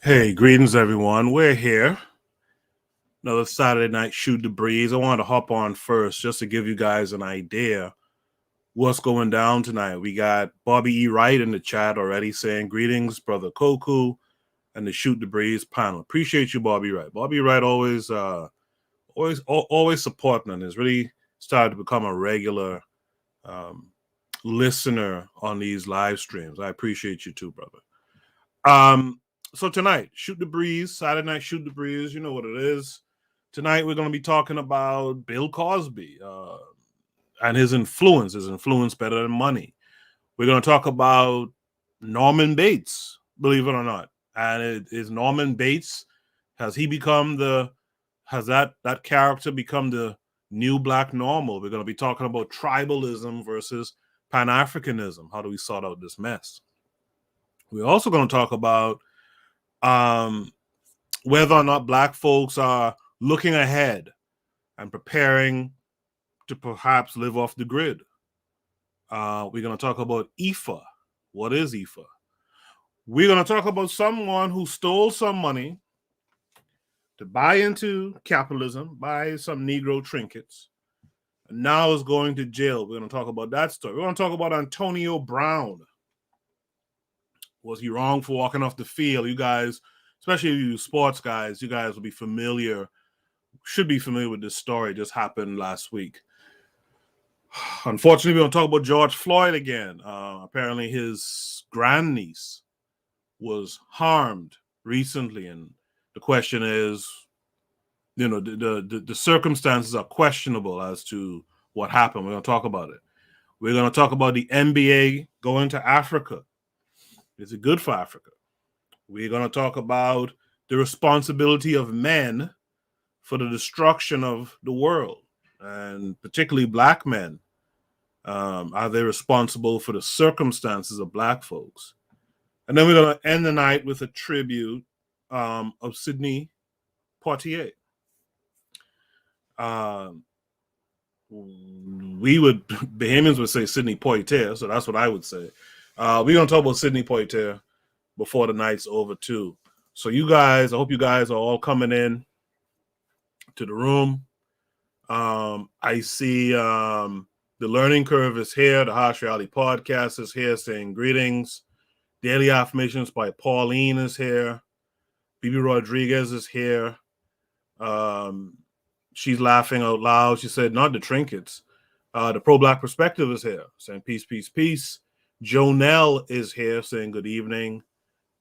Hey, greetings everyone. We're here. Another Saturday night shoot the breeze. I wanted to hop on first just to give you guys an idea what's going down tonight. We got Bobby E. Wright in the chat already saying greetings, brother Koku, and the Shoot the Breeze panel. Appreciate you, Bobby Wright. Bobby Wright always supporting and has really started to become a regular listener on these live streams. I appreciate you too, brother. So tonight, Shoot the Breeze, Saturday night Shoot the Breeze, you know what it is. Tonight we're going to be talking about Bill Cosby and his influence better than money. We're going to talk about Norman Bates, believe it or not. And is Norman Bates, has that character become the new black normal? We're going to be talking about tribalism versus Pan-Africanism. How do we sort out this mess? We're also going to talk about whether or not black folks are looking ahead and preparing to perhaps live off the grid. We're going to talk about IFA. What is IFA? We're going to talk about someone who stole some money to buy into capitalism, buy some Negro trinkets, and now is going to jail. We're going to talk about that story. We're going to talk about Antonio Brown. Was he wrong for walking off the field? You guys, especially you sports guys, you guys will be should be familiar with this story. It just happened last week. Unfortunately, we're going to talk about George Floyd again. Apparently, his grandniece was harmed recently, and the question is, the circumstances are questionable as to what happened. We're going to talk about it. We're going to talk about the NBA going to Africa. Is it good for Africa? We're going to talk about the responsibility of men for the destruction of the world, and particularly black men. Are they responsible for the circumstances of black folks? And then we're going to end the night with a tribute of Sidney Poitier. Bahamians would say Sidney Poitier, so that's what I would say. We're going to talk about Sidney Poitier before the night's over too. So you guys, I hope you guys are all coming in to the room. I see the Learning Curve is here. The Harsh Reality Podcast is here saying greetings. Daily Affirmations by Pauline is here. Bibi Rodriguez is here. She's laughing out loud. She said, not the trinkets. The Pro-Black Perspective is here saying peace, peace, peace. Jonelle is here saying good evening.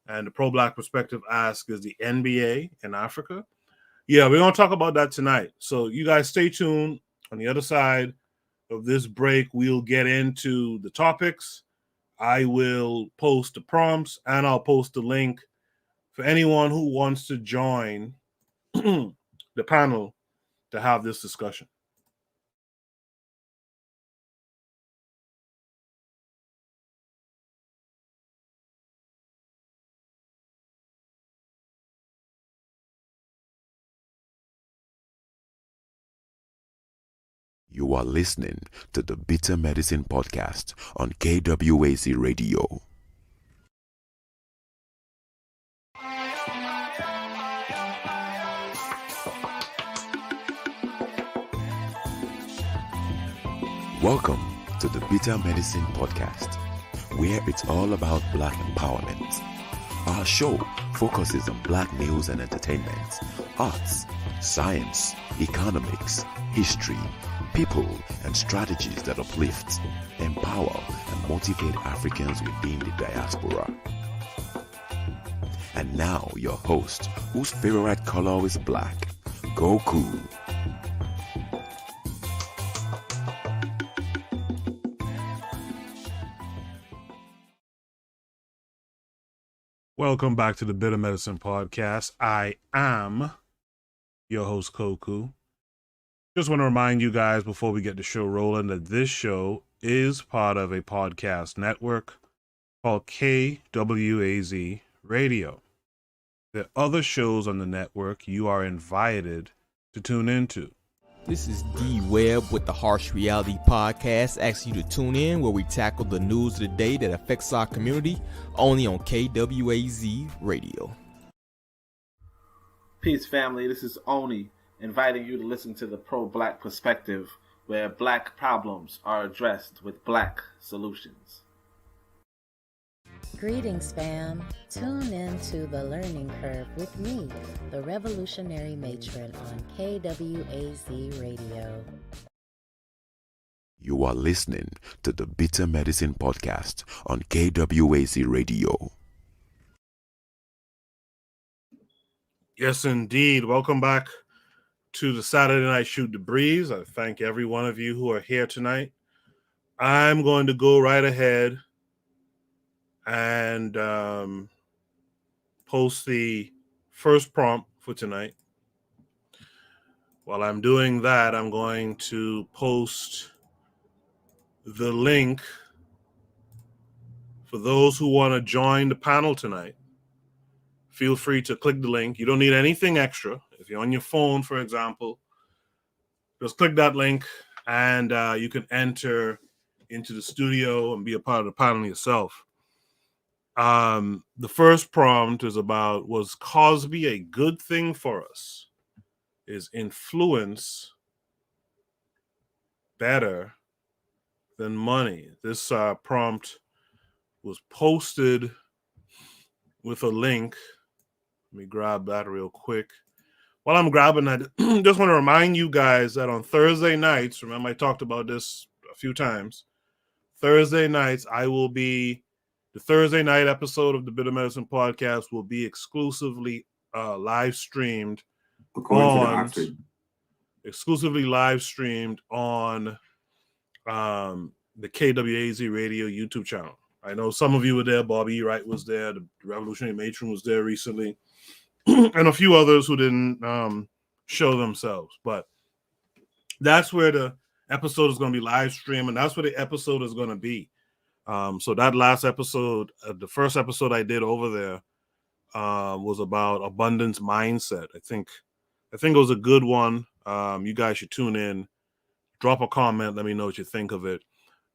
And the Pro-Black Perspective asks, is the NBA in Africa? Yeah, we're going to talk about that tonight. So you guys stay tuned. On the other side of this break, we'll get into the topics. I will post the prompts and I'll post the link for anyone who wants to join the panel to have this discussion. You are listening to the Bitter Medicine Podcast on KWAZ Radio. Welcome to the Bitter Medicine Podcast, where it's all about Black empowerment. Our show focuses on Black news and entertainment, arts, science, economics, history, people, and strategies that uplift, empower, and motivate Africans within the diaspora. And now your host, whose favorite color is black, Goku. Welcome back to the Bitter Medicine Podcast. I am your host, Koku. Just want to remind you guys before we get the show rolling that this show is part of a podcast network called KWAZ Radio. There are other shows on the network you are invited to tune into. This is D Webb with the Harsh Reality Podcast, asking you to tune in where we tackle the news of the day that affects our community, only on KWAZ Radio. Peace, family. This is Oni, inviting you to listen to the pro-black perspective, where black problems are addressed with black solutions. Greetings, fam. Tune in to The Learning Curve with me, the revolutionary matron on KWAZ Radio. You are listening to the Bitter Medicine Podcast on KWAZ Radio. Yes, indeed. Welcome back to the Saturday Night Shoot the Breeze. I thank every one of you who are here tonight. I'm going to go right ahead and post the first prompt for tonight. While I'm doing that, I'm going to post the link for those who want to join the panel tonight. Feel free to click the link. You don't need anything extra. If you're on your phone, for example, just click that link and you can enter into the studio and be a part of the panel yourself. The first prompt is about, was Cosby a good thing for us? Is influence better than money? This prompt was posted with a link. Let me grab that real quick. While I'm grabbing that, just want to remind you guys that on Thursday nights, remember I talked about this a few times, Thursday nights, the Thursday night episode of the Bitter Medicine Podcast will be exclusively live streamed on the KWAZ Radio YouTube channel. I know some of you were there. Bobby Wright was there. The Revolutionary Matron was there recently. And a few others who didn't show themselves. But that's where the episode is going to be live streamed, and that's where the episode is going to be. So that last episode, the first episode I did over there was about abundance mindset. I think it was a good one. You guys should tune in. Drop a comment. Let me know what you think of it.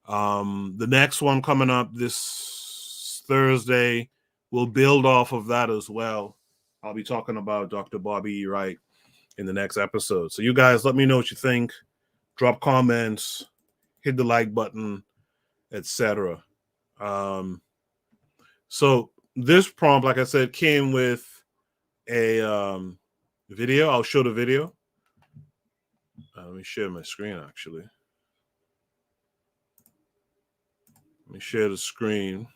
The next one coming up this Thursday will build off of that as well. I'll be talking about Dr. Bobby E. Wright in the next episode. So you guys let me know what you think. Drop comments, hit the like button, etc. So this prompt, like I said, came with a video. I'll show the video. Let me share my screen, actually. Let me share the screen.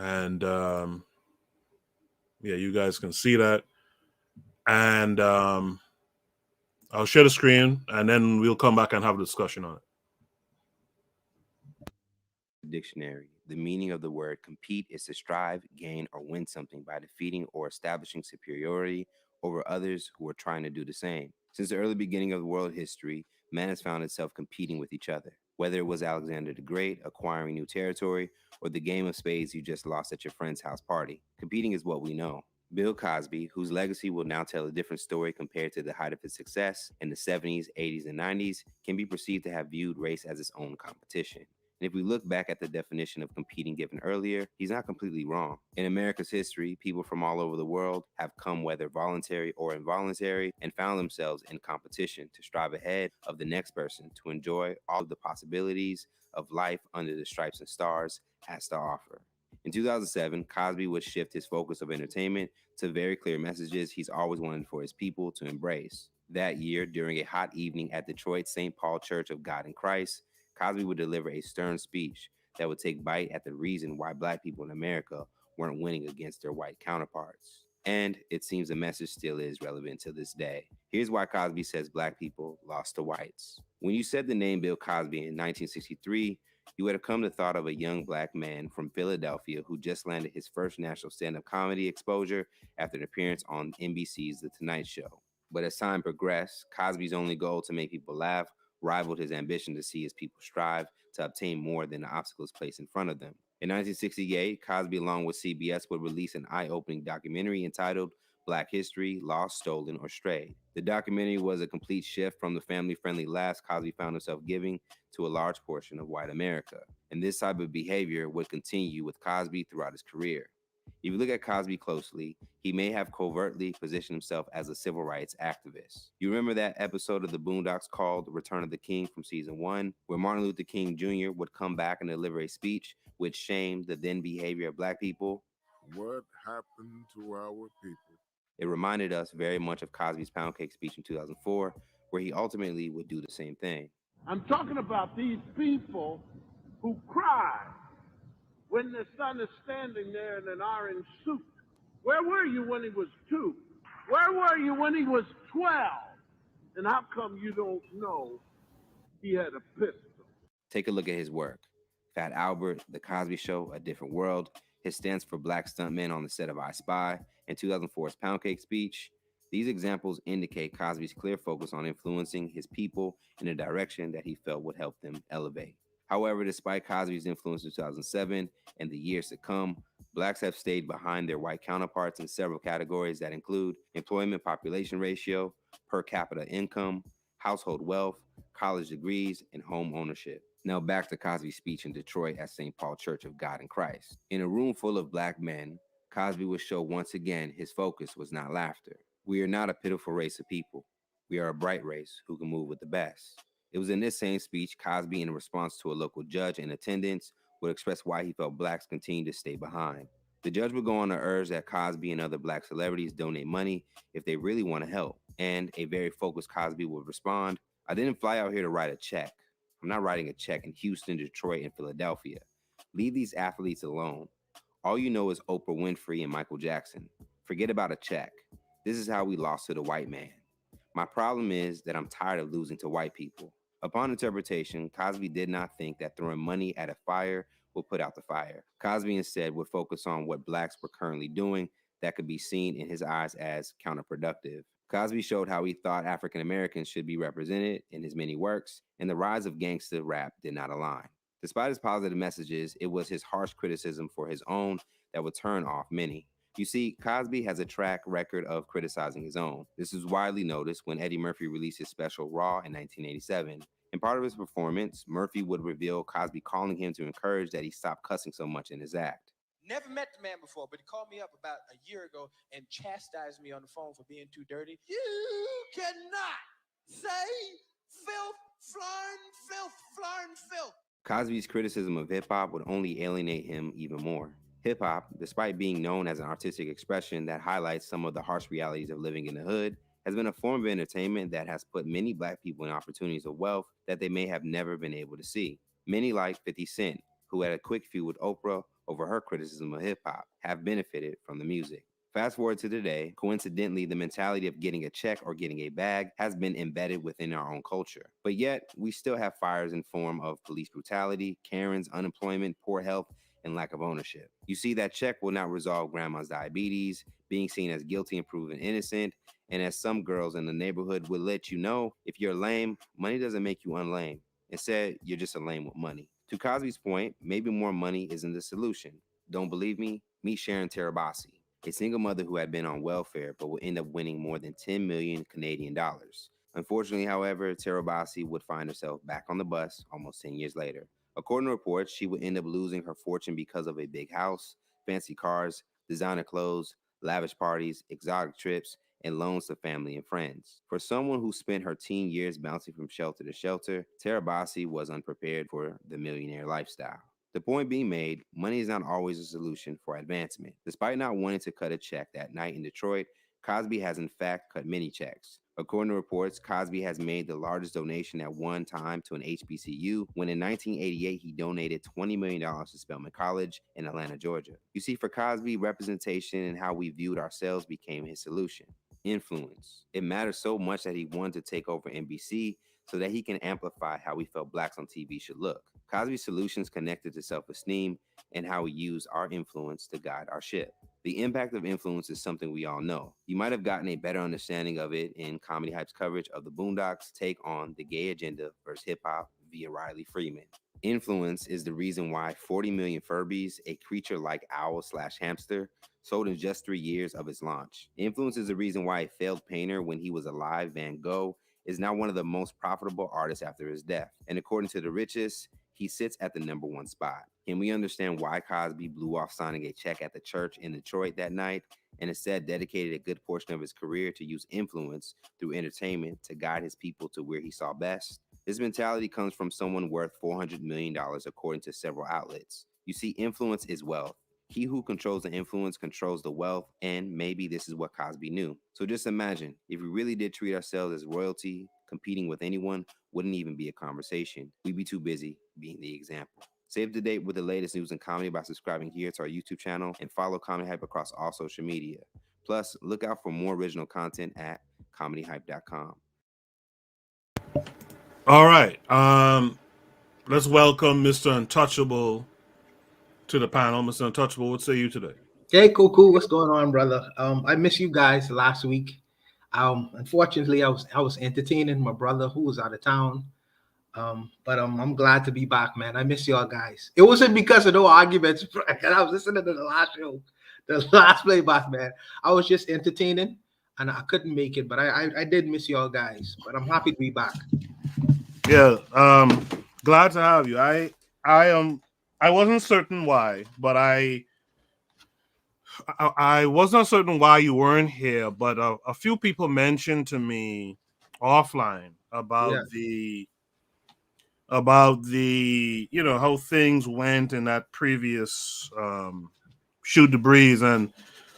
And yeah, you guys can see that. And I'll share the screen, and then we'll come back and have a discussion on it. Dictionary. The meaning of the word compete is to strive, gain, or win something by defeating or establishing superiority over others who are trying to do the same. Since the early beginning of world history, man has found itself competing with each other. Whether it was Alexander the Great acquiring new territory or the game of spades you just lost at your friend's house party, competing is what we know. Bill Cosby, whose legacy will now tell a different story compared to the height of his success in the 70s, 80s, and 90s, can be perceived to have viewed race as its own competition. And if we look back at the definition of competing given earlier, he's not completely wrong. In America's history, people from all over the world have come, whether voluntary or involuntary, and found themselves in competition to strive ahead of the next person to enjoy all of the possibilities of life under the stripes and stars has to offer. In 2007, Cosby would shift his focus of entertainment to very clear messages he's always wanted for his people to embrace. That year, during a hot evening at Detroit's St. Paul Church of God in Christ, Cosby would deliver a stern speech that would take bite at the reason why Black people in America weren't winning against their white counterparts. And it seems the message still is relevant to this day. Here's why Cosby says Black people lost to whites. When you said the name Bill Cosby in 1963, you would have come to thought of a young Black man from Philadelphia who just landed his first national stand-up comedy exposure after an appearance on NBC's The Tonight Show. But as time progressed, Cosby's only goal to make people laugh rivaled his ambition to see his people strive to obtain more than the obstacles placed in front of them. In 1968, Cosby, along with CBS, would release an eye-opening documentary entitled Black History, Lost, Stolen, or Strayed. The documentary was a complete shift from the family-friendly laughs Cosby found himself giving to a large portion of white America. And this type of behavior would continue with Cosby throughout his career. If you look at Cosby closely, he may have covertly positioned himself as a civil rights activist. You remember that episode of The Boondocks called Return of the King from season 1, where Martin Luther King Jr. would come back and deliver a speech which shamed the then behavior of black people? What happened to our people? It reminded us very much of Cosby's Pound Cake speech in 2004, where he ultimately would do the same thing. I'm talking about these people who cry when the son is standing there in an orange suit. Where were you when he was 2? Where were you when he was 12? And how come you don't know he had a pistol? Take a look at his work. Fat Albert, The Cosby Show, A Different World, his stance for black stuntmen on the set of I Spy, and 2004's Pound Cake speech. These examples indicate Cosby's clear focus on influencing his people in a direction that he felt would help them elevate. However, despite Cosby's influence in 2007 and the years to come, blacks have stayed behind their white counterparts in several categories that include employment population ratio, per capita income, household wealth, college degrees, and home ownership. Now back to Cosby's speech in Detroit at St. Paul Church of God in Christ. In a room full of black men, Cosby would show once again his focus was not laughter. We are not a pitiful race of people. We are a bright race who can move with the best. It was in this same speech, Cosby, in response to a local judge in attendance, would express why he felt blacks continue to stay behind. The judge would go on to urge that Cosby and other black celebrities donate money if they really want to help. And a very focused Cosby would respond, "I didn't fly out here to write a check. I'm not writing a check in Houston, Detroit, and Philadelphia. Leave these athletes alone. All you know is Oprah Winfrey and Michael Jackson. Forget about a check. This is how we lost to the white man. My problem is that I'm tired of losing to white people." Upon interpretation, Cosby did not think that throwing money at a fire would put out the fire. Cosby instead would focus on what blacks were currently doing that could be seen in his eyes as counterproductive. Cosby showed how he thought African Americans should be represented in his many works, and the rise of gangsta rap did not align. Despite his positive messages, it was his harsh criticism for his own that would turn off many. You see, Cosby has a track record of criticizing his own. This is widely noticed when Eddie Murphy released his special Raw in 1987. In part of his performance, Murphy would reveal Cosby calling him to encourage that he stop cussing so much in his act. Never met the man before, but he called me up about a year ago and chastised me on the phone for being too dirty. You cannot say filth, flying filth. Cosby's criticism of hip-hop would only alienate him even more. Hip-hop, despite being known as an artistic expression that highlights some of the harsh realities of living in the hood, has been a form of entertainment that has put many black people in opportunities of wealth that they may have never been able to see. Many like 50 Cent, who had a quick feud with Oprah over her criticism of hip-hop, have benefited from the music. Fast forward to today, coincidentally, the mentality of getting a check or getting a bag has been embedded within our own culture. But yet, we still have fires in form of police brutality, Karens, unemployment, poor health, and lack of ownership. You see, that check will not resolve grandma's diabetes, being seen as guilty and proven innocent, and as some girls in the neighborhood would let you know, if you're lame, money doesn't make you unlame. Instead, you're just a lame with money. To Cosby's point, maybe more money isn't the solution. Don't believe me? Meet Sharon Terabasi, a single mother who had been on welfare but would end up winning more than 10 million Canadian dollars. Unfortunately, however, Terabasi would find herself back on the bus almost 10 years later. According to reports, she would end up losing her fortune because of a big house, fancy cars, designer clothes, lavish parties, exotic trips, and loans to family and friends. For someone who spent her teen years bouncing from shelter to shelter, Terabasi was unprepared for the millionaire lifestyle. The point being made, money is not always a solution for advancement. Despite not wanting to cut a check that night in Detroit, Cosby has in fact cut many checks. According to reports, Cosby has made the largest donation at one time to an HBCU when in 1988 he donated $20 million to Spelman College in Atlanta, Georgia. You see, for Cosby, representation and how we viewed ourselves became his solution. Influence. It matters so much that he wanted to take over NBC so that he can amplify how we felt blacks on TV should look. Cosby's solutions connected to self-esteem and how we use our influence to guide our ship. The impact of influence is something we all know. You might have gotten a better understanding of it in Comedy Hype's coverage of the Boondocks' take on the gay agenda versus hip-hop via Riley Freeman. Influence is the reason why 40 million Furbies, a creature like owl/hamster, sold in just 3 years of its launch. Influence is the reason why a failed painter when he was alive, Van Gogh, is now one of the most profitable artists after his death. And according to the richest, he sits at the number 1 spot. Can we understand why Cosby blew off signing a check at the church in Detroit that night and instead dedicated a good portion of his career to use influence through entertainment to guide his people to where he saw best? This mentality comes from someone worth $400 million, according to several outlets. You see, influence is wealth. He who controls the influence controls the wealth, and maybe this is what Cosby knew. So just imagine, if we really did treat ourselves as royalty, competing with anyone wouldn't even be a conversation. We'd be too busy being the example. Stay up to date with the latest news and comedy by subscribing here to our YouTube channel and follow Comedy Hype across all social media. Plus, look out for more original content at comedyhype.com. All right. Let's welcome Mr. Untouchable to the panel. Mr. Untouchable, what say you today? Hey, cool. What's going on, brother? I miss you guys last week. Unfortunately, I was entertaining my brother who was out of town. But I'm glad to be back, man. I miss y'all guys. It wasn't because of no arguments. I was listening to the last show, the last playback, man. I was just entertaining, and I couldn't make it. But I did miss y'all guys. But I'm happy to be back. Yeah, glad to have you. I wasn't certain why, but I wasn't certain why you weren't here. But a few people mentioned to me offline about the how things went in that previous Shoot the Breeze, and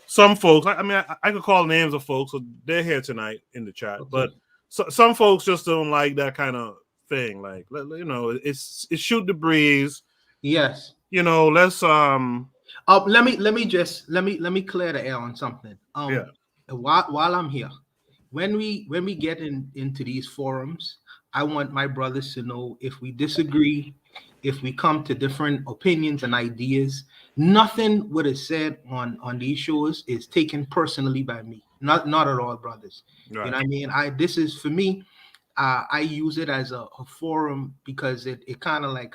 some folks, I could call names of folks, so they're here tonight in the chat, but some folks just don't like that kind of thing. Like, it's Shoot the Breeze. Yes. Let's let me clear the air on something. While I'm here, when we get into these forums, I want my brothers to know, if we disagree, if we come to different opinions and ideas, nothing what is said on these shows is taken personally by me. Not at all, brothers. Right. You know what I mean? This is, for me, I use it as a forum because it kind of like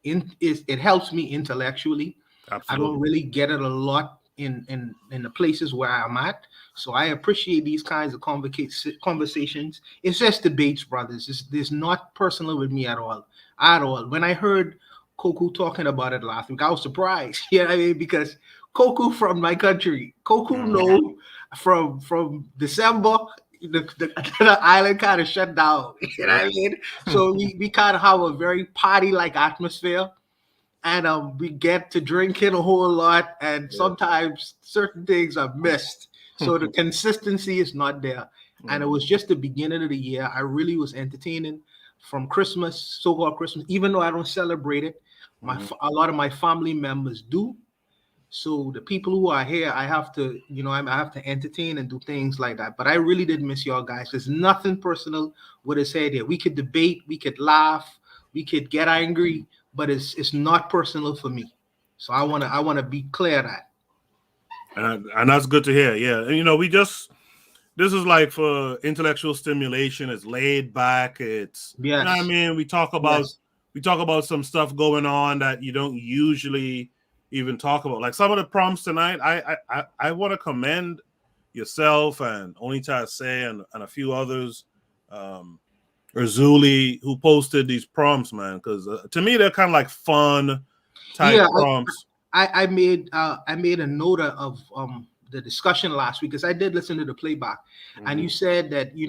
it helps me intellectually. Absolutely. I don't really get it a lot in the places where I'm at. So I appreciate these kinds of conversations. It's just debates, brothers. It's not personal with me at all. When I heard Koku talking about it last week, I was surprised. You know what I mean? Because Koku from my country. Koku know from December, the island kind of shut down. You know what I mean? So we kind of have a very party-like atmosphere. And we get to drinking a whole lot, and sometimes certain things are missed. So the consistency is not there. And it was just the beginning of the year. I really was entertaining from Christmas, so-called Christmas, even though I don't celebrate it. A lot of my family members do. So the people who are here, I have to entertain and do things like that. But I really did miss y'all guys. There's nothing personal what I said here. We could debate, we could laugh, we could get angry, but it's not personal for me. So I wanna be clear that. And that's good to hear. Yeah, and this is like for intellectual stimulation. It's laid back. It's you know what I mean. We talk about some stuff going on that you don't usually even talk about. Like some of the prompts tonight, I want to commend yourself and Onita Say and a few others. Zuli, who posted these prompts, man, because to me they're kind of like fun type prompts. I made a note of the discussion last week, because I did listen to the playback, and you said that you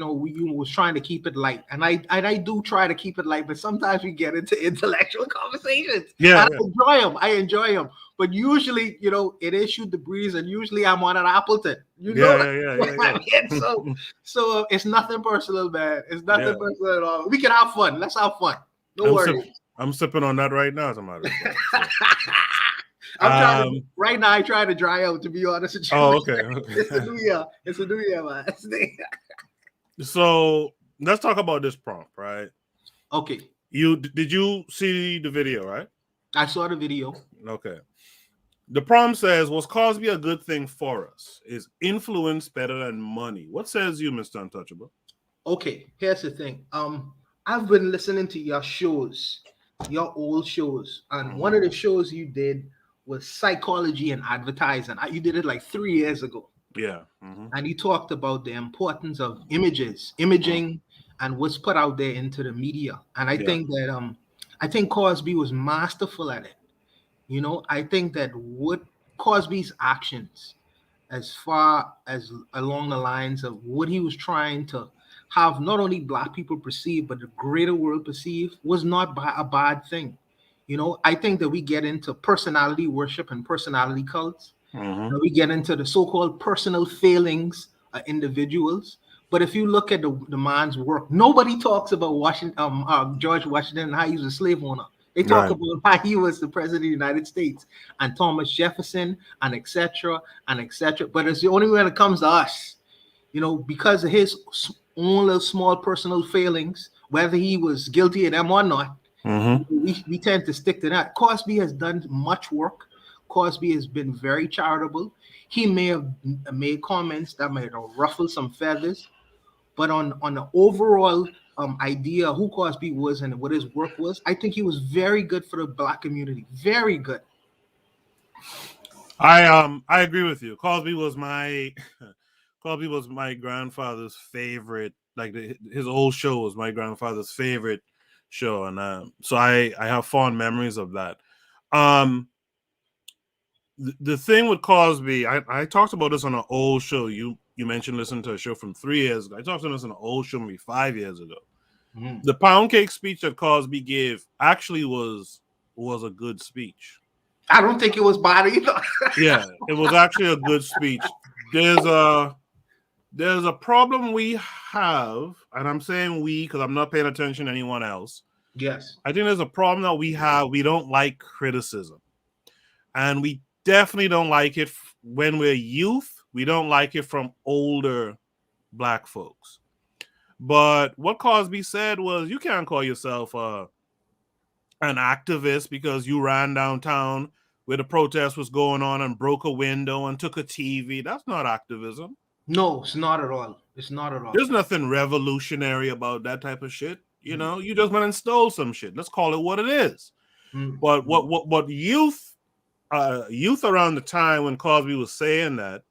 was trying to keep it light, and I do try to keep it light, but sometimes we get into intellectual conversations. I enjoy them, but usually it is Shoot the Breeze, and usually I'm on an Appleton. So it's nothing personal, man. It's nothing personal at all. We can have fun. Let's have fun. No worries. I'm sipping on that right now, as a matter of fact. Right now, I try to dry out, to be honest with you. Oh, okay. It's a new year. It's a new year, man. So let's talk about this prompt, right? Okay. Did you see the video, right? I saw the video. Okay. The prompt says, "Was Cosby a good thing for us? Is influence better than money?" What says you, Mr. Untouchable? Okay, here's the thing. I've been listening to your shows, your old shows, and one of the shows you did was psychology and advertising. You did it like 3 years ago. Yeah. And you talked about the importance of imaging, and what's put out there into the media. And I think that I think Cosby was masterful at it. You know, I think that what Cosby's actions, as far as along the lines of what he was trying to have not only black people perceive, but the greater world perceive, was not a bad thing. You know, I think that we get into personality worship and personality cults. Mm-hmm. And we get into the so-called personal failings of individuals. But if you look at the man's work, nobody talks about George Washington and how he was a slave owner. They talk Right. about how he was the president of the United States and Thomas Jefferson and etc. and etc. But it's the only when it comes to us, you know, because of his own little small personal failings, whether he was guilty of them or not, Mm-hmm. we tend to stick to that. Cosby has done much work. Cosby has been very charitable. He may have made comments that might have ruffled some feathers, but on the overall idea of who Cosby was and what his work was, I think he was very good for the black community. Very good. I agree with you. Cosby was my Cosby was my grandfather's favorite. Like his old show was my grandfather's favorite show, and so I have fond memories of that. Um, the thing with Cosby, I talked about this on an old show. You mentioned listening to a show from 3 years ago. I talked about this on an old show maybe 5 years ago. Mm-hmm. The pound cake speech that Cosby gave actually was a good speech. I don't think it was bad either. Yeah, it was actually a good speech. There's a problem we have, and I'm saying we because I'm not paying attention to anyone else. Yes. I think there's a problem that we have. We don't like criticism, and we definitely don't like it when we're youth. We don't like it from older black folks. But what Cosby said was, you can't call yourself an activist because you ran downtown where the protest was going on and broke a window and took a TV. That's not activism. No, it's not at all. It's not at all. There's nothing revolutionary about that type of shit. You know, you just went and stole some shit. Let's call it what it is. But what youth around the time when Cosby was saying that,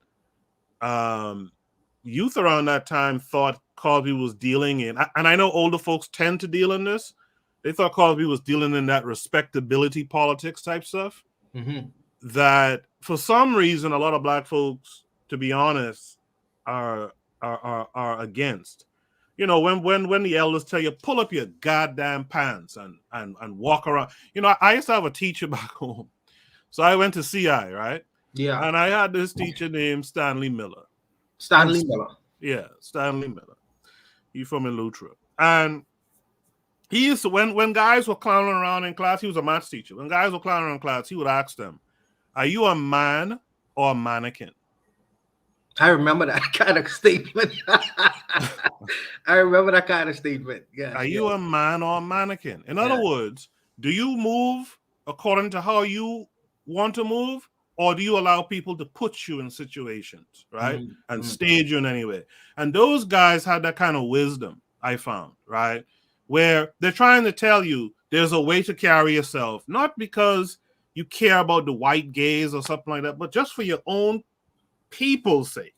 youth around that time thought Cosby was dealing in, and I know older folks tend to deal in this. They thought Cosby was dealing in that respectability politics type stuff. Mm-hmm. That for some reason a lot of black folks, to be honest, are against. You know, when the elders tell you pull up your goddamn pants and walk around. You know, I used to have a teacher back home, so I went to CI, right? Yeah. And I had this teacher named Stanley Miller. Stanley Miller. Yeah, Stanley Miller. He's from Eleuthera. And he used to, when guys were clowning around in class, he was a maths teacher. When guys were clowning around in class, he would ask them, are you a man or a mannequin? I remember that kind of statement. I remember that kind of statement. Yeah. Are you a man or a mannequin? In other words, do you move according to how you want to move? Or do you allow people to put you in situations, right? And stage you in any way? And those guys had that kind of wisdom, I found, right? Where they're trying to tell you there's a way to carry yourself, not because you care about the white gaze or something like that, but just for your own people's sake.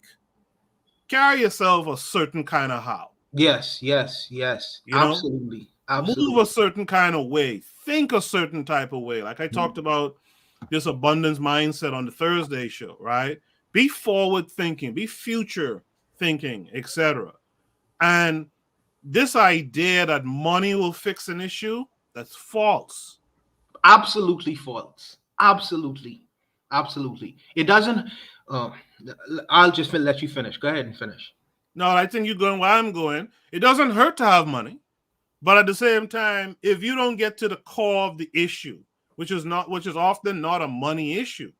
Carry yourself a certain kind of how. Yes. You absolutely. Know? Move a certain kind of way. Think a certain type of way. Like I talked about this abundance mindset on the Thursday show, right? Be forward thinking, be future thinking, etc. And this idea that money will fix an issue, that's false. Absolutely false. Absolutely. It doesn't. I'll just let you finish. Go ahead and finish. No, I think you're going where I'm going. It doesn't hurt to have money, but at the same time, if you don't get to the core of the issue, which is often not a money issue,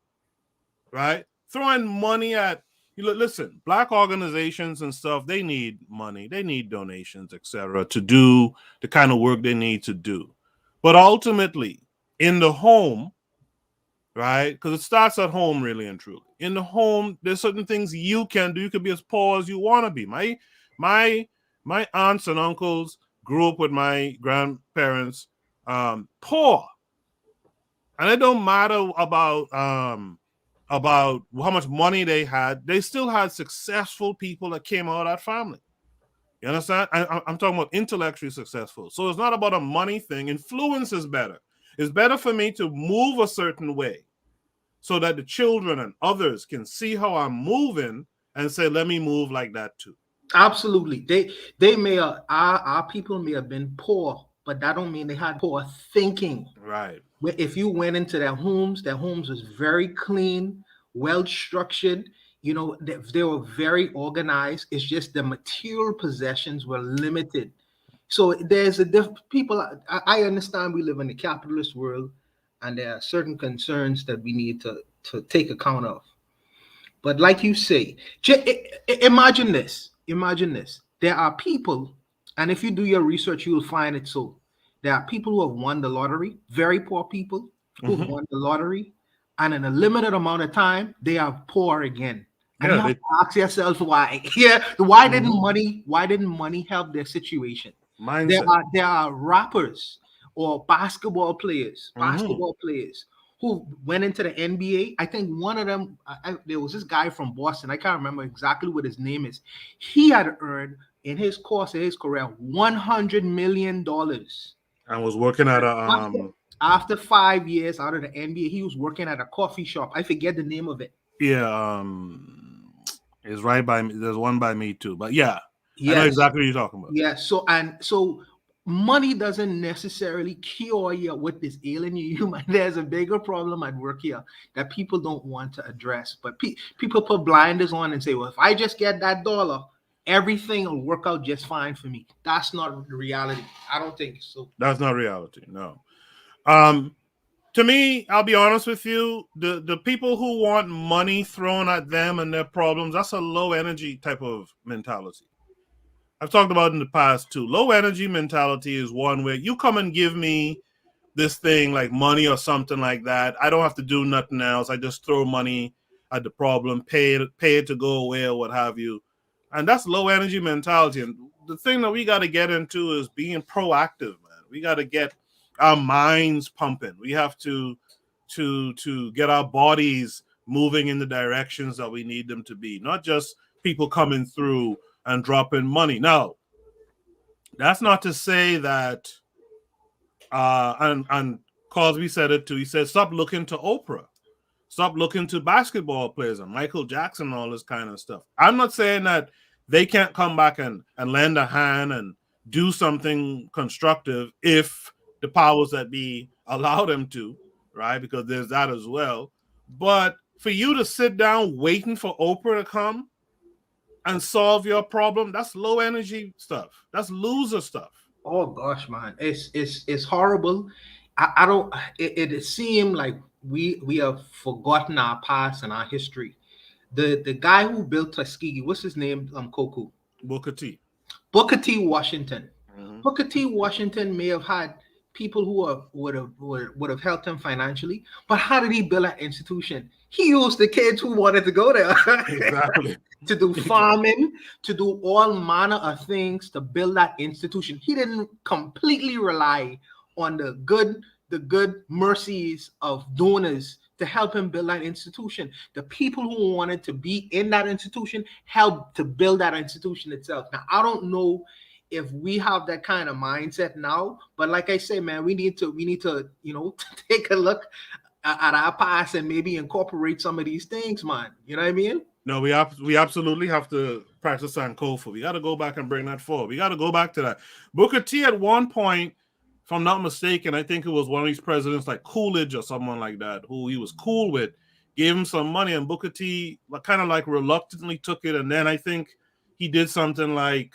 right? Throwing money at listen, black organizations and stuff, they need money, they need donations, etc., to do the kind of work they need to do. But ultimately, in the home, right? Because it starts at home, really and truly. In the home, there's certain things you can do. You can be as poor as you want to be. My aunts and uncles grew up with my grandparents poor. And it don't matter about how much money they had. They still had successful people that came out of that family. You understand? I'm talking about intellectually successful. So it's not about a money thing. Influence is better. It's better for me to move a certain way so that the children and others can see how I'm moving and say, let me move like that too. Absolutely. They may our people may have been poor, but that don't mean they had poor thinking. Right. If you went into their homes was very clean, well structured. You know, they were very organized. It's just the material possessions were limited. So there's a people. I understand we live in a capitalist world, and there are certain concerns that we need to take account of. But like you say, imagine this. Imagine this. There are people, and if you do your research, you will find it so. There are people who have won the lottery, very poor people who've won the lottery, and in a limited amount of time, they are poor again. And you have to ask yourself why. Yeah, why didn't money help their situation? Mindset. There are rappers or basketball players who went into the NBA. I think one of them, there was this guy from Boston. I can't remember exactly what his name is. He had earned in his course of his career $100 million. And was working at a after 5 years out of the NBA, he was working at a coffee shop. I forget the name of it. Yeah, it's right by me. There's one by me too. But yeah, yes. I know exactly what you're talking about. Yeah. So money doesn't necessarily cure you what is ailing you. There's a bigger problem at work here that people don't want to address. But people put blinders on and say, well, if I just get that dollar, everything will work out just fine for me. That's not the reality. I don't think so. That's not reality. No. To me, I'll be honest with you, the people who want money thrown at them and their problems, that's a low energy type of mentality. I've talked about in the past too. Low energy mentality is one where you come and give me this thing like money or something like that. I don't have to do nothing else. I just throw money at the problem, pay it to go away or what have you. And that's low energy mentality. And the thing that we got to get into is being proactive, man. We got to get our minds pumping. We have to get our bodies moving in the directions that we need them to be, not just people coming through and dropping money. Now, that's not to say that and Cosby said it too. He said, stop looking to Oprah. Stop looking to basketball players and Michael Jackson and all this kind of stuff. I'm not saying that they can't come back and lend a hand and do something constructive if the powers that be allow them to, right? Because there's that as well. But for you to sit down waiting for Oprah to come and solve your problem, that's low energy stuff. That's loser stuff. Oh gosh, man, it's horrible. I don't. It seemed like we have forgotten our past and our history. The guy who built Tuskegee, what's his name? Koku. Booker T. Booker T. Washington. Booker T. Washington may have had people who would have helped him financially, but how did he build that institution? He used the kids who wanted to go there. Exactly. To do farming, to do all manner of things to build that institution. He didn't completely rely on the good mercies of donors to help him build that institution. The people who wanted to be in that institution helped to build that institution itself. Now, I don't know if we have that kind of mindset now, but like I say, man, we need to, take a look at our past and maybe incorporate some of these things, man. You know what I mean? No, we absolutely have to practice Sankofa. We got to go back and bring that forward. We got to go back to that. Booker T at one point, if I'm not mistaken, I think it was one of these presidents like Coolidge or someone like that, who he was cool with, gave him some money, and Booker T kind of like reluctantly took it. And then I think he did something like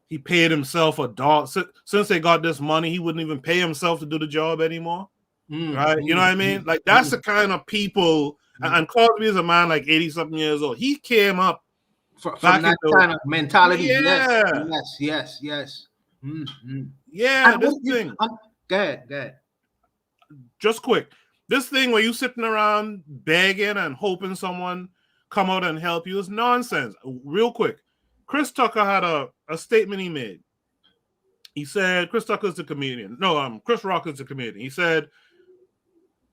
he paid himself $1. Since they got this money, he wouldn't even pay himself to do the job anymore. Right? You know what I mean? Like that's the kind of people. And Cosby is a man like 80-something years old. He came up from that kind of mentality. Yeah. Yes. Mm-hmm. Yeah, this thing. Go ahead. Just quick. This thing where you sitting around begging and hoping someone come out and help you is nonsense. Real quick. Chris Tucker had a statement he made. He said, Chris Tucker's the comedian. No, Chris Rock is the comedian. He said,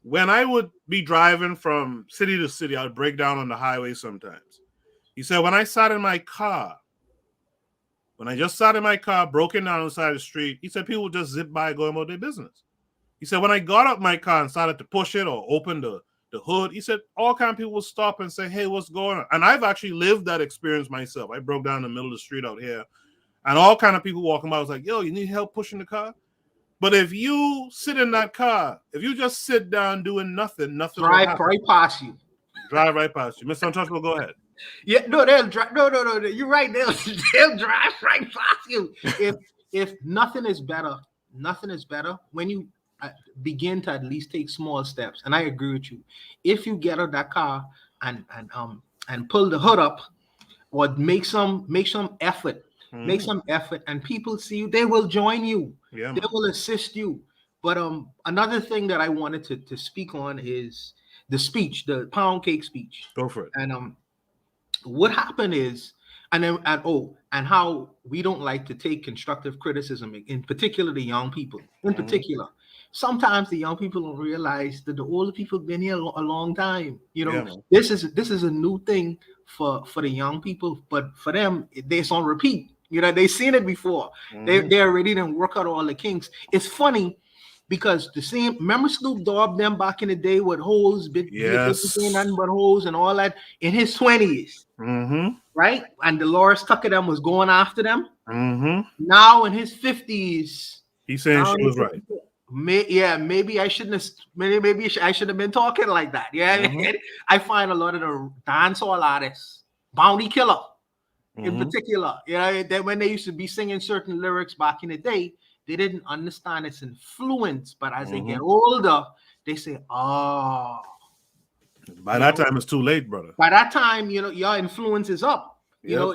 when I would be driving from city to city, I would break down on the highway sometimes. He said, when I sat in my car, When I just sat in my car, broken down on the side of the street, he said people would just zip by going about their business. He said when I got up my car and started to push it or open the hood, he said all kind of people would stop and say, hey, what's going on? And I've actually lived that experience myself. I broke down in the middle of the street out here, and all kind of people walking by was like, yo, you need help pushing the car? But if you sit in that car, if you just sit down doing nothing drive right past you. Drive right past you. Mr. Untouchable, go ahead. Yeah, no, they'll drive. No. You're right. They'll drive right past you. If nothing is better when you begin to at least take small steps. And I agree with you. If you get out of that car and pull the hood up, or make some effort, and people see you, they will join you. Yeah, they will assist you. But another thing that I wanted to speak on is the speech, the pound cake speech. Go for it. And what happened is, and how we don't like to take constructive criticism, in particular the young people. In particular, sometimes the young people don't realize that the older people have been here a long time. You know, this is a new thing for the young people, but for them, it's on repeat. You know, they've seen it before. They already didn't work out all the kinks. It's funny because remember Snoop Dogg them back in the day with hoes, nothing but hoes and all that in his 20s. Right? And Dolores Tucker them was going after them. Now in his 50s, he's saying she was right. Maybe I shouldn't have. Maybe I should have been talking like that. Yeah, I find a lot of the dancehall artists, Bounty Killer, in particular. That when they used to be singing certain lyrics back in the day, they didn't understand its influence. But as they get older, they say, "Oh." By that time, it's too late, brother. By that time, your influence is up. You know,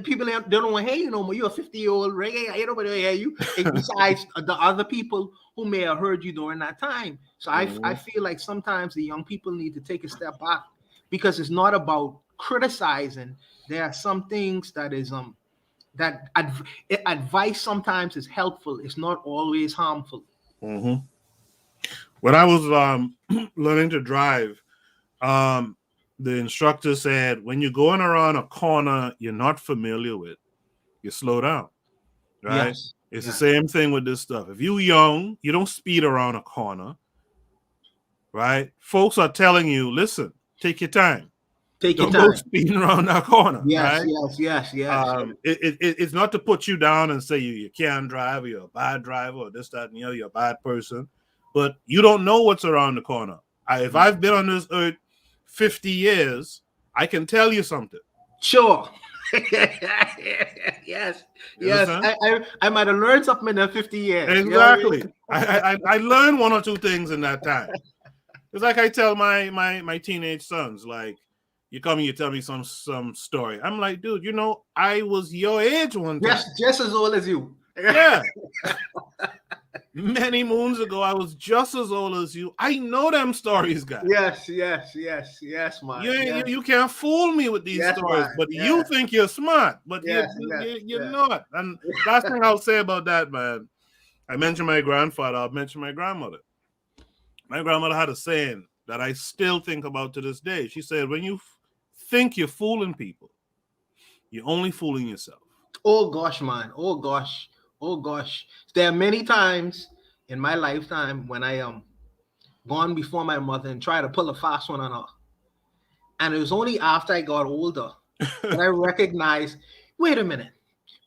people they don't want to hear you no more. You're a 50-year-old reggae. Ain't nobody hear you. Besides the other people who may have heard you during that time. So I feel like sometimes the young people need to take a step back, because it's not about criticizing. There are some things that is advice sometimes is helpful. It's not always harmful. When I was learning to drive, the instructor said, when you're going around a corner you're not familiar with, you slow down, right? Yes. It's the same thing with this stuff. If you're young, you don't speed around a corner, right? Folks are telling you, listen, take your time. Don't go speeding around that corner. Yes, right? yes. It's not to put you down and say you can't drive, or you're a bad driver, or this, that, and the other, you're a bad person. But you don't know what's around the corner. If I've been on this earth 50 years, I can tell you something. Sure. yes. I might have learned something in that 50 years. Exactly. You know what I mean? I learned one or two things in that time. It's like I tell my teenage sons, like, you come and you tell me some story. I'm like, dude, I was your age one time. Yes, just as old as you. Yeah. Many moons ago, I was just as old as you. I know them stories, guys. Yes, man. You can't fool me with these stories, but you think you're smart, but you're not. And last thing I'll say about that, man, I mentioned my grandfather, I'll mention my grandmother. My grandmother had a saying that I still think about to this day. She said, when you think you're fooling people, you're only fooling yourself. Oh, gosh, man. Oh, gosh. There are many times in my lifetime when I gone before my mother and tried to pull a fast one on her. And it was only after I got older that I recognized, wait a minute,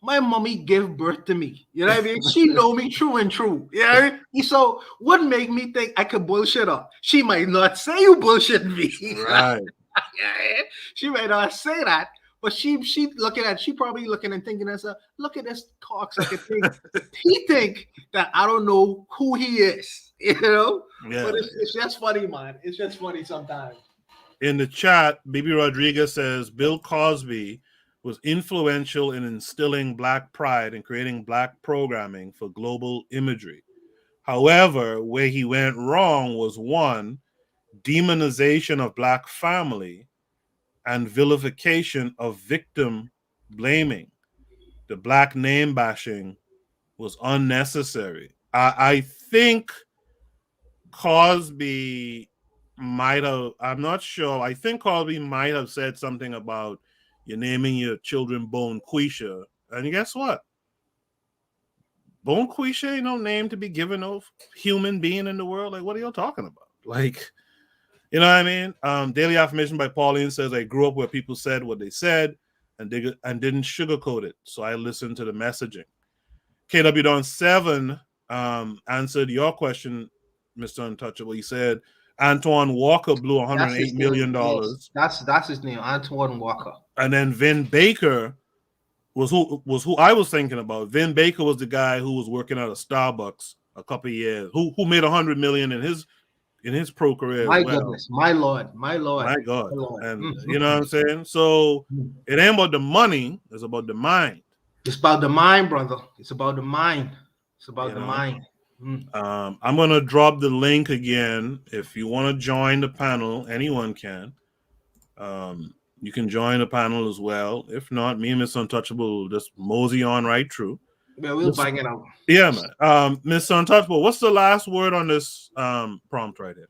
my mommy gave birth to me. You know what I mean? She know me true and true. You know what I mean? So what made me think I could bullshit her? She might not say you bullshit me. Right. She might not say that. But she probably looking and thinking, look at this cocksucker thing. He think that I don't know who he is, you know? Yeah. But it's just funny, man. It's just funny sometimes. In the chat, Bibi Rodriguez says, Bill Cosby was influential in instilling Black pride and creating Black programming for global imagery. However, where he went wrong was, one, demonization of Black family, and vilification of victim blaming. The Black name bashing was unnecessary. I think Cosby might have, I'm not sure, I think Cosby might have said something about you're naming your children Bone Quisha, And guess what? Bonquisha ain't no name to be given no human being in the world. Like, what are y'all talking about? Like, you know what I mean? Daily Affirmation by Pauline says, I grew up where people said what they said and didn't sugarcoat it. So I listened to the messaging. KW Don 7 answered your question, Mr. Untouchable. He said Antoine Walker blew $108 million. Yes, that's his name, Antoine Walker. And then Vin Baker was who I was thinking about. Vin Baker was the guy who was working at a Starbucks a couple of years, who made $100 million in his pro career. My goodness, my Lord, my God. My Lord. And you know what I'm saying? So it ain't about the money, it's about the mind. It's about the mind, brother. It's about the mind. It's about the mind. I'm gonna drop the link again. If you want to join the panel, anyone can. You can join the panel as well. If not, me and Miss Untouchable will just mosey on right through. Yeah, we'll bang it out. Yeah, man. Miss Untouchable, what's the last word on this prompt right here?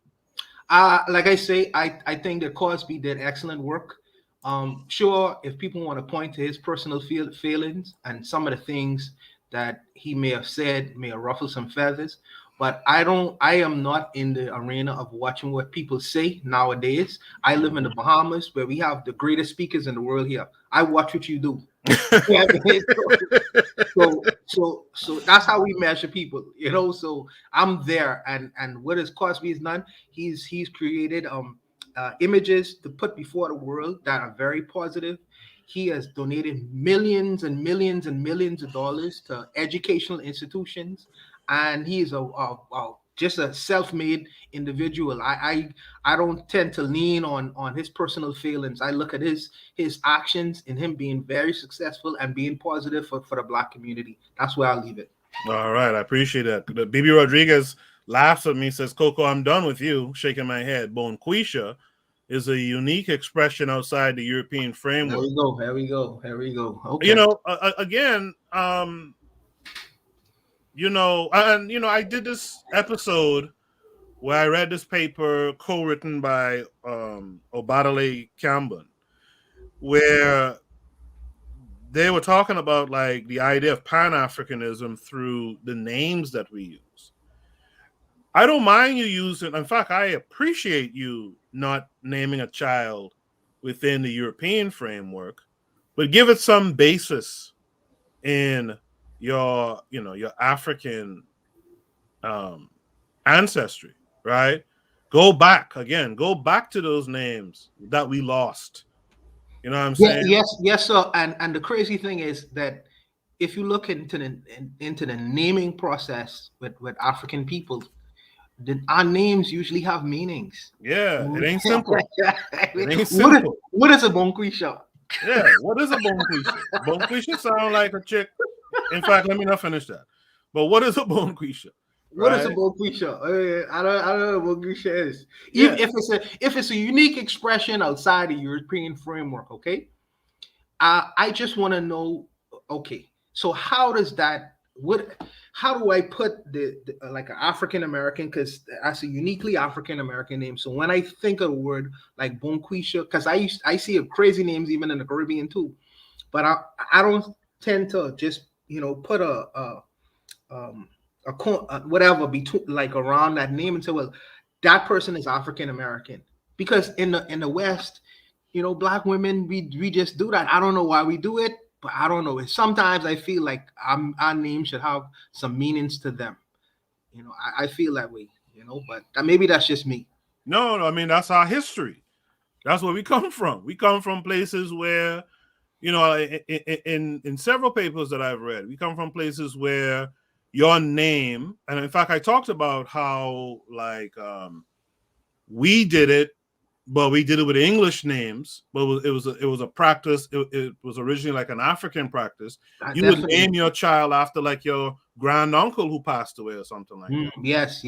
Like I say, I think that Cosby did excellent work. Sure, if people want to point to his personal feelings and some of the things that he may have said may have ruffled some feathers, but I am not in the arena of watching what people say nowadays. I live in the Bahamas where we have the greatest speakers in the world here. I watch what you do. So that's how we measure people, you know. So I'm there, and what has Cosby's done? He's created images to put before the world that are very positive. He has donated millions and millions and millions of dollars to educational institutions, and he is just a self-made individual. I don't tend to lean on his personal feelings. I look at his actions and him being very successful and being positive for the Black community. That's where I'll leave it. All right, I appreciate that. Bibi Rodriguez laughs at me, says, Coco, I'm done with you, shaking my head. Bonquisha is a unique expression outside the European framework. Here we go. Okay. You know, again, you know, and you know, I did this episode where I read this paper co-written by Obadale Campbell, where they were talking about like the idea of Pan-Africanism through the names that we use. I don't mind you using, in fact, I appreciate you not naming a child within the European framework, but give it some basis in your African ancestry, right? Go back to those names that we lost. You know what I'm saying? Yes, sir. And the crazy thing is that if you look into the naming process with African people, our names usually have meanings. Yeah, it ain't simple. It ain't simple. What is a Bonquisha? Yeah, what is a Bonquisha? Bonquisha sound like a chick. In fact, let me not finish that. But what is a Bonquisha? What is a Bonquisha? I don't know what Bonquisha is. Yeah. If it's a unique expression outside the European framework, okay? I just want to know, okay, so how does that, how do I put the like an African American, because that's a uniquely African American name. So when I think of a word like Bonquisha, because I see crazy names even in the Caribbean too, but I don't tend to just put a whatever between like around that name and say, well, that person is African American, because in the West, Black women we just do that. I don't know why we do it. But I don't know. Sometimes I feel like our name should have some meanings to them. I feel that way, but maybe that's just me. No, I mean, that's our history. That's where we come from. We come from places where, in several papers that I've read, we come from places where your name, and in fact, I talked about how like we did it, but we did it with English names. But it was a practice. It was originally like an African practice. You would name your child after like your grand uncle who passed away or something like that. Yes.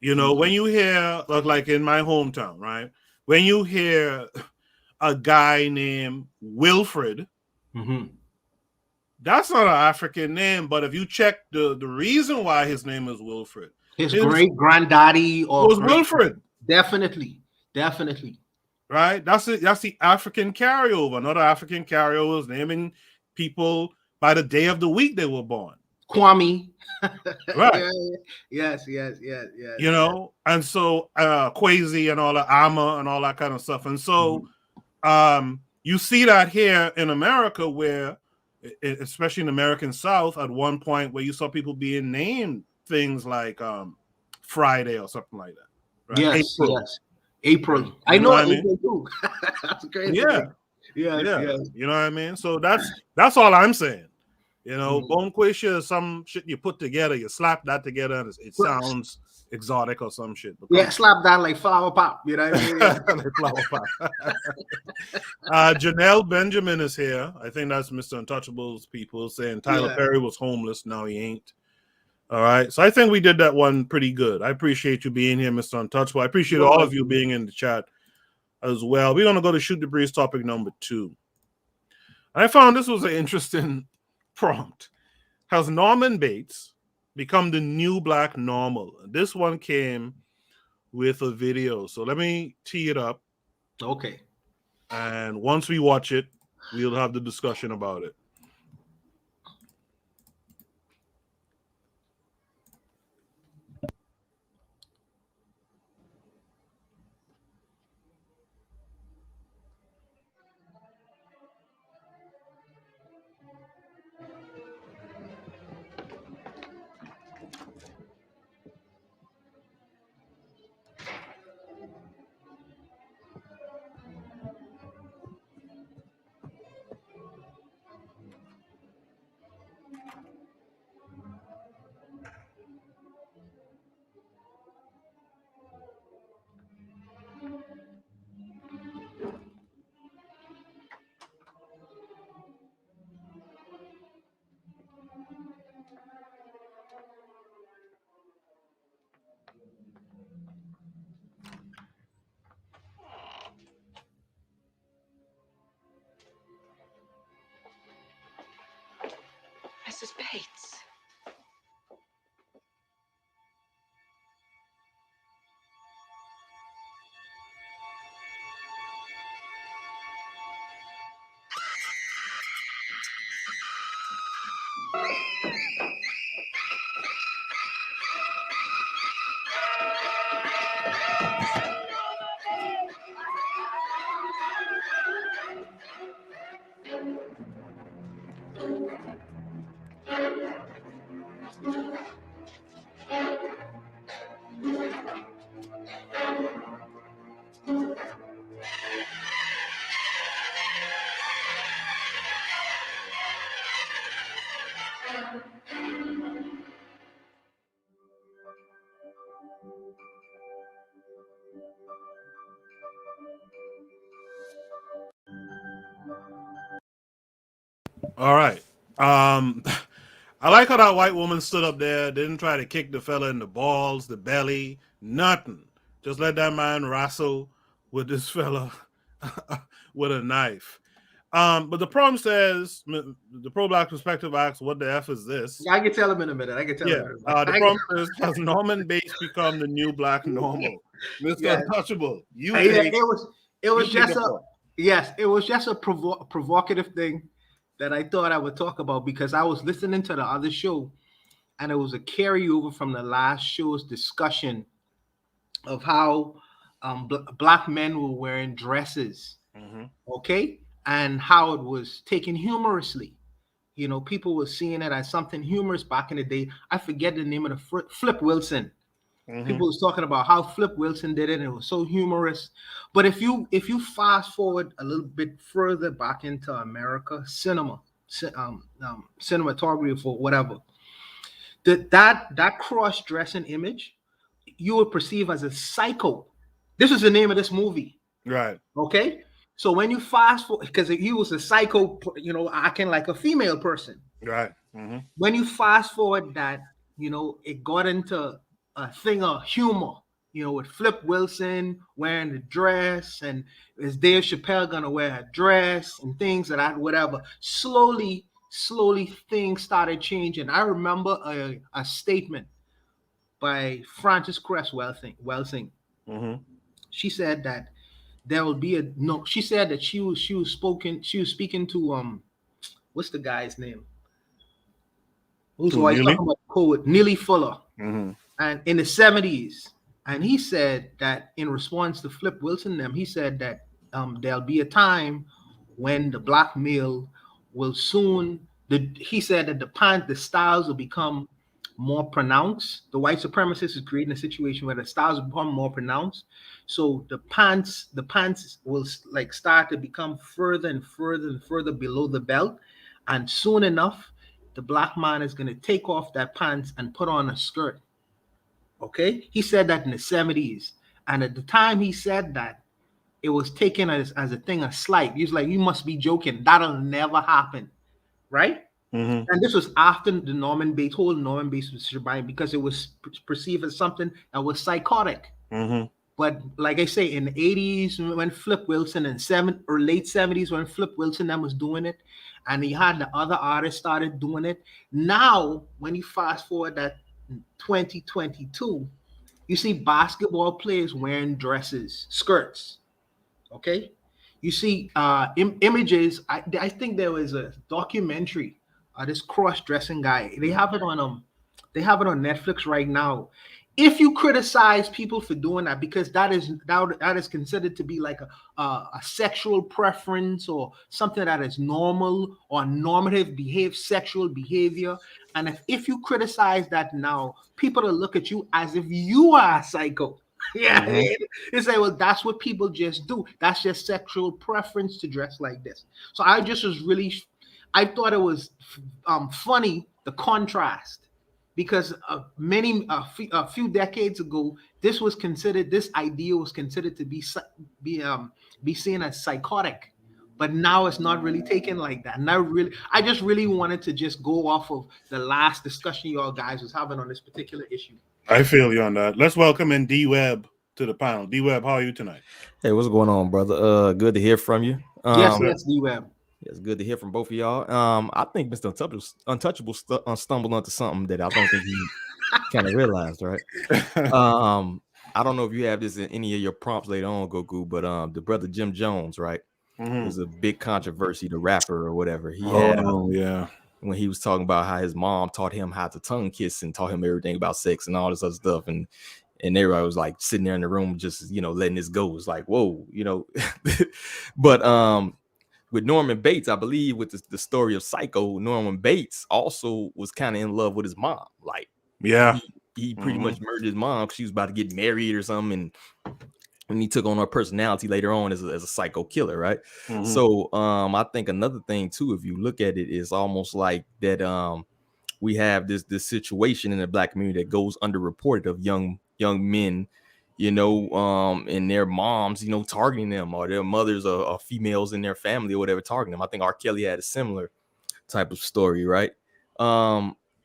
When you hear like in my hometown, right? When you hear a guy named Wilfred, that's not an African name. But if you check the reason why his name is Wilfred, his great granddaddy was Wilfred. Definitely. Right? That's the African carryover. Another African carryover is naming people by the day of the week they were born. Kwame. Right. Yes. You know, and so KWAZ and all the AMA and all that kind of stuff. And so you see that here in America where, especially in the American South, at one point where you saw people being named things like Friday or something like that. Right? April. I know April too. That's crazy. Yeah. You know what I mean? So that's all I'm saying. You know, Bonquisha is some shit you put together, you slap that together, and it sounds exotic or some shit. Slap that like flower pop. You know what I mean? Like flower pop. Janelle Benjamin is here. I think that's Mr. Untouchable's people saying Tyler Perry was homeless. Now he ain't. All right. So I think we did that one pretty good. I appreciate you being here, Mr. Untouchable. I appreciate all of you being in the chat as well. We're going to go to Shoot the Breeze topic number 2. I found this was an interesting prompt. Has Norman Bates become the new black normal? This one came with a video. So let me tee it up. Okay. And once we watch it, we'll have the discussion about it. Mrs. Bates. All right. I like how that white woman stood up there, didn't try to kick the fella in the balls, the belly, nothing. Just let that man wrestle with this fella with a knife. But the problem says, the pro-black perspective asks, what the F is this? I can tell him in a minute. The problem says, has Norman Bates become the new black normal? Mr. Untouchable, it was just a provocative thing that I thought I would talk about because I was listening to the other show and it was a carryover from the last show's discussion of how black men were wearing dresses, okay? And how it was taken humorously. You know, people were seeing it as something humorous back in the day. I forget the name of the Flip Wilson. People was talking about how Flip Wilson did it, and it was so humorous. But if you fast forward a little bit further back into America, cinematography or whatever, that cross-dressing image, you would perceive as a psycho. This is the name of this movie, right? Okay, so when you fast forward, because he was a psycho, you know, acting like a female person, right? When you fast forward that, you know, it got into a thing of humor, you know, with Flip Wilson wearing the dress, and is Dave Chappelle gonna wear a dress and things like that, whatever. Slowly things started changing. I remember a statement by Frances Cress Welsing. She said that there will be she said that she was speaking to what's the guy's name? Who's Who, always Neely? talking about code? Neely Fuller. Mm-hmm. And in the 70s, and he said that in response to Flip Wilson, he said that there'll be a time when the black male will soon. He said that the styles will become more pronounced. The white supremacist is creating a situation where the styles will become more pronounced. So the pants will like start to become further and further and further below the belt, and soon enough, the black man is going to take off that pants and put on a skirt. Okay, he said that in the 70s, and at the time he said that, it was taken as a thing, a slight. He was like, "You must be joking. That'll never happen," right? Mm-hmm. And this was after the whole Norman Bates was shebang, because it was perceived as something that was psychotic. Mm-hmm. But like I say, in the 80s, when Flip Wilson, and late 70s, when Flip Wilson was doing it, and he had the other artists started doing it. Now, when you fast forward that 2022, you see basketball players wearing dresses, skirts. Okay, you see images. I think there was a documentary. This cross-dressing guy. They have it on Netflix right now. If you criticize people for doing that, because that is considered to be like a sexual preference or something that is normal or normative sexual behavior, and if you criticize that now, people will look at you as if you are a psycho. Yeah, it's like, well, that's what people just do. That's just sexual preference to dress like this. So I thought it was funny, the contrast, because a few decades ago, this idea was considered to be seen as psychotic, but now it's not really taken like that. And I just really wanted to just go off of the last discussion y'all guys was having on this particular issue. I feel you on that. Let's welcome in D-Web to the panel. D-Web, how are you tonight? Hey, what's going on, brother? Good to hear from you. Yes, D-Web. It's good to hear from both of y'all. I think Mr. Untouchable stumbled onto something that I don't think he kind of realized, right? I don't know if you have this in any of your prompts later on, Goku, but the brother Jim Jones, right? Mm-hmm. Was a big controversy, the rapper or whatever. When he was talking about how his mom taught him how to tongue kiss and taught him everything about sex and all this other stuff, and everybody was like sitting there in the room just letting this go. It's like, whoa, but with Norman Bates, I believe with the story of Psycho, Norman Bates also was kind of in love with his mom. Like, he pretty much murdered his mom because she was about to get married or something, and he took on her personality later on as a psycho killer, right? Mm-hmm. So I think another thing too, if you look at it, is almost like that we have this situation in the black community that goes underreported of young men, and their moms, targeting them, or their mothers or females in their family or whatever targeting them. I think R. Kelly had a similar type of story, right?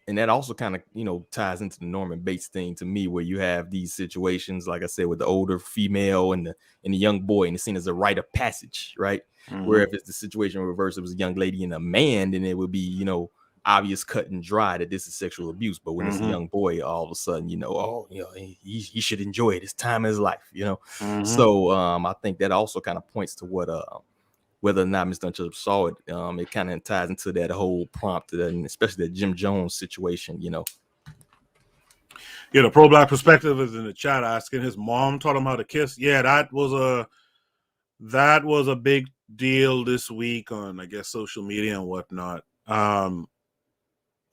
And that also kind of, ties into the Norman Bates thing to me, where you have these situations, like I said, with the older female and the young boy, and it's seen as a rite of passage, right? Mm-hmm. Where if it's the situation reverse, it was a young lady and a man, then it would be, obvious, cut and dry that this is sexual abuse. But when it's a young boy, all of a sudden, he should enjoy it. It's time of his life, Mm-hmm. So I think that also kind of points to what whether or not Mr. Untouchable saw it, it kind of ties into that whole prompt, and especially the Jim Jones situation, Yeah, the pro-black perspective is in the chat asking his mom taught him how to kiss. Yeah, that was a big deal this week on, I guess, social media and whatnot.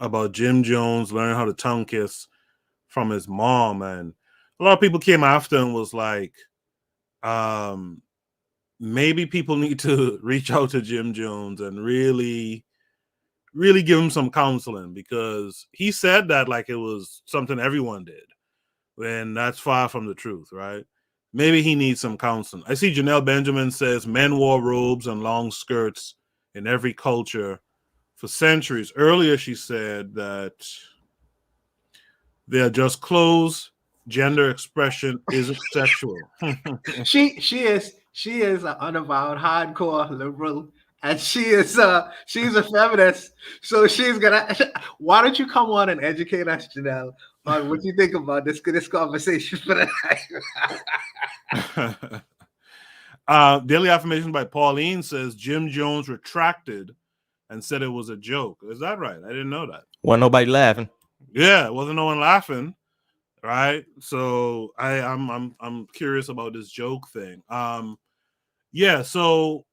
About Jim Jones learning how to tongue kiss from his mom, and a lot of people came after and was like, maybe people need to reach out to Jim Jones and really give him some counseling, because he said that like it was something everyone did, when that's far from the truth, right? Maybe he needs some counseling. I see Janelle Benjamin says men wore robes and long skirts in every culture for centuries. Earlier, she said that they're just clothes. Gender expression isn't sexual. She is an unavowed hardcore liberal, and she's a feminist. So she's gonna. Why don't you come on and educate us, Janelle, on what you think about this conversation for the night? Daily Affirmation by Pauline says Jim Jones retracted and said it was a joke. Is that right? I didn't know that. Wasn't nobody laughing. Yeah, wasn't no one laughing, right? So I'm curious about this joke thing. Yeah, so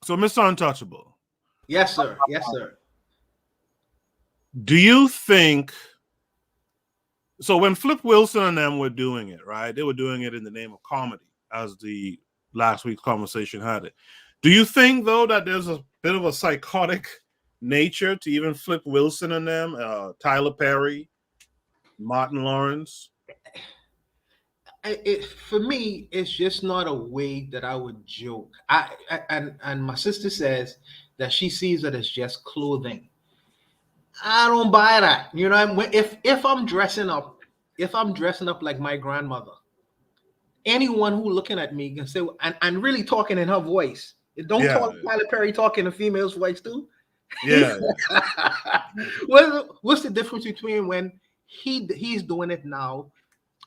Mr. Untouchable. Yes, sir. Yes, sir. Do you think so? When Flip Wilson and them were doing it, right? They were doing it in the name of comedy, as the last week's conversation had it. Do you think, though, that there's a bit of a psychotic nature to even Flip Wilson and them, Tyler Perry, Martin Lawrence? For me, it's just not a way that I would joke. And my sister says that she sees it as just clothing. I don't buy that. You know, if I'm dressing up like my grandmother, anyone who looking at me can say, and really talking in her voice. Don't call Tyler Perry talking a female's voice too. Yeah. What's the difference between when he's doing it now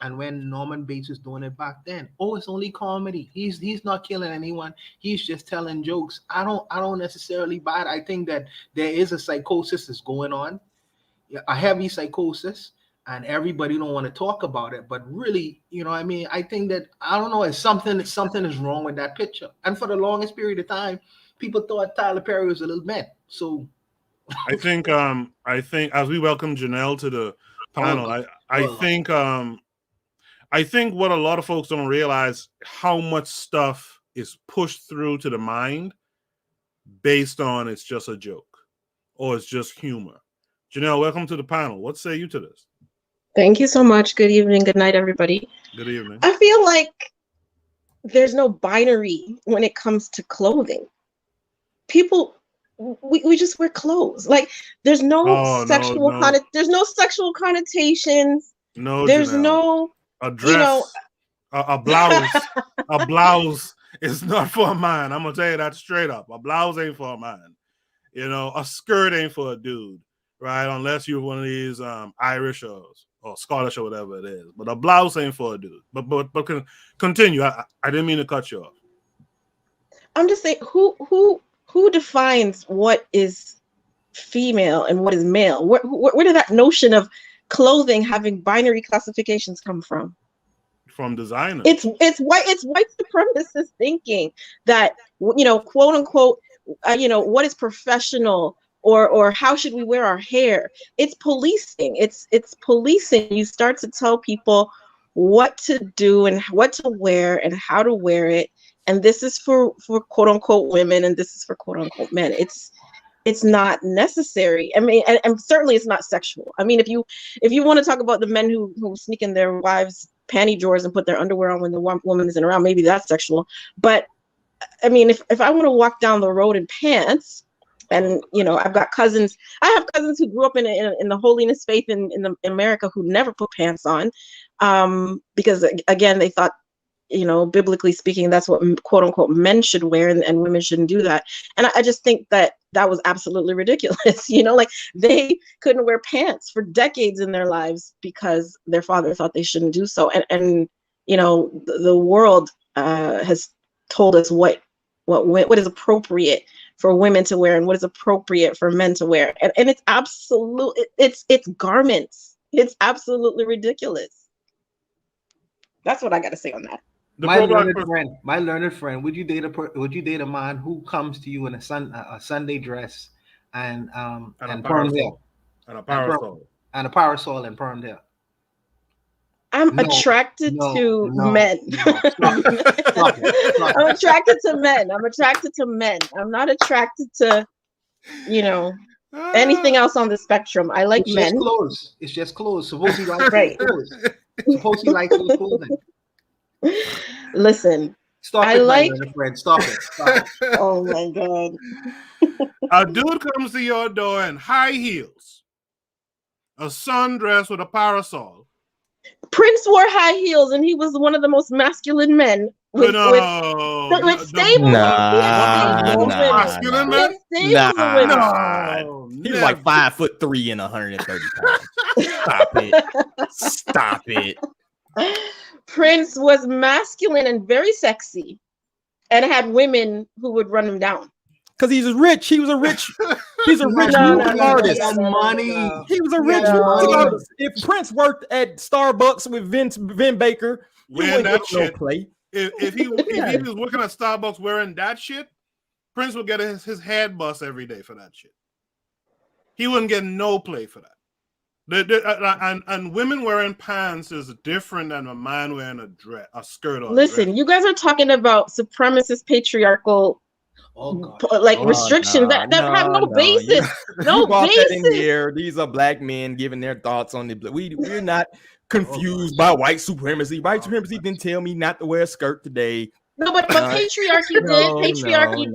and when Norman Bates was doing it back then? Oh, it's only comedy. He's not killing anyone. He's just telling jokes. I don't necessarily buy it. I think that there is a psychosis that's going on, a heavy psychosis, and everybody don't want to talk about it. But really, you know, I mean, I think that, I don't know, something is wrong with that picture. And for the longest period of time, people thought Tyler Perry was a little man. So I think as we welcome Janelle to the panel, I think what a lot of folks don't realize, how much stuff is pushed through to the mind based on it's just a joke or it's just humor. Janelle, welcome to the panel. What say you to this? Thank you so much. Good evening. Good night, everybody. Good evening. I feel like there's no binary when it comes to clothing. People, we just wear clothes. Like there's no there's no sexual connotations. No, there's Janelle. no a dress, you know, a blouse. A blouse is not for a man. I'm gonna tell you that straight up. A blouse ain't for a man. You know, a skirt ain't for a dude, right? Unless you're one of these Irish or Scottish or whatever it is. But a blouse ain't for a dude. But continue. I didn't mean to cut you off. I'm just saying, who defines what is female and what is male? Where did that notion of clothing having binary classifications come from? From designers. It's white supremacist thinking that, you know, quote unquote, you know, what is professional or how should we wear our hair? It's policing. It's policing. You start to tell people what to do and what to wear and how to wear it. And this is for quote unquote women and this is for quote unquote men. It's not necessary. I mean, and certainly it's not sexual. I mean, if you want to talk about the men who sneak in their wives' panty drawers and put their underwear on when the woman isn't around, maybe that's sexual. But I mean, if I want to walk down the road in pants, and you know, I have cousins who grew up in the holiness faith in America who never put pants on, because again, they thought, you know, biblically speaking, that's what quote unquote men should wear, and women shouldn't do that. And I just think that was absolutely ridiculous. You know, like they couldn't wear pants for decades in their lives because their father thought they shouldn't do so. And you know, the world has told us what is appropriate for women to wear and what is appropriate for men to wear. And it's it's garments. It's absolutely ridiculous. That's what I got to say on that. My learned friend, would you date a man who comes to you in a Sunday dress and permed hair and a parasol and permed hair? I'm attracted to men. Stop it. I'm attracted to men. I'm not attracted to, you know, anything else on the spectrum. I like men. It's just clothes. Suppose he likes clothes. Suppose he likes those clothing. Listen, stop it. Oh my God. A dude comes to your door in high heels, a sundress with a parasol. Prince wore high heels and he was one of the most masculine men with stable He's like 5'3" and 130 pounds. Stop it. Prince was masculine and very sexy and had women who would run him down. Because he's rich. He was a rich. He's a rich music artist. Money. He was a rich music artist. If Prince worked at Starbucks with Vin Baker, he wouldn't get no play. If he was working at Starbucks wearing that shit, Prince would get his head bust every day for that shit. He wouldn't get no play for that. And women wearing pants is different than a man wearing a skirt or Listen, you guys are talking about supremacist patriarchal restrictions that have no basis. No basis. In here. These are black men giving their thoughts on the. We're not confused by white supremacy. White supremacy didn't tell me not to wear a skirt today. No, but patriarchy did. Patriarchy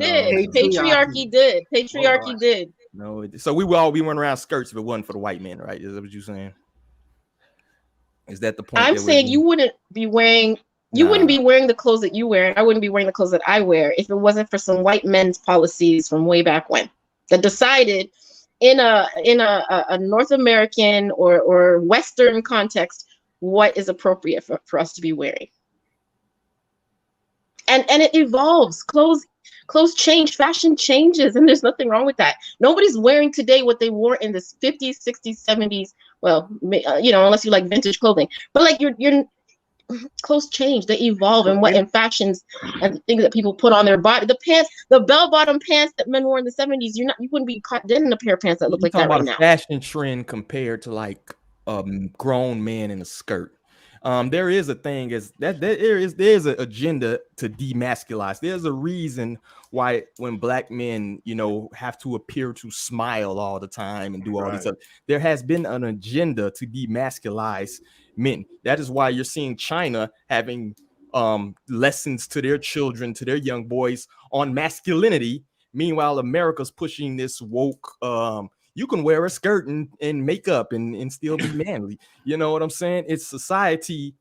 did. Patriarchy did. No, so we went around skirts if it wasn't for the white men, right? Is that what you're saying? Is that the point? I'm saying you wouldn't be wearing. You wouldn't be wearing the clothes that you wear, and I wouldn't be wearing the clothes that I wear if it wasn't for some white men's policies from way back when that decided in a North American or Western context what is appropriate for us to be wearing. And it evolves. Clothes change, fashion changes, and there's nothing wrong with that. Nobody's wearing today what they wore in the 50s, 60s, 70s. Well, unless you like vintage clothing, but like your clothes change, they evolve, and fashions and the things that people put on their body. The pants, the bell-bottom pants that men wore in the 70s, you wouldn't be caught dead in a pair of pants that look like that right now. Fashion trend compared to like grown man in a skirt. There is a thing is that there's an agenda to demasculize. There's a reason why when black men, have to appear to smile all the time and do all this stuff. There has been an agenda to demasculize men. That is why you're seeing China having lessons to their children, to their young boys on masculinity. Meanwhile, America's pushing this woke you can wear a skirt and makeup and still be manly. You know what I'm saying? It's society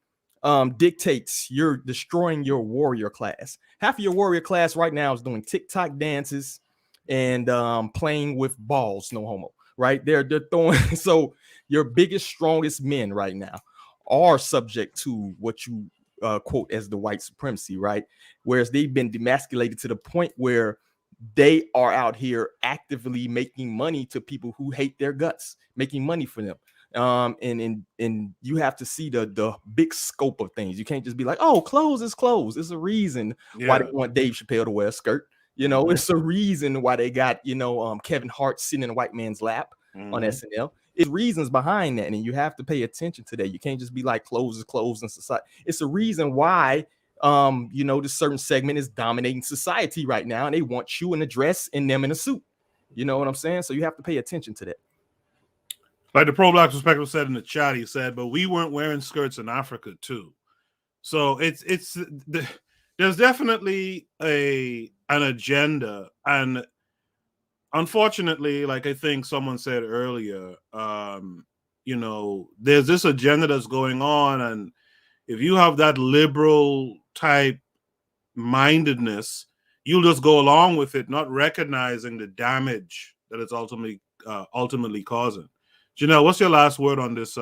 dictates you're destroying your warrior class. Half of your warrior class right now is doing TikTok dances and playing with balls, no homo, right? They're throwing. So your biggest, strongest men right now are subject to what you quote as the white supremacy, right? Whereas they've been demasculated to the point where they are out here actively making money to people who hate their guts, making money for them. And you have to see the big scope of things. You can't just be like, oh, clothes is clothes. There's a reason why they want Dave Chappelle to wear a skirt. It's a reason why they got, Kevin Hart sitting in a white man's lap on SNL. It's reasons behind that, and you have to pay attention to that. You can't just be like clothes is clothes in society. It's a reason why this certain segment is dominating society right now, and they want you in a dress and them in a suit. You know what I'm saying? So you have to pay attention to that. Like the pro-black perspective said in the chat, he said, but we weren't wearing skirts in Africa too. So there's definitely an agenda, and unfortunately, like I think someone said earlier, there's this agenda that's going on, and if you have that liberal type mindedness, you'll just go along with it, not recognizing the damage that it's ultimately causing. Janelle, what's your last word on this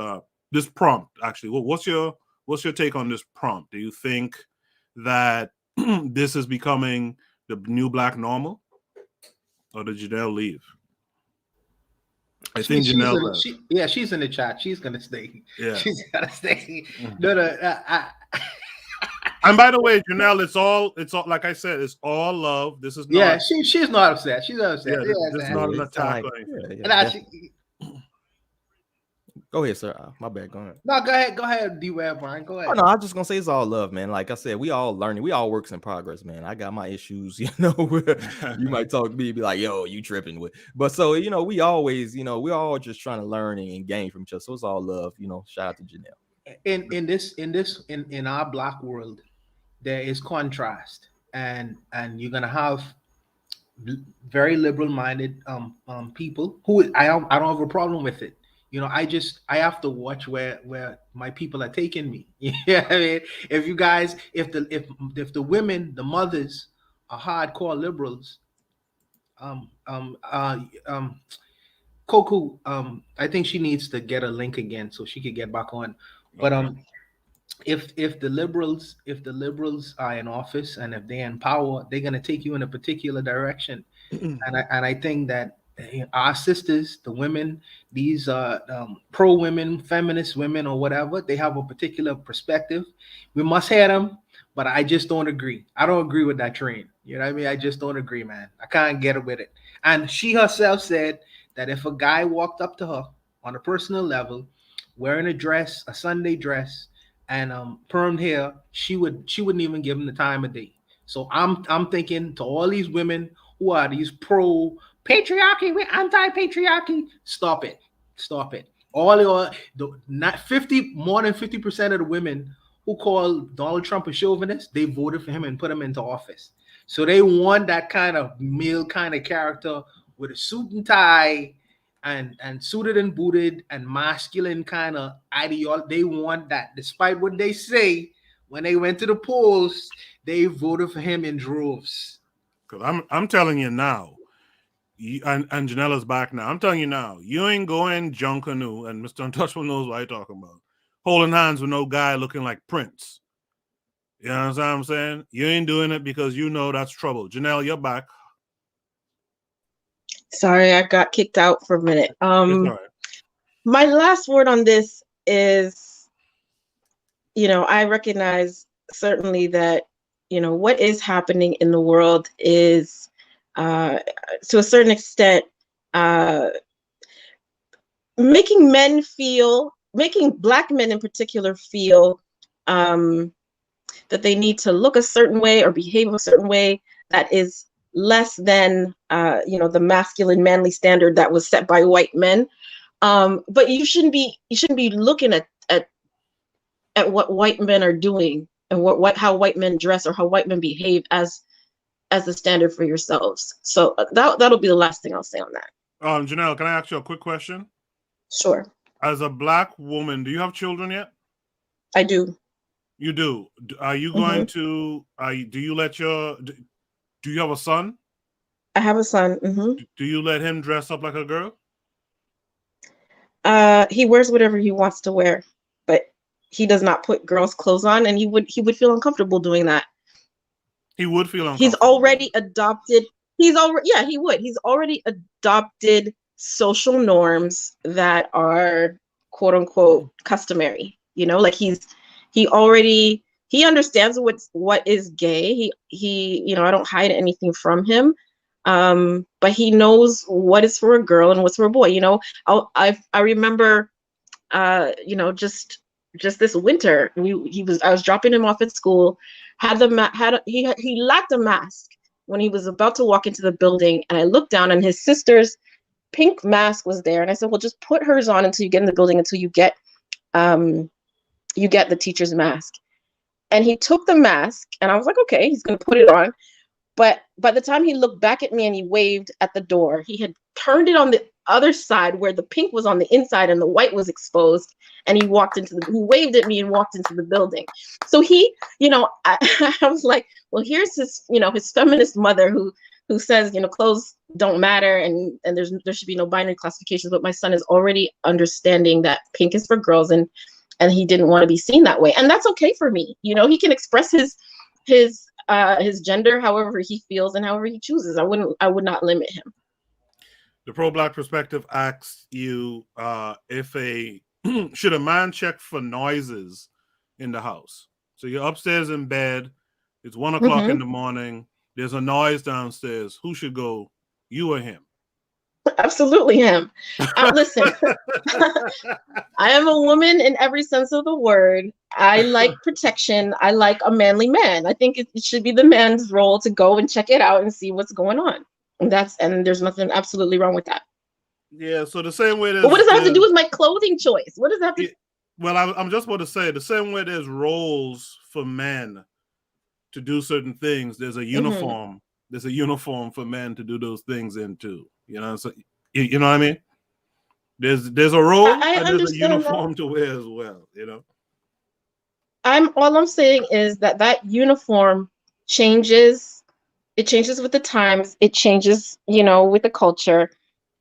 this prompt? Actually, what's your take on this prompt? Do you think that this is becoming the new black normal, or did Janelle leave? I think Janelle left. She's in the chat. She's gonna stay. Yeah, she's gonna stay. And by the way, Janelle, it's all like I said, it's all love. This is not. Yeah, she's not upset. She's not upset. Yeah, this is not an attack. Go ahead, sir. My bad. Go ahead. No, go ahead, D-Web, Brian. Go ahead. Oh, no, I'm just gonna say it's all love, man. Like I said, we all learning. We all works in progress, man. I got my issues, you might talk to me and be like, yo, you tripping with. But so, we always, we're all just trying to learn and gain from each other. So it's all love, shout out to Janelle. In our black world, there is contrast, and you're gonna have very liberal-minded people who I don't have a problem with it. I have to watch where my people are taking me. Yeah, I mean, if you guys, if the women, the mothers are hardcore liberals, Coco, I think she needs to get a link again so she could get back on. But if the liberals are in office and if they're in power, they're gonna take you in a particular direction. And I think that our sisters, the women, these pro women, feminist women, or whatever, they have a particular perspective. We must hear them, but I just don't agree. I don't agree with that train. You know what I mean? I just don't agree, man. I can't get it with it. And she herself said that if a guy walked up to her on a personal level, wearing a dress, a Sunday dress, and permed hair, she wouldn't even give him the time of day. So I'm thinking to all these women who are these pro patriarchy, we're anti-patriarchy. Stop it. Stop it. Not 50, more than 50% of the women who call Donald Trump a chauvinist, they voted for him and put him into office. So they want that kind of male kind of character with a suit and tie and suited and booted and masculine kind of ideology. They want that, despite what they say when they went to the polls, they voted for him in droves. Because I'm telling you now, and Janella's back now. I'm telling you now, you ain't going John Canoe, and Mr. Untouchable knows what I'm talking about. Holding hands with no guy looking like Prince. You know what I'm saying? You ain't doing it because you know that's trouble. Janelle, you're back. Sorry, I got kicked out for a minute. It's all right. My last word on this is, I recognize certainly that, what is happening in the world is, to a certain extent, making Black men in particular feel that they need to look a certain way or behave a certain way that is less than the masculine manly standard that was set by white men. But you shouldn't be looking at what white men are doing and how white men dress or how white men behave as the standard for yourselves. So that'll be the last thing I'll say on that. Janelle, can I ask you a quick question? Sure. As a Black woman, do you have children yet? I do. You do. Are you going to? Do you have a son? I have a son. Mm-hmm. Do you let him dress up like a girl? He wears whatever he wants to wear, but he does not put girls' clothes on, and he would feel uncomfortable doing that. He would feel uncomfortable. He's already adopted. He would. He's already adopted social norms that are quote unquote customary. Like he understands what is gay. He I don't hide anything from him. But he knows what is for a girl and what's for a boy. I remember just this winter I was dropping him off at school, he lacked a mask when he was about to walk into the building, and I looked down and his sister's pink mask was there, and I said, well, just put hers on until you get in the building, until you get the teacher's mask. And he took the mask, and I was like, okay, he's gonna put it on. But by the time he looked back at me and he waved at the door, he had turned it on the other side where the pink was on the inside and the white was exposed. And he waved at me and walked into the building. So I was like, well, here's his feminist mother who says, clothes don't matter and there should be no binary classifications. But my son is already understanding that pink is for girls and he didn't want to be seen that way. And that's okay for me. He can express his gender however he feels and however he chooses. I would not limit him. The pro-Black perspective asks you should a man check for noises in the house? So you're upstairs in bed, it's 1 o'clock in the morning, there's a noise downstairs. Who should go, you or him? Absolutely him. Listen, I am a woman in every sense of the word. I like protection. I like a manly man. I think it should be the man's role to go and check it out and see what's going on. And there's nothing absolutely wrong with that. Yeah, so the same way. But what does that have to do with my clothing choice? What does that have to? Well, I'm just about to say the same way there's roles for men to do certain things. There's a uniform. There's a uniform for men to do those things in too. So you know what I mean? There's a role and there's a uniform to wear as well. All I'm saying is that uniform changes. It changes with the times. It changes, with the culture.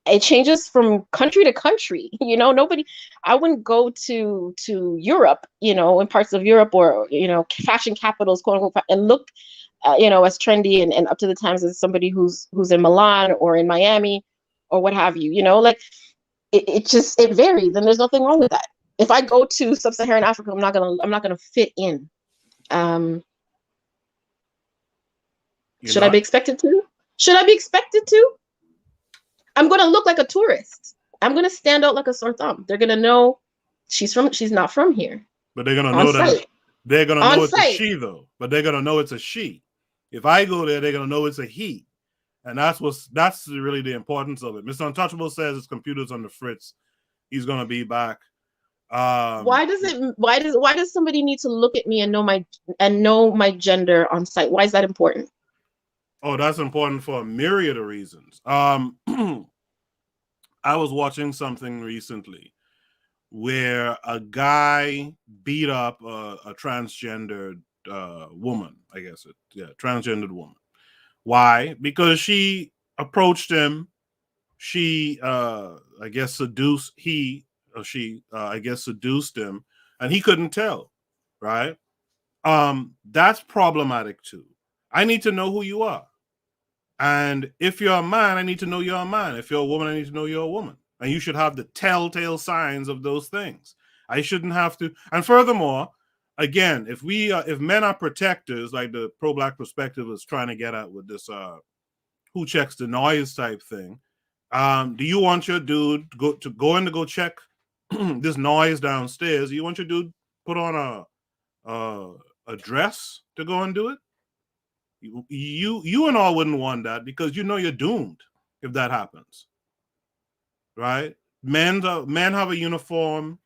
It changes from country to country. I wouldn't go to Europe, in parts of Europe or, fashion capitals, quote unquote, and look as trendy and up to the times as somebody who's in Milan or in Miami or what have you. Like it varies, and there's nothing wrong with that. If I go to sub-Saharan Africa, I'm not gonna fit in. Should I be expected to? Should I be expected to? I'm gonna look like a tourist. I'm gonna stand out like a sore thumb. They're gonna know she's not from here. But they're gonna know that they're gonna know it's a she though. But they're gonna know it's a she. If I go there, they're gonna know it's a he. And that's really the importance of it. Mr. Untouchable says his computer's on the fritz. He's gonna be back. Why does somebody need to look at me and know my gender on site? Why is that important? Oh, that's important for a myriad of reasons. I was watching something recently where a guy beat up a transgendered woman, I guess transgendered woman. Why? Because she approached him. She, I guess, seduced him, and he couldn't tell, right? That's problematic too. I need to know who you are. And if you're a man, I need to know you're a man. If you're a woman, I need to know you're a woman. And you should have the telltale signs of those things. I shouldn't have to. And furthermore, again, if men are protectors, like the pro-black perspective is trying to get at with this who checks the noise type thing, do you want your dude to go check this noise downstairs? Do you want your dude put on a dress to go and do it? You and all wouldn't want that, because you're doomed if that happens, right? Men have a uniform,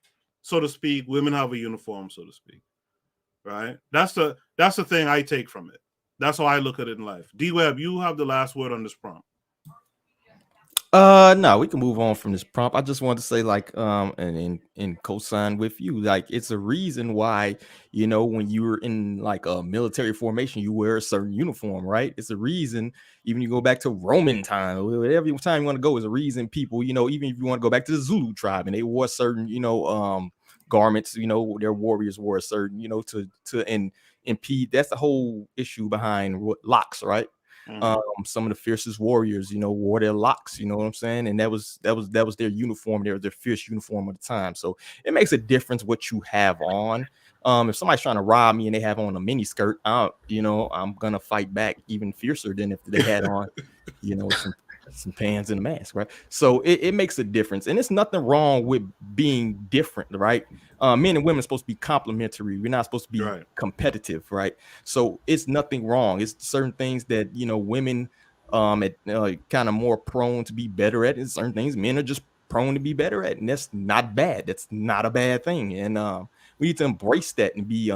so to speak. Women have a uniform, so to speak, right? That's the thing I take from it. That's how I look at it in life. D-Web, you have the last word on this prompt. No, we can move on from this prompt. I just wanted to say, like, and co-sign with you, like, it's a reason why, when you're in like a military formation, you wear a certain uniform, right? It's a reason. Even you go back to Roman time, whatever time you want to go, is a reason. People, even if you want to go back to the Zulu tribe, and they wore certain, garments, their warriors wore a certain, to impede. That's the whole issue behind locks, right? Some of the fiercest warriors, wore their locks, you know what I'm saying? And that was their uniform, their fierce uniform at the time. So it makes a difference what you have on. If somebody's trying to rob me and they have on a mini skirt, I'm gonna fight back even fiercer than if they had on, some pants and a mask, right? So it makes a difference, and it's nothing wrong with being different, right? Men and women are supposed to be complementary. We're not supposed to be competitive, right? So it's nothing wrong. It's certain things that women kind of more prone to be better at, and certain things men are just prone to be better at, and that's not bad. That's not a bad thing, and we need to embrace that and be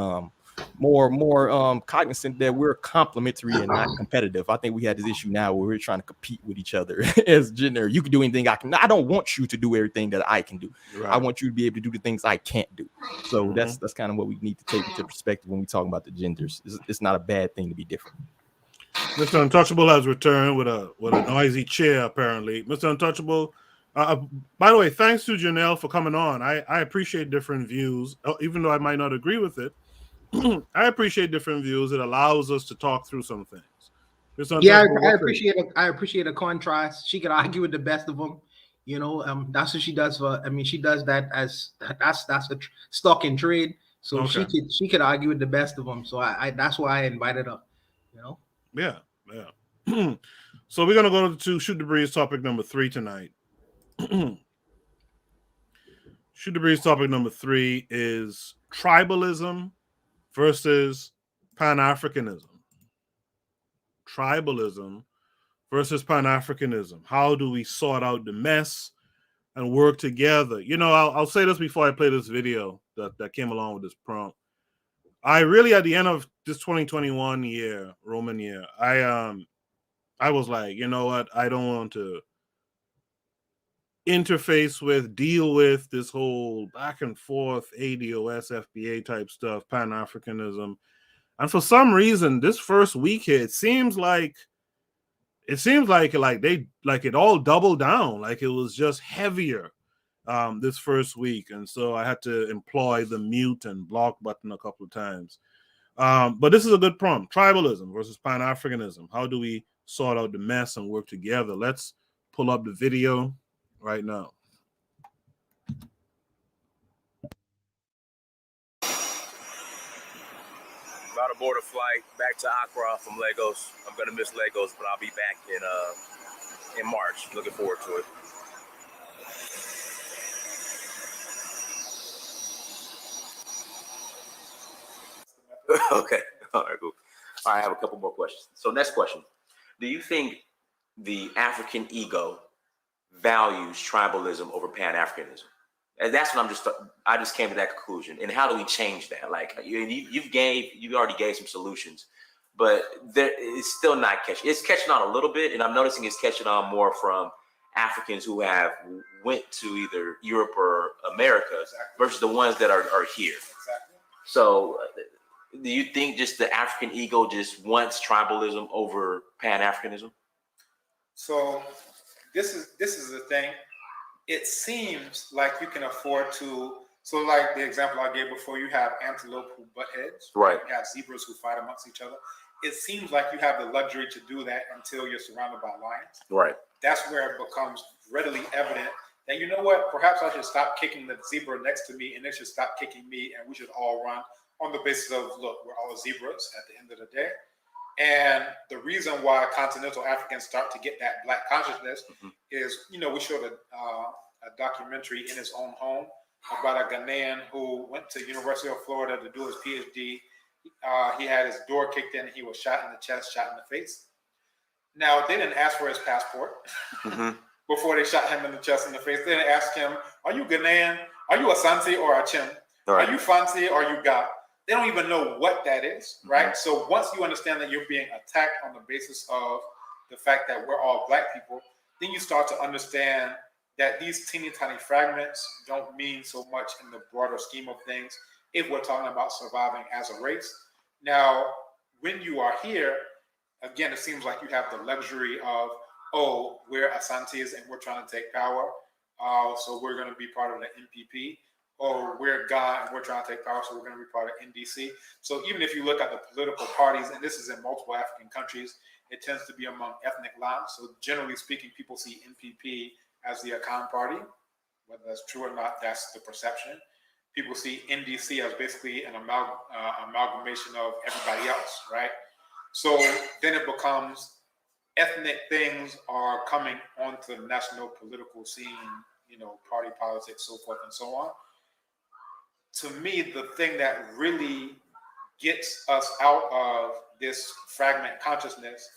more cognizant that we're complementary and not competitive. I think we had this issue now where we're trying to compete with each other as gender. You can do anything I can. I don't want you to do everything that I can do. Right. I want you to be able to do the things I can't do. So that's kind of what we need to take into perspective when we talk about the genders. It's not a bad thing to be different. Mr. Untouchable has returned with a noisy chair, apparently. Mr. Untouchable, by the way, thanks to Janelle for coming on. I appreciate different views, even though I might not agree with it. I appreciate different views. It allows us to talk through some things. Yeah, I appreciate a contrast. She can argue with the best of them. That's what she does she does that as that's a stock in trade. So she could argue with the best of them. So I that's why I invited her. Yeah. So we're gonna go to Shoot the Breeze topic number 3 tonight. Shoot the Breeze topic number 3 is tribalism versus Pan-Africanism. Tribalism versus Pan-Africanism. How do we sort out the mess and work together? I'll say this before I play this video that came along with this prompt. I really, at the end of this 2021 year, Roman year, I was like, you know what? I don't want to deal with this whole back and forth ADOS, FBA type stuff, Pan-Africanism. And for some reason, this first week here, it seems like it all doubled down, like it was just heavier this first week. And so I had to employ the mute and block button a couple of times. But this is a good prompt. Tribalism versus Pan-Africanism. How do we sort out the mess and work together? Let's pull up the video right now. About to board a flight back to Accra from Lagos. I'm gonna miss Lagos, but I'll be back in March. Looking forward to it. Okay. All right, cool. All right, I have a couple more questions. So next question. Do you think the African ego values tribalism over Pan-Africanism? And that's what I just came to that conclusion. And how do we change that? Like you already gave some solutions, but it's still not catching. It's catching on a little bit, and I'm noticing it's catching on more from Africans who have went to either Europe or America versus the ones that are here. Exactly. So do you think just the African ego just wants tribalism over Pan-Africanism? So this is the thing. It seems like you can afford to. So like the example I gave before, you have antelope who butt heads. Right. You have zebras who fight amongst each other. It seems like you have the luxury to do that until you're surrounded by lions. Right. That's where it becomes readily evident that, you know what, perhaps I should stop kicking the zebra next to me and it should stop kicking me, and we should all run on the basis of, look, we're all zebras at the end of the day. And the reason why continental Africans start to get that black consciousness is, you know, we showed a documentary in his own home about a Ghanaian who went to University of Florida to do his PhD. He had his door kicked in, and he was shot in the chest, shot in the face. Now, they didn't ask for his passport before they shot him in the chest and the face. They didn't ask him, are you Ghanaian? Are you Asante or Achim? Right. Are you Fanti or you Ga? They don't even know what that is, right? So once you understand that you're being attacked on the basis of the fact that we're all black people, then you start to understand that these teeny tiny fragments don't mean so much in the broader scheme of things if we're talking about surviving as a race. Now, when you are here, again, it seems like you have the luxury of, oh, we're Asantes and we're trying to take power, so we're going to be part of the MPP. Or we're God and we're trying to take power, so we're going to be part of NDC. So even if you look at the political parties, and this is in multiple African countries, it tends to be among ethnic lines. So generally speaking, people see NPP as the Akan party. Whether that's true or not, that's the perception. People see NDC as basically an amalgamation of everybody else, right? So then it becomes ethnic things are coming onto the national political scene, you know, party politics, so forth and so on. To me, the thing that really gets us out of this fragment consciousness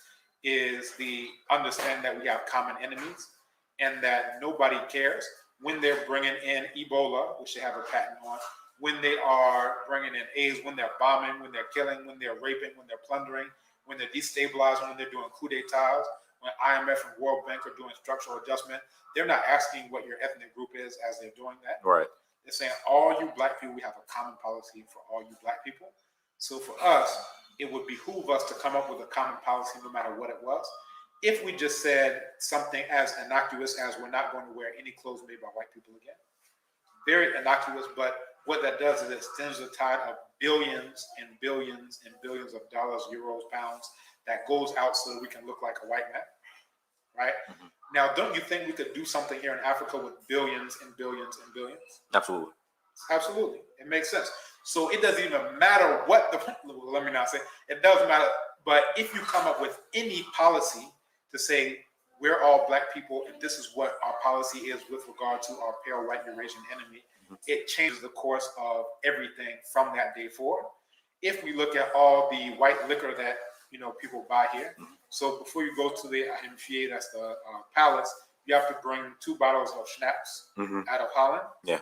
is the understanding that we have common enemies and that nobody cares when they're bringing in Ebola, which they have a patent on, when they are bringing in AIDS, when they're bombing, when they're killing, when they're raping, when they're plundering, when they're destabilizing, when they're doing coup d'etats, when IMF and World Bank are doing structural adjustment. They're not asking what your ethnic group is as they're doing that. Right. They're saying, all you black people, we have a common policy for all you black people. So for us, it would behoove us to come up with a common policy no matter what it was. If we just said something as innocuous as we're not going to wear any clothes made by white people again. Very innocuous, but what that does is it stems the tide of billions and billions and billions of dollars, euros, pounds that goes out so that we can look like a white man, right? Now, don't you think we could do something here in Africa with billions and billions and billions? Absolutely. Absolutely. It makes sense. So it doesn't even matter what let me not say, it doesn't matter. But if you come up with any policy to say, we're all black people and this is what our policy is with regard to our pale white Eurasian enemy, it changes the course of everything from that day forward. If we look at all the white liquor that, you know, people buy here, so before you go to the Ahimfie, that's the palace, you have to bring 2 bottles of schnapps out of Holland. Yeah.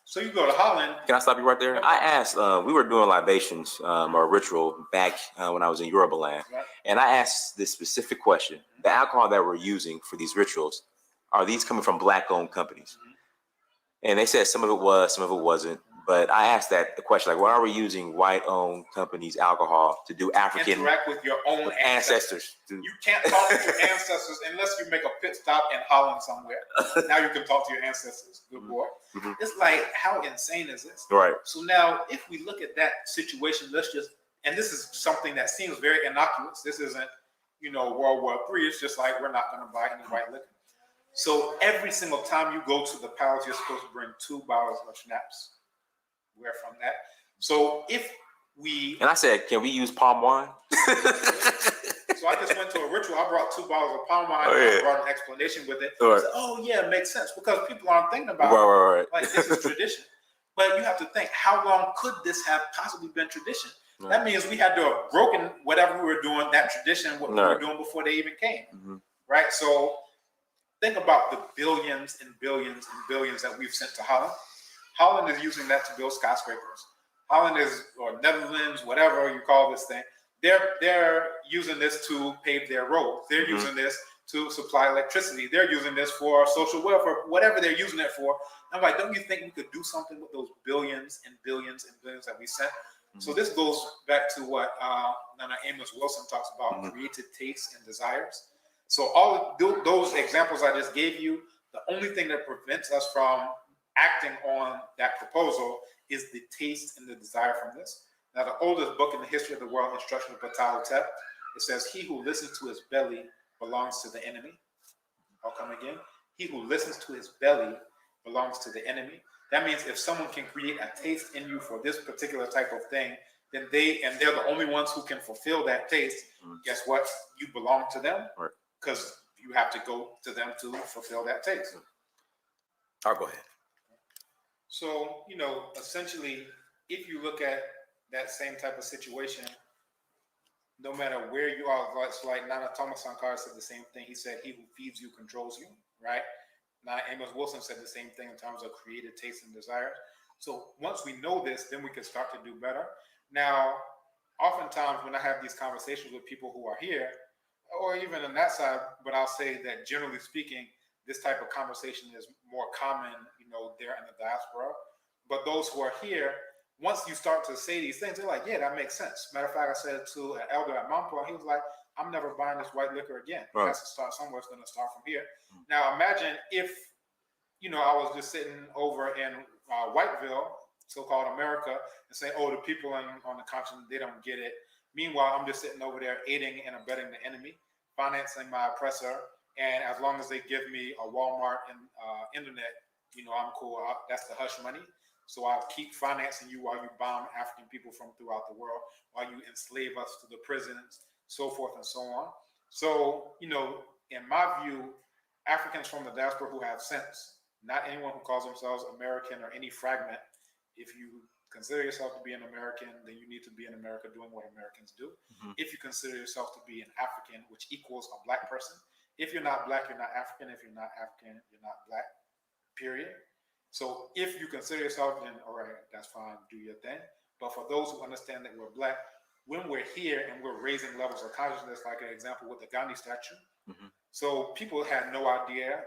So you go to Holland. Can I stop you right there? I asked, we were doing libations or ritual back when I was in Yoruba land. Right. And I asked this specific question. The alcohol that we're using for these rituals, are these coming from black-owned companies? And they said some of it was, some of it wasn't. But I asked that the question, like, why are we using white-owned companies' alcohol to do African interact with your own ancestors? You can't talk to your ancestors unless you make a pit stop in Holland somewhere. Now you can talk to your ancestors. Good boy. It's like, how insane is this? Right. So now, if we look at that situation, let's just And this is something that seems very innocuous. This isn't, World War III. It's just like, we're not going to buy any white liquor. So every single time you go to the palace, you're supposed to bring 2 bottles of schnapps. We're from that. So if we... And I said, can we use palm wine? So I just went to a ritual. I brought 2 bottles of palm wine. And I brought an explanation with it. Right. I said, oh, yeah, it makes sense. Because people aren't thinking about right. like, this is tradition. But you have to think, how long could this have possibly been tradition? Right. That means we had to have broken whatever we were doing, that tradition, what we were doing before they even came. Right? So think about the billions and billions and billions that we've sent to Holland. Holland is using that to build skyscrapers. Holland is, or Netherlands, whatever you call this thing, they're using this to pave their roads. They're using this to supply electricity. They're using this for social welfare, whatever they're using it for. I'm like, don't you think we could do something with those billions and billions and billions that we sent? So this goes back to what Nana Amos Wilson talks about, created tastes and desires. So all of those examples I just gave you, the only thing that prevents us from acting on that proposal is the taste and the desire from this. Now, the oldest book in the history of the world, Instruction of Ptah-Hotep, it says, he who listens to his belly belongs to the enemy. I'll come again. He who listens to his belly belongs to the enemy. That means if someone can create a taste in you for this particular type of thing, then they're the only ones who can fulfill that taste. Guess what? You belong to them because you have to go to them to fulfill that taste. I'll go ahead. So, essentially, if you look at that same type of situation, no matter where you are, it's like Nana Thomas Sankara said the same thing. He said, he who feeds you controls you, right? Now, Amos Wilson said the same thing in terms of creative taste and desire. So once we know this, then we can start to do better. Now, oftentimes when I have these conversations with people who are here, or even on that side, but I'll say that generally speaking, this type of conversation is more common, there in the diaspora. But those who are here, once you start to say these things, they're like, yeah, that makes sense. Matter of fact, I said to an elder at Mount Point, he was like, I'm never buying this white liquor again. It has to start somewhere. It's going to start from here. Now, imagine if, I was just sitting over in Whiteville, so-called America, and say, oh, the people on the continent, they don't get it. Meanwhile, I'm just sitting over there aiding and abetting the enemy, financing my oppressor. And as long as they give me a Walmart and internet, I'm cool. That's the hush money. So I'll keep financing you while you bomb African people from throughout the world, while you enslave us to the prisons, so forth and so on. So, in my view, Africans from the diaspora who have sense, not anyone who calls themselves American or any fragment. If you consider yourself to be an American, then you need to be in America doing what Americans do. If you consider yourself to be an African, which equals a black person, if you're not black, you're not African. If you're not African, you're not black, period. So if you consider yourself, then all right, that's fine, do your thing. But for those who understand that we're black, when we're here and we're raising levels of consciousness, like an example with the Gandhi statue. So people had no idea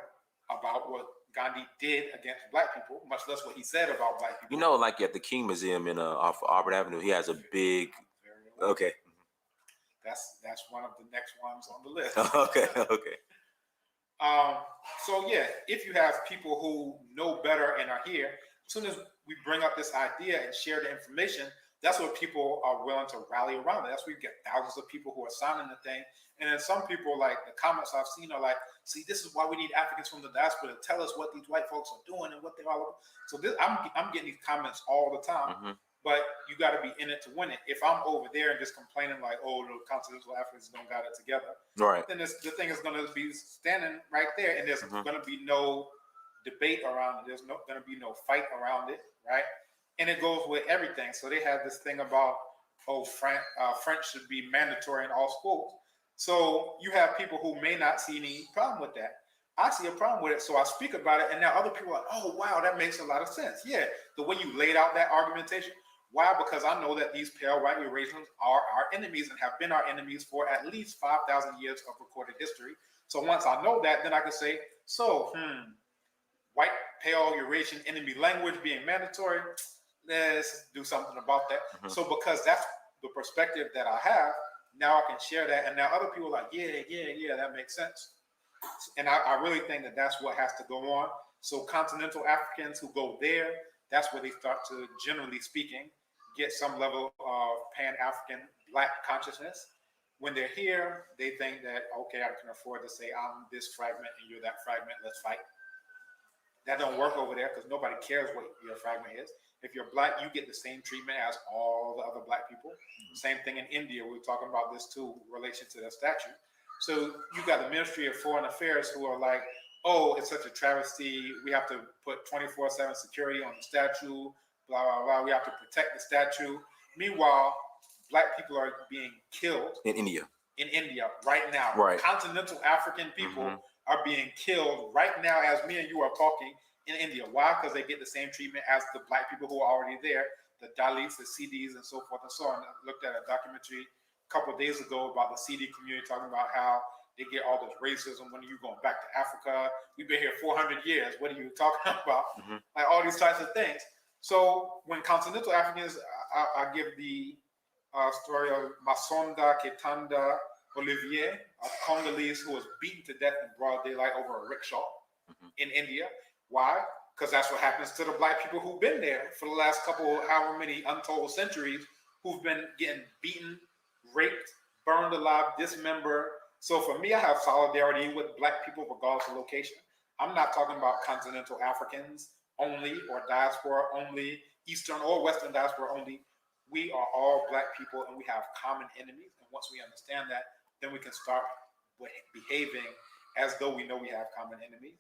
about what Gandhi did against black people, much less what he said about black people. Like at the King Museum in off Auburn Avenue, he has a big. Okay. That's one of the next ones on the list. Okay. So yeah, if you have people who know better and are here, as soon as we bring up this idea and share the information, that's what people are willing to rally around. That's where you get thousands of people who are signing the thing. And then some people, like the comments I've seen are like, see, this is why we need Africans from the diaspora to tell us what these white folks are doing and what they're all about. So I'm getting these comments all the time. But you got to be in it to win it. If I'm over there and just complaining like, oh, the continental Africans don't got it together, then the thing is going to be standing right there, and there's going to be no debate around it. There's going to be no fight around it, right? And it goes with everything. So they have this thing about, oh, French should be mandatory in all schools. So you have people who may not see any problem with that. I see a problem with it, so I speak about it, and now other people are like, oh, wow, that makes a lot of sense. Yeah, the way you laid out that argumentation. Why? Because I know that these pale white Eurasians are our enemies and have been our enemies for at least 5,000 years of recorded history. So once I know that, then I can say, so, white pale Eurasian enemy language being mandatory, let's do something about that. So because that's the perspective that I have, now I can share that. And now other people are like, yeah, that makes sense. And I really think that that's what has to go on. So continental Africans who go there, that's where they start to, generally speaking, get some level of Pan-African Black consciousness. When they're here, they think that, okay, I can afford to say I'm this fragment and you're that fragment, let's fight. That don't work over there because nobody cares what your fragment is. If you're Black, you get the same treatment as all the other Black people. Same thing in India. We were talking about this too, in relation to the statue. So you got the Ministry of Foreign Affairs who are like, oh, it's such a travesty. We have to put 24/7 security on the statue, blah, blah, blah. We have to protect the statue. Meanwhile, Black people are being killed in India. In India right now. Right. Continental African people are being killed right now as me and you are talking in India. Why? Because they get the same treatment as the Black people who are already there, the Dalits, the CDs, and so forth and so on. I looked at a documentary a couple of days ago about the CD community talking about how they get all this racism. When are you going back to Africa? We've been here 400 years. What are you talking about? Like all these types of things. So when continental Africans, I give the story of Masonda Ketanda Olivier, a Congolese who was beaten to death in broad daylight over a rickshaw in India. Why? Because that's what happens to the Black people who've been there for the last couple, however many untold centuries, who've been getting beaten, raped, burned alive, dismembered. So for me, I have solidarity with Black people regardless of location. I'm not talking about continental Africans only or diaspora only, Eastern or Western diaspora only. We are all Black people and we have common enemies. And once we understand that, then we can start behaving as though we know we have common enemies.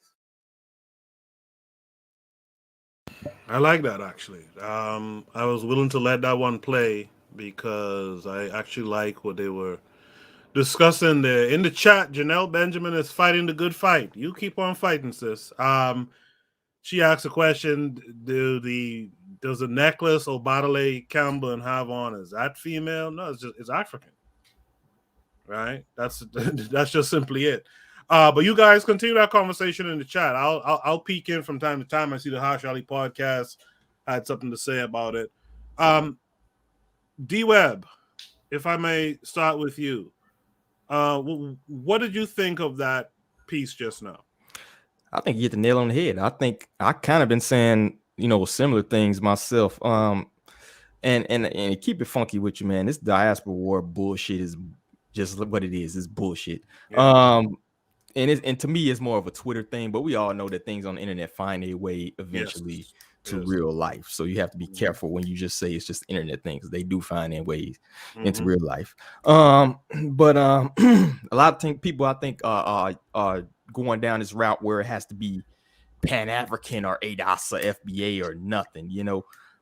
I like that, actually. I was willing to let that one play because I actually like what they were discussing there. In the chat, Janelle Benjamin is fighting the good fight. You keep on fighting, sis. She asked a question, does the necklace Obadale Campbell have on, is that female? No, it's African. Right? That's just simply it. But you guys continue that conversation in the chat. I'll peek in from time to time. I see the Harsh Ali podcast had something to say about it. D-Web, if I may start with you, what did you think of that piece just now? I think you hit the nail on the head. I think I kind of been saying, similar things myself. And keep it funky with you, man. This diaspora war bullshit is just what it is. It's bullshit. Yeah. And to me, it's more of a Twitter thing, but we all know that things on the internet find a way eventually to real life. So you have to be careful when you just say it's just internet things. They do find their ways into real life. But a lot of people, I think, are going down this route where it has to be Pan-African or ADASA, FBA or nothing,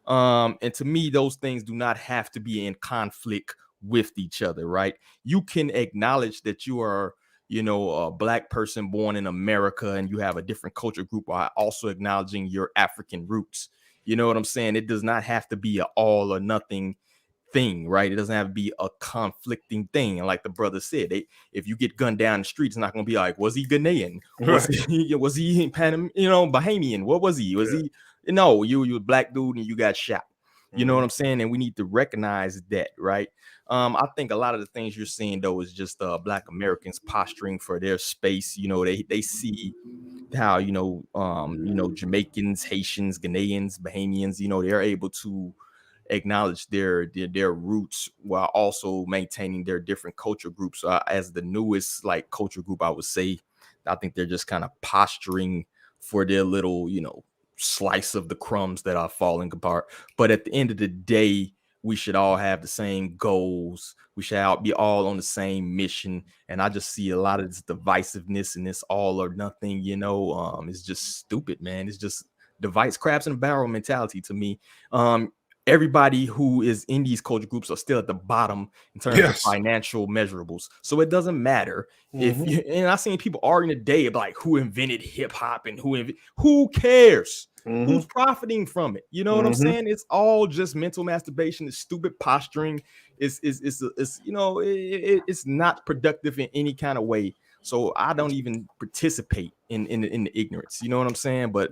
and to me, those things do not have to be in conflict with each other, right? You can acknowledge that you are, a Black person born in America and you have a different culture group while also acknowledging your African roots. You know what I'm saying? It does not have to be an all or nothing thing, right? It doesn't have to be a conflicting thing. And like the brother said, if you get gunned down the street, it's not going to be like, was he Ghanaian? Was he Bahamian? What was he? Was he? No, you a Black dude and you got shot. You know what I'm saying? And we need to recognize that, right? I think a lot of the things you're seeing, though, is just Black Americans posturing for their space. They see how, Jamaicans, Haitians, Ghanaians, Bahamians, they're able to acknowledge their roots while also maintaining their different culture groups. As the newest culture group, I would say, I think they're just kind of posturing for their little, slice of the crumbs that are falling apart. But at the end of the day, we should all have the same goals. We should be all on the same mission. And I just see a lot of this divisiveness and this all or nothing, it's just stupid, man. It's just device crabs in a barrel mentality to me. Everybody who is in these culture groups are still at the bottom in terms of financial measurables. So it doesn't matter and I've seen people arguing today about who invented hip hop and who cares? Who's profiting from it? You know what I'm saying? It's all just mental masturbation. It's stupid posturing. It's not productive in any kind of way. So I don't even participate in the ignorance. You know what I'm saying? But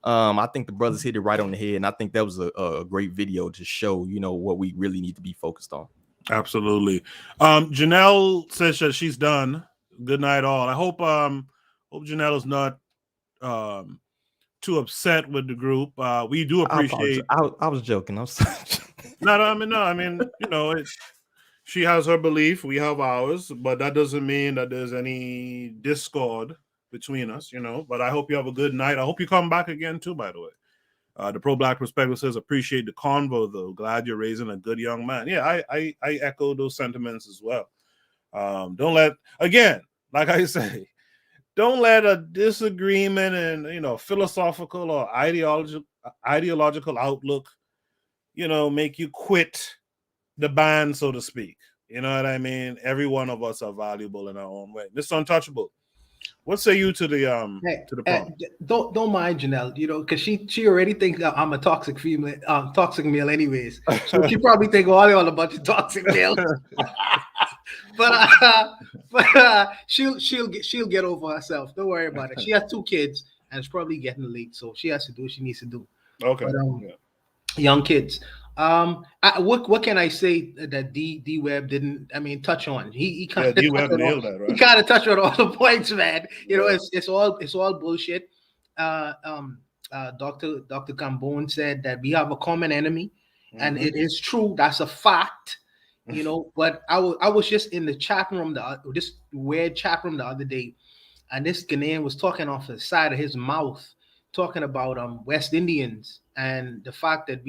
I think the brothers hit it right on the head, and I think that was a great video to show, what we really need to be focused on. Absolutely. Janelle says that she's done. Good night, all. I hope Janelle is not too upset with the group. We do appreciate. I was joking. I'm sorry. No, I mean, you know, she has her belief, we have ours, but that doesn't mean that there's any discord between us, you know. But I hope you have a good night. I hope you come back again too, by the way. The Pro Black Perspective says, appreciate the convo, though. Glad you're raising a good young man. Yeah, I echo those sentiments as well. Don't let, again, like I say, don't let a disagreement and, you know, philosophical or ideological outlook, you know, make you quit the band, so to speak. You know what I mean? Every one of us are valuable in our own way. Mr. Untouchable, what say you to the prompt? Don't mind Janelle, you know, because she already thinks that I'm a toxic female, toxic male, anyways. So she probably think, oh, they're all a bunch of toxic males. but she'll get over herself. Don't worry about it. She has 2 kids and it's probably getting late, so she has to do what she needs to do. Okay. But, young kids. What can I say that D Web didn't? I mean, touch on. He kind of D Web nailed that, right? He kind of touched on all the points, man. You know, it's all bullshit. Dr. Cambone said that we have a common enemy, and it is true. That's a fact. You know, but I was just in the chat room, this weird chat room the other day, and this Ghanaian was talking off the side of his mouth, talking about West Indians and the fact that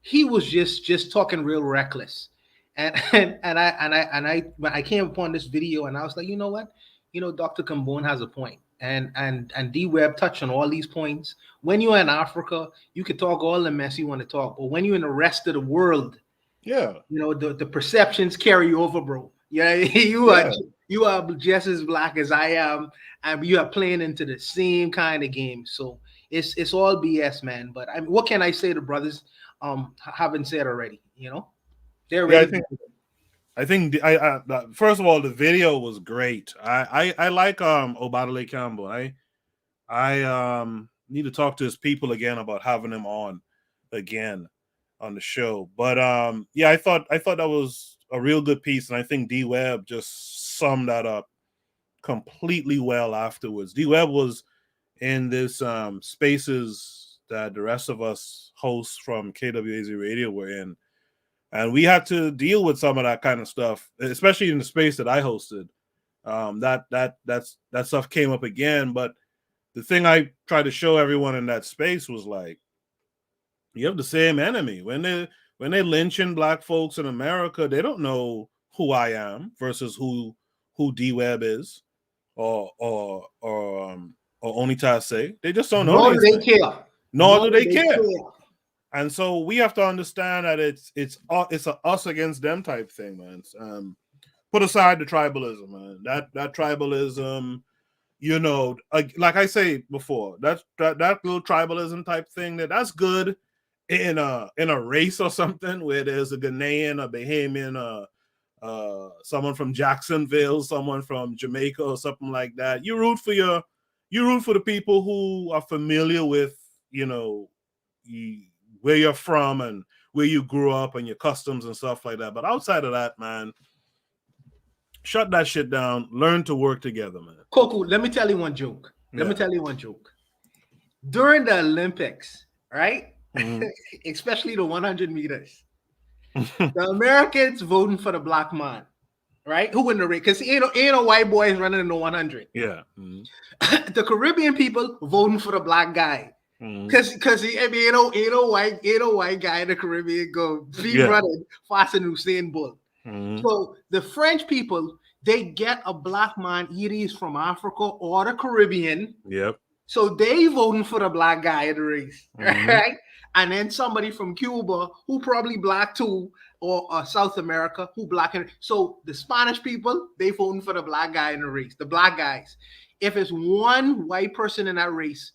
he was just talking real reckless. And I came upon this video and I was like, you know what? You know, Dr. Cambone has a point. And D Web touched on all these points. When you're in Africa, you can talk all the mess you want to talk, but when you're in the rest of the world, you know, the perceptions carry over, bro. Yeah, you are just as black as I am, and you are playing into the same kind of game. So it's all BS, man. But I mean, what can I say to brothers haven't said already? You know, they're ready. I think first of all, the video was great. I like Obadale Campbell. I need to talk to his people again about having him on again on the show. But yeah, I thought that was a real good piece, and I think D Web just summed that up completely well afterwards. D Web was in this spaces that the rest of us hosts from KWAZ Radio were in, and we had to deal with some of that kind of stuff, especially in the space that I hosted. That stuff came up again, but the thing I tried to show everyone in that space was like, you have the same enemy. When they lynching black folks in America, they don't know who I am versus who D Web is or Onitase. They just don't know. Nor do they care. Nor do they care. And so we have to understand that it's a us against them type thing, man. Put aside the tribalism, man. That tribalism, you know, like I say before, that little tribalism type thing, that's good in a race or something where there's a Ghanaian, a Bahamian, someone from Jacksonville, someone from Jamaica or something like that. You root for the people who are familiar with, you know, where you're from and where you grew up and your customs and stuff like that. But outside of that, man, shut that shit down. Learn to work together, man. Coco, let me tell you one joke. During the Olympics, right? Especially the 100 meters, the Americans voting for the black man, right? Who in the race? Because ain't no white boys running in the 100. Yeah. The Caribbean people voting for the black guy. Because I mean, ain't no white guy in the Caribbean go be running faster than Usain Bolt. So the French people, they get a black man, either he's from Africa or the Caribbean. Yep. So they voting for the black guy in the race, right? And then somebody from Cuba who probably black too, or South America who black. So the Spanish people, they voting for the black guy in the race, the black guys. If it's one white person in that race,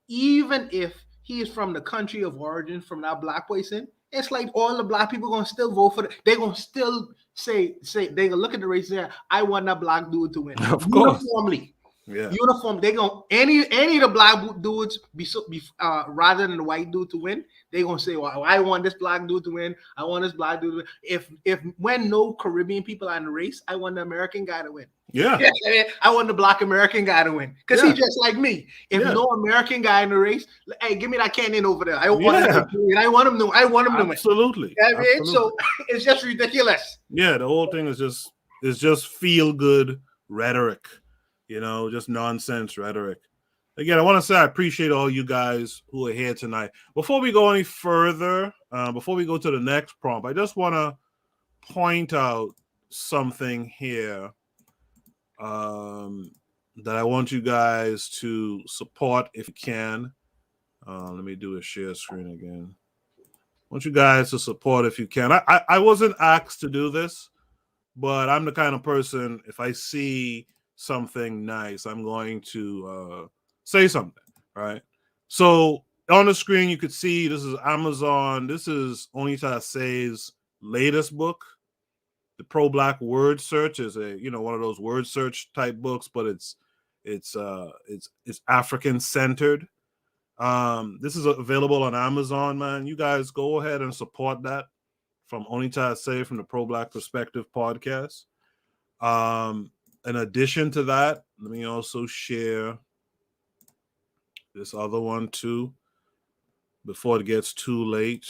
even if he is from the country of origin, from that black person, it's like all the black people gonna still vote for they're gonna still say they gonna look at the race and say, I want that black dude to win. Of course. Uniformly. Yeah. Uniform. They gonna any of the black dudes rather than the white dude to win. They gonna say, "Well, I want this black dude to win. I want this black dude to win." If when no Caribbean people are in the race, I want the American guy to win. Yeah. I want the black American guy to win because he's just like me. If no American guy in the race, hey, give me that cannon over there. I want him to win. I want him to win. Absolutely. I mean, so it's just ridiculous. Yeah, the whole thing is just feel good rhetoric, just nonsense rhetoric. Again, I want to say I appreciate all you guys who are here tonight. Before we go any further, before we go to the next prompt, I just want to point out something here that I want you guys to support if you can. Let me do a share screen again. I want you guys to support if you can. I wasn't asked to do this, but I'm the kind of person, if I see something nice, I'm going to say something, right? So on the screen, you could see this is Amazon. This is Onita Say's latest book. The Pro-Black Word Search is one of those word search type books, but it's African centered. This is available on Amazon, man. You guys go ahead and support that from Onita Say from the Pro-Black Perspective podcast. In addition to that, let me also share this other one too before it gets too late.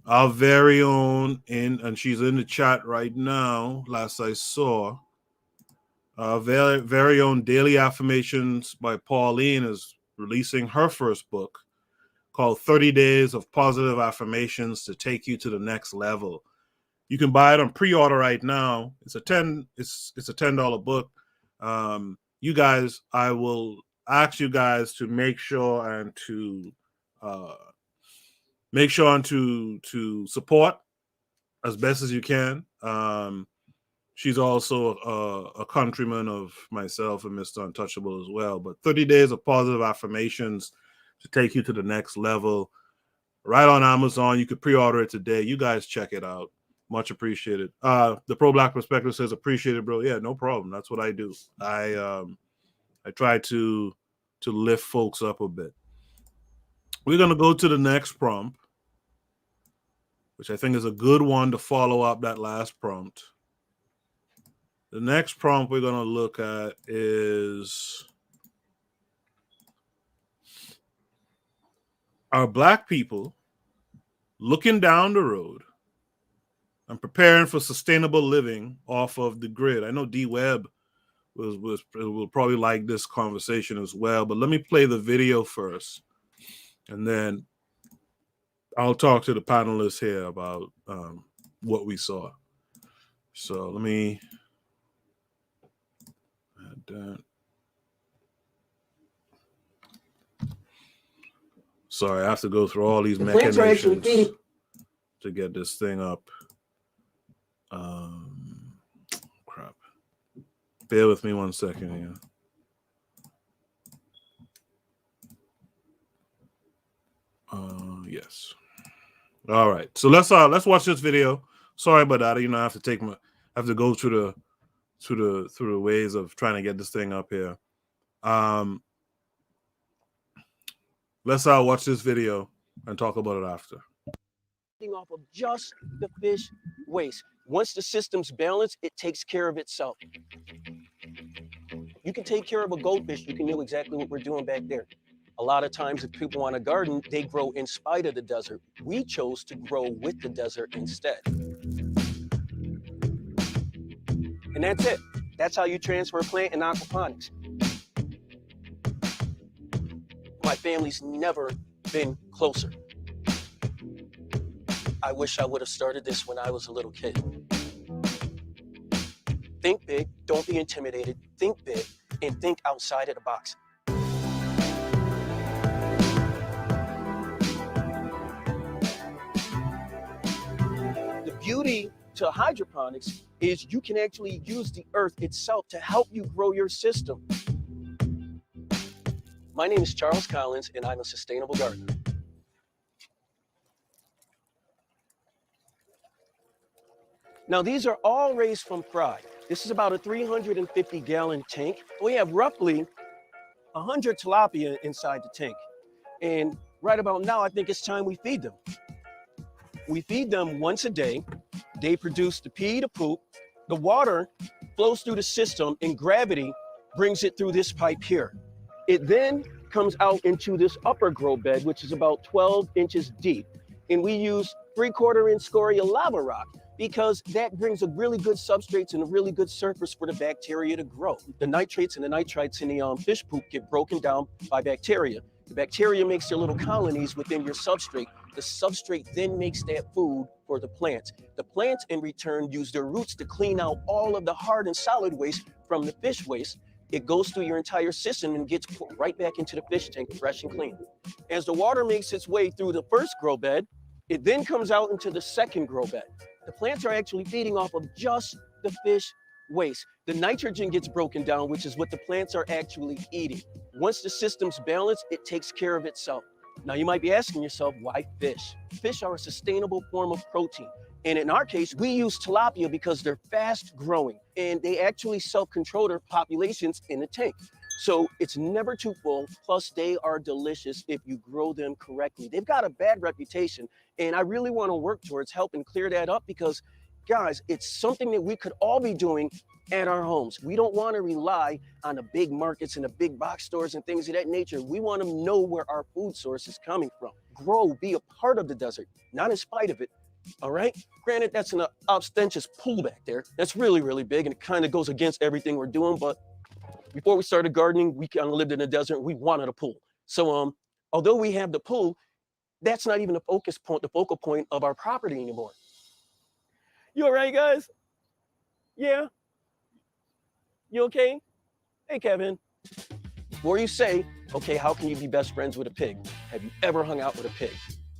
Our very own, and she's in the chat right now, last I saw, our very own Daily Affirmations by Pauline is releasing her first book called 30 Days of Positive Affirmations to Take You to the Next Level. You can buy it on pre-order right now. It's a $10 book. You guys, I will ask you guys to make sure and to support as best as you can. She's also a countryman of myself and Mr. Untouchable as well. But 30 Days of Positive Affirmations to Take You to the Next Level, right on Amazon. You could pre-order it today. You guys check it out. Much appreciated. The Pro-Black Perspective says, appreciate it, bro. Yeah, no problem. That's what I do. I try to lift folks up a bit. We're going to go to the next prompt, which I think is a good one to follow up that last prompt. The next prompt we're going to look at is, are Black people looking down the road and preparing for sustainable living off of the grid? I know D Webb will probably like this conversation as well, but let me play the video first, and then I'll talk to the panelists here about what we saw. So let me add that. Sorry, I have to go through all these machinations to get this thing up. Crap. Bear with me 1 second here. Yes. All right. So let's watch this video. Sorry about that. I have to go through the ways of trying to get this thing up here. Let's watch this video and talk about it after. Off of just the fish waste. Once the system's balanced, it takes care of itself. You can take care of a goldfish, you can do exactly what we're doing back there. A lot of times if people want a garden, they grow in spite of the desert. We chose to grow with the desert instead. And that's it. That's how you transfer a plant in aquaponics. My family's never been closer. I wish I would have started this when I was a little kid. Think big, don't be intimidated, think big, and think outside of the box. The beauty to hydroponics is you can actually use the earth itself to help you grow your system. My name is Charles Collins, and I'm a sustainable gardener. Now, these are all raised from pride. This is about a 350-gallon tank. We have roughly 100 tilapia inside the tank. And right about now, I think it's time we feed them. We feed them once a day. They produce the pee, the poop. The water flows through the system and gravity brings it through this pipe here. It then comes out into this upper grow bed, which is about 12 inches deep. And we use 3/4-inch scoria lava rock because that brings a really good substrates and a really good surface for the bacteria to grow. The nitrates and the nitrites in the fish poop get broken down by bacteria. The bacteria makes their little colonies within your substrate. The substrate then makes that food for the plants. The plants in return use their roots to clean out all of the hard and solid waste from the fish waste. It goes through your entire system and gets put right back into the fish tank, fresh and clean. As the water makes its way through the first grow bed, it then comes out into the second grow bed. The plants are actually feeding off of just the fish waste. The nitrogen gets broken down, which is what the plants are actually eating. Once the system's balanced, it takes care of itself. Now you might be asking yourself, why fish? Fish are a sustainable form of protein. And in our case, we use tilapia because they're fast growing and they actually self-control their populations in the tank. So it's never too full, plus they are delicious if you grow them correctly. They've got a bad reputation, and I really want to work towards helping clear that up because, guys, it's something that we could all be doing at our homes. We don't want to rely on the big markets and the big box stores and things of that nature. We want to know where our food source is coming from. Grow, be a part of the desert, not in spite of it. All right? Granted, that's an ostentatious pool back there. That's really, really big, and it kind of goes against everything we're doing, but before we started gardening, we kind of lived in the desert. We wanted a pool. So although we have the pool, that's not even the focal point of our property anymore. You all right, guys? Yeah? You okay? Hey, Kevin. Before you say, okay, how can you be best friends with a pig? Have you ever hung out with a pig?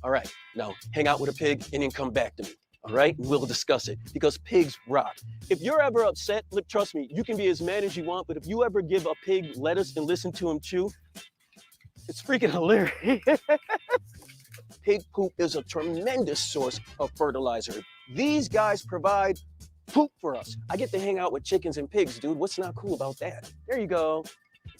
All right, now hang out with a pig and then come back to me. All right, we'll discuss it because pigs rock. If you're ever upset, look, trust me, you can be as mad as you want, but if you ever give a pig lettuce and listen to him chew, it's freaking hilarious. Pig poop is a tremendous source of fertilizer. These guys provide poop for us. I get to hang out with chickens and pigs, dude. What's not cool about that? There you go.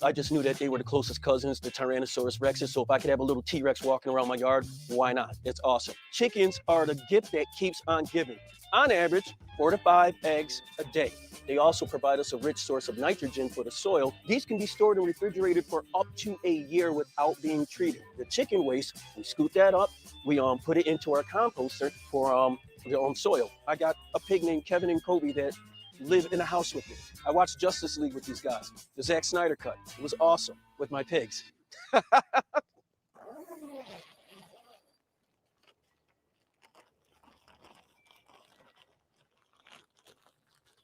I just knew that they were the closest cousins to Tyrannosaurus Rexes, so if I could have a little T-Rex walking around my yard, why not? It's awesome. Chickens are the gift that keeps on giving. On average, 4 to 5 eggs a day. They also provide us a rich source of nitrogen for the soil. These can be stored and refrigerated for up to a year without being treated. The chicken waste, we scoop that up, we put it into our composter for their own soil. I got a pig named Kevin and Kobe that live in a house with me. I watched Justice League with these guys. The Zack Snyder cut. It was awesome with my pigs.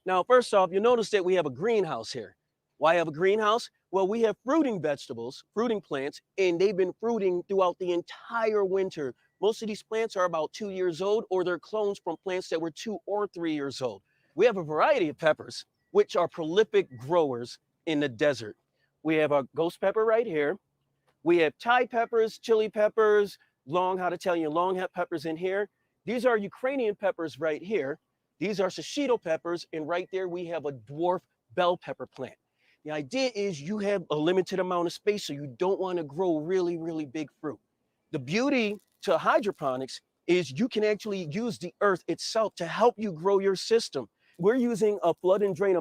Now, first off, you notice that we have a greenhouse here. Why have a greenhouse? Well, we have fruiting vegetables, fruiting plants, and they've been fruiting throughout the entire winter. Most of these plants are about 2 years old, or they're clones from plants that were 2 or 3 years old. We have a variety of peppers, which are prolific growers in the desert. We have a ghost pepper right here. We have Thai peppers, chili peppers, long peppers in here. These are Ukrainian peppers right here. These are shishito peppers, and right there we have a dwarf bell pepper plant. The idea is you have a limited amount of space, so you don't want to grow really, really big fruit. The beauty to hydroponics is you can actually use the earth itself to help you grow your system. We're using a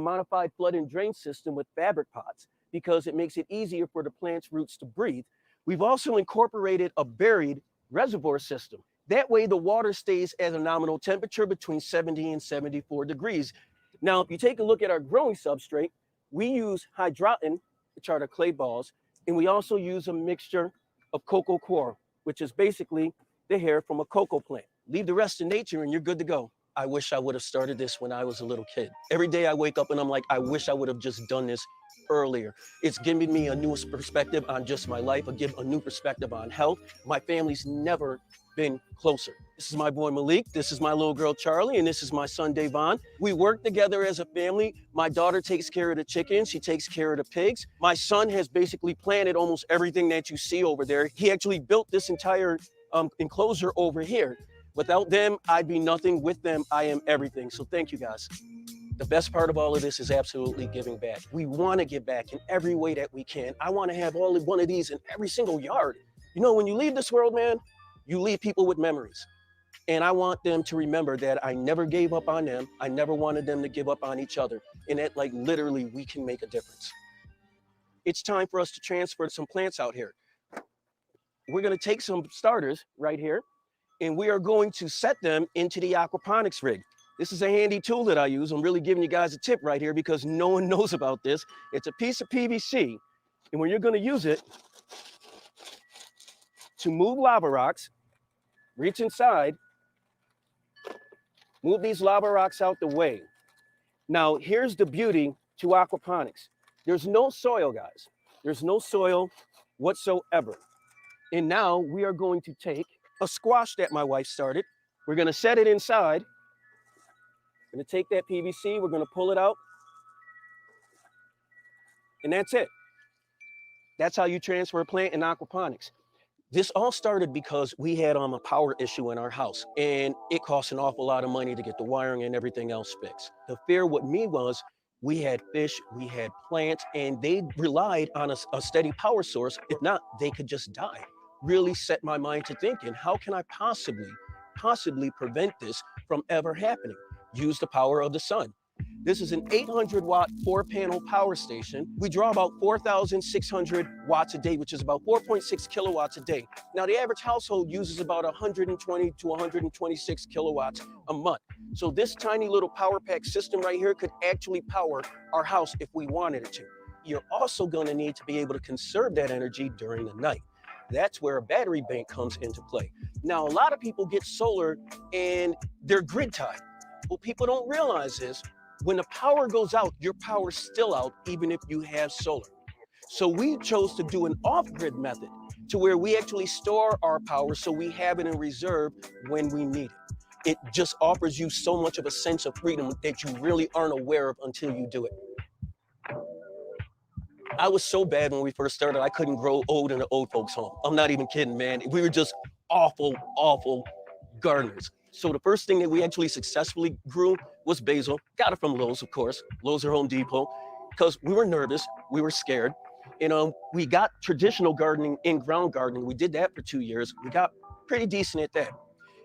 modified flood and drain system with fabric pots because it makes it easier for the plant's roots to breathe. We've also incorporated a buried reservoir system. That way the water stays at a nominal temperature between 70 and 74 degrees. Now, if you take a look at our growing substrate, we use hydroton, which are the clay balls, and we also use a mixture of cocoa coir, which is basically the hair from a cocoa plant. Leave the rest to nature and you're good to go. I wish I would have started this when I was a little kid. Every day I wake up and I'm like, I wish I would have just done this earlier. It's giving me a new perspective on just my life, a new perspective on health. My family's never been closer. This is my boy Malik, this is my little girl Charlie, and this is my son Davon. We work together as a family. My daughter takes care of the chickens, she takes care of the pigs. My son has basically planted almost everything that you see over there. He actually built this entire enclosure over here. Without them, I'd be nothing. With them, I am everything. So thank you, guys. The best part of all of this is absolutely giving back. We want to give back in every way that we can. I want to have one of these in every single yard. You know, when you leave this world, man, you leave people with memories. And I want them to remember that I never gave up on them. I never wanted them to give up on each other. And that, like, literally, we can make a difference. It's time for us to transfer some plants out here. We're going to take some starters right here, and we are going to set them into the aquaponics rig. This is a handy tool that I use. I'm really giving you guys a tip right here because no one knows about this. It's a piece of PVC, and when you're going to use it to move lava rocks, reach inside, move these lava rocks out the way. Now, here's the beauty to aquaponics. There's no soil, guys. There's no soil whatsoever. And now we are going to take a squash that my wife started. We're going to set it inside. We're going to take that PVC. We're going to pull it out. And that's it. That's how you transfer a plant in aquaponics. This all started because we had a power issue in our house, and it cost an awful lot of money to get the wiring and everything else fixed. The fear with me was we had fish, we had plants, and they relied on a steady power source. If not, they could just die. Really set my mind to thinking, how can I possibly prevent this from ever happening? Use the power of the sun. This is an 800 watt 4-panel power station. We draw about 4,600 watts a day, which is about 4.6 kilowatts a day. Now, the average household uses about 120 to 126 kilowatts a month. So this tiny little power pack system right here could actually power our house if we wanted it to. You're also going to need to be able to conserve that energy during the night. That's where a battery bank comes into play. Now, a lot of people get solar and they're grid tied. What people don't realize is when the power goes out, your power's still out, even if you have solar. So we chose to do an off-grid method to where we actually store our power so we have it in reserve when we need it. It just offers you so much of a sense of freedom that you really aren't aware of until you do it. I was so bad when we first started, I couldn't grow old in an old folks' home. I'm not even kidding, man. We were just awful gardeners. So the first thing that we actually successfully grew was basil. Got it from Lowe's, of course. Lowe's or Home Depot, because we were nervous, we were scared. We got traditional gardening, in-ground gardening. We did that for 2 years. We got pretty decent at that.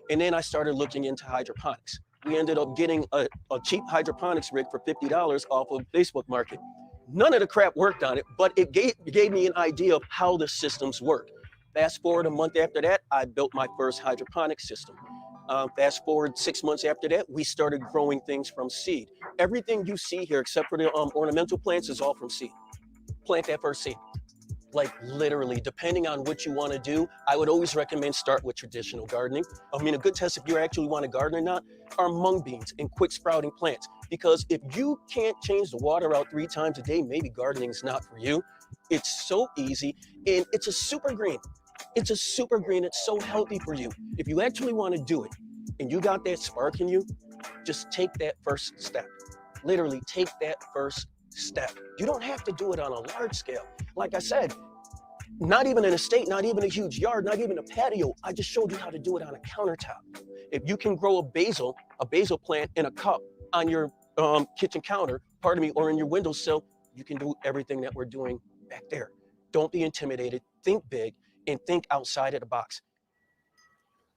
And then I started looking into hydroponics. We ended up getting a cheap hydroponics rig for $50 off of Facebook Market. None of the crap worked on it, but it gave me an idea of how the systems work. Fast forward a month after that, I built my first hydroponic system. Fast forward 6 months after that, we started growing things from seed. Everything you see here, except for the ornamental plants, is all from seed. Plant that first seed. Like literally, depending on what you want to do, I would always recommend start with traditional gardening. I mean, a good test if you actually want to garden or not are mung beans and quick sprouting plants. Because if you can't change the water out 3 times a day, maybe gardening is not for you. It's so easy, and it's a super green. It's a super green. It's so healthy for you. If you actually want to do it and you got that spark in you, just take that first step. Literally take that first step. You don't have to do it on a large scale. Like I said, not even an estate, not even a huge yard, not even a patio. I just showed you how to do it on a countertop. If you can grow a basil plant in a cup on your kitchen counter, or in your windowsill, you can do everything that we're doing back there. Don't be intimidated. Think big and think outside of the box.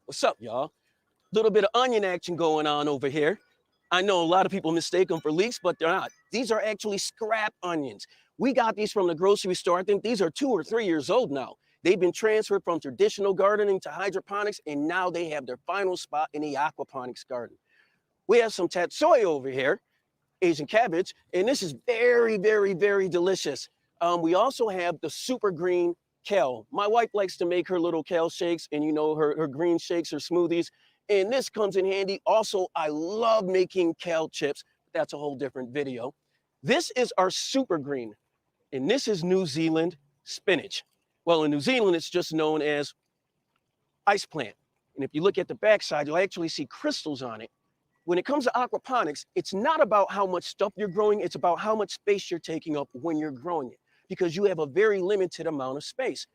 What's up, y'all? Little bit of onion action going on over here. I know a lot of people mistake them for leeks, but they're not. These are actually scrap onions. We got these from the grocery store. I think these are 2 or 3 years old now. They've been transferred from traditional gardening to hydroponics, and now they have their final spot in the aquaponics garden. We have some tatsoi over here, Asian cabbage, and this is very, very, very delicious. We also have the super green kale. My wife likes to make her little kale shakes and her green shakes or smoothies. And this comes in handy. Also, I love making kale chips. That's a whole different video. This is our super green, and this is New Zealand spinach. Well, in New Zealand, it's just known as ice plant. And if you look at the backside, you'll actually see crystals on it. When it comes to aquaponics, it's not about how much stuff you're growing. It's about how much space you're taking up when you're growing it, because you have a very limited amount of space.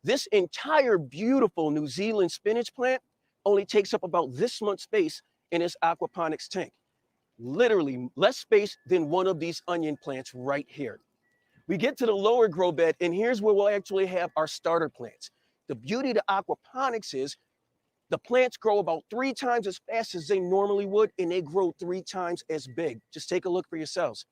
This entire beautiful New Zealand spinach plant only takes up about this much space in its aquaponics tank. literally less space than one of these onion plants right here. We get to the lower grow bed, and here's where we'll actually have our starter plants. The beauty of aquaponics is the plants grow about 3 times as fast as they normally would, and they grow 3 times as big. Just take a look for yourselves.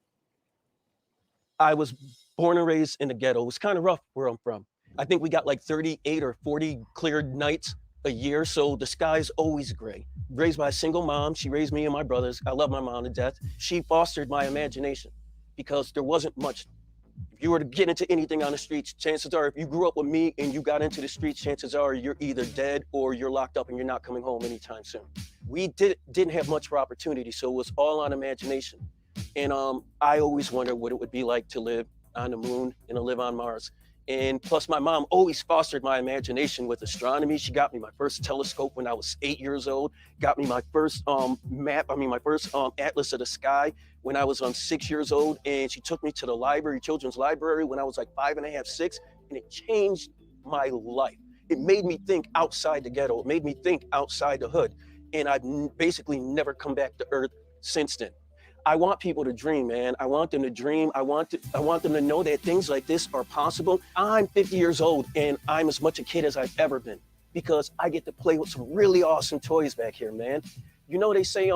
I was born and raised in the ghetto. It was kind of rough where I'm from. I think we got like 38 or 40 clear nights a year, so the sky's always gray. Raised by a single mom, she raised me and my brothers. I love my mom to death. She fostered my imagination because there wasn't much. If you were to get into anything on the streets, chances are if you grew up with me and you got into the streets, chances are you're either dead or you're locked up and you're not coming home anytime soon. We didn't have much for opportunity, so it was all on imagination. And I always wondered what it would be like to live on the moon and to live on Mars. And plus, my mom always fostered my imagination with astronomy. She got me my first telescope when I was 8 years old, got me my first atlas of the sky when I was 6 years old. And she took me to the library, children's library, when I was like 5.5, 6, and it changed my life. It made me think outside the ghetto. It made me think outside the hood. And I've basically never come back to Earth since then. I want people to dream, man. I want them to dream. I want them to know that things like this are possible. I'm 50 years old and I'm as much a kid as I've ever been because I get to play with some really awesome toys back here, man. You know, they say,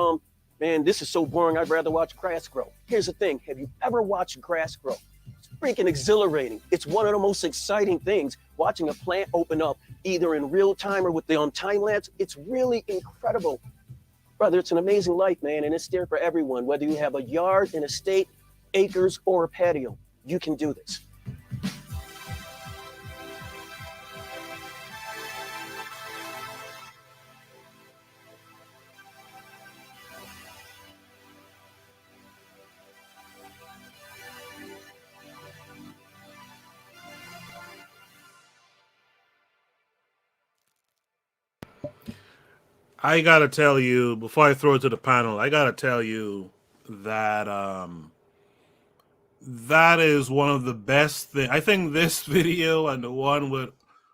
man, this is so boring. I'd rather watch grass grow. Here's the thing. Have you ever watched grass grow? It's freaking exhilarating. It's one of the most exciting things, watching a plant open up either in real time or with the time lapse. It's really incredible. Brother, it's an amazing life, man, and it's there for everyone. Whether you have a yard, an estate, acres, or a patio, you can do this. I gotta tell you, before I throw it to the panel, I gotta tell you that that is one of the best things. I think this video and the one with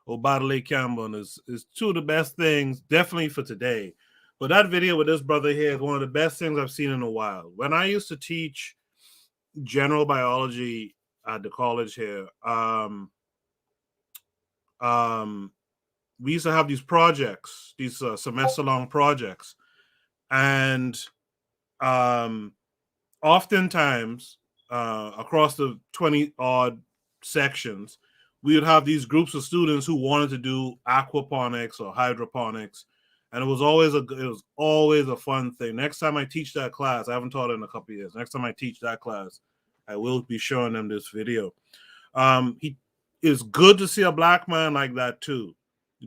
Obadale Campbell is two of the best things, definitely for today. But that video with this brother here is one of the best things I've seen in a while. When I used to teach general biology at the college here, we used to have these projects, these semester-long projects, and oftentimes across the 20-odd sections, we would have these groups of students who wanted to do aquaponics or hydroponics, and it was always a fun thing. Next time I teach that class, I haven't taught it in a couple of years. Next time I teach that class, I will be showing them this video. It's good to see a black man like that too,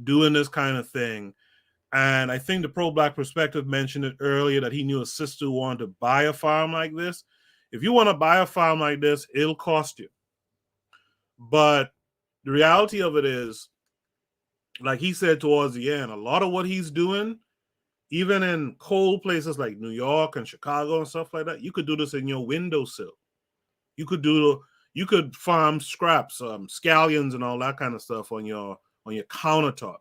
doing this kind of thing. And I think the pro-black perspective mentioned it earlier that he knew a sister who wanted to buy a farm like this. If you want to buy a farm like this, it'll cost you. But the reality of it is, like he said towards the end, a lot of what he's doing, even in cold places like New York and Chicago and stuff like that, you could do this in your windowsill. You could farm scraps, scallions and all that kind of stuff on your countertop,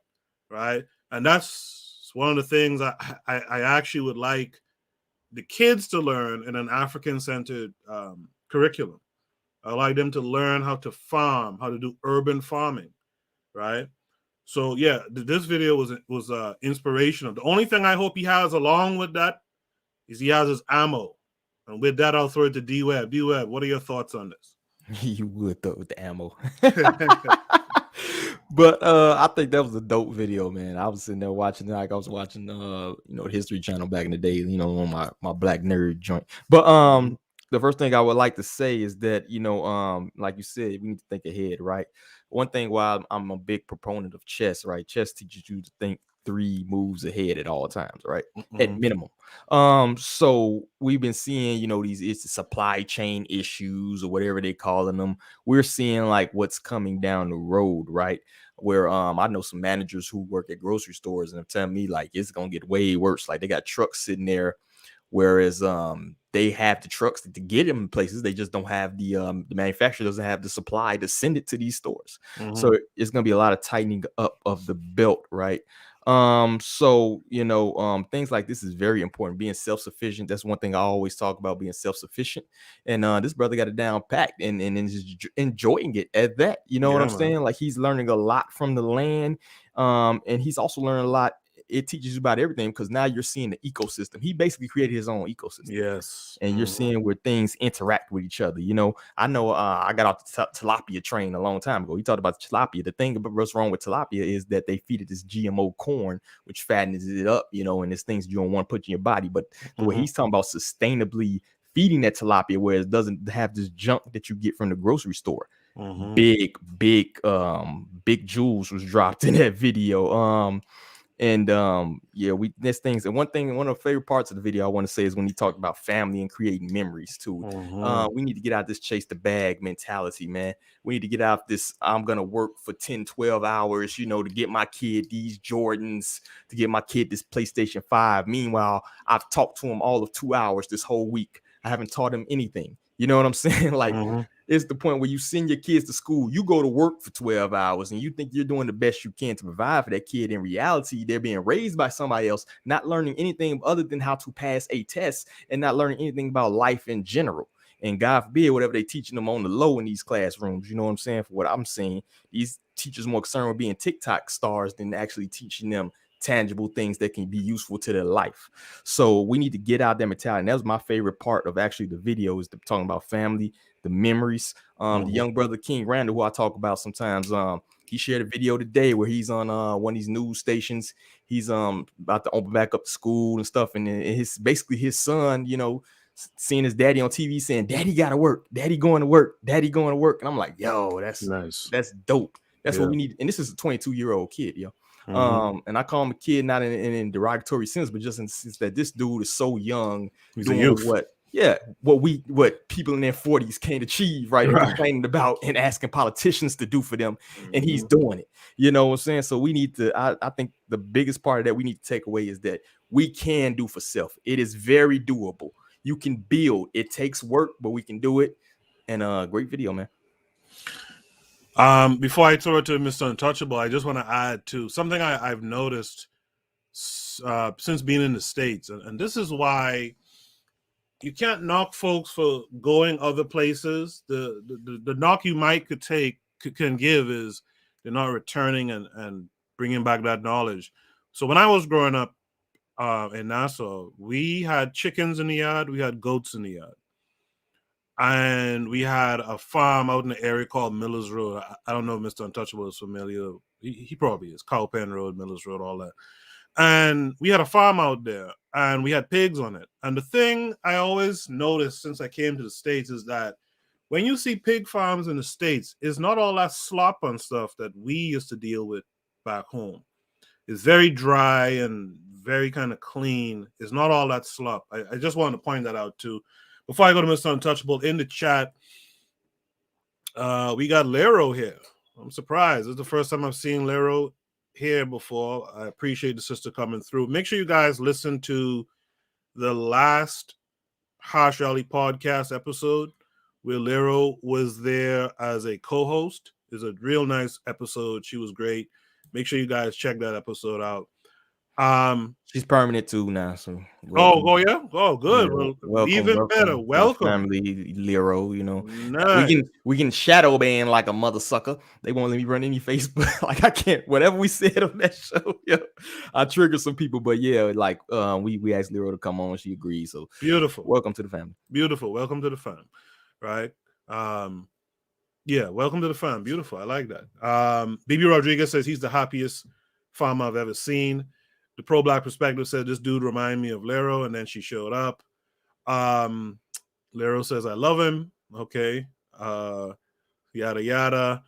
right? And that's one of the things I actually would like the kids to learn in an African-centered curriculum. I like them to learn how to farm, how to do urban farming, right? So yeah, this video was inspirational. The only thing I hope he has along with that is he has his ammo. And with that, I'll throw it to D-Web. D-Web, what are your thoughts on this? You would throw with the ammo. But I think that was a dope video, man. I was sitting there watching, like I was watching the History Channel back in the day, on my black nerd joint. But the first thing I would like to say is that, like you said, we need to think ahead, right? One thing, while I'm a big proponent of chess, right? Chess teaches you to think 3 moves ahead at all times, right? At minimum. So we've been seeing, it's supply chain issues or whatever they calling them. We're seeing like what's coming down the road, right? Where I know some managers who work at grocery stores and they're telling me like it's gonna get way worse. Like they got trucks sitting there, whereas they have the trucks to get them places. They just don't have the manufacturer doesn't have the supply to send it to these stores. So it's gonna be a lot of tightening up of the belt, right? So things like this is very important. Being self-sufficient. That's one thing I always talk about, being self-sufficient. And this brother got it down packed and is enjoying it at that. You know what I'm saying? Like, he's learning a lot from the land. And he's also learning a lot. It teaches you about everything, because now you're seeing the ecosystem. He basically created his own ecosystem. Yes. And you're seeing where things interact with each other. I know I got off the tilapia train a long time ago. He talked about tilapia. The thing about what's wrong with tilapia is that they feed it this GMO corn, which fattens it up, and it's things you don't want to put in your body. But the way he's talking about sustainably feeding that tilapia, where it doesn't have this junk that you get from the grocery store. Big jewels was dropped in that video. There's things. And one of the favorite parts of the video I want to say is when he talked about family and creating memories too. We need to get out this chase the bag mentality, man. We need to get out this I'm gonna work for 10-12 hours, to get my kid these Jordans, to get my kid this PlayStation 5. Meanwhile, I've talked to him all of 2 hours this whole week. I haven't taught him anything. You know what I'm saying? Like, it's the point where you send your kids to school, you go to work for 12 hours and you think you're doing the best you can to provide for that kid. In reality, they're being raised by somebody else, not learning anything other than how to pass a test and not learning anything about life in general. And God forbid, whatever they teaching them on the low in these classrooms, you know what I'm saying? For what I'm seeing, these teachers more concerned with being TikTok stars than actually teaching them tangible things that can be useful to their life. So we need to get out that mentality. And that was my favorite part of actually the video, is talking about family, the memories. The young brother King Randall, who I talk about sometimes, he shared a video today where he's on one of these news stations. He's about to open back up the school and stuff, and his son, seeing his daddy on TV saying, "Daddy gotta work, daddy going to work, daddy going to work." And I'm like, yo, that's nice. That's dope. That's what we need. And this is a 22-year-old kid, yo. And I call him a kid, not in derogatory sense, but just in the sense that this dude is so young. He's a youth. What people in their 40s can't achieve, right? And complaining about and asking politicians to do for them, and he's doing it. You know what I'm saying? So we need to, I think the biggest part of that we need to take away is that we can do for self. It is very doable. You can build. It takes work, but we can do it. And great video, man. Before I throw it to Mr. Untouchable, I just want to add to something I've noticed since being in the States, and this is why you can't knock folks for going other places. The knock you can give is they're not returning and bringing back that knowledge. So when I was growing up in Nassau, we had chickens in the yard, we had goats in the yard. And we had a farm out in the area called Millers Road. I don't know if Mr. Untouchable is familiar. He probably is. Cowpen Road, Millers Road, all that. And we had a farm out there, and we had pigs on it. And the thing I always noticed since I came to the States is that when you see pig farms in the States, it's not all that slop and stuff that we used to deal with back home. It's very dry and very kind of clean. It's not all that slop. I just wanted to point that out too. Before I go to Mr. Untouchable, in the chat, we got Lero here. I'm surprised. This is the first time I've seen Lero here before. I appreciate the sister coming through. Make sure you guys listen to the last Harsh Ali podcast episode where Lero was there as a co-host. It's a real nice episode. She was great. Make sure you guys check that episode out. She's permanent too now, so welcome. Good. Yeah, well, even better. Welcome, family Lero. Nice. we can shadow ban like a mother sucker. They won't let me run any Facebook. Like, I can't. Whatever we said on that show, I trigger some people. But we asked Lero to come on. She agreed. So beautiful. Welcome to the family. Beautiful. Welcome to the fam. Right. Welcome to the fam. Beautiful. I like that. BB Rodriguez says he's the happiest farmer I've ever seen. The Pro Black Perspective said this dude reminded me of Lero, and then she showed up. Lero says I love him. Okay. Yada yada.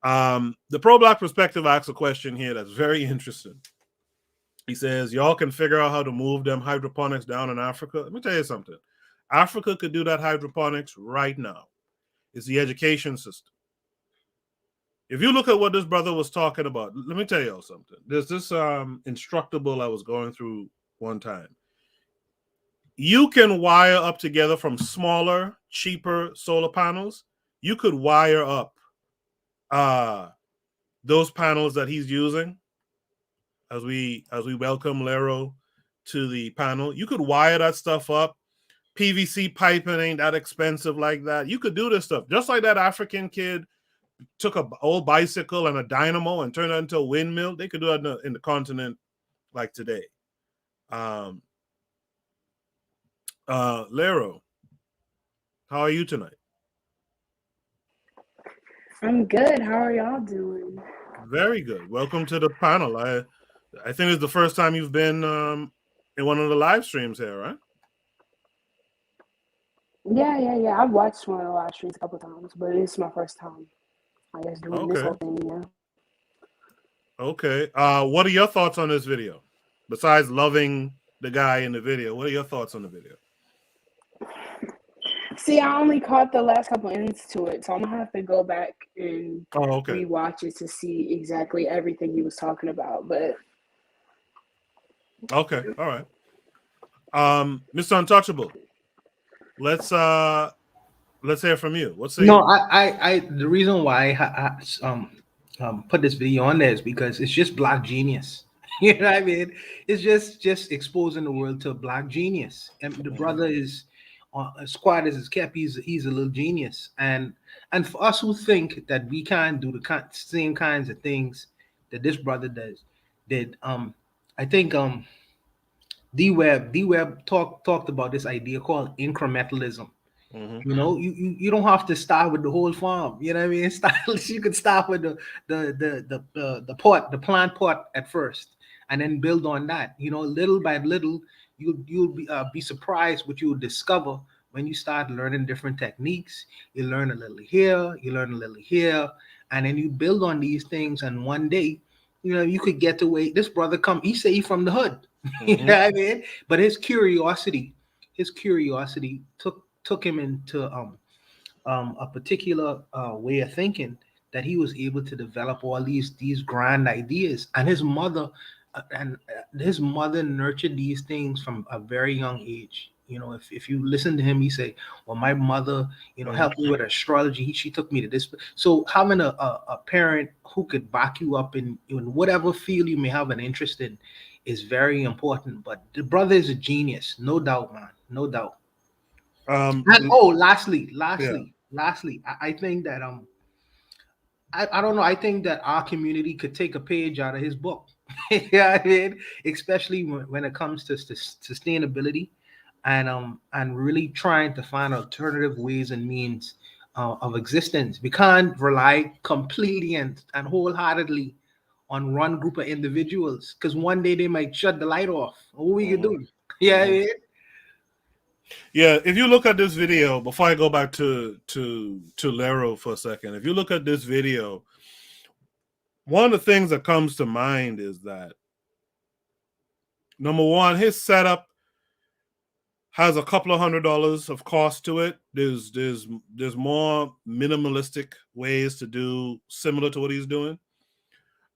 The Pro Black Perspective asks a question here that's very interesting. He says, y'all can figure out how to move them hydroponics down in Africa. Let me tell you something. Africa could do that hydroponics right now. It's the education system. If you look at what this brother was talking about, let me tell you something. There's this instructable I was going through one time. You can wire up together from smaller, cheaper solar panels. You could wire up those panels that he's using as we welcome Lero to the panel. You could wire that stuff up. PVC piping ain't that expensive like that. You could do this stuff just like that African kid took a old bicycle and a dynamo and turned it into a windmill. They could do that in the continent like today. Lero, how are you tonight? I'm good. How are y'all doing? Very good. Welcome to the panel. I think it's the first time you've been in one of the live streams here, right? Yeah. I've watched one of the live streams a couple times, but it's my first time, I guess, doing this whole thing. Yeah. Okay. What are your thoughts on this video? Besides loving the guy in the video, what are your thoughts on the video? See, I only caught the last couple minutes to it, so I'm gonna have to go back and rewatch it to see exactly everything he was talking about. But okay, all right. Mr. Untouchable, let's hear from you. What's no? I the reason why I put this video on there is because it's just Black genius. You know what I mean? It's just exposing the world to Black genius, and the brother is. As quiet as it's kept, he's a little genius, and for us who think that we can't do the same kinds of things that this brother did, I think D-Web talked about this idea called incrementalism. You know, you don't have to start with the whole farm. You know what I mean? You could start with the plant pot at first, and then build on that. You know, little by little. You'll be surprised what you'll discover when you start learning different techniques. You learn a little here, you learn a little here, and then you build on these things. And one day, you know, you could get to where this brother he say he from the hood. You know what I mean? But his curiosity took him into a particular way of thinking that he was able to develop all these grand ideas. And his mother nurtured these things from a very young age. You know, if you listen to him, he say, well, my mother, you know, helped me with astrology. She took me to this. So having a parent who could back you up in whatever field you may have an interest in is very important. But the brother is a genius, no doubt, man, no doubt. And lastly, I think that I don't know. I think that our community could take a page out of his book. Yeah, I mean, especially when it comes to sustainability and really trying to find alternative ways and means of existence. We can't rely completely and wholeheartedly on one group of individuals, because one day they might shut the light off. What we can do? Yeah, I mean? Yeah, if you look at this video, before I go back to Lero for a second, if you look at this video, one of the things that comes to mind is that, number one, his setup has a couple of $100 of cost to it. There's more minimalistic ways to do similar to what he's doing.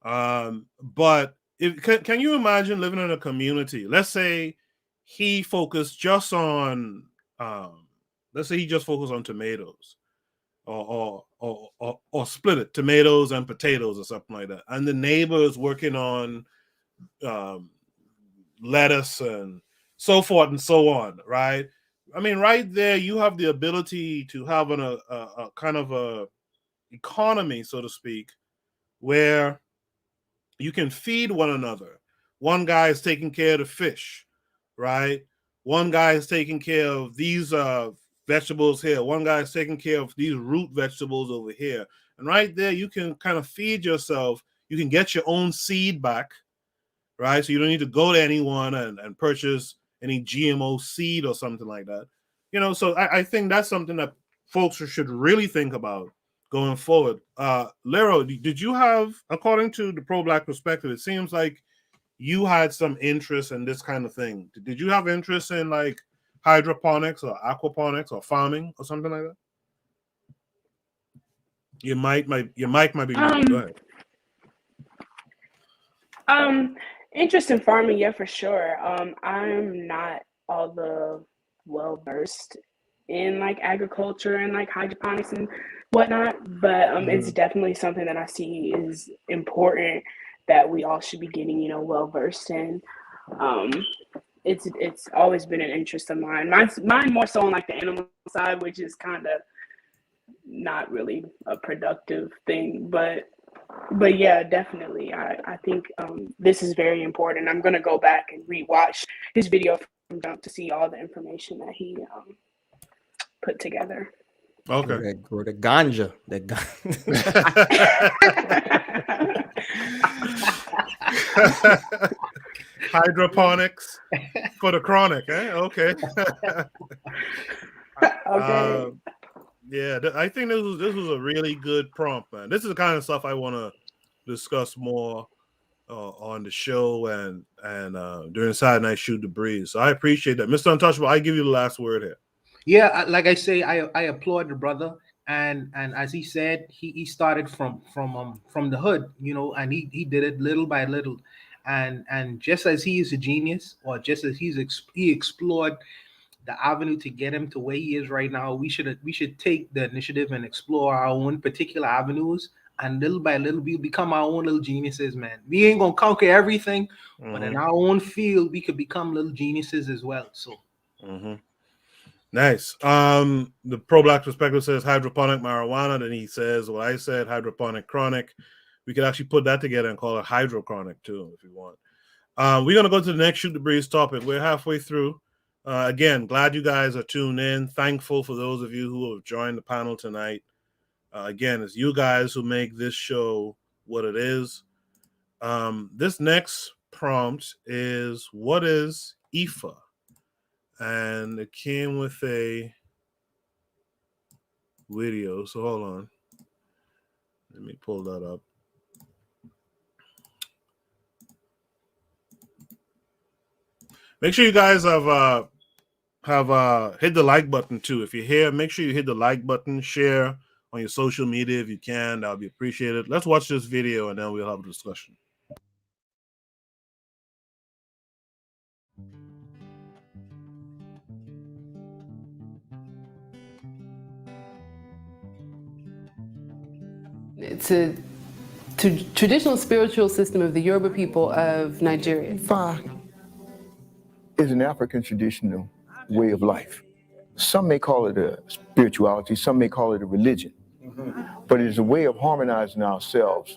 But can you imagine living in a community? Let's say he focused just on, let's say he just focused on tomatoes, or split it, tomatoes and potatoes or something like that, and the neighbors working on lettuce and so forth and so on, right? I mean, right there, you have the ability to have a kind of a economy, so to speak, where you can feed one another. One guy is taking care of the fish, right? One guy is taking care of these vegetables here. One guy is taking care of these root vegetables over here. And right there, you can kind of feed yourself. You can get your own seed back, right? So you don't need to go to anyone and purchase any GMO seed or something like that. You know, so I think that's something that folks should really think about going forward. Lero, did you have, according to the pro-Black perspective, it seems like you had some interest in this kind of thing. Did you have interest in like hydroponics or aquaponics or farming or something like that? Your mic might be muted. Go ahead. Interest in farming, yeah, for sure. I'm not all the well versed in like agriculture and like hydroponics and whatnot, but it's definitely something that I see is important that we all should be getting, well versed in. It's always been an interest of mine. Mine more so on like the animal side, which is kind of not really a productive thing, but yeah, definitely. I think this is very important. I'm gonna go back and rewatch his video from jump to see all the information that he put together. Okay. Or the ganja. Hydroponics for the chronic, eh? Okay. Okay. Yeah, I think this was a really good prompt, man. This is the kind of stuff I want to discuss more on the show and during Saturday Night Shoot the Breeze. So I appreciate that, Mr. Untouchable. I give you the last word here. Yeah, like I say, I applaud the brother, and as he said, he started from the hood, and he did it little by little, and just as he is a genius, or just as he explored the avenue to get him to where he is right now, we should take the initiative and explore our own particular avenues, and little by little we'll become our own little geniuses, man. We ain't gonna conquer everything, but in our own field we could become little geniuses as well. So nice. The Pro Black Perspective says hydroponic marijuana. Then he says what I said, hydroponic chronic. We could actually put that together and call it hydrochronic too, if you want. We're gonna go to the next Shoot the Breeze topic. We're halfway through. Again, glad you guys are tuned in. Thankful for those of you who have joined the panel tonight. Again, it's you guys who make this show what it is. This next prompt is, what is IFA? And it came with a video. So hold on. Let me pull that up. Make sure you guys have hit the like button too. If you're here, make sure you hit the like button, share on your social media if you can. That would be appreciated. Let's watch this video and then we'll have a discussion. It's a traditional spiritual system of the Yoruba people of Nigeria. Ifa is an African traditional way of life. Some may call it a spirituality, some may call it a religion, but it is a way of harmonizing ourselves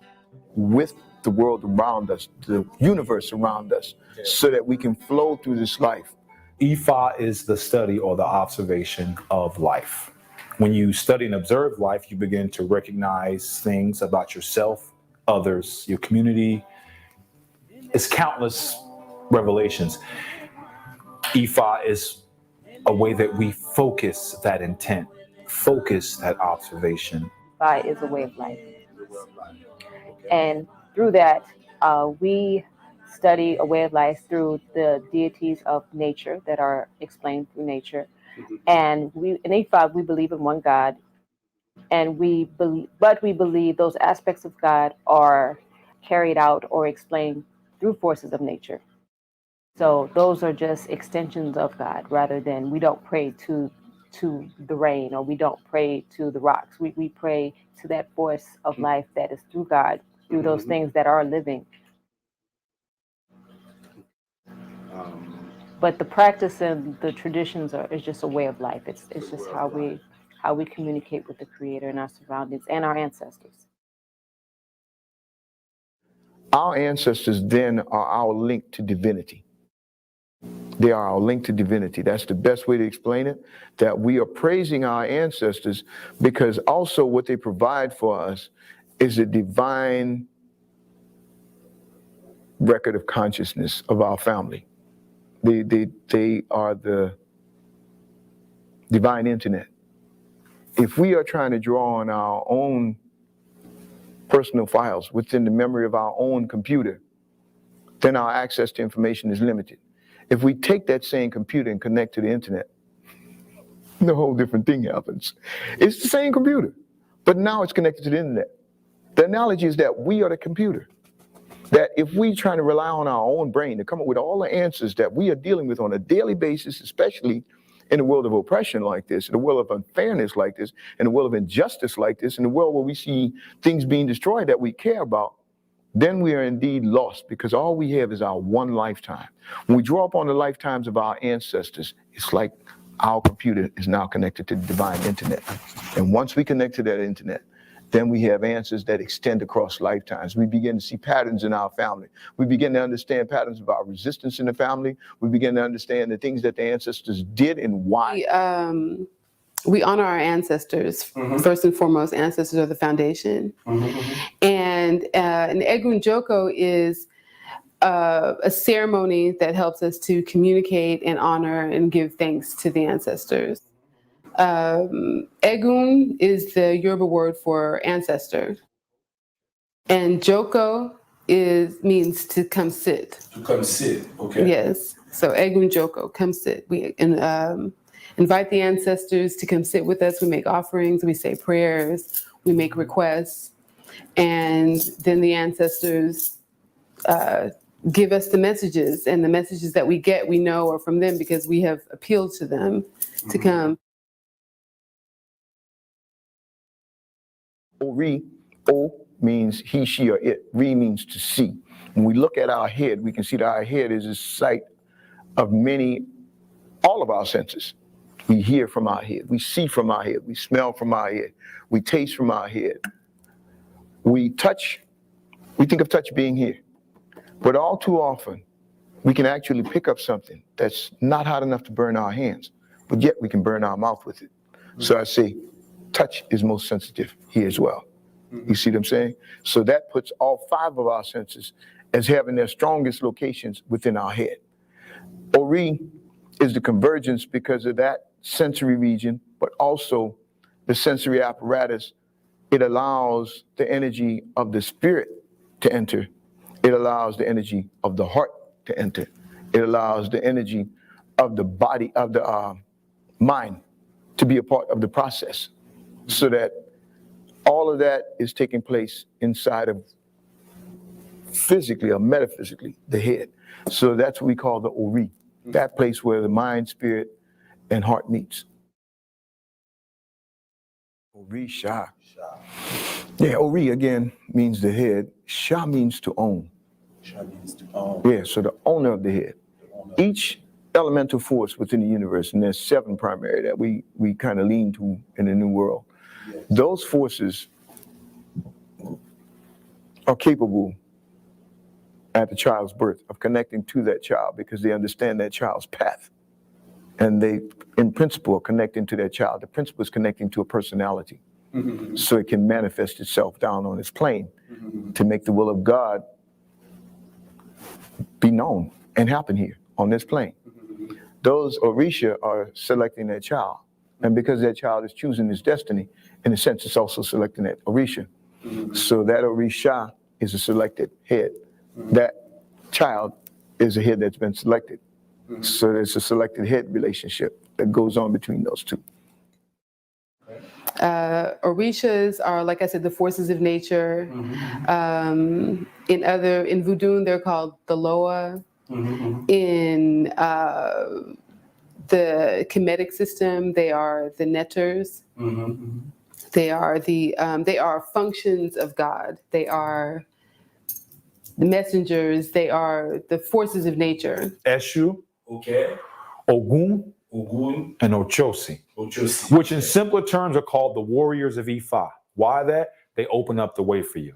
with the world around us, the universe around us, so that we can flow through this life. Ifa is the study or the observation of life. When you study and observe life, you begin to recognize things about yourself, others, your community. It's countless revelations. Ifa is a way that we focus that intent, focus that observation. Ifa is a way of life. And through that, we study a way of life through the deities of nature that are explained through nature. And in Ifa, we believe in one God, and we believe those aspects of God are carried out or explained through forces of nature. So those are just extensions of God, rather than, we don't pray to the rain, or we don't pray to the rocks. We pray to that force of life that is through God, through those things that are living. But the practice and the traditions is just a way of life. It's just how we communicate with the Creator and our surroundings and our ancestors. Our ancestors then are our link to divinity. They are our link to divinity. That's the best way to explain it, that we are praising our ancestors because also what they provide for us is a divine record of consciousness of our family. They are the divine internet. If we are trying to draw on our own personal files within the memory of our own computer, then our access to information is limited. If we take that same computer and connect to the internet, a whole different thing happens. It's the same computer, but now it's connected to the internet. The analogy is that we are the computer. That if we try to rely on our own brain to come up with all the answers that we are dealing with on a daily basis, especially in a world of oppression like this, in a world of unfairness like this, in a world of injustice like this, in a world where we see things being destroyed that we care about, then we are indeed lost, because all we have is our one lifetime. When we draw upon the lifetimes of our ancestors, it's like our computer is now connected to the divine internet. And once we connect to that internet, then we have answers that extend across lifetimes. We begin to see patterns in our family. We begin to understand patterns of our resistance in the family. We begin to understand the things that the ancestors did and why. We honor our ancestors. First and foremost, ancestors are the foundation. And an Egun Joko is a ceremony that helps us to communicate and honor and give thanks to the ancestors. Egun is the Yoruba word for ancestor. And Joko means to come sit. To come sit, okay. Yes. So Egun Joko, come sit. We invite the ancestors to come sit with us. We make offerings, we say prayers, we make requests, and then the ancestors give us the messages, and the messages that we get, we know are from them because we have appealed to them to come. Ori, O means he, she, or it. Re means to see. When we look at our head, we can see that our head is a site of all of our senses. We hear from our head, we see from our head, we smell from our head, we taste from our head. We touch, we think of touch being here. But all too often, we can actually pick up something that's not hot enough to burn our hands, but yet we can burn our mouth with it. So I say, touch is most sensitive here as well. You see what I'm saying? So that puts all 5 of our senses as having their strongest locations within our head. Ori is the convergence because of that sensory region, but also the sensory apparatus. It allows the energy of the spirit to enter. It allows the energy of the heart to enter. It allows the energy of the body, of the mind, to be a part of the process, so that all of that is taking place inside of physically or metaphysically the head. So that's what we call the Ori, that place where the mind, spirit, and heart meets. Ori Sha. Yeah, Ori again means the head. Sha means to own. Sha means to own. Yeah, so the owner of the head. Each elemental force within the universe, and there's 7 primary that we kind of lean to in the New World. Yes. Those forces are capable at the child's birth of connecting to that child because they understand that child's path. And they, in principle, are connecting to that child. The principle is connecting to a personality. So it can manifest itself down on its plane to make the will of God be known and happen here on this plane. Those Orisha are selecting that child. And because that child is choosing his destiny, in a sense, it's also selecting that Orisha. So that Orisha is a selected head. That child is a head that's been selected. So there's a selected head relationship that goes on between those two. Orishas are, like I said, the forces of nature. In Voodoo, they're called the Loa. In the Kemetic system, they are the Netters. They are functions of God. They are the messengers. They are the forces of nature. Eshu, okay, Ogun, and Ochosi, which in simpler terms are called the warriors of Ifa. Why that? They open up the way for you.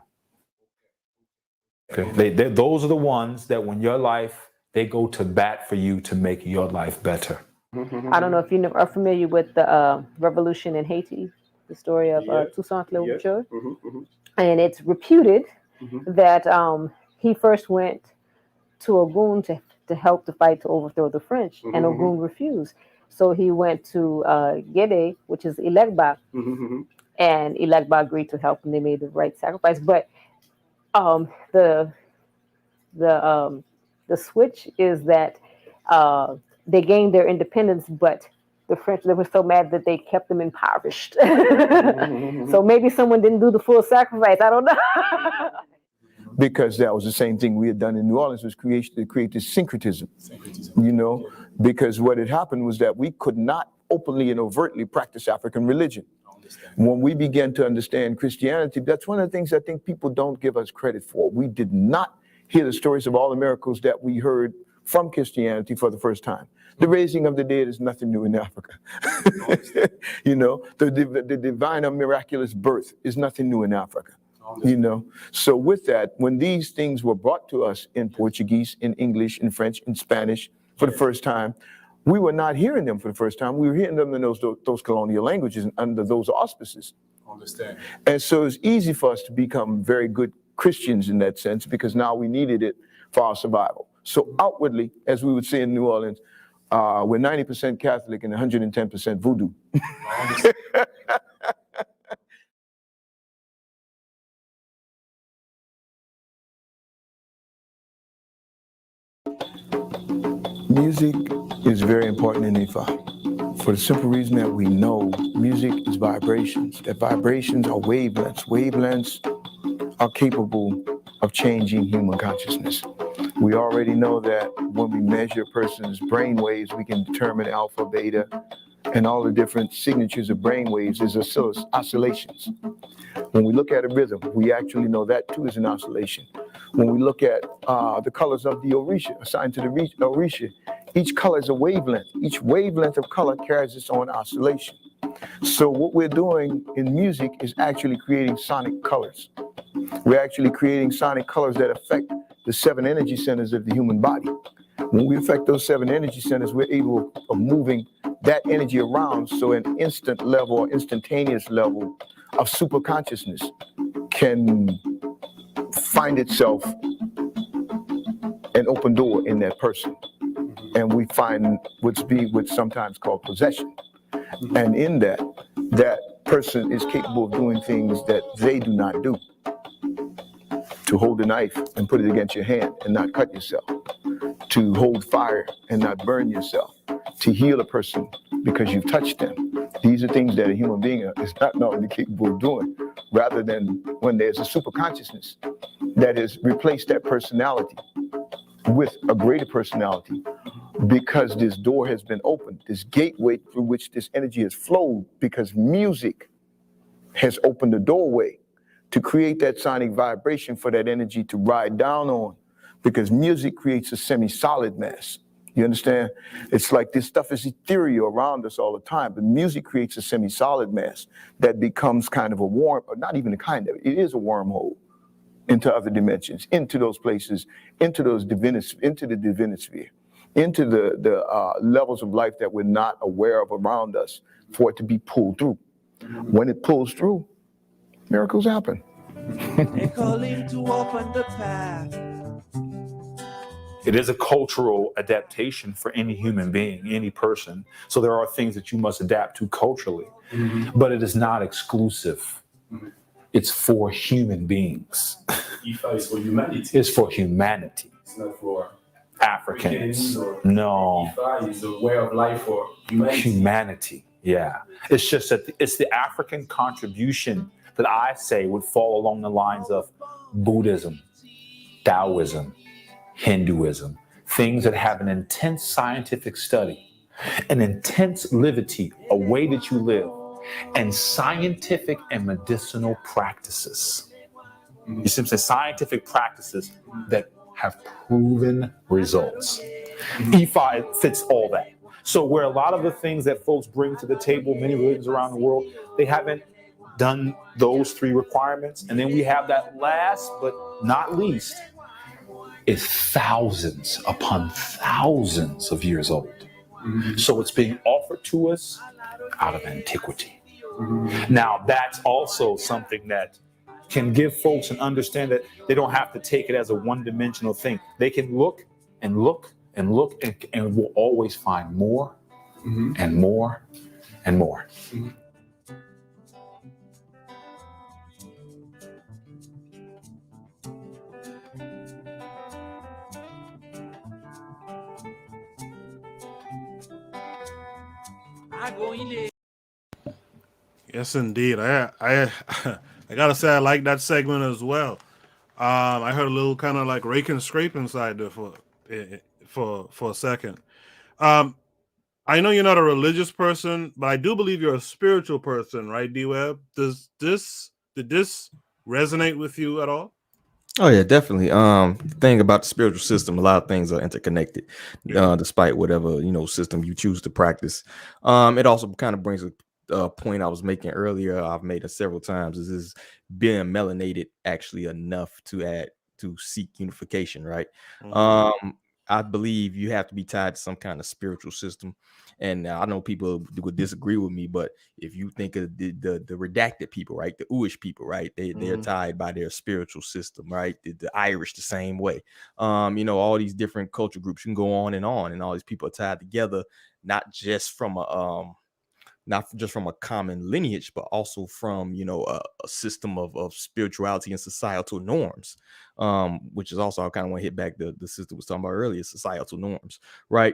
Okay, those are the ones that when your life, they go to bat for you to make your life better. I don't know if you are familiar with the revolution in Haiti, the story of Toussaint Louverture. And it's reputed that he first went to Ogun to help the fight to overthrow the French, and Ogun refused. So he went to Gede, which is Ilegba, and Ilegba agreed to help, and they made the right sacrifice. But the switch is that they gained their independence, but the French, they were so mad that they kept them impoverished. So maybe someone didn't do the full sacrifice. I don't know. Because that was the same thing we had done in New Orleans, was to create this syncretism, you know, because what had happened was that we could not openly and overtly practice African religion. When we begin to understand Christianity, that's one of the things I think people don't give us credit for. We did not hear the stories of all the miracles that we heard from Christianity for the first time. The raising of the dead is nothing new in Africa. You know, the divine or miraculous birth is nothing new in Africa. You know, so with that, when these things were brought to us in Portuguese, in English, in French, in Spanish for the first time, we were not hearing them for the first time. We were hearing them in those colonial languages and under those auspices. Understand. And so it's easy for us to become very good Christians in that sense, because now we needed it for our survival. So outwardly, as we would say in New Orleans, we're 90% Catholic and 110% voodoo. Music is very important in Ifa for the simple reason that we know music is vibrations. That vibrations are wavelengths. Wavelengths are capable of changing human consciousness. We already know that when we measure a person's brain waves, we can determine alpha, beta, and all the different signatures of brain waves is oscillations. When we look at a rhythm, we actually know that too is an oscillation. When we look at the colors of the Orisha, assigned to the Orisha, each color is a wavelength. Each wavelength of color carries its own oscillation. So what we're doing in music is actually creating sonic colors. We're actually creating sonic colors that affect the 7 energy centers of the human body. When we affect those 7 energy centers, we're able of moving that energy around so an instant level or instantaneous level of super consciousness can find itself an open door in that person. And we find what's sometimes called possession. And in that, that person is capable of doing things that they do not do. To hold a knife and put it against your hand and not cut yourself. To hold fire and not burn yourself. To heal a person because you've touched them. These are things that a human being is not normally capable of doing, rather than when there's a super consciousness that has replaced that personality with a greater personality, because this door has been opened, this gateway through which this energy has flowed, because music has opened the doorway to create that sonic vibration for that energy to ride down on, because music creates a semi-solid mass. You understand? It's like this stuff is ethereal around us all the time, but music creates a semi-solid mass that becomes kind of a or not even a kind of, it is a wormhole into other dimensions, into those places, into those into the divinosphere, into the levels of life that we're not aware of around us, for it to be pulled through. When it pulls through, miracles happen. They call him to open the path. It is a cultural adaptation for any human being, any person. So there are things that you must adapt to culturally, but it is not exclusive. It's for human beings. Ifa is for humanity. It's for humanity. It's not for Africans. No. Ifa is a way of life for humanity. Humanity, yeah. It's just that it's the African contribution that I say would fall along the lines of Buddhism, Taoism, Hinduism, things that have an intense scientific study, an intense livity, a way that you live, and scientific and medicinal practices. You see what I'm saying? Scientific practices that have proven results. Ifa fits all that. So where a lot of the things that folks bring to the table, many religions around the world, they haven't done those 3 requirements. And then we have that last but not least, is thousands upon thousands of years old. So it's being offered to us out of antiquity. Now, that's also something that can give folks an understand that they don't have to take it as a one-dimensional thing. They can look and look and look and will always find more and more and more. Yes, indeed. I gotta say I like that segment as well. I heard a little kind of like rake and scrape inside there for a second. I know you're not a religious person, but I do believe you're a spiritual person, right, D-Web? Did this resonate with you at all? Oh yeah, definitely. The thing about the spiritual system, a lot of things are interconnected, despite whatever system you choose to practice. It also kind of brings a point I was making earlier. I've made it several times. Is being melanated actually enough to seek unification, right? I believe you have to be tied to some kind of spiritual system. And I know people would disagree with me, but if you think of the redacted people, right, the Uish people, right, they're tied by their spiritual system, right? The Irish the same way. All these different culture groups, you can go on, and all these people are tied together, not just from a common lineage, but also from a system of spirituality and societal norms, which is also I kind of want to hit back the sister was talking about earlier, societal norms, right?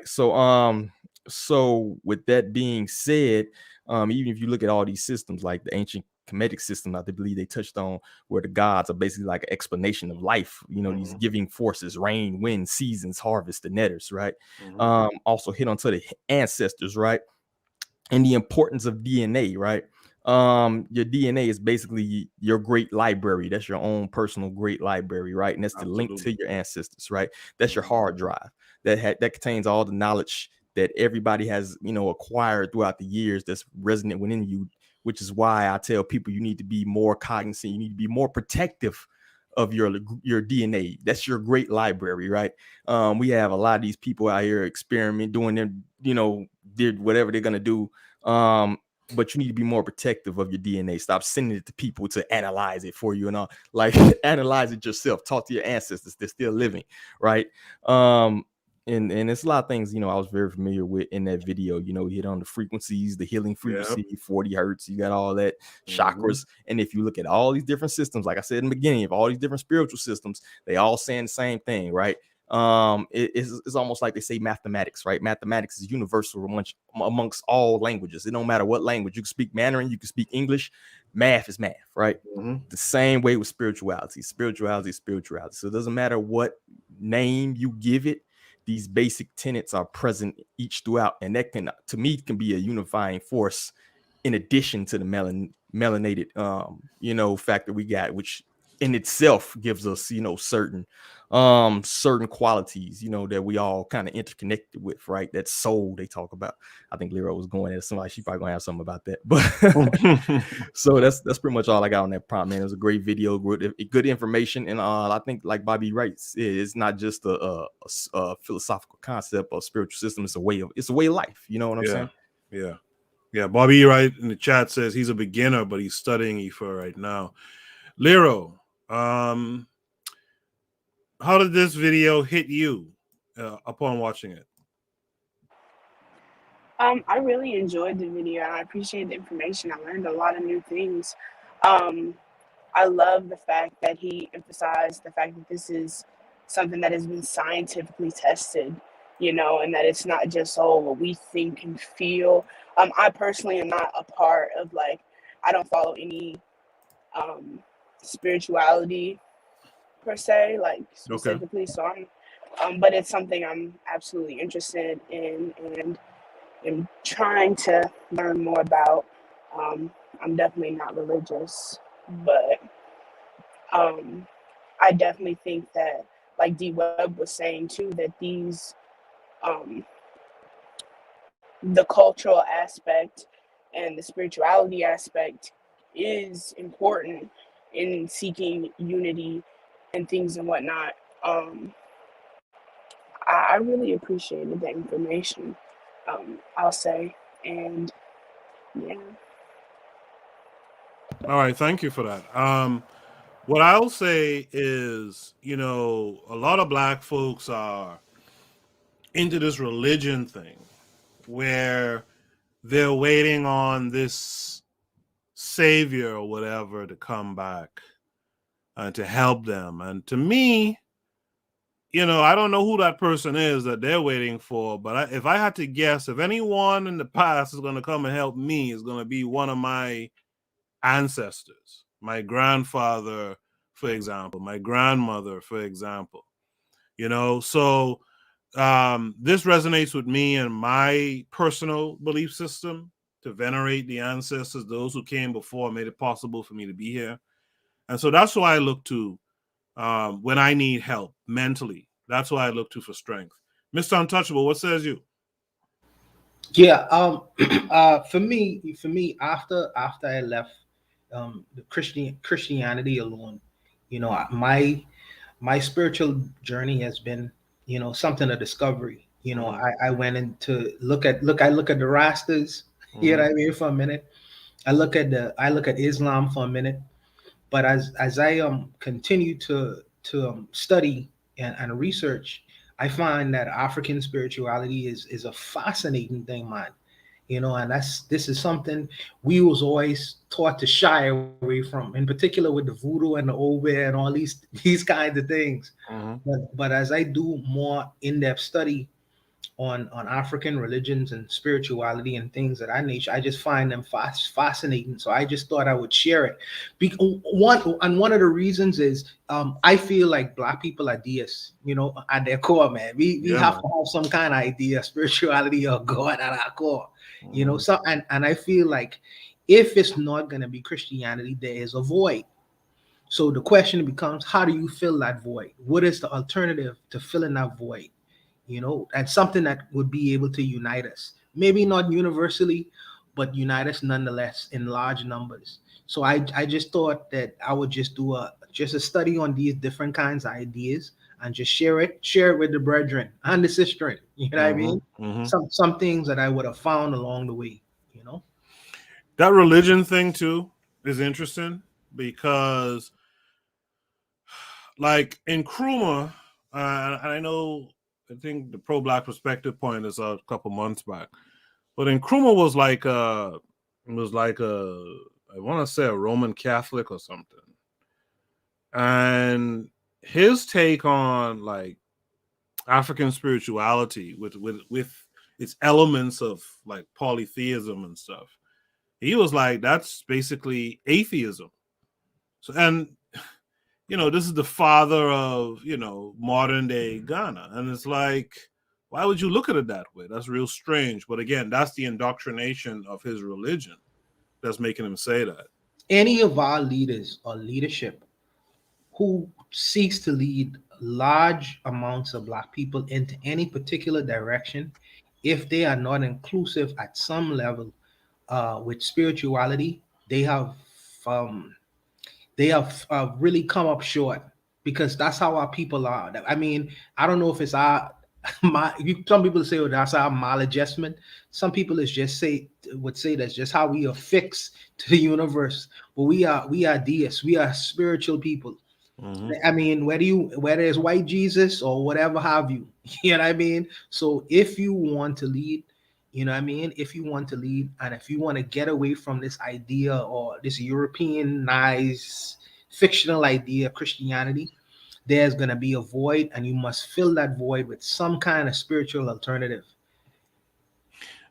So with that being said, even if you look at all these systems like the ancient Kemetic system, I believe they touched on, where the gods are basically like an explanation of life, these giving forces, rain, wind, seasons, harvest, the netters, right? Also hit onto the ancestors, right? And the importance of DNA, right? Your DNA is basically your great library. That's your own personal great library, right? And that's the link to your ancestors, right? That's your hard drive that contains all the knowledge that everybody has, acquired throughout the years that's resonant within you, which is why I tell people you need to be more cognizant. You need to be more protective of your DNA. That's your great library, right? We have a lot of these people out here doing them, did whatever they're gonna do. But you need to be more protective of your DNA. Stop sending it to people to analyze it for you and all. Like analyze it yourself. Talk to your ancestors. They're still living, right? And it's a lot of things, I was very familiar with in that video. You hit on the frequencies, the healing frequency, 40 hertz, you got all that, chakras. And if you look at all these different systems, like I said in the beginning, of all these different spiritual systems, they all saying the same thing, right? It's almost like they say mathematics, right? Mathematics is universal amongst all languages. It don't matter what language. You can speak Mandarin, you can speak English. Math is math, right? The same way with spirituality. Spirituality is spirituality. So it doesn't matter what name you give it. These basic tenets are present each throughout, and that can be a unifying force in addition to the melanated factor we got, which in itself gives us certain qualities that we all kind of interconnected with, right? That soul they talk about. I think Lyra was going at somebody, she probably gonna have something about that, but so that's pretty much all I got on that prompt, man. It was a great video, good information, and I think like Bobby writes, it's not just a philosophical concept of spiritual system. It's a way of life. You know what I'm saying? Yeah. Bobby right in the chat says he's a beginner, but he's studying IFA right now. Lero, how did this video hit you upon watching it? I really enjoyed the video. I appreciate the information. I learned a lot of new things. I love the fact that he emphasized the fact that this is something that has been scientifically tested, and that it's not just what we think and feel. I personally am not a part of I don't follow any spirituality per se, specifically. So but it's something I'm absolutely interested in and am trying to learn more about. I'm definitely not religious, but I definitely think that, like D Web was saying too, that these the cultural aspect and the spirituality aspect is important in seeking unity and things and whatnot. I really appreciated the information, I'll say, and yeah. All right, thank you for that. What I'll say is, a lot of Black folks are into this religion thing where they're waiting on this savior or whatever to come back and to help them. And to me, I don't know who that person is that they're waiting for, but if I had to guess, if anyone in the past is going to come and help me, it's going to be one of my ancestors, my grandfather, for example, my grandmother, for example. So this resonates with me and my personal belief system to venerate the ancestors, those who came before, made it possible for me to be here. And so that's why I look to when I need help mentally. That's why I look to for strength. Mr. Untouchable, what says you? Yeah, for me, after I left the Christianity alone, my spiritual journey has been, something of discovery. I went into I look at the Rastas, you know what I mean, for a minute. I look at Islam for a minute. But as I continue to study and research, I find that African spirituality is a fascinating thing, man. And this is something we was always taught to shy away from, in particular with the voodoo and the obe and all these kinds of things. But as I do more in-depth study on African religions and spirituality and things of that nature, I just find them fascinating. So I just thought I would share it. One of the reasons is I feel like Black people are deists, at their core, man. We have to have some kind of idea, spirituality or God at our core, So and I feel like if it's not going to be Christianity, there is a void. So the question becomes, how do you fill that void? What is the alternative to filling that void? And something that would be able to unite us. Maybe not universally, but unite us nonetheless in large numbers. So I just thought that I would just do a study on these different kinds of ideas and just share it with the brethren and the sister. You know what I mean? Some things that I would have found along the way. That religion thing too is interesting because, like in Nkrumah, I know, I think the pro-Black perspective point is a couple months back, but Nkrumah was like I want to say a Roman Catholic or something, and his take on like African spirituality with its elements of like polytheism and stuff, he was like, that's basically atheism. So, and this is the father of, modern day Ghana. And it's like, why would you look at it that way? That's real strange. But again, that's the indoctrination of his religion that's making him say that. Any of our leaders or leadership who seeks to lead large amounts of Black people into any particular direction, if they are not inclusive at some level with spirituality, they have really come up short, because that's how our people are. I mean, I don't know if it's some people say, oh, that's our maladjustment. Some people would say that's just how we are fixed to the universe. But we are deists. We are spiritual people. I mean, whether it's white Jesus or whatever have you, you know what I mean? So if you want to lead, you know what I mean? If you want to lead, and if you want to get away from this idea or this Europeanized fictional idea of Christianity, there's going to be a void, and you must fill that void with some kind of spiritual alternative.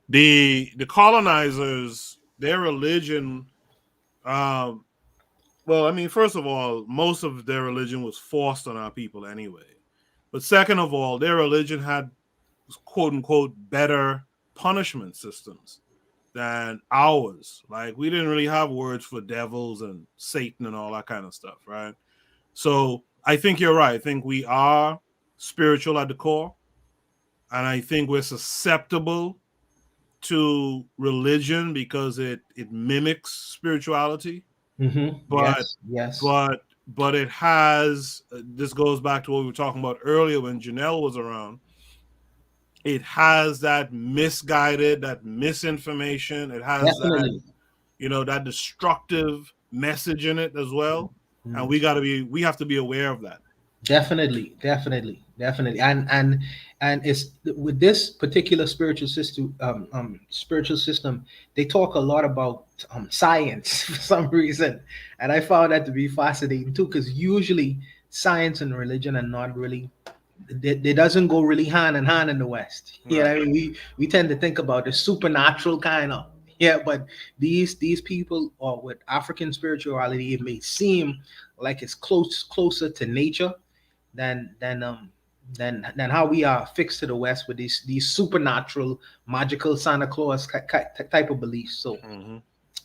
The colonizers, their religion, well, I mean, first of all, most of their religion was forced on our people anyway. But second of all, their religion had, quote unquote, better punishment systems than ours. Like, we didn't really have words for devils and Satan and all that kind of stuff, right? So I think you're right. I think we are spiritual at the core. And I think we're susceptible to religion because it mimics spirituality. But yes. But it has, this goes back to what we were talking about earlier when Janelle was around. It has that misguided, that misinformation. It has that, that destructive message in it as well. And we have to be aware of that. Definitely. And it's with this particular spiritual system, they talk a lot about science for some reason. And I found that to be fascinating too, because usually science and religion are not really, they doesn't go really hand in hand in the West. Right. Yeah, I mean, we tend to think about the supernatural kind of. Yeah, but these people, or with African spirituality, it may seem like it's closer to nature than than how we are fixed to the West with these supernatural, magical Santa Claus type of beliefs. So,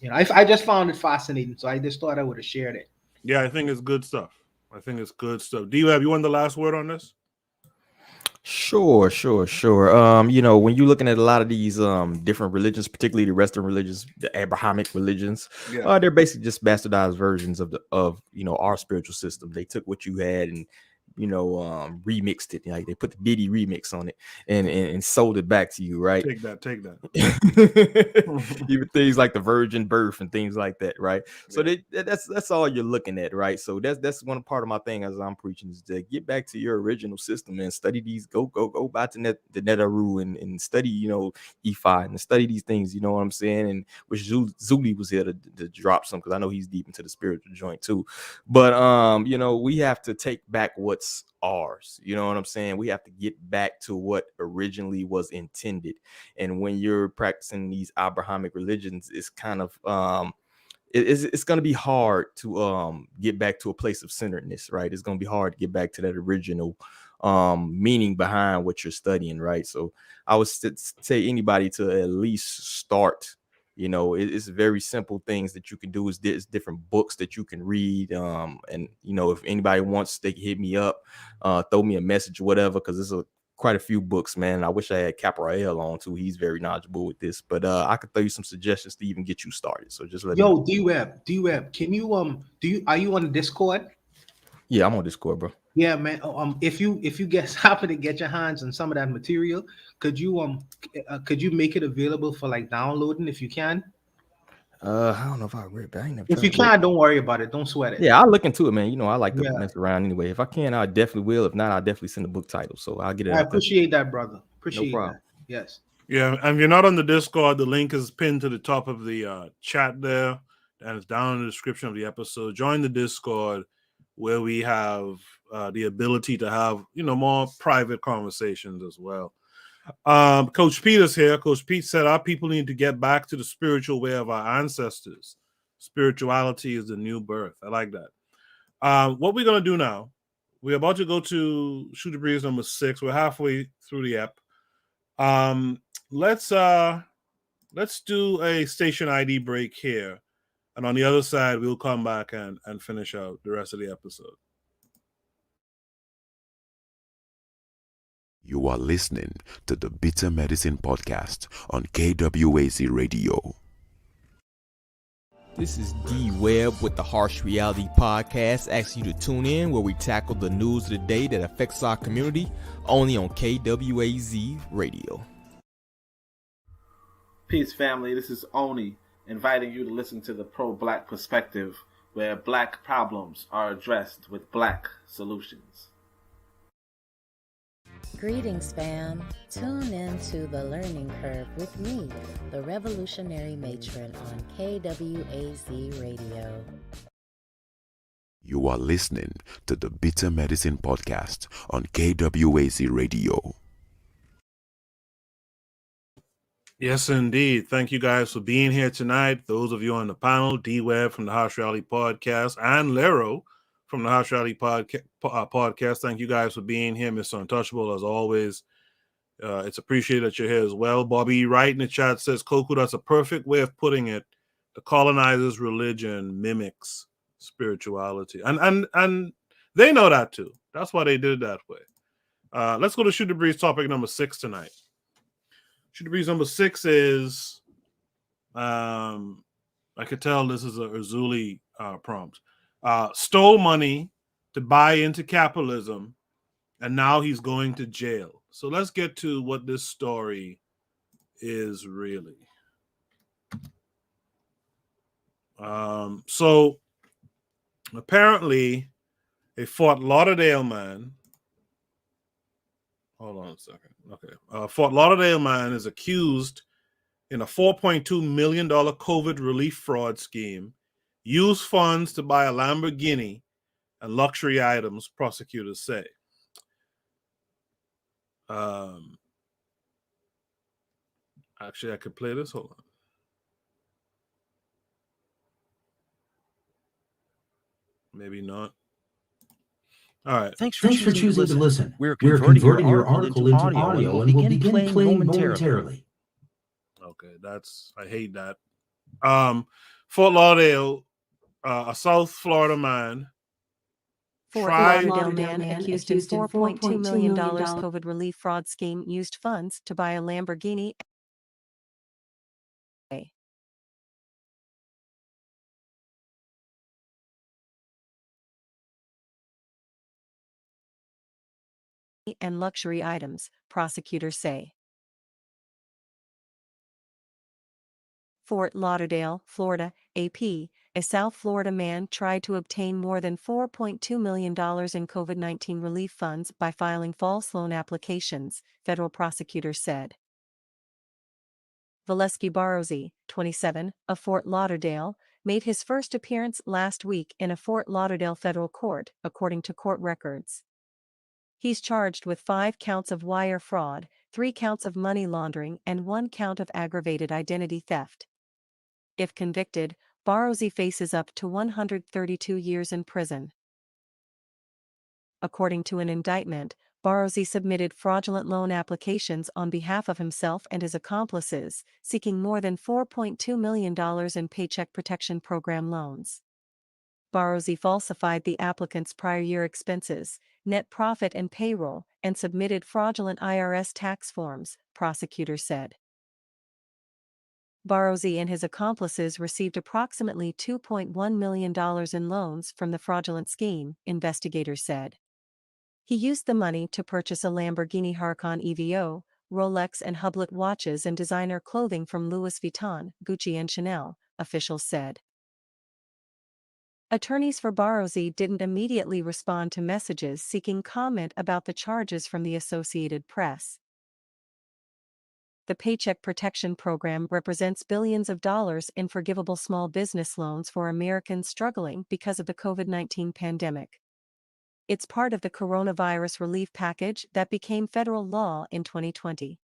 you know, I just found it fascinating. So I just thought I would have shared it. Yeah, I think it's good stuff. I think it's good stuff. D-Web, you want the last word on this? Sure. You know, when you're looking at a lot of these different religions, particularly the Western religions, the Abrahamic religions, they're basically just bastardized versions of you know, our spiritual system. They took what you had and, you know, remixed it. Like they put the Diddy remix on it and sold it back to you, right? Take that. Even things like the virgin birth and things like that, right? So that's all you're looking at, right? So that's one part of my thing as I'm preaching is to get back to your original system and study these. Go back to the Netaru and study, you know, Ephi and study these things. You know what I'm saying? And wish Zuli was here to drop some, because I know he's deep into the spiritual joint too. But you know, we have to take back what's ours. You know what I'm saying? We have to get back to what originally was intended. And when you're practicing these Abrahamic religions, it's kind of it's going to be hard to get back to a place of centeredness, right? It's going to be hard to get back to that original meaning behind what you're studying, right? So I would say anybody to at least start. You know, it's very simple things that you can do. It's different books that you can read. And, you know, if anybody wants, they can hit me up, throw me a message or whatever, because there's quite a few books, man. I wish I had Caporael on too. He's very knowledgeable with this, but I could throw you some suggestions to even get you started. So just let me know. D-Web, can you are you on the Discord? Yeah, I'm on Discord, bro. Yeah, man. If you happen to get your hands on some of that material, could you make it available for like downloading if you can? I don't know if I read, but I ain't never. If you can't, don't worry about it. Don't sweat it. Yeah, I'll look into it, man. You know, I like to mess around anyway. If I can, I definitely will. If not, I'll definitely send the book title. So I'll get it. I appreciate that, brother. Appreciate no problem. that. Yes. Yeah, and if you're not on the Discord, the link is pinned to the top of the chat there, and it's down in the description of the episode. Join the Discord, where we have the ability to have, you know, more private conversations as well. Coach Peter's here. Coach Pete said our people need to get back to the spiritual way of our ancestors. Spirituality is the new birth. I like that. What we're going to do now, we're about to go to Shoot the Breeze number 6. We're halfway through the ep. Let's do a station ID break here. And on the other side, we'll come back and finish out the rest of the episode. You are listening to the Bitter Medicine Podcast on KWAZ Radio. This is D-Web with the Harsh Reality Podcast, asking you to tune in where we tackle the news of the day that affects our community, only on KWAZ Radio. Peace, family. This is Oni, inviting you to listen to the Pro-Black Perspective, where Black problems are addressed with Black solutions. Greetings, fam. Tune in to The Learning Curve with me, the Revolutionary Matron on KWAZ Radio. You are listening to the Bitter Medicine Podcast on KWAZ Radio. Yes, indeed. Thank you guys for being here tonight. Those of you on the panel, D-Web from the Harsh Reality Podcast and Lero from the Harsh Reality Podcast. Thank you guys for being here. Mr. Untouchable, as always. It's appreciated that you're here as well. Bobby Wright in the chat says, Koku, that's a perfect way of putting it. The colonizers' religion mimics spirituality. And they know that too. That's why they did it that way. Let's go to Shoot the Breeze topic number 6 tonight. Shoot the Breeze number 6 is, I could tell this is a Zuli prompt. Stole money to buy into capitalism, and now he's going to jail. So let's get to what this story is really. So apparently a Fort Lauderdale man, hold on a second. Okay. Fort Lauderdale man is accused in a $4.2 million COVID relief fraud scheme, used funds to buy a Lamborghini and luxury items, prosecutors say. Actually, I could play this. Hold on. Maybe not. All right. Thanks for choosing to listen. We're converting your article into audio and we'll begin playing momentarily. Okay, I hate that. Fort Lauderdale, a South Florida man. Fort Lauderdale man accused in $4.2 million COVID relief fraud scheme used funds to buy a Lamborghini and luxury items, prosecutors say. Fort Lauderdale, Florida, AP, a South Florida man tried to obtain more than $4.2 million in COVID-19 relief funds by filing false loan applications, federal prosecutors said. Valesky Barozzi, 27, of Fort Lauderdale, made his first appearance last week in a Fort Lauderdale federal court, according to court records. He's charged with 5 counts of wire fraud, 3 counts of money laundering, and 1 count of aggravated identity theft. If convicted, Barozzi faces up to 132 years in prison. According to an indictment, Barozzi submitted fraudulent loan applications on behalf of himself and his accomplices, seeking more than $4.2 million in Paycheck Protection Program loans. Barozzi falsified the applicants' prior year expenses, net profit and payroll, and submitted fraudulent IRS tax forms, prosecutors said. Barozzi and his accomplices received approximately $2.1 million in loans from the fraudulent scheme, investigators said. He used the money to purchase a Lamborghini Huracan EVO, Rolex and Hublot watches and designer clothing from Louis Vuitton, Gucci and Chanel, officials said. Attorneys for Barozzi didn't immediately respond to messages seeking comment about the charges from the Associated Press. The Paycheck Protection Program represents billions of dollars in forgivable small business loans for Americans struggling because of the COVID-19 pandemic. It's part of the coronavirus relief package that became federal law in 2020.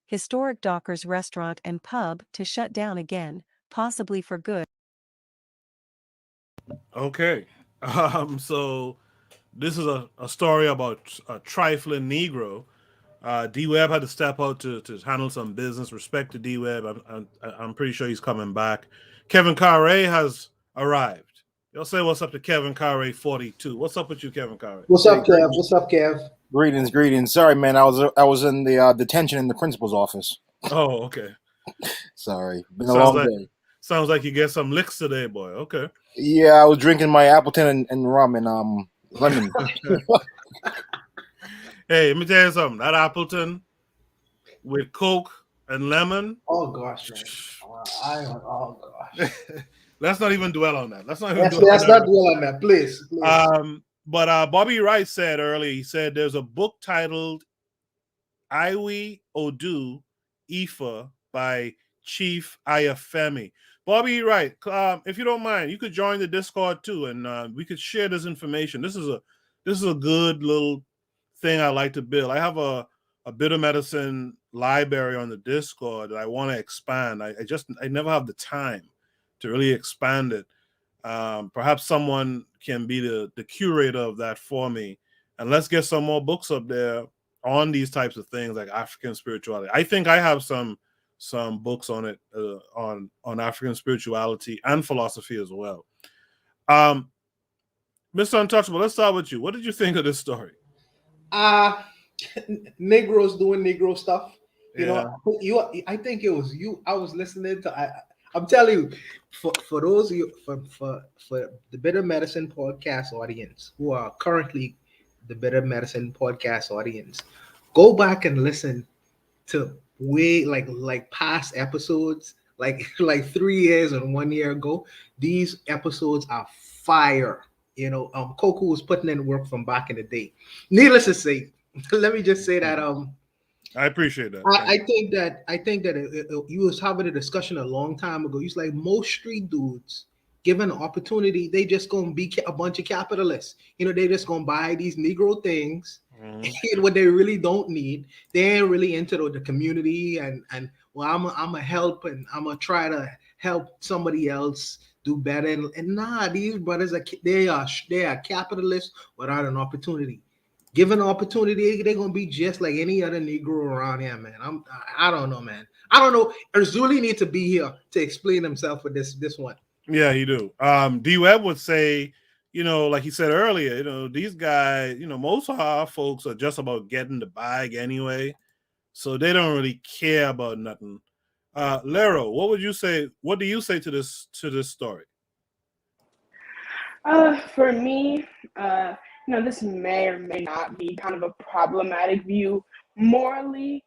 Historic Dockers restaurant and pub to shut down again, possibly for good. Okay. So this is a story about a trifling Negro. D-Web had to step out to handle some business. Respect to D-Web. I'm pretty sure he's coming back. Kevin Carre has arrived. Y'all say what's up to Kevin Carre 42. What's up with you, Kevin Carre? What's up, Kev? What's up, Kev? Greetings. Sorry, man. I was in the detention in the principal's office. Oh, okay. Sorry, been a long day. Sounds like you get some licks today, boy. Okay. Yeah, I was drinking my Appleton and rum and lemon. Hey, let me tell you something. That Appleton with Coke and lemon. Oh gosh, man. Oh gosh. Let's not even dwell on that. Let's not dwell on that, please. But Bobby Wright said earlier, he said there's a book titled Iwe Odu Ifa by Chief Ayafemi. Bobby Wright, if you don't mind, you could join the Discord too, and we could share this information. This is a good little thing I like to build. I have a bitter medicine library on the Discord that I want to expand. I never have the time to really expand it. Perhaps someone can be the curator of that for me, and let's get some more books up there on these types of things like African spirituality. I think I have some books on it, on African spirituality and philosophy as well. Mr. Untouchable, let's start with you. What did you think of this story? Negroes doing Negro stuff. You know, I think it was you. I was listening to. I'm telling you, for those of you for the Bitter Medicine podcast audience who are currently the Bitter Medicine podcast audience, go back and listen to way like past episodes, like 3 years and 1 year ago. These episodes are fire. You know, Coco was putting in work from back in the day. Needless to say, let me just say that I appreciate that. I think that you was having a discussion a long time ago. You was like, most street dudes, given an opportunity, they just gonna be a bunch of capitalists. You know, they just gonna buy these Negro things, and what they really don't need. They ain't really into the community, and well, I'm a help, and I'm gonna try to help somebody else do better. And nah, these brothers they are capitalists without an opportunity. Given an opportunity, they're gonna be just like any other Negro around here, man. I don't know, man. I don't know. Erzuli need to be here to explain himself with this one. Yeah, he do. D-Web would say, like he said earlier, these guys, most of our folks are just about getting the bag anyway, so they don't really care about nothing. Lero, what would you say? What do you say to this story? For me, this may or may not be kind of a problematic view. Morally,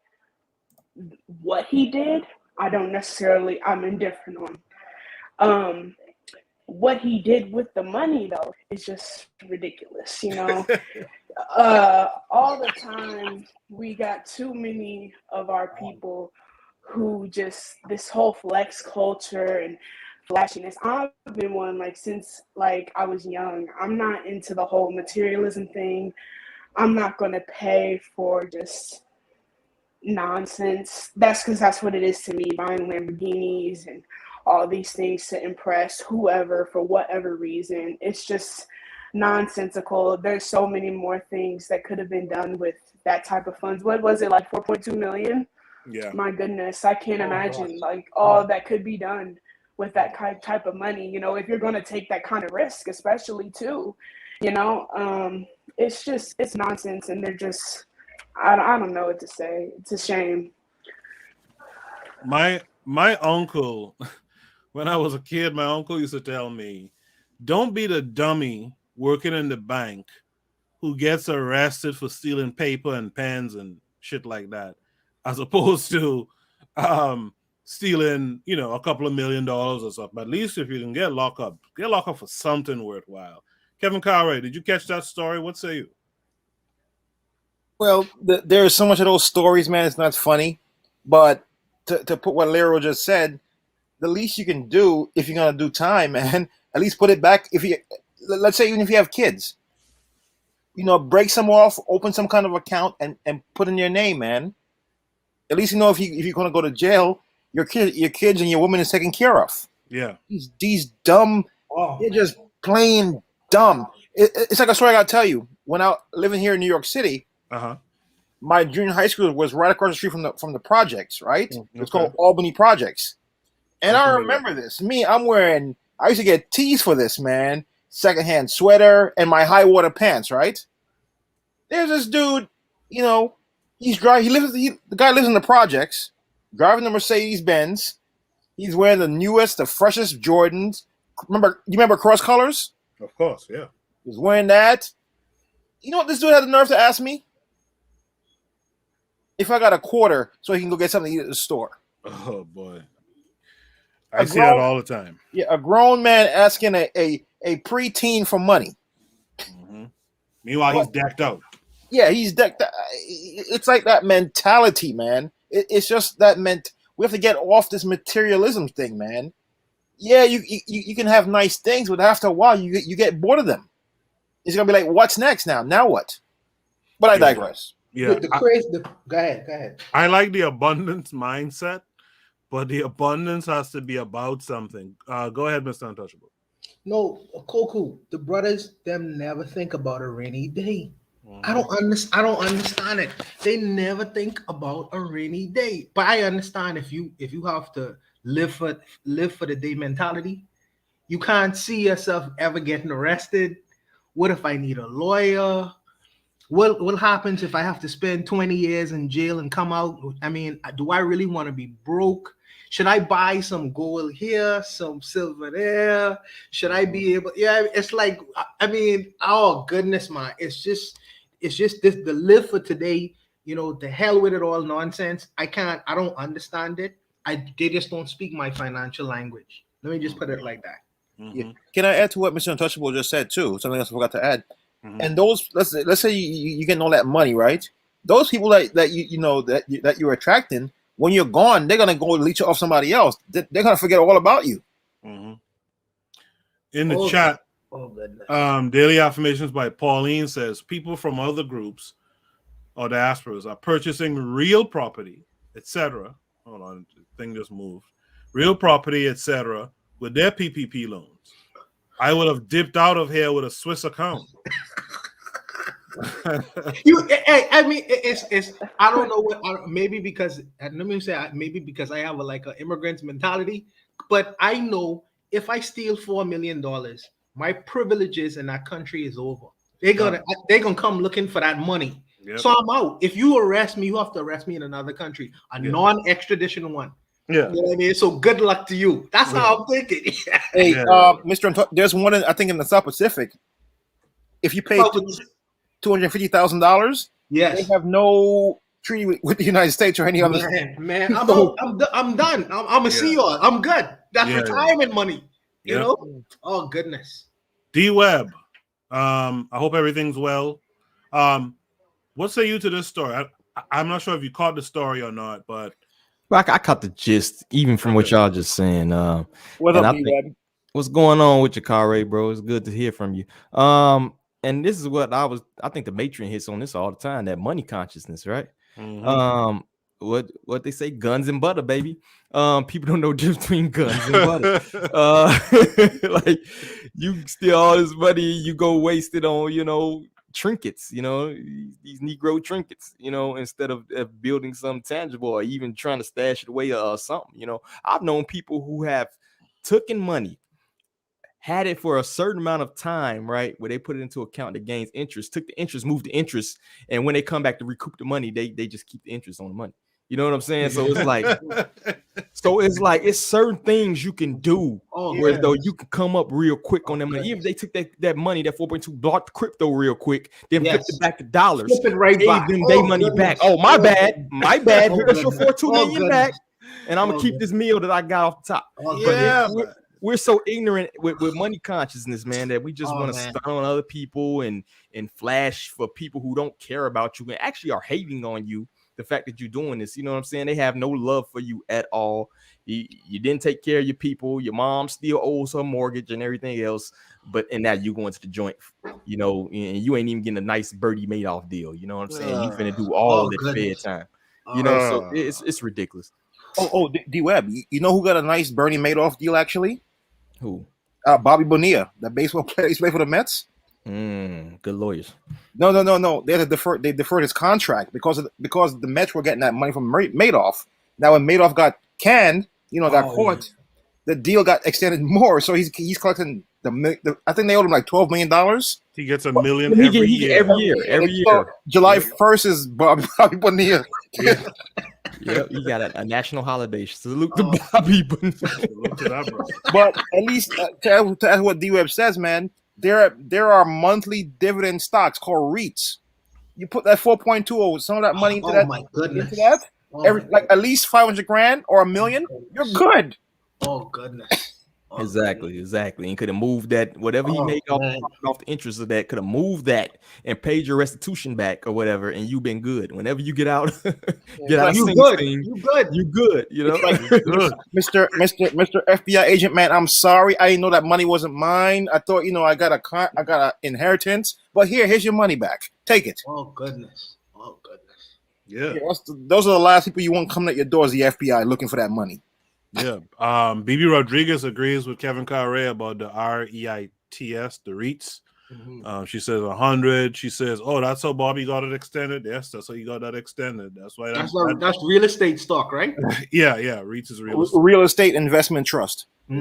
what he did, I'm indifferent on. What he did with the money, though, is just ridiculous, all the time, we got too many of our people who just, this whole flex culture and flashiness. I've been one, since, I was young. I'm not into the whole materialism thing. I'm not going to pay for just nonsense. That's because that's what it is to me, buying Lamborghinis and all these things to impress whoever for whatever reason. It's just nonsensical. There's so many more things that could have been done with that type of funds. What was it, 4.2 million? Yeah. My goodness, I can't imagine all that could be done with that type of money. If you're going to take that kind of risk, especially too, it's nonsense, and they're just, I don't know what to say. It's a shame. My uncle, when I was a kid, my uncle used to tell me, don't be the dummy working in the bank who gets arrested for stealing paper and pens and shit like that, as opposed to stealing, a couple of $1 million or something. But at least if you can get locked up for something worthwhile. Kevin Carray, did you catch that story? What say you? Well, there's so much of those stories, man. It's not funny. But to put what Lero just said, the least you can do if you're gonna do time, man, at least put it back. Let's say even if you have kids, break some off, open some kind of account, and put in your name, man. At least if you're gonna go to jail, your kids and your woman is taken care of. Yeah. These dumb, they're just plain dumb. It's like a story I gotta tell you. When I living here in New York City, my junior high school was right across the street from the projects, right? It's called Albany Projects. And I remember this. I used to get teased for this, man. Secondhand sweater and my high water pants, right? There's this dude, the guy lives in the projects, driving the Mercedes Benz. He's wearing the freshest Jordans. You remember cross colors? Of course, yeah. He's wearing that. You know what this dude had the nerve to ask me? If I got a quarter so he can go get something to eat at the store. Oh boy. I see that all the time. Yeah, a grown man asking a preteen for money. Mm-hmm. Meanwhile, he's decked out. Yeah, he's decked out. It's like that mentality, man. It's just that we have to get off this materialism thing, man. Yeah, you can have nice things, but after a while, you get bored of them. It's gonna be like, what's next now? Now what? But I digress. Yeah. Go ahead. I like the abundance mindset, but the abundance has to be about something. Go ahead, Mr. Untouchable. No, Koku, the brothers, them never think about a rainy day. Mm-hmm. I don't understand it. They never think about a rainy day. But I understand if you have to live for the day mentality, you can't see yourself ever getting arrested. What if I need a lawyer? What happens if I have to spend 20 years in jail and come out? I mean, do I really want to be broke? Should I buy some gold here, some silver there? Should I be able? Yeah, it's like, I mean, oh goodness, man. It's just this, the live for today, the hell with it all nonsense. I don't understand it. They just don't speak my financial language. Let me just put it like that. Mm-hmm. Yeah. Can I add to what Mr. Untouchable just said too? Something else I forgot to add. Mm-hmm. And those, let's say you getting all that money, right? Those people that you're attracting, when you're gone, they're gonna go leech off somebody else. They're gonna forget all about you. Mm-hmm. In the chat, Daily Affirmations by Pauline says people from other groups or diasporas are purchasing real property, etc. Hold on, the thing just moved. Real property, etc. with their PPP loans. I would have dipped out of here with a Swiss account. I mean, it's. I don't know what. Maybe because let me say, maybe because I have like an immigrant's mentality. But I know if I steal $4 million, my privileges in that country is over. They're gonna come looking for that money. Yep. So I'm out. If you arrest me, you have to arrest me in another country, a non-extradition one. Yeah, you know what I mean. So good luck to you. That's how I'm thinking. Hey, Mr. There's one I think in the South Pacific. If you pay $250,000, yes, they have no treaty with the United States or any other. Man, I'm out. I'm done. I'm a CEO. I'm good. That's retirement money. You know. Oh goodness. D Webb, I hope everything's well. What say you to this story? I'm not sure if you caught the story or not, but I caught the gist, even from what y'all just saying. What up, D-Web? What's going on with your car, Ray, bro? It's good to hear from you. And this is what I think the matron hits on this all the time, that money consciousness, right? Mm-hmm. What they say, guns and butter, baby. People don't know the difference between guns and butter. Like, you steal all this money, you go waste it on, trinkets, these Negro trinkets, instead of building something tangible or even trying to stash it away or something. I've known people who have taken money, had it for a certain amount of time, right, where they put it into account that gains interest, took the interest, moved the interest, and when they come back to recoup the money, they just keep the interest on the money. You know what I'm saying? So it's like it's certain things you can do where though you can come up real quick on them. Even if they took that money, that 4.2, blocked crypto real quick, then flipped it back to dollars, flip it right gave back. them their money back. Oh, my bad. Here's your 4.2 million back, and I'm gonna keep this meal that I got off the top. But we're so ignorant with money consciousness, man, that we just want to stunt on other people and flash for people who don't care about you and actually are hating on you. The fact that you're doing this, you know what I'm saying? They have no love for you at all. You didn't take care of your people. Your mom still owes her mortgage and everything else. And now you going to the joint, and you ain't even getting a nice Bertie Madoff deal. You know what I'm saying? You finna do all that fed time. So it's ridiculous. D-Web, you know who got a nice Bernie Madoff deal actually? Who? Bobby Bonilla, that baseball player. He's played for the Mets. Good lawyers. No. They had to they deferred his contract because the Mets were getting that money from Madoff. Now when Madoff got canned, got caught, the deal got extended more. So he's collecting I think they owed him like $12 million. He gets $1 million every year. Every year. July 1st is Bobby Bonilla. Yeah, you got a national holiday. Salute to Bobby Bonilla. But at least to add what D-Web says, man, there are monthly dividend stocks called REITs. You put that 4.2 or some of that money into that. My goodness. Into that, like at least $500,000 or $1 million, you're good. Oh goodness. Exactly. And could have moved that, whatever he made off the interest of that, could have moved that and paid your restitution back or whatever, and you've been good. Whenever you get out, you good. You good. Like, Mr. FBI agent, man, I'm sorry, I didn't know that money wasn't mine. I thought, I got a inheritance, but here's your money back. Take it. Oh goodness. Yeah. Those are the last people you want coming at your doors, the FBI, looking for that money. Yeah. BB Rodriguez agrees with Kevin Carre about the REITs, the REITs. Mm-hmm. She says 100. She says, "Oh, that's how Bobby got it extended." Yes, that's how he got that extended. That's why. That's real estate stock, right? Yeah. REITs is real estate. Real estate investment trust. Yeah,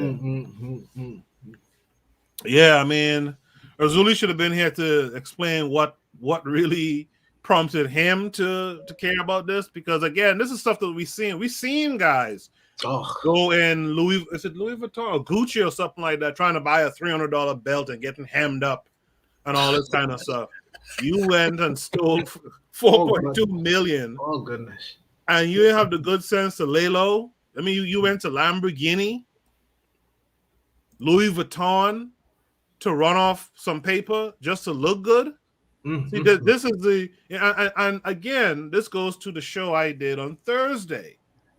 I mean, Razuli should have been here to explain what really prompted him to care about this, because again, this is stuff that we've seen guys go in Louis Vuitton or Gucci or something like that, trying to buy a $300 belt and getting hemmed up and all this kind of stuff. You went and stole 4.2 million. Oh goodness. And you have the good sense to lay low. I mean, you went to Lamborghini, Louis Vuitton to run off some paper just to look good. Mm-hmm. See, this is and again, this goes to the show I did on Thursday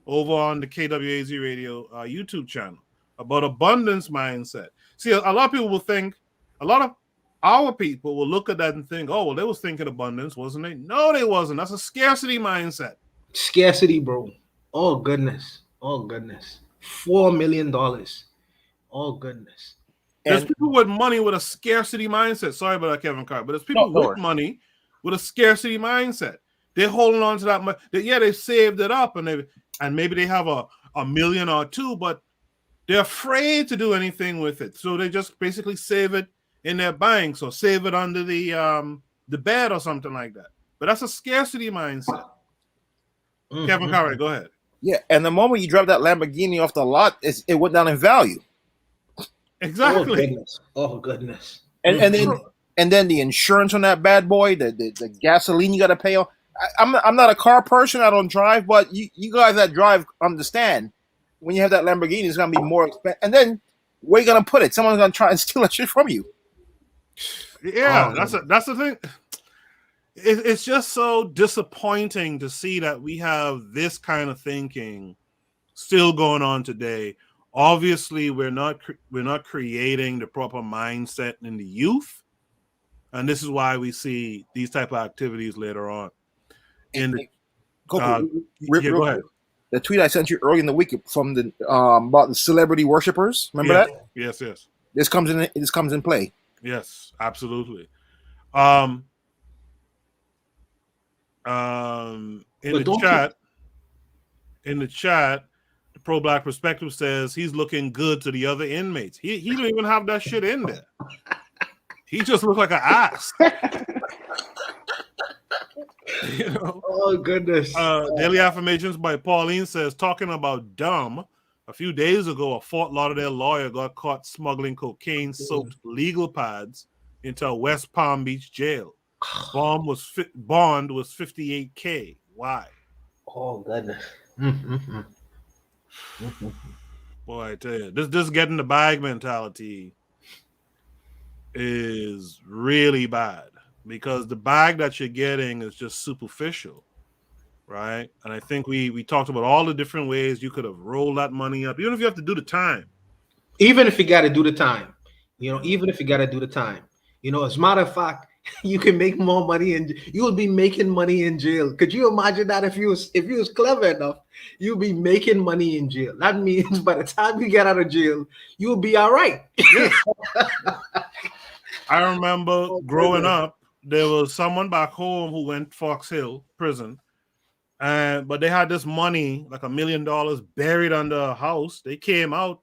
over on the KWAZ Radio YouTube channel about abundance mindset. See, a lot of people will think, a lot of our people will look at that and think, oh, well, they was thinking abundance, wasn't they? No, they wasn't. That's a scarcity mindset. Scarcity, bro. Oh, goodness. $4 million. Oh goodness. There's people with money with a scarcity mindset. Sorry about that, Kevin Carter, but there's people with money with a scarcity mindset. They're holding on to that money. They saved it up, and maybe they have a million or two, but they're afraid to do anything with it. So they just basically save it in their banks or save it under the bed or something like that. But that's a scarcity mindset. Kevin Carter, go ahead. Yeah, and the moment you drop that Lamborghini off the lot, it went down in value. Exactly. Oh goodness. And then the insurance on that bad boy, the gasoline you got to pay on. I'm not a car person. I don't drive, but you guys that drive understand when you have that Lamborghini, it's gonna be more expensive. And then where you gonna put it? Someone's gonna try and steal that shit from you. Yeah, that's the thing. It's just so disappointing to see that we have this kind of thinking still going on today. Obviously, we're not creating the proper mindset in the youth, and this is why we see these type of activities later on. Go ahead. The tweet I sent you early in the week from the about the celebrity worshipers. Remember that? Yes. This comes in play. Yes, absolutely. In the chat, the pro-black perspective says he's looking good to the other inmates. He don't even have that shit in there. He just looks like an ass. You know? Oh goodness. Daily Affirmations by Pauline says, talking about dumb, a few days ago, a Fort Lauderdale lawyer got caught smuggling cocaine-soaked legal pads into a West Palm Beach jail. Bond was $58K. Why? Oh goodness. Boy, I tell you, this getting the bag mentality is really bad, because the bag that you're getting is just superficial, right? And I think we talked about all the different ways you could have rolled that money up, even if you have to do the time. Even if you got to do the time, as a matter of fact, you can make more money and you will be making money in jail. Could you imagine that if you was clever enough, you'll be making money in jail? That means by the time you get out of jail, you'll be all right. Yeah. I remember growing up, there was someone back home who went to Fox Hill prison, but they had this money, like $1 million, buried under a house. They came out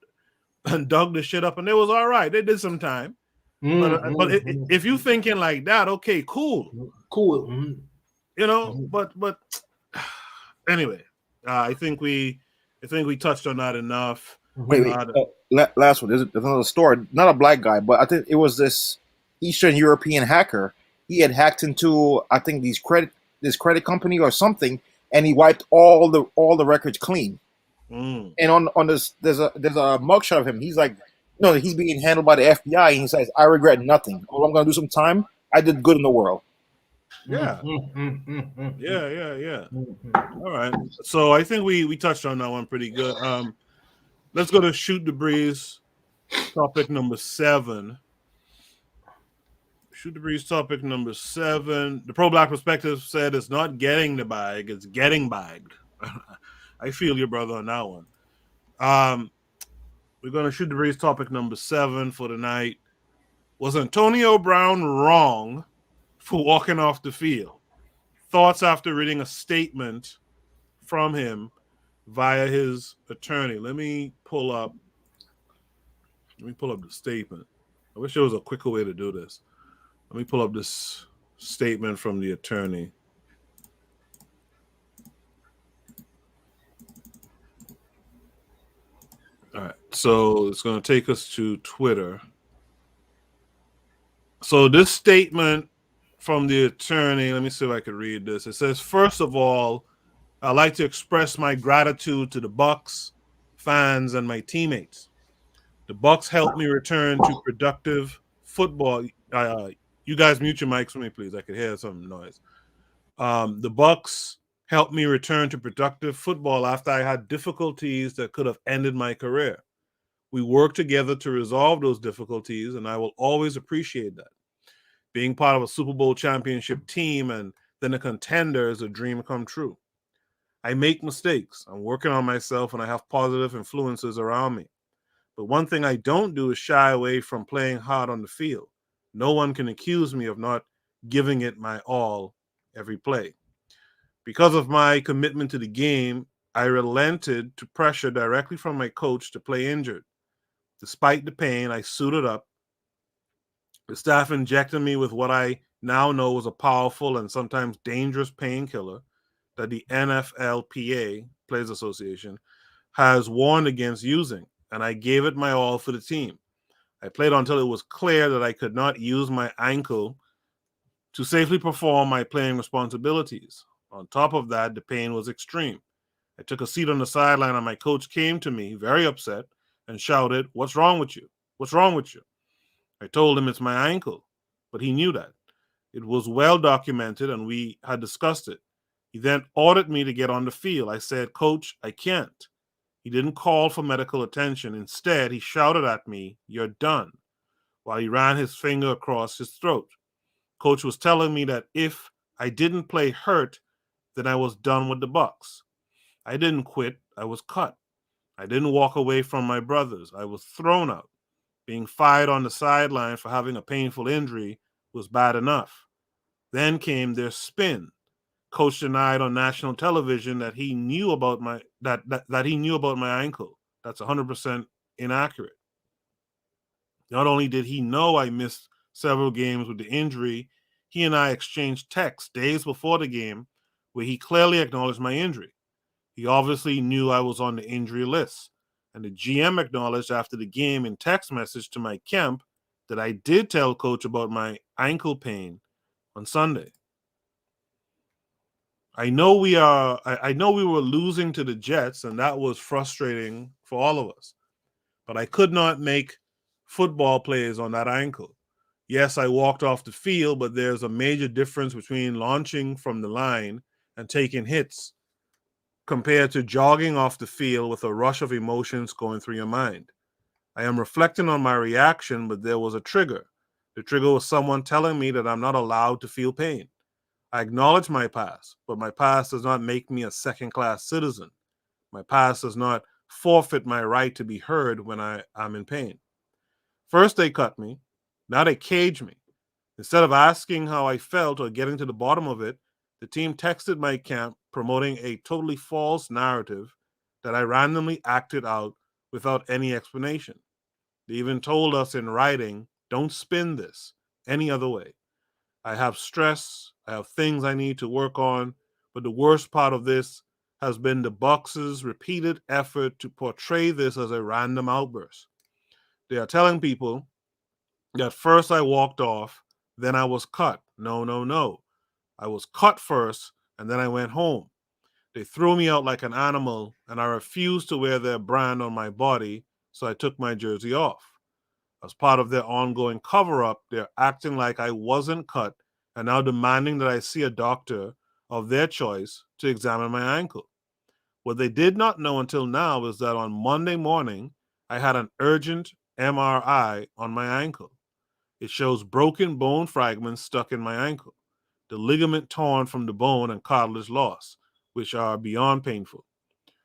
and dug the shit up, and it was all right. They did some time. But if you thinking like that, okay, cool. But anyway, I think we touched on that enough. Wait. Last one. There's another story. Not a black guy, but I think it was this Eastern European hacker. He had hacked into, I think, this credit company or something, and he wiped all the records clean. And on this, there's a mugshot of him. He's like, no, he's being handled by the FBI, and he says, "I regret nothing. Oh, I'm gonna do some time. I did good in the world." Yeah. All right. So I think we touched on that one pretty good. Let's go to Shoot the Breeze, topic number 7. Shoot the Breeze, topic number 7. The pro-black perspective said it's not getting the bag, it's getting bagged. I feel your brother on that one. We're going to Shoot the Breeze, topic number 7 for tonight. Was Antonio Brown wrong for walking off the field? Thoughts after reading a statement from him via his attorney. Let me pull up the statement. I wish there was a quicker way to do this. Let me pull up this statement from the attorney. All right, so it's going to take us to Twitter. So this statement from the attorney, let me see if I can read this. It says, first of all, I'd like to express my gratitude to the Bucks, fans, and my teammates. The Bucks helped me return to productive football. You guys mute your mics for me, please. I could hear some noise. The Bucks helped me return to productive football after I had difficulties that could have ended my career. We worked together to resolve those difficulties, and I will always appreciate that. Being part of a Super Bowl championship team and then a contender is a dream come true. I make mistakes. I'm working on myself, and I have positive influences around me. But one thing I don't do is shy away from playing hard on the field. No one can accuse me of not giving it my all every play. Because of my commitment to the game, I relented to pressure directly from my coach to play injured. Despite the pain, I suited up. The staff injected me with what I now know was a powerful and sometimes dangerous painkiller that the NFLPA, Players Association, has warned against using, and I gave it my all for the team. I played until it was clear that I could not use my ankle to safely perform my playing responsibilities. On top of that, the pain was extreme. I took a seat on the sideline and my coach came to me, very upset, and shouted, "What's wrong with you? What's wrong with you?" I told him it's my ankle, but he knew that. It was well documented and we had discussed it. He then ordered me to get on the field. I said, "Coach, I can't." He didn't call for medical attention. Instead, he shouted at me, "You're done," while he ran his finger across his throat. Coach was telling me that if I didn't play hurt, then I was done with the Bucks. I didn't quit. I was cut. I didn't walk away from my brothers. I was thrown out. Being fired on the sideline for having a painful injury was bad enough. Then came their spin. Coach denied on national television that he knew about my that he knew about my ankle. That's 100% inaccurate. Not only did he know I missed several games with the injury, he and I exchanged texts days before the game where he clearly acknowledged my injury. He obviously knew I was on the injury list, and the GM acknowledged after the game in text message to my camp that I did tell coach about my ankle pain on Sunday. I know we were losing to the Jets, and that was frustrating for all of us. But I could not make football plays on that ankle. Yes, I walked off the field, but there's a major difference between launching from the line and taking hits compared to jogging off the field with a rush of emotions going through your mind. I am reflecting on my reaction, but there was a trigger. The trigger was someone telling me that I'm not allowed to feel pain. I acknowledge my past, but my past does not make me a second-class citizen. My past does not forfeit my right to be heard when I am in pain. First they cut me, now they cage me. Instead of asking how I felt or getting to the bottom of it, the team texted my camp promoting a totally false narrative that I randomly acted out without any explanation. They even told us in writing, "Don't spin this any other way. I have stress, I have things I need to work on, but the worst part of this has been the Bucks' repeated effort to portray this as a random outburst. They are telling people that first I walked off, then I was cut. No, no, no. I was cut first, and then I went home. They threw me out like an animal, and I refused to wear their brand on my body, so I took my jersey off. As part of their ongoing cover-up, they're acting like I wasn't cut and now demanding that I see a doctor of their choice to examine my ankle. What they did not know until now is that on Monday morning, I had an urgent MRI on my ankle. It shows broken bone fragments stuck in my ankle, the ligament torn from the bone and cartilage lost, which are beyond painful.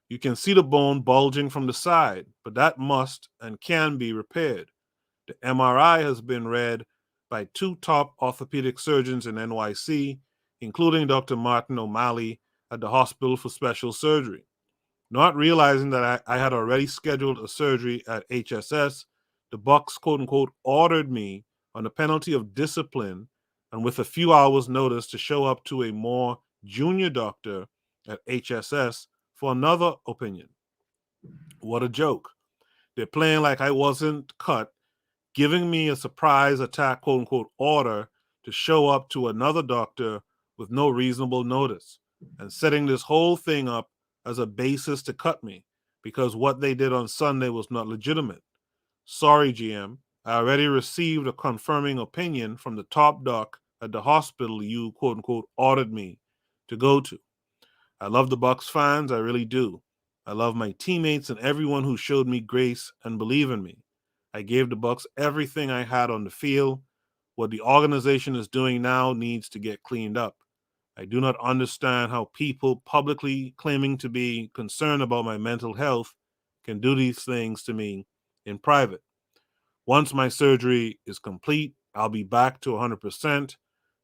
You can see the bone bulging from the side, but that must and can be repaired. The MRI has been read by two top orthopedic surgeons in NYC, including Dr. Martin O'Malley at the Hospital for Special Surgery. Not realizing that I had already scheduled a surgery at HSS, the Bucks, quote-unquote, ordered me on the penalty of discipline and with a few hours' notice to show up to a more junior doctor at HSS for another opinion. What a joke. They're playing like I wasn't cut, giving me a surprise attack, quote-unquote, order to show up to another doctor with no reasonable notice, and setting this whole thing up as a basis to cut me because what they did on Sunday was not legitimate. Sorry, GM. I already received a confirming opinion from the top doc at the hospital you, quote-unquote, ordered me to go to. I love the Bucks fans, I really do. I love my teammates and everyone who showed me grace and believe in me. I gave the Bucks everything I had on the field. What the organization is doing now needs to get cleaned up. I do not understand how people publicly claiming to be concerned about my mental health can do these things to me in private. Once my surgery is complete, I'll be back to 100%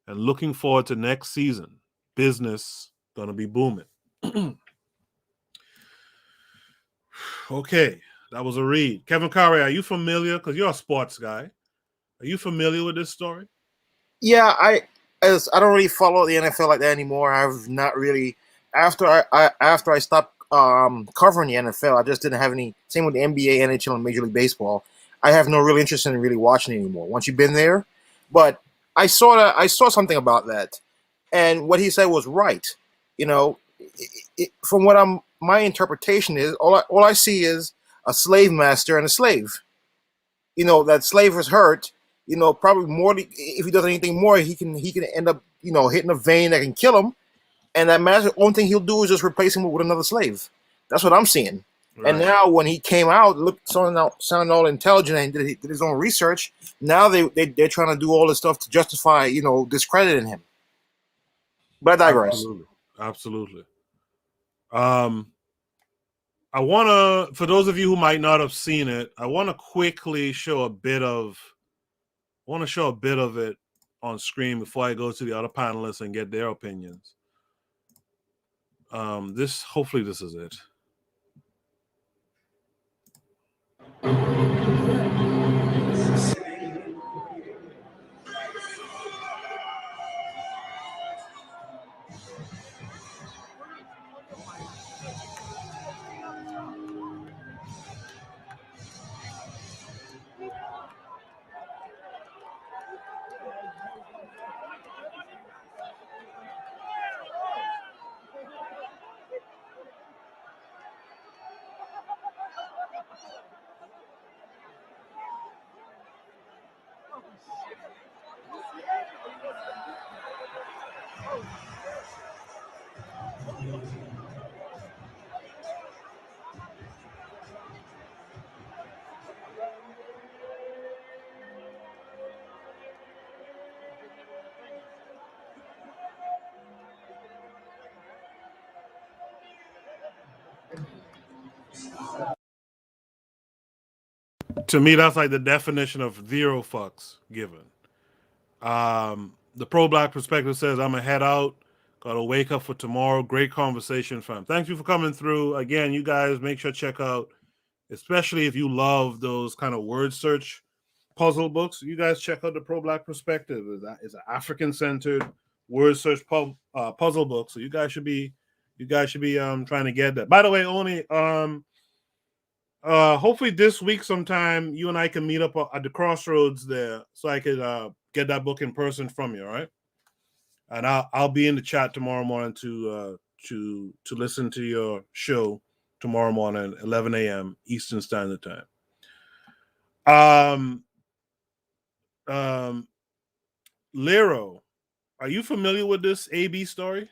and looking forward to next season. Business gonna be booming. Okay, that was a read. Kevin Curry, are you familiar? Because you're a sports guy. Are you familiar with this story? Yeah, I don't really follow the NFL like that anymore. I've not really after I stopped covering the NFL. I just didn't have any. Same with the NBA, NHL, and Major League Baseball. I have no real interest in really watching it anymore. Once you've been there, but I saw something about that, and what he said was right. You know, from what my interpretation is, all I see is a slave master and a slave. You know, that slave is hurt. You know, probably more. If he does anything more, he can end up, you know, hitting a vein that can kill him. And that master, only thing he'll do is just replace him with another slave. That's what I'm seeing. Right. And now when he came out, sounding all intelligent and did his own research. Now they're trying to do all this stuff to justify, you know, discrediting him. But I digress. Absolutely. I want to, for those of you who might not have seen it, I want to quickly show a bit of it on screen before I go to the other panelists and get their opinions. Hopefully this is it. To me, that's like the definition of zero fucks given. The pro-black perspective says, I'm going to head out. Got to wake up for tomorrow. Great conversation, fam. Thank you for coming through. Again, you guys make sure to check out, especially if you love those kind of word search puzzle books, you guys check out the pro-black perspective. It's an African-centered word search puzzle book. So you guys should be trying to get that. By the way, Oni, hopefully this week sometime you and I can meet up at the crossroads there, so I could get that book in person from you. All right, and I'll be in the chat tomorrow morning to listen to your show tomorrow morning, 11 a.m. Eastern Standard Time. Lero, are you familiar with this AB story?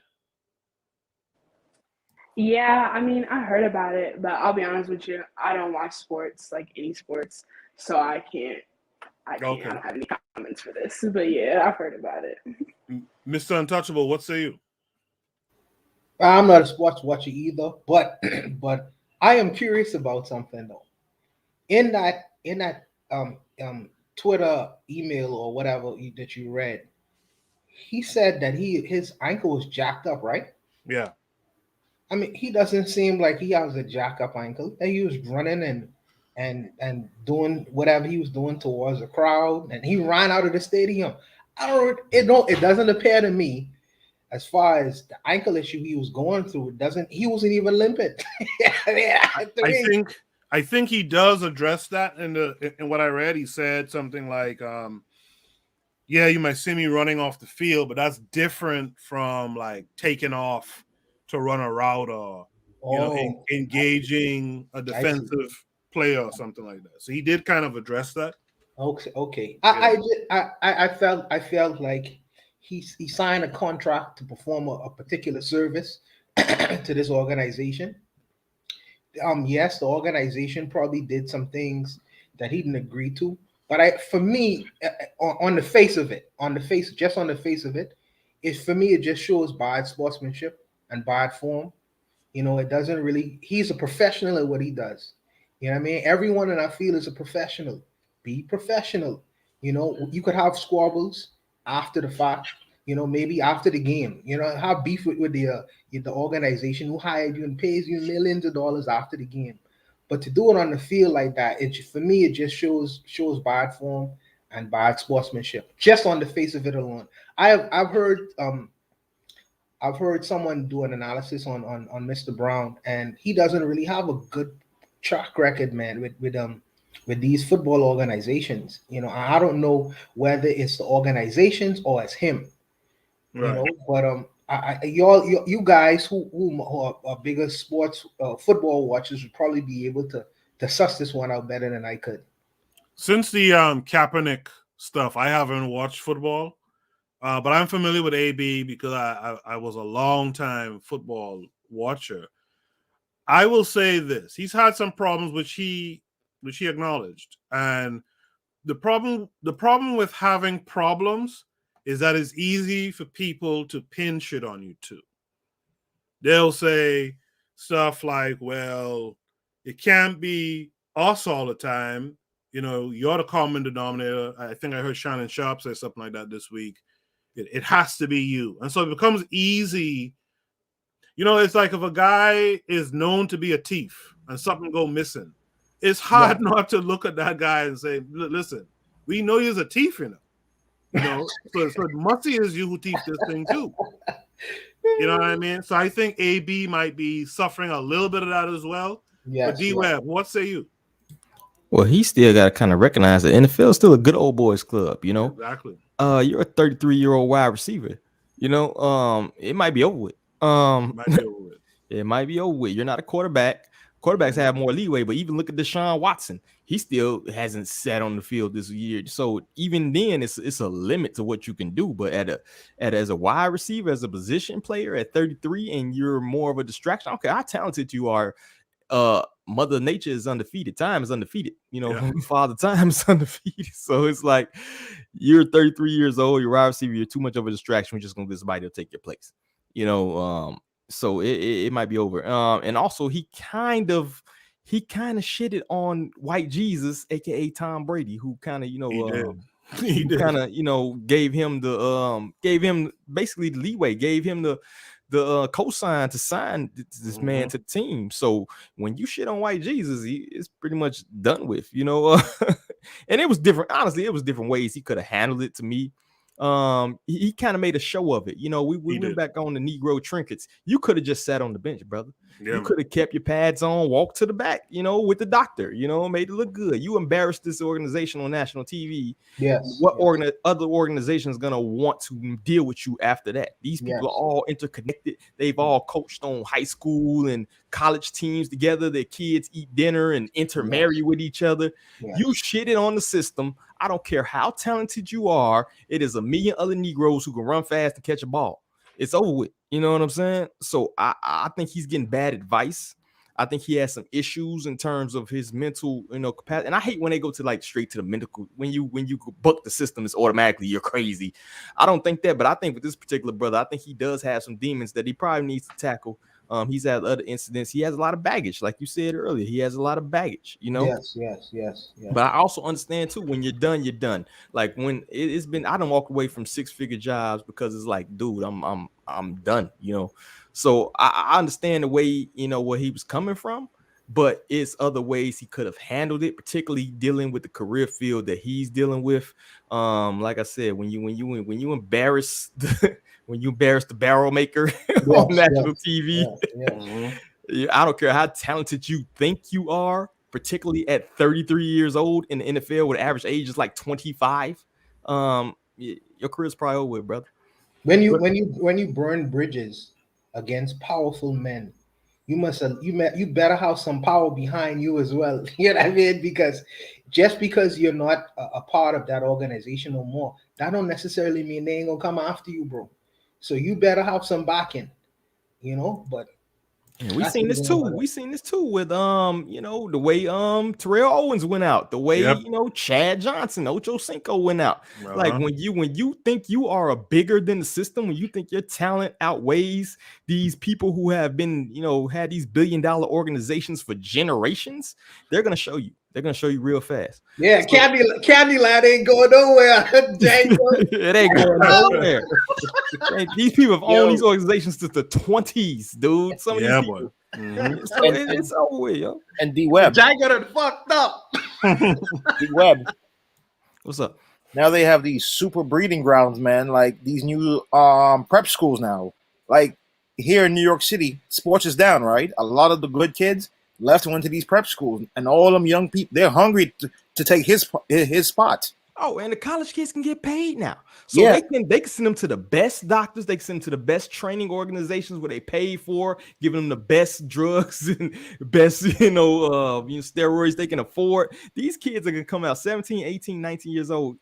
Yeah, I mean, I heard about it, but I'll be honest with you, I don't watch sports, like any sports, so I don't have any comments for this. But yeah, I've heard about it. Mr. Untouchable, what say you? I'm not a sports watcher either, but I am curious about something though. In that Twitter email or whatever that you read, he said that his ankle was jacked up, right? Yeah. I mean, he doesn't seem like he has a jack up ankle. And he was running and doing whatever he was doing towards the crowd, and he ran out of the stadium. It doesn't appear to me, as far as the ankle issue he was going through, he wasn't even limping. I think he does address that in what I read. He said something like, yeah, you might see me running off the field, but that's different from like taking off to run a route or engaging a defensive player or something like that. So he did kind of address that. Okay. I felt like he signed a contract to perform a particular service to this organization. Yes, the organization probably did some things that he didn't agree to, but on the face of it, it just shows bad sportsmanship and bad form. You know, it doesn't really. He's a professional at what he does, You know what I mean? Everyone in our field is a professional. Be professional. You know, you could have squabbles after the fact. You know, maybe after the game. You know, have beef with the organization who hired you and pays you millions of dollars after the game. But to do it on the field like that, for me, it just shows bad form and bad sportsmanship. Just on the face of it alone, I've heard someone do an analysis on Mr. Brown, and he doesn't really have a good track record, man, with these football organizations. You know, I don't know whether it's the organizations or it's him. You know, but you guys who are bigger sports football watchers would probably be able to suss this one out better than I could. Since the Kaepernick stuff, I haven't watched football. But I'm familiar with AB because I was a long time football watcher. I will say this: he's had some problems which he acknowledged, and the problem with having problems is that it's easy for people to pin shit on you too. They'll say stuff like, "Well, it can't be us all the time. You know, you're the common denominator." I think I heard Shannon Sharp say something like that this week. It has to be you. And so it becomes easy. You know, it's like if a guy is known to be a thief and something go missing, it's hard not to look at that guy and say, listen, we know you're a thief, you know. So it must be is you who thief this thing too. You know what I mean? So I think AB might be suffering a little bit of that as well. Yes, but D-Web, what say you? Well, he still got to kind of recognize that NFL is still a good old boys club, you know. Exactly. You're a 33-year-old wide receiver. You know, it might be over with. It might be over with. You're not a quarterback. Quarterbacks have more leeway, but even look at Deshaun Watson. He still hasn't sat on the field this year. So even then, it's a limit to what you can do. But as a wide receiver, as a position player at 33, and you're more of a distraction. Okay, how talented you are. Mother Nature is undefeated. Time is undefeated. You know, Father Time is undefeated. So it's like you're 33 years old, you're wide receiver, you're too much of a distraction. We're just gonna get somebody to take your place. You know, so it might be over. And also he kind of shitted on White Jesus, aka Tom Brady, who kind of, you know, he kind of, you know, gave him basically the leeway, gave him the cosign to sign this man to the team. So when you shit on White Jesus, it's pretty much done with, you know. And it was different. Honestly, it was different ways he could have handled it. To me, he kind of made a show of it. You know, we went back on the Negro trinkets. You could have just sat on the bench, brother. You could have kept your pads on, walked to the back, you know, with the doctor, you know, made it look good. You embarrassed this organization on national TV. Yes. What other organization is going to want to deal with you after that? These people are all interconnected. They've all coached on high school and college teams together. Their kids eat dinner and intermarry with each other. You shitted on the system. I don't care how talented you are. It is a million other Negroes who can run fast and catch a ball. It's over with. You know what I'm saying? So I think he's getting bad advice. I think he has some issues in terms of his mental, you know, capacity. And I hate when they go to like straight to the medical. When you buck the system, it's automatically you're crazy. I don't think that, but I think with this particular brother, I think he does have some demons that he probably needs to tackle. He's had other incidents. He has a lot of baggage, like you said earlier. He has a lot of baggage, you know. Yes. But I also understand too, when you're done, you're done. Like when it's been, I don't walk away from 6-figure jobs because it's like, dude, I'm done, you know. So I understand the way, you know, where he was coming from, but it's other ways he could have handled it, particularly dealing with the career field that he's dealing with. Like I said, when you embarrass the barrel maker on national TV, I don't care how talented you think you are, particularly at 33 years old in the NFL, where the average age is like 25. Your career's probably over with, brother. When you burn bridges against powerful men, you better have some power behind you as well. You know what I mean? Because just because you're not a part of that organization no more, that don't necessarily mean they ain't gonna come after you, bro. So you better have some backing, you know. But And we seen this too. We seen this too with you know, the way Terrell Owens went out, the way you know Chad Johnson, Ocho Cinco went out. Like when you think you are a bigger than the system, when you think your talent outweighs these people who have been, you know, had these billion-dollar organizations for generations, they're gonna show you. They're gonna show you real fast. Yeah, so, Candyland ain't going nowhere. It ain't going nowhere. These people have owned these organizations since the 20s, dude. Some of these people. So it's over with, yo. And D Web. Jay got it fucked up. D Web. What's up? Now they have these super breeding grounds, man. Like these new prep schools now. Like here in New York City, sports is down, right? A lot of the good kids left and went to these prep schools, and all them young people, they're hungry to take his spot. Oh, and the college kids can get paid now. So they can send them to the best doctors, they can send them to the best training organizations where they pay for, giving them the best drugs and best, steroids they can afford. These kids are gonna come out 17, 18, 19 years old,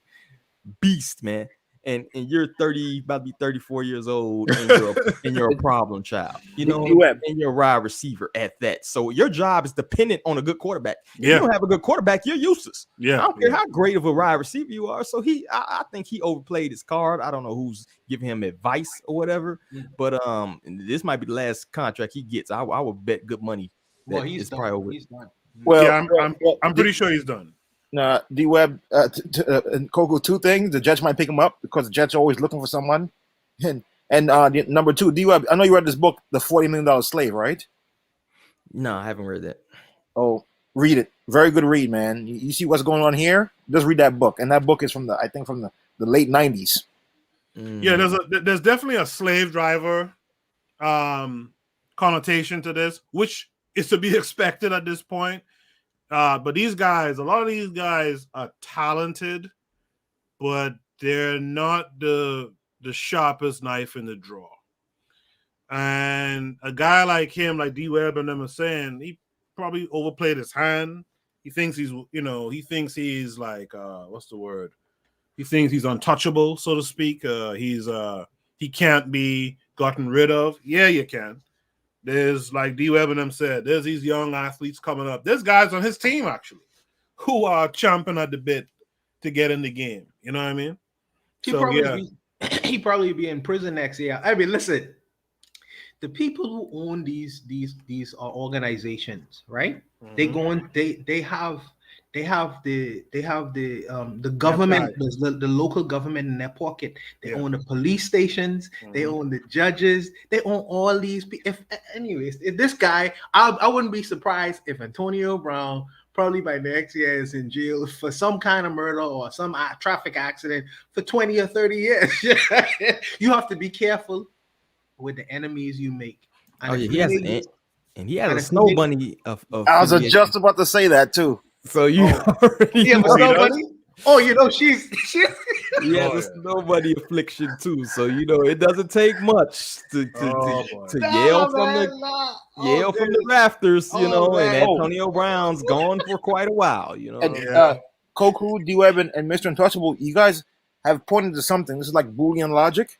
beast, man. And you're 30, about to be 34 years old, and you're a problem child. You know, and you're a wide receiver at that. So your job is dependent on a good quarterback. If you don't have a good quarterback, you're useless. I don't care how great of a wide receiver you are. So I think he overplayed his card. I don't know who's giving him advice or whatever, but this might be the last contract he gets. I would bet good money that he's probably over. He's done. Well, I'm pretty sure he's done. D Web and Coco, two things. The Jets might pick him up because the Jets are always looking for someone. And number two, D Web, I know you read this book, The $40 Million Slave, right? No, I haven't read that. Oh, read it. Very good read, man. You see what's going on here? Just read that book. And that book is from the late 90s. Yeah, there's definitely a slave driver connotation to this, which is to be expected at this point. But these guys, a lot of these guys are talented, but they're not the sharpest knife in the drawer. And a guy like him, like D Web and them are saying, he probably overplayed his hand. He thinks he's like, what's the word? He thinks he's untouchable, so to speak. He can't be gotten rid of. Yeah, you can. There's, like D Web and them said, there's these young athletes coming up. There's guys on his team, actually, who are chomping at the bit to get in the game. You know what I mean? He probably be in prison next year. I mean, listen, the people who own these organizations, right? They have the government, the local government in their pocket. They own the police stations. They own the judges. They own all these. If this guy, I wouldn't be surprised if Antonio Brown probably by next year is in jail for some kind of murder or some traffic accident for 20 or 30 years. You have to be careful with the enemies you make. And he has a snow bunny of I was just about to say that too. So you already she's a snow bunny affliction too. So it doesn't take much to yell from the rafters, and Antonio Brown's gone for quite a while, And, Koku, D-Web, and Mr. Untouchable, you guys have pointed to something. This is like Boolean logic.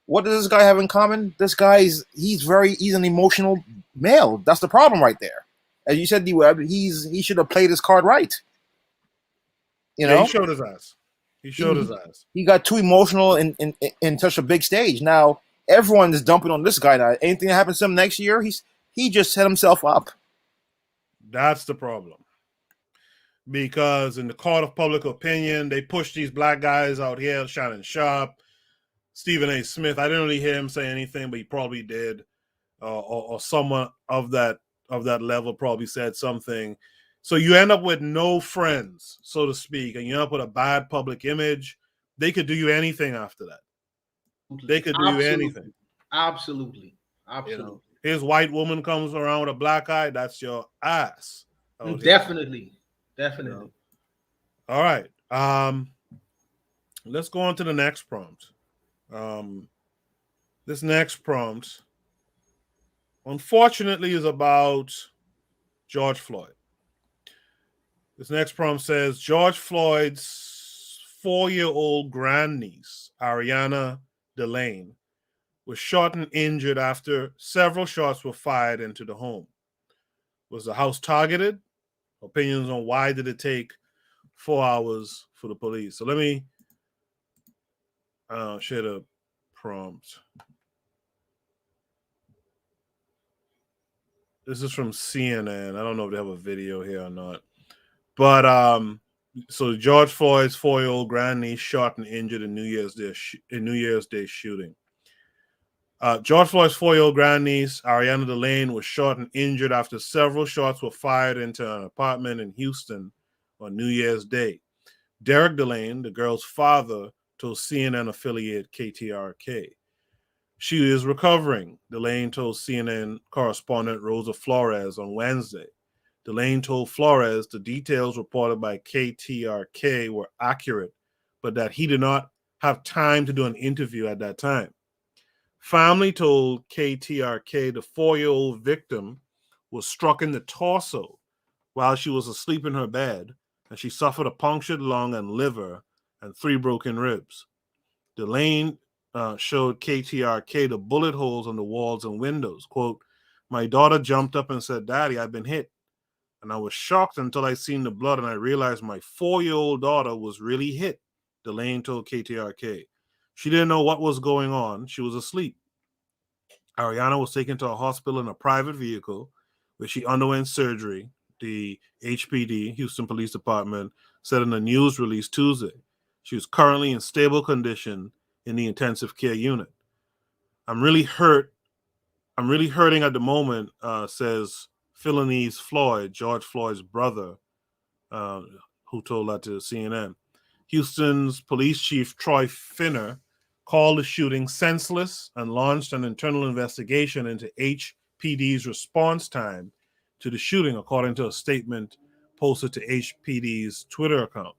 What does this guy have in common? This guy he's an emotional male. That's the problem right there. As you said, D-Web, he should have played his card right. He showed his ass. He got too emotional in such a big stage. Now everyone is dumping on this guy. Now anything that happens to him next year, he just set himself up. That's the problem. Because in the court of public opinion, they push these black guys out here, Shannon Sharp, Stephen A. Smith. I didn't really hear him say anything, but he probably did, or someone of that level probably said something. So you end up with no friends, so to speak, and you end up with a bad public image. They could do you anything after that. They could do you anything. Absolutely. His white woman comes around with a black eye, that's your ass. Definitely. All right. Let's go on to the next prompt. This next prompt, unfortunately, is about George Floyd. This next prompt says George Floyd's 4-year-old grandniece, Ariana Delane, was shot and injured after several shots were fired into the home. Was the house targeted? Opinions on why did it take 4 hours for the police. So let me share the prompt. This is from CNN. I don't know if they have a video here or not. But so George Floyd's 4-year-old grandniece shot and injured in New Year's Day shooting. George Floyd's 4-year-old grandniece, Ariana Delane, was shot and injured after several shots were fired into an apartment in Houston on New Year's Day. Derek Delane, the girl's father, told CNN affiliate KTRK. She is recovering, Delane told CNN correspondent Rosa Flores on Wednesday. Delane told Flores the details reported by KTRK were accurate, but that he did not have time to do an interview at that time. Family told KTRK the 4-year-old victim was struck in the torso while she was asleep in her bed, and she suffered a punctured lung and liver and 3 broken ribs. Delane showed KTRK the bullet holes on the walls and windows. Quote, "My daughter jumped up and said, 'Daddy, I've been hit.' And I was shocked until I seen the blood and I realized my 4-year-old daughter was really hit," Delane told KTRK. She didn't know what was going on. She was asleep. Ariana was taken to a hospital in a private vehicle where she underwent surgery, the HPD, Houston Police Department, said in a news release Tuesday. She is currently in stable condition in the intensive care unit. I'm really hurting at the moment, says Philanese Floyd, George Floyd's brother, who told that to CNN. Houston's police chief, Troy Finner, called the shooting senseless and launched an internal investigation into HPD's response time to the shooting, according to a statement posted to HPD's Twitter account.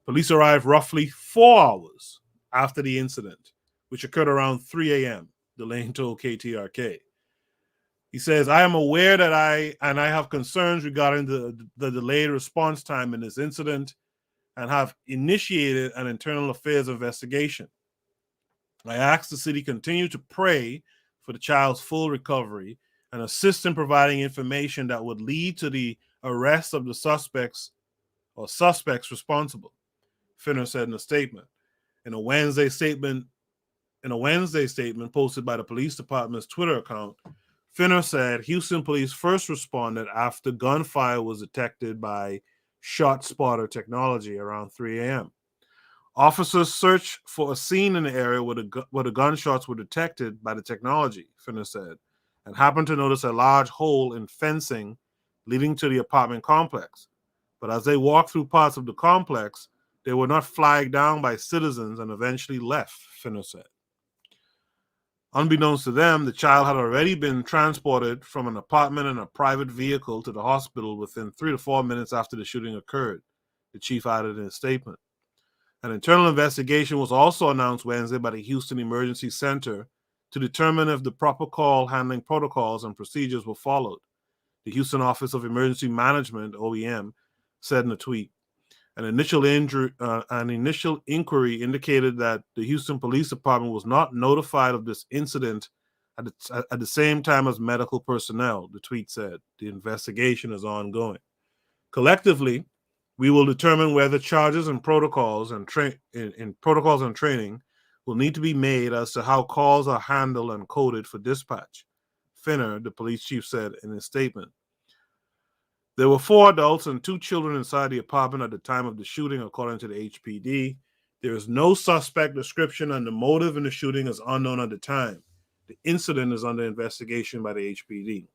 Police arrived roughly 4 hours after the incident, which occurred around 3 a.m., Delane told KTRK. He says, "I am aware that I have concerns regarding the delayed response time in this incident and have initiated an internal affairs investigation. I ask the city continue to pray for the child's full recovery and assist in providing information that would lead to the arrest of the suspects responsible," Finner said in a statement. In a Wednesday statement posted by the police department's Twitter account, Finner said Houston police first responded after gunfire was detected by shot spotter technology around 3 a.m. Officers searched for a scene in the area where the gunshots were detected by the technology, Finner said, and happened to notice a large hole in fencing leading to the apartment complex. But as they walked through parts of the complex, they were not flagged down by citizens and eventually left, Finner said. Unbeknownst to them, the child had already been transported from an apartment in a private vehicle to the hospital within 3 to 4 minutes after the shooting occurred, the chief added in a statement. An internal investigation was also announced Wednesday by the Houston Emergency Center to determine if the proper call handling protocols and procedures were followed. The Houston Office of Emergency Management, OEM, said in a tweet. An initial inquiry indicated that the Houston Police Department was not notified of this incident at the same time as medical personnel, the tweet said. The investigation is ongoing. Collectively, we will determine whether charges and protocols and training will need to be made as to how calls are handled and coded for dispatch, Finner, the police chief, said in his statement. There were 4 adults and 2 children inside the apartment at the time of the shooting, according to the HPD. There is no suspect description, and the motive in the shooting is unknown at the time. The incident is under investigation by the HPD.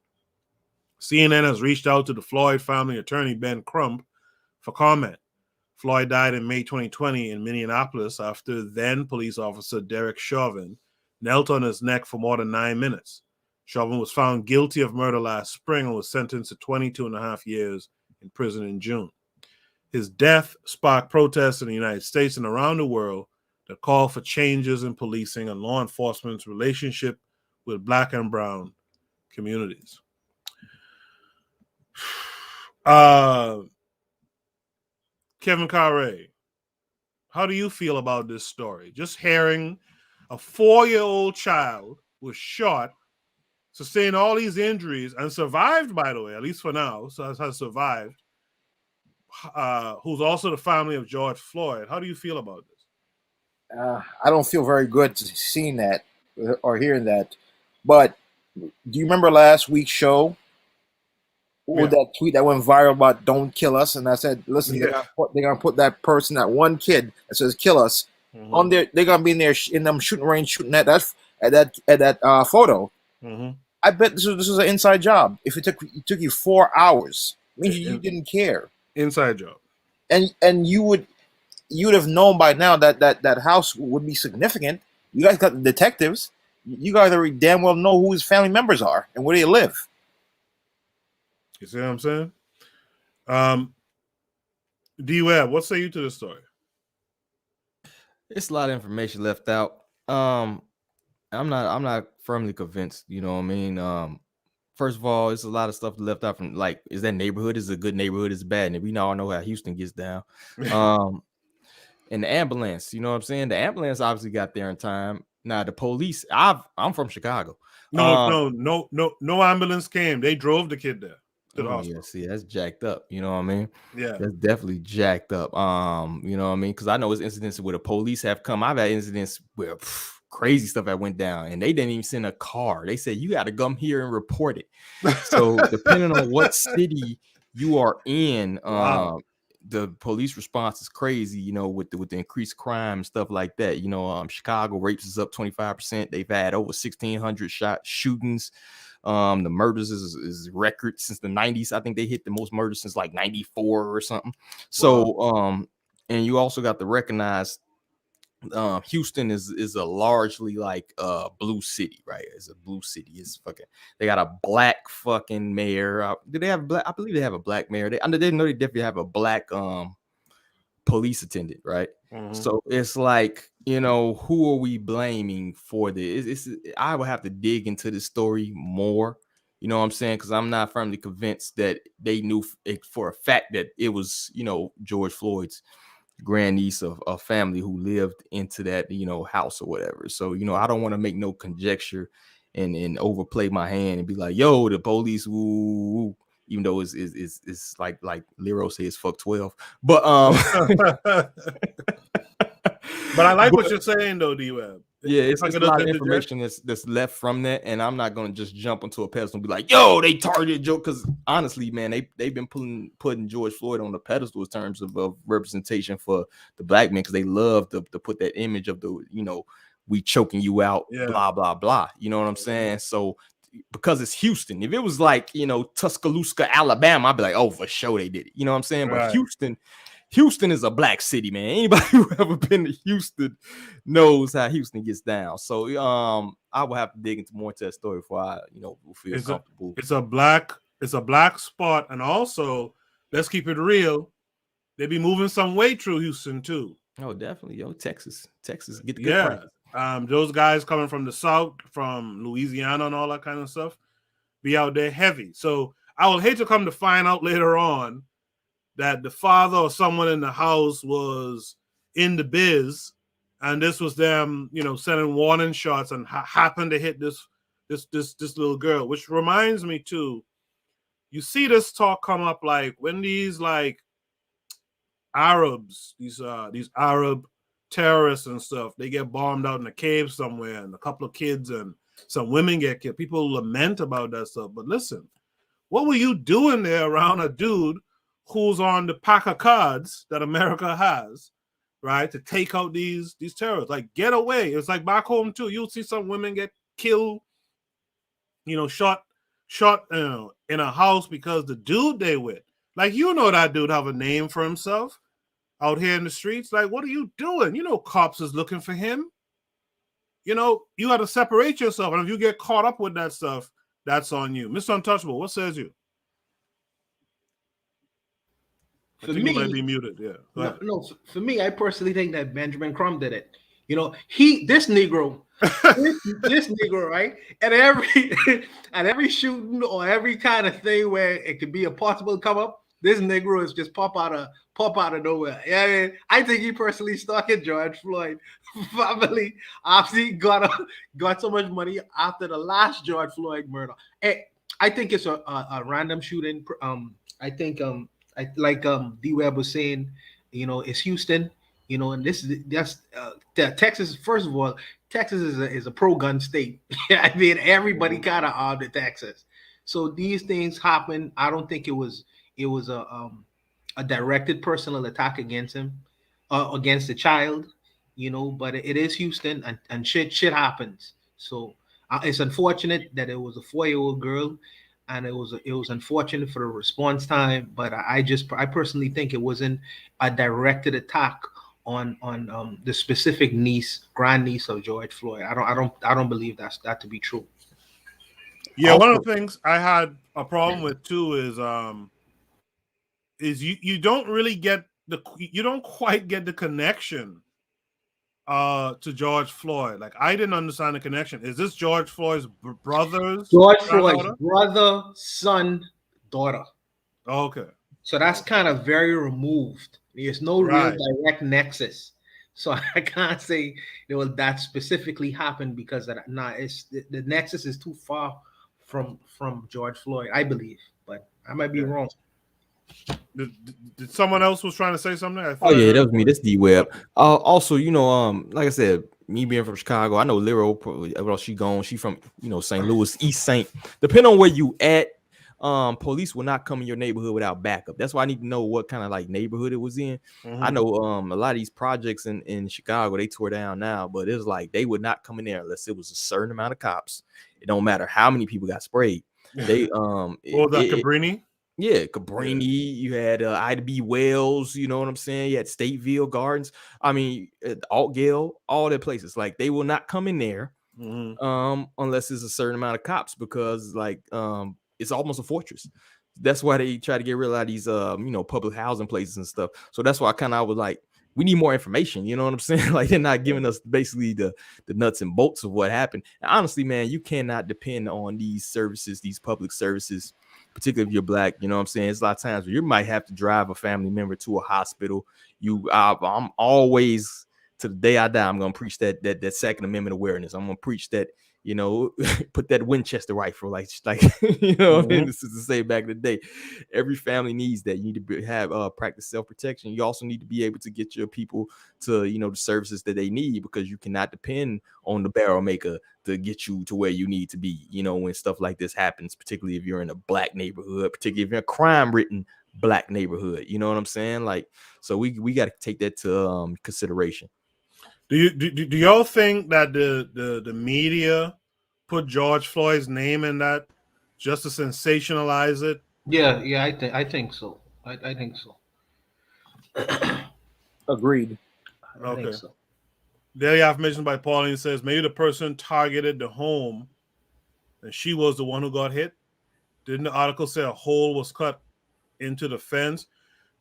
CNN has reached out to the Floyd family attorney, Ben Crump, for comment. Floyd died in May 2020 in Minneapolis after then police officer Derek Chauvin knelt on his neck for more than 9 minutes. Chauvin was found guilty of murder last spring and was sentenced to 22.5 years in prison in June. His death sparked protests in the United States and around the world that call for changes in policing and law enforcement's relationship with Black and brown communities. Kevin Carre, how do you feel about this story? Just hearing A 4-year-old child was shot, sustained all these injuries, and survived, by the way, at least for now, so has survived, who's also the family of George Floyd. How do you feel about this? I don't feel very good seeing that or hearing that. But do you remember last week's show? With that tweet that went viral about "Don't kill us," and I said, "Listen, they're gonna put that person, that one kid that says kill us, on there. They're gonna be in there in them shooting range, shooting at that photo. I bet this was an inside job. If it took you 4 hours, it means you didn't care. Inside job, and you would have known by now that house would be significant. You guys got the detectives. You guys already damn well know who his family members are and where they live." You see what I'm saying? D-Web, what say you to this story? It's a lot of information left out. I'm not firmly convinced, you know what I mean? First of all, it's a lot of stuff left out from, like, is that neighborhood is a good neighborhood, is bad, and we all know how Houston gets down. And the ambulance, you know what I'm saying? The ambulance obviously got there in time. Now the police, I'm from Chicago. No ambulance came. They drove the kid there. Yeah, see, that's jacked up. You know what I mean? Yeah, that's definitely jacked up. You know what I mean? Because I know it's incidents where the police have come. I've had incidents where crazy stuff that went down, and they didn't even send a car. They said you got to come here and report it. So depending on what city you are in, the police response is crazy. You know, with the increased crime and stuff like that. You know, Chicago rapes is up 25%. They've had over 1,600 shootings. The murders is record since the 90s. I think they hit the most murders since like 94 or something. So and you also got to recognize Houston is a largely like blue city, right? It's a blue city. It's fucking, they got a black fucking mayor. Do they have black? I believe they have a black mayor. They know they definitely have a black police attendant, right? So it's like, you know, who are we blaming for this? I would have to dig into this story more, you know what I'm saying? Because I'm not firmly convinced that they knew for a fact that it was, you know, George Floyd's grandniece of a family who lived into that, you know, house or whatever. So, you know, I don't want to make no conjecture and overplay my hand and be like, yo, the police, woo. Even though it's like Lero says, fuck 12. But but I like what you're saying though, D-Web. Yeah, it's a lot of information that's left from that, and I'm not gonna just jump onto a pedestal and be like, yo, they targeted Joe, because honestly, man, they've been putting George Floyd on the pedestal in terms of representation for the black man, because they love to put that image of the, you know, we choking you out, blah blah blah. You know what I'm saying? So because it's Houston. If it was like, you know, Tuscaloosa, Alabama, I'd be like, oh, for sure they did it. You know what I'm saying? Right. But Houston is a black city, man. Anybody who ever been to Houston knows how Houston gets down. So I will have to dig into more into that story before I, you know, feel comfortable. It's a black spot, and also, let's keep it real, they be moving some weight through Houston too. Oh, definitely, yo, Texas, get the good price. Those guys coming from the South, from Louisiana and all that kind of stuff, be out there heavy. So I would hate to come to find out later on that the father or someone in the house was in the biz, and this was them, you know, sending warning shots and happened to hit this little girl. Which reminds me too, you see this talk come up like when these like Arabs, these Arab terrorists and stuff, they get bombed out in a cave somewhere, and a couple of kids and some women get killed. People lament about that stuff. But listen, what were you doing there around a dude who's on the pack of cards that America has, right, to take out these terrorists? Like, get away. It's like back home too. You'll see some women get killed, you know, shot in a house because the dude they with, like, you know, that dude have a name for himself out here in the streets. Like, what are you doing? You know, cops is looking for him. You know, you got to separate yourself, and if you get caught up with that stuff, that's on you. Mr. Untouchable, what says you? I think you might be muted. Yeah. No, for me, I personally think that Benjamin Crumb did it. You know, this Negro, this Negro, right? At every shooting or every kind of thing where it could be a possible come up, this Negro is just pop out of nowhere. Yeah, I mean, I think he personally stalking George Floyd family after he got so much money after the last George Floyd murder. I think it's a random shooting. I think I like D Web was saying, it's Houston, and Texas. First of all, Texas is a pro-gun state. I mean, everybody kind of armed in Texas. So these things happen. I don't think it was a directed personal attack against him, against the child, But it is Houston, and shit happens. So it's unfortunate that it was a 4-year-old girl, and it was unfortunate for the response time. But I personally think it wasn't a directed attack on the specific grandniece of George Floyd. I don't believe that to be true. Yeah, also, one of the things I had a problem with too is you don't really get you don't quite get the connection to George Floyd. Like, I didn't understand the connection. Is this George Floyd's brother's brother, son, daughter? Okay. So that's kind of very removed. There's no real direct nexus. So I can't say that specifically happened because of that. Nah, it's the nexus is too far from George Floyd, I believe, but I might be wrong. Did someone else was trying to say something? Oh yeah, that was me. That's D Web. Also, like I said, me being from Chicago, I know Lero. Well, she gone. She from St. Louis, East St. Depending on where you at, police will not come in your neighborhood without backup. That's why I need to know what kind of like neighborhood it was in. I know a lot of these projects in Chicago, they tore down now, but it's like they would not come in there unless it was a certain amount of cops. It don't matter how many people got sprayed. They Cabrini? Yeah, Cabrini. You had Ida B. Wells. You know what I'm saying? You had Stateville Gardens. I mean, Altgale, all their places. Like, they will not come in there unless there's a certain amount of cops, because it's almost a fortress. That's why they try to get rid of a lot of these public housing places and stuff. So that's why I was like, we need more information. You know what I'm saying? Like, they're not giving us basically the nuts and bolts of what happened. And honestly, man, you cannot depend on these services, these public services, particularly if you're Black. You know what I'm saying? It's a lot of times where you might have to drive a family member to a hospital. I'm always, to the day I die, I'm gonna preach that Second Amendment awareness. I'm gonna preach that, put that Winchester rifle, like this is to say back in the day. Every family needs that. You need to have practice self-protection. You also need to be able to get your people to the services that they need, because you cannot depend on the barrel maker to get you to where you need to be, when stuff like this happens, particularly if you're in a Black neighborhood, particularly if you're in a crime-ridden Black neighborhood. You know what I'm saying? Like, so we got to take that to consideration. Do y'all think that the media put George Floyd's name in that just to sensationalize it? Yeah, I think so. I think so. Agreed. I think so. Daily affirmation by Pauline says, maybe the person targeted the home and she was the one who got hit. Didn't the article say a hole was cut into the fence?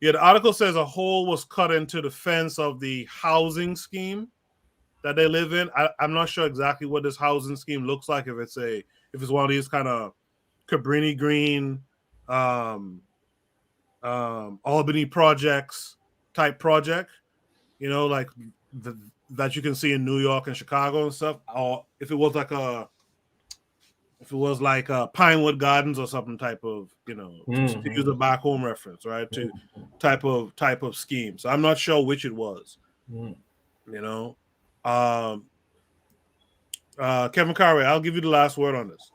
Yeah, the article says a hole was cut into the fence of the housing scheme that they live in. I'm not sure exactly what this housing scheme looks like. If it's one of these kind of Cabrini Green, Albany projects type project, like that you can see in New York and Chicago and stuff, or if it was like Pinewood Gardens or something type of, to use a back home reference, right? To type of scheme. So I'm not sure which it was. Kevin Carway, I'll give you the last word on this.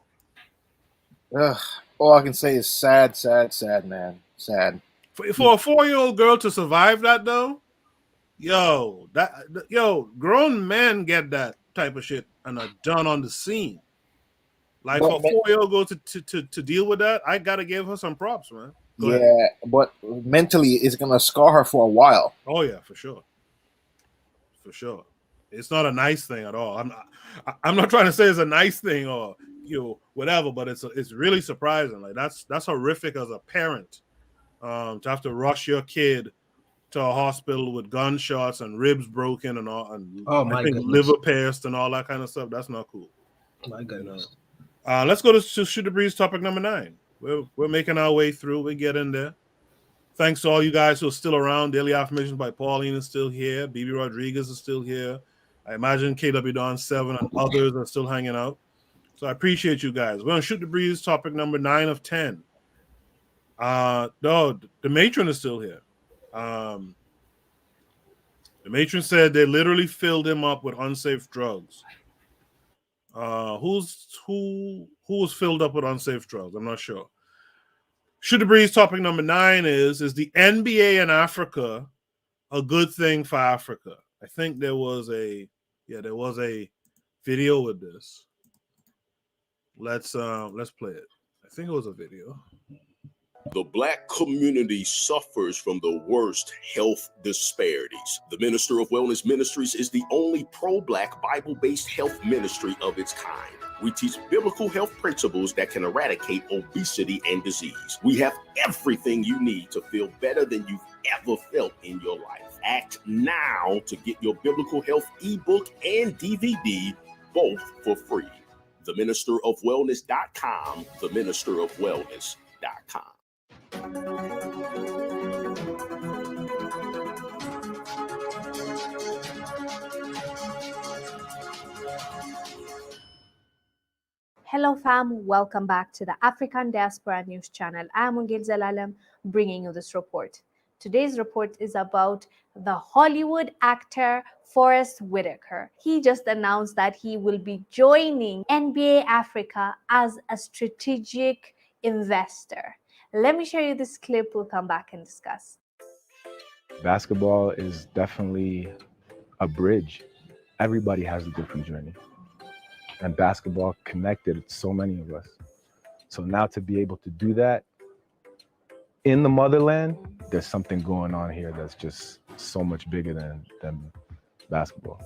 All I can say is sad, man. Sad. For a 4-year-old girl to survive that, though, grown men get that type of shit and are done on the scene. Like, for a 4-year-old girl to deal with that, I gotta give her some props, man. Go ahead. But mentally, it's gonna scar her for a while. Oh yeah, for sure. It's not a nice thing at all. I'm not trying to say it's a nice thing or whatever, but it's really surprising. Like, that's horrific as a parent, to have to rush your kid to a hospital with gunshots and ribs broken and all, and I think liver pierced and all that kind of stuff. That's not cool. My goodness. Let's go to Shoot the Breeze topic number 9. We're making our way through. We get in there. Thanks to all you guys who are still around. Daily Affirmations by Pauline is still here. BB Rodriguez is still here. I imagine KW Don 7 and others are still hanging out. So I appreciate you guys. We're going to shoot the breeze, topic number 9 of 10. No, the matron is still here. The matron said they literally filled him up with unsafe drugs. Who was filled up with unsafe drugs? I'm not sure. Shoot the breeze, topic number 9 is the NBA in Africa a good thing for Africa? I think there was a video with this. Let's play it. I think it was a video. The Black community suffers from the worst health disparities. The Minister of Wellness Ministries is the only pro-Black Bible-based health ministry of its kind. We teach biblical health principles that can eradicate obesity and disease. We have everything you need to feel better than you've ever felt in your life. Act now to get your biblical health ebook and DVD, both for free. TheMinisterofWellness.com, TheMinisterofWellness.com. Hello fam, welcome back to the African Diaspora News Channel. I'm Ungil Zelalem bringing you this report. Today's report is about the Hollywood actor Forrest Whitaker. He just announced that he will be joining NBA Africa as a strategic investor. Let me show you this clip. We'll come back and discuss. Basketball is definitely a bridge. Everybody has a different journey. And basketball connected so many of us. So now to be able to do that in the motherland, there's something going on here that's just so much bigger than basketball.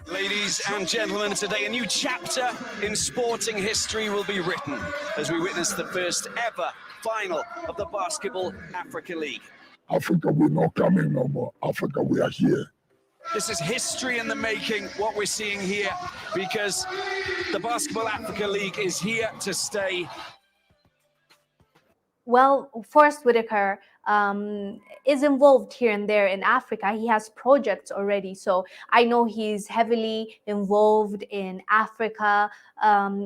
Ladies and gentlemen, today a new chapter in sporting history will be written as we witness the first ever final of the Basketball Africa League. Africa, we're not coming no more. Africa, we are here. This is history in the making, what we're seeing here, because the Basketball Africa League is here to stay. Well, Forrest Whitaker is involved here and there in Africa. He has projects already. So I know he's heavily involved in Africa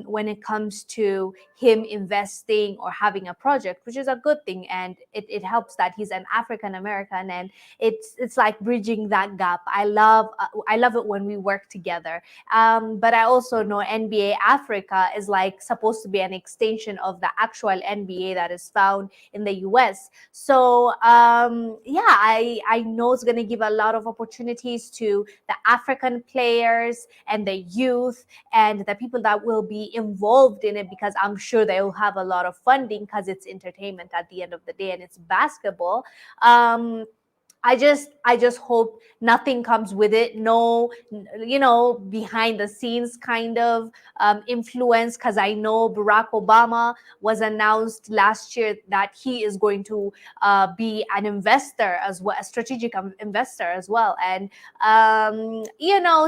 when it comes to him investing or having a project, which is a good thing. And it helps that he's an African American, and it's like bridging that gap. I love it when we work together. But I also know NBA Africa is like supposed to be an extension of the actual NBA that is found in the US. So yeah, I know it's going to give a lot of opportunities to the African players and the youth and the people that will be involved in it, because I'm sure they will have a lot of funding because it's entertainment at the end of the day and it's basketball. I just hope nothing comes with it. No, behind the scenes kind of influence, because I know Barack Obama was announced last year that he is going to be an investor as well, a strategic investor as well. And,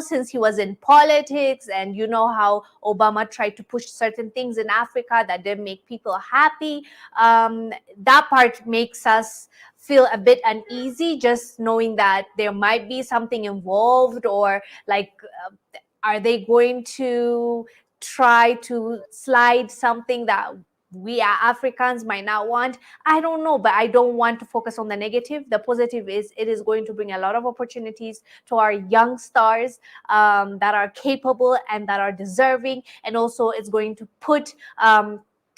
since he was in politics and you know how Obama tried to push certain things in Africa that didn't make people happy, that part makes us feel a bit uneasy, just knowing that there might be something involved, or like, are they going to try to slide something that we Africans might not want? I don't know, but I don't want to focus on the negative. The positive is it is going to bring a lot of opportunities to our young stars that are capable and that are deserving, and also it's going to put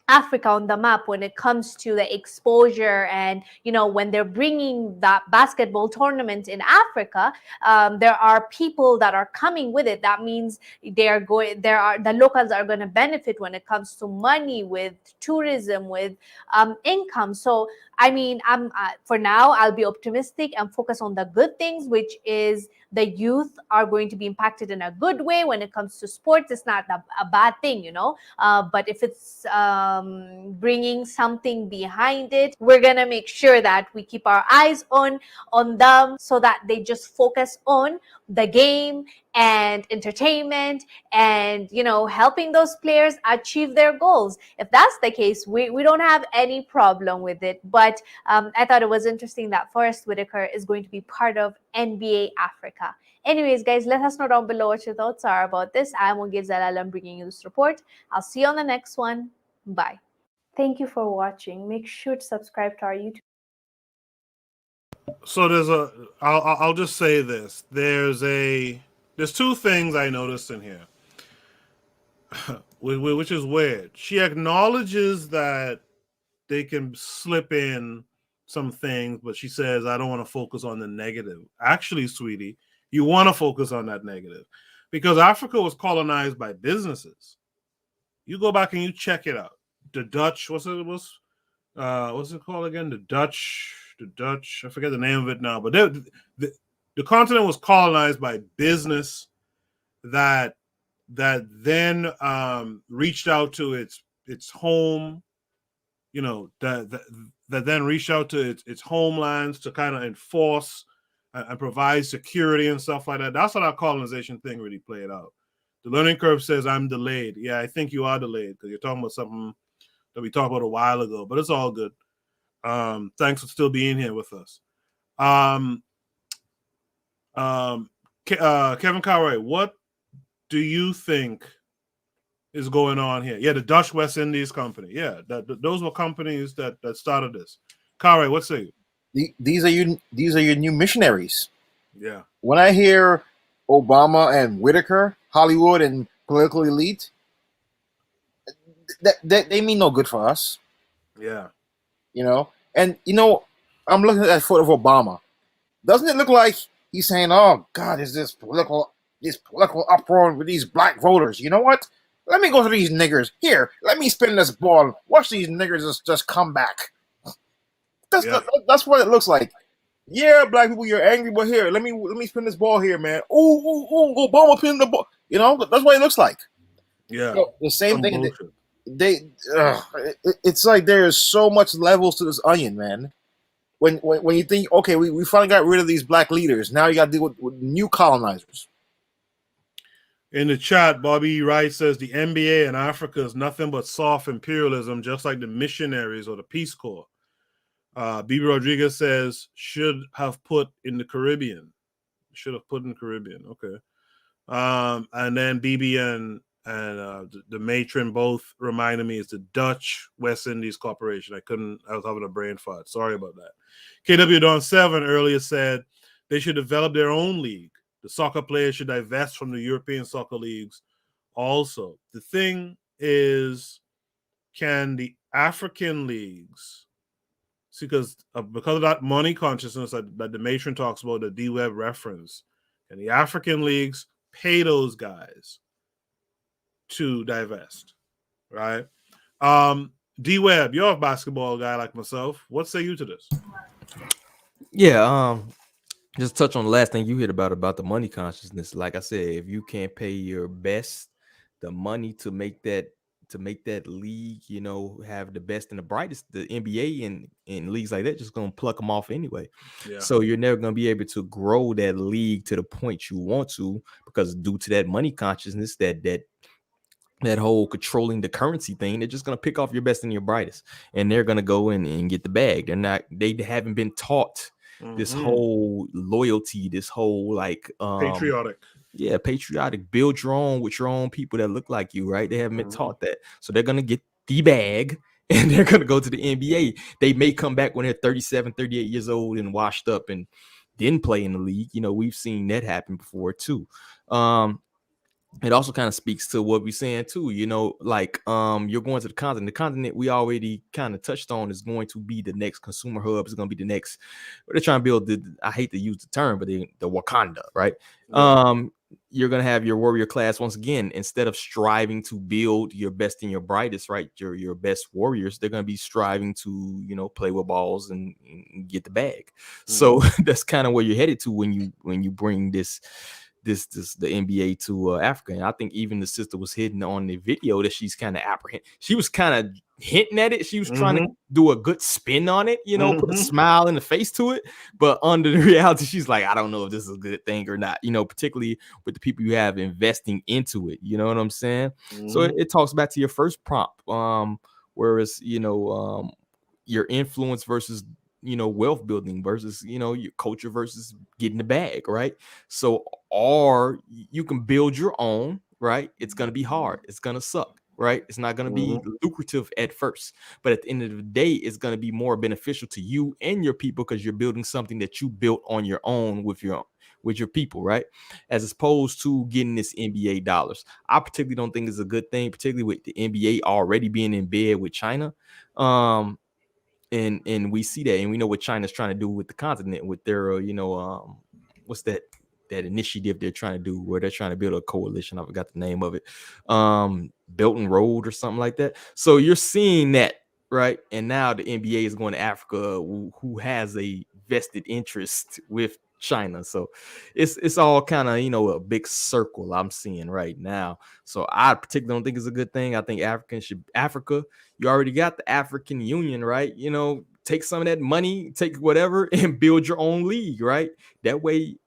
Africa on the map when it comes to the exposure. And when they're bringing that basketball tournament in Africa, there are people that are coming with it. That means the locals are going to benefit when it comes to money, with tourism, with income. So I mean, for now I'll be optimistic and focus on the good things, which is the youth are going to be impacted in a good way. When it comes to sports, it's not a bad thing, but if it's bringing something behind it, we're gonna make sure that we keep our eyes on them, so that they just focus on the game and entertainment and, you know, helping those players achieve their goals. If that's the case, we don't have any problem with it. But I thought it was interesting that Forrest Whitaker is going to be part of NBA Africa. Anyways, guys, let us know down below what your thoughts are about this. I'm Mogib Zalalam bringing you this report. I'll see you on the next one. Bye. Thank you for watching. Make sure to subscribe to our YouTube. So I'll just say this. There's two things I noticed in here, which is weird. She acknowledges that they can slip in some things, but she says, I don't want to focus on the negative. Actually, sweetie, you want to focus on that negative because Africa was colonized by businesses. You go back and you check it out. The Dutch, what's it called again? The Dutch, I forget the name of it now, but the continent was colonized by business that then reached out to its home, you know, that then reached out to its homelands to kind of enforce and provide security and stuff like that. That's how that colonization thing really played out. The learning curve says I'm delayed. Yeah, I think you are delayed because you're talking about something that we talked about a while ago, but it's all good. Thanks for still being here with us. Kevin Conroy, what do you think is going on here? Yeah, the Dutch West Indies Company. Yeah, those were companies that started this. Conroy, what say you? These are your new missionaries. Yeah. When I hear Obama and Whitaker, Hollywood and political elite, they mean no good for us. Yeah. You know, and you know, I'm looking at that photo of Obama. Doesn't it look like he's saying, "Oh God, is this political uproar with these black voters? You know what? Let me go to these niggers. Here, let me spin this ball. Watch these niggers just come back." That's what it looks like. Yeah, black people, you're angry, but here, let me spin this ball here, man. Ooh, Obama pinned the ball. You know, that's what it looks like. Yeah, so the same thing. It's like there is so much levels to this onion, man. When you think, okay, we finally got rid of these black leaders, now you got to deal with new colonizers. In the chat, Bobby Wright says the NBA in Africa is nothing but soft imperialism, just like the missionaries or the Peace Corps. BB Rodriguez says should have put in the Caribbean. Should have put in the Caribbean. Okay. And then BB and the matron both reminded me it's the Dutch West Indies Corporation. I was having a brain fart. Sorry about that. KW Dawn 7 earlier said they should develop their own league. The soccer players should divest from the European soccer leagues also. The thing is, can the African leagues, see, because of that money consciousness that the matron talks about, the D-Web reference, and the African leagues pay those guys to divest, right? D-Web, you're a basketball guy like myself. What say you to this? Yeah, just touch on the last thing you hit about the money consciousness. Like I said, if you can't pay your best the money to make that league, you know, have the best and the brightest, the NBA and leagues like that just gonna pluck them off anyway. Yeah. So you're never gonna be able to grow that league to the point you want to, because due to that money consciousness, that whole controlling the currency thing, they're just gonna pick off your best and your brightest, and they're gonna go in and get the bag. They haven't been taught this whole loyalty, this whole like patriotic. Yeah, patriotic. Build your own with your own people that look like you, right? They haven't been taught that. So they're going to get the bag and they're going to go to the NBA. They may come back when they're 37, 38 years old and washed up and didn't play in the league. You know, we've seen that happen before too. It also kind of speaks to what we're saying too, you know, like you're going to the continent. The continent we already kind of touched on is going to be the next consumer hub. It's going to be the next, they're trying to build I hate to use the term, but the Wakanda, right? Yeah. You're going to have your warrior class once again. Instead of striving to build your best and your brightest, right, your best warriors, they're going to be striving to, you know, play with balls and get the bag. So that's kind of where you're headed to when you bring this the NBA to Africa. And I think even the sister was hidden on the video that she's kind of apprehensive. She was kind of hinting at it. She was trying to do a good spin on it, you know, put a smile in the face to it. But under the reality, she's like, I don't know if this is a good thing or not, you know, particularly with the people you have investing into it. You know what I'm saying? So it talks back to your first prompt, whereas, you know, your influence versus, you know, wealth building versus, you know, your culture versus getting the bag, right? So, or you can build your own, right? It's going to be hard. It's going to suck, right? It's not going to be lucrative at first, but at the end of the day, it's going to be more beneficial to you and your people because you're building something that you built on your own with your people, right? As opposed to getting this NBA dollars. I particularly don't think it's a good thing, particularly with the NBA already being in bed with China. And we see that, and we know what China's trying to do with the continent with their, you know, what's that initiative they're trying to do where they're trying to build a coalition. I forgot the name of it, Belt and Road or something like that. So you're seeing that, right? And now the NBA is going to Africa, who has a vested interest with China. So it's all kind of, you know, a big circle I'm seeing right now. So I particularly don't think it's a good thing. I think Africa, you already got the African Union, right? You know, take some of that money, take whatever, and build your own league, right? That way,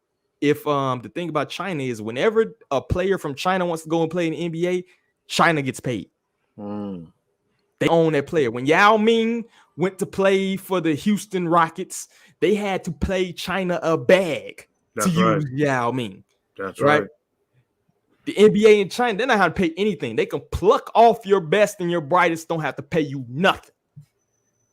if the thing about China is whenever a player from China wants to go and play in the NBA, China gets paid. They own that player. When Yao Ming went to play for the Houston Rockets, they had to pay China a bag to use Yao Ming. That's right. The NBA in China, they're not going to pay anything. They can pluck off your best and your brightest, don't have to pay you nothing.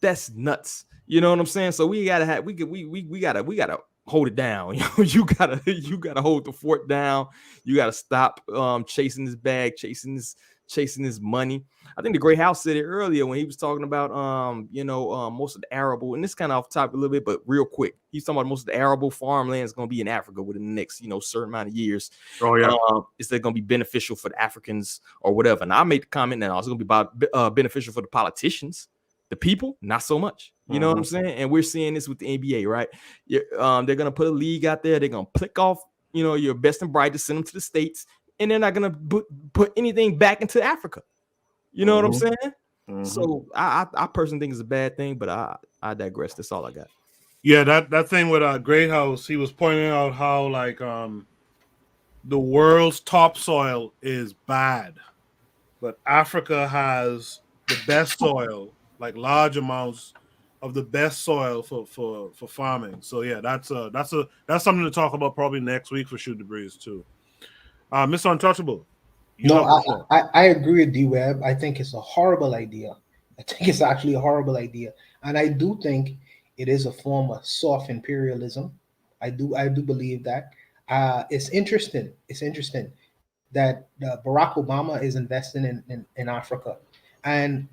That's nuts. You know what I'm saying? So we gotta hold it down. You gotta hold the fort down. You gotta stop chasing this bag, chasing this money. I think the Great House said it earlier when he was talking about most of the arable, and this kind of off topic a little bit, but real quick, he's talking about most of the arable farmland is going to be in Africa within the next certain amount of years. Is that going to be beneficial for the Africans or whatever? And I made the comment that it's going to be about beneficial for the politicians. The people, not so much. You know what I'm saying? And we're seeing this with the NBA, right? They're going to put a league out there. They're going to pick off, your best and brightest, send them to the States, and they're not going to put anything back into Africa. You know what I'm saying? So I personally think it's a bad thing, but I digress. That's all I got. Yeah, that thing with Great House, he was pointing out how the world's topsoil is bad, but Africa has the best soil, like large amounts of the best soil for farming. So yeah, that's something to talk about probably next week for Shoot the Breeze too. Mr. Untouchable. I agree with D-Web. I think it's a horrible idea. I think it's actually a horrible idea, and I do think it is a form of soft imperialism. I do believe that. It's interesting. It's interesting that Barack Obama is investing in Africa, and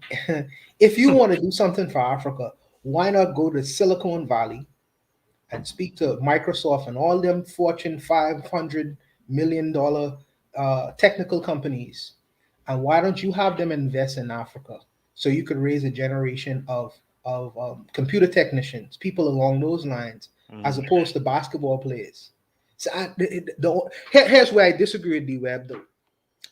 if you want to do something for Africa, why not go to Silicon Valley and speak to Microsoft and all them Fortune $500 million technical companies, and why don't you have them invest in Africa so you could raise a generation of computer technicians, people along those lines, as opposed to basketball players. So here's where I disagree with D-Web though.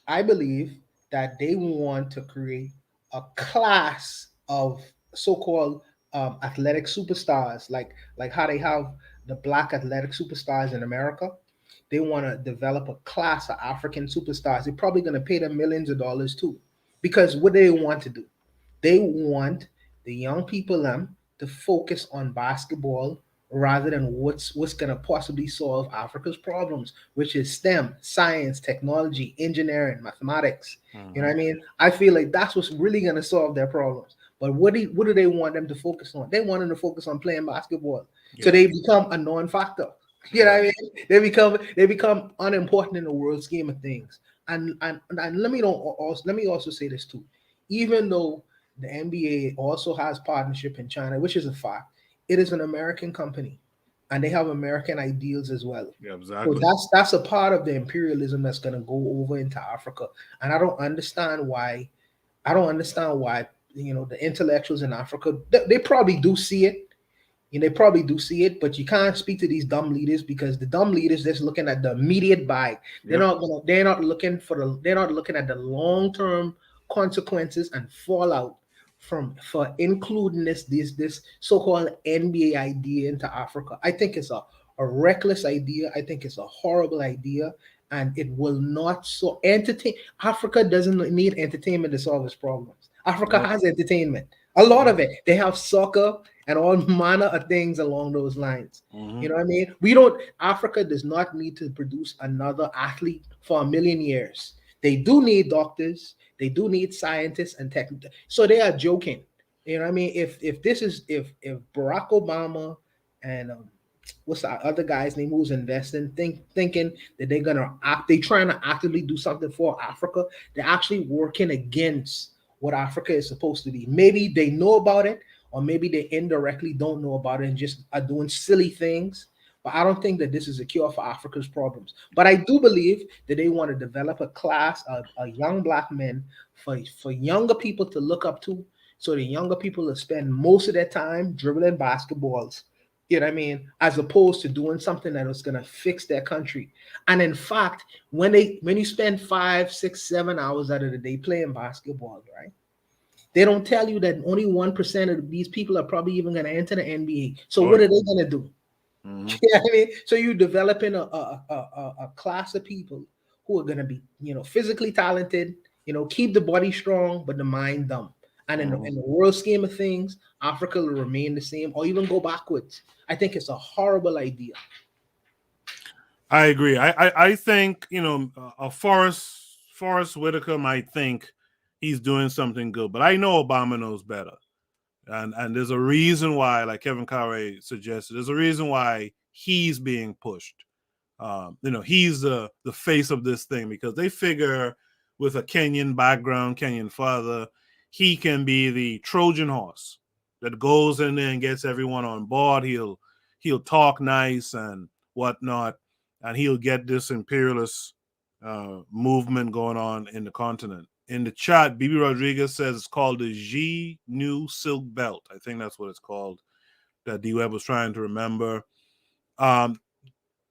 I believe that they want to create a class of so-called athletic superstars, like how they have the black athletic superstars in America. They want to develop a class of African superstars. They're probably going to pay them millions of dollars too, because what they want to do, they want the young people to focus on basketball rather than what's going to possibly solve Africa's problems, which is STEM, science, technology, engineering, mathematics. You know what I mean? I feel like that's what's really going to solve their problems. But what do they want them to focus on? They want them to focus on playing basketball. Yeah. So they become a non-factor. You know what I mean? They become unimportant in the world scheme of things. And let me also say this too. Even though the NBA also has partnership in China, which is a fact, it is an American company, and they have American ideals as well. Yeah, exactly. So that's a part of the imperialism that's going to go over into Africa, and I don't understand why. The intellectuals in Africa, they probably do see it, they probably do see it, but you can't speak to these dumb leaders because the dumb leaders just looking at the immediate buy. They're not looking at the long-term consequences and fallout for including this so-called NBA idea into Africa. I think it's a reckless idea. I think it's a horrible idea, and it will not entertain. Africa doesn't need entertainment to solve its problems. Africa has entertainment, a lot of it. They have soccer and all manner of things along those lines. You know what I mean? Africa does not need to produce another athlete for a million years. They do need doctors, they do need scientists and tech. So they are joking. You know what I mean? If Barack Obama and what's that other guy's name who's investing, thinking that they're trying to actively do something for Africa, they're actually working against what Africa is supposed to be. Maybe they know about it, or maybe they indirectly don't know about it and just are doing silly things. But I don't think that this is a cure for Africa's problems. But I do believe that they want to develop a class of young black men for younger people to look up to, so the younger people will spend most of their time dribbling basketballs, you know what I mean, as opposed to doing something that was going to fix their country. And in fact, when you spend 5, 6, 7 hours out of the day playing basketball, right? They don't tell you that only 1% of these people are probably even going to enter the NBA. So what are they going to do? You know what I mean? So you're developing a class of people who are going to be, physically talented, keep the body strong, but the mind dumb. And in the world scheme of things, Africa will remain the same or even go backwards. I think it's a horrible idea. I agree. I think, Forrest Whitaker might think he's doing something good, but I know Obama knows better. And there's a reason why, like Kevin Conway suggested, there's a reason why he's being pushed. He's the face of this thing because they figure with a Kenyan background, Kenyan father, he can be the Trojan horse that goes in there and gets everyone on board. He'll talk nice and whatnot, and he'll get this imperialist movement going on in the continent. In the chat, Bibi Rodriguez says it's called the G New Silk Belt. I think that's what it's called, that D-Web was trying to remember. The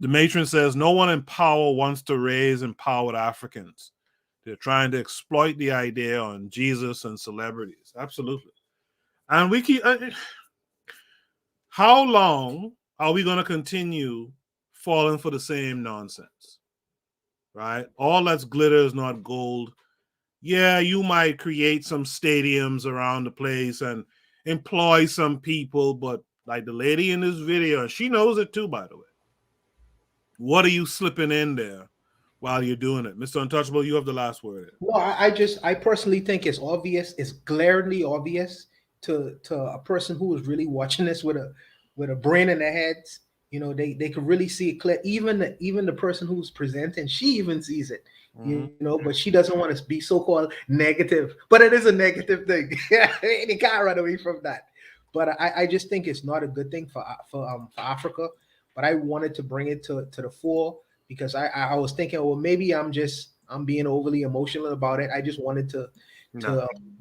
matron says no one in power wants to raise empowered Africans. They're trying to exploit the idea on Jesus and celebrities. Absolutely. And we keep... how long are we going to continue falling for the same nonsense? Right? All that's glitter is not gold. Yeah, you might create some stadiums around the place and employ some people, but like the lady in this video, she knows it too, by the way. What are you slipping in there while you're doing it? Mr. Untouchable, you have the last word. No, I personally think it's obvious, it's glaringly obvious to a person who is really watching this with a brain in their heads. They could really see it clear. Even the person who's presenting, she even sees it. But she doesn't want to be so-called negative. But it is a negative thing. You can't run away from that. But I just think it's not a good thing for Africa. But I wanted to bring it to the fore because I was thinking, well, maybe I'm being overly emotional about it. I just wanted the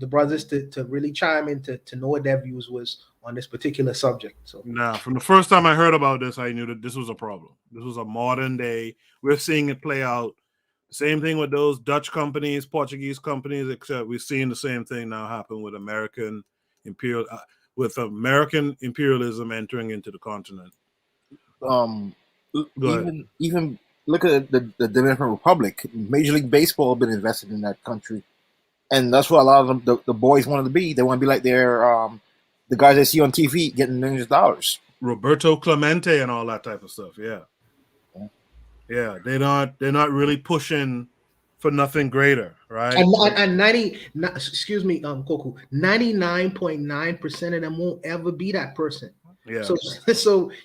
brothers to really chime in to know what their views was on this particular subject. So from the first time I heard about this, I knew that this was a problem. This was a modern day. We're seeing it play out. Same thing with those Dutch companies, Portuguese companies, except we're seeing the same thing now happen with American imperialism entering into the continent. Even look at the Dominican Republic. Major League Baseball have been invested in that country, and that's what a lot of them, the boys wanted to be. They want to be like their the guys they see on TV getting millions of dollars. Roberto Clemente and all that type of stuff. Yeah, they're not really pushing for nothing greater, right? And 99.9% of them won't ever be that person. Yeah. So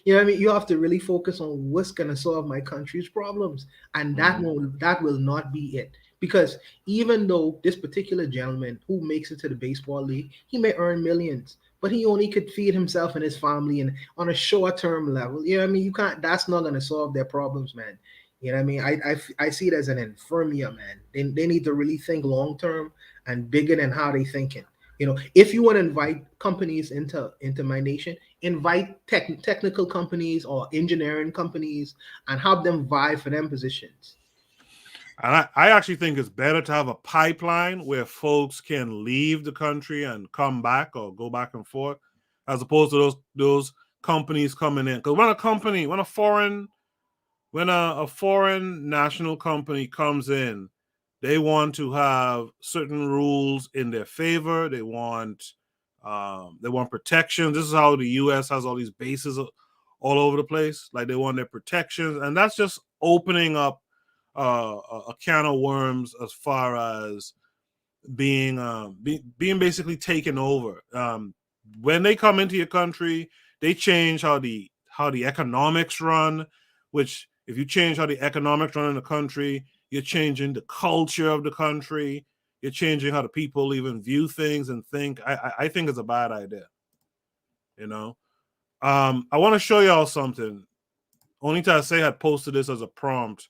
you know what I mean, you have to really focus on what's gonna solve my country's problems, and that will not be it. Because even though this particular gentleman who makes it to the baseball league, he may earn millions, but he only could feed himself and his family and on a short-term level. You know what I mean? You can't. That's not gonna solve their problems, man. You know what I mean? I see it as an infirmia, man. They need to really think long-term and bigger than how they thinking. If you want to invite companies into my nation, invite technical companies or engineering companies and have them vie for them positions. And I actually think it's better to have a pipeline where folks can leave the country and come back or go back and forth, as opposed to those companies coming in. Because when a foreign national company comes in, they want to have certain rules in their favor. They want protection. This is how the U.S. has all these bases all over the place. Like they want their protections, and that's just opening up a can of worms as far as being basically taken over. When they come into your country, they change how the economics run. Which, if you change how the economics run in the country, you're changing the culture of the country. You're changing how the people even view things and think. I think it's a bad idea. You know, I want to show y'all something. Only to say I posted this as a prompt,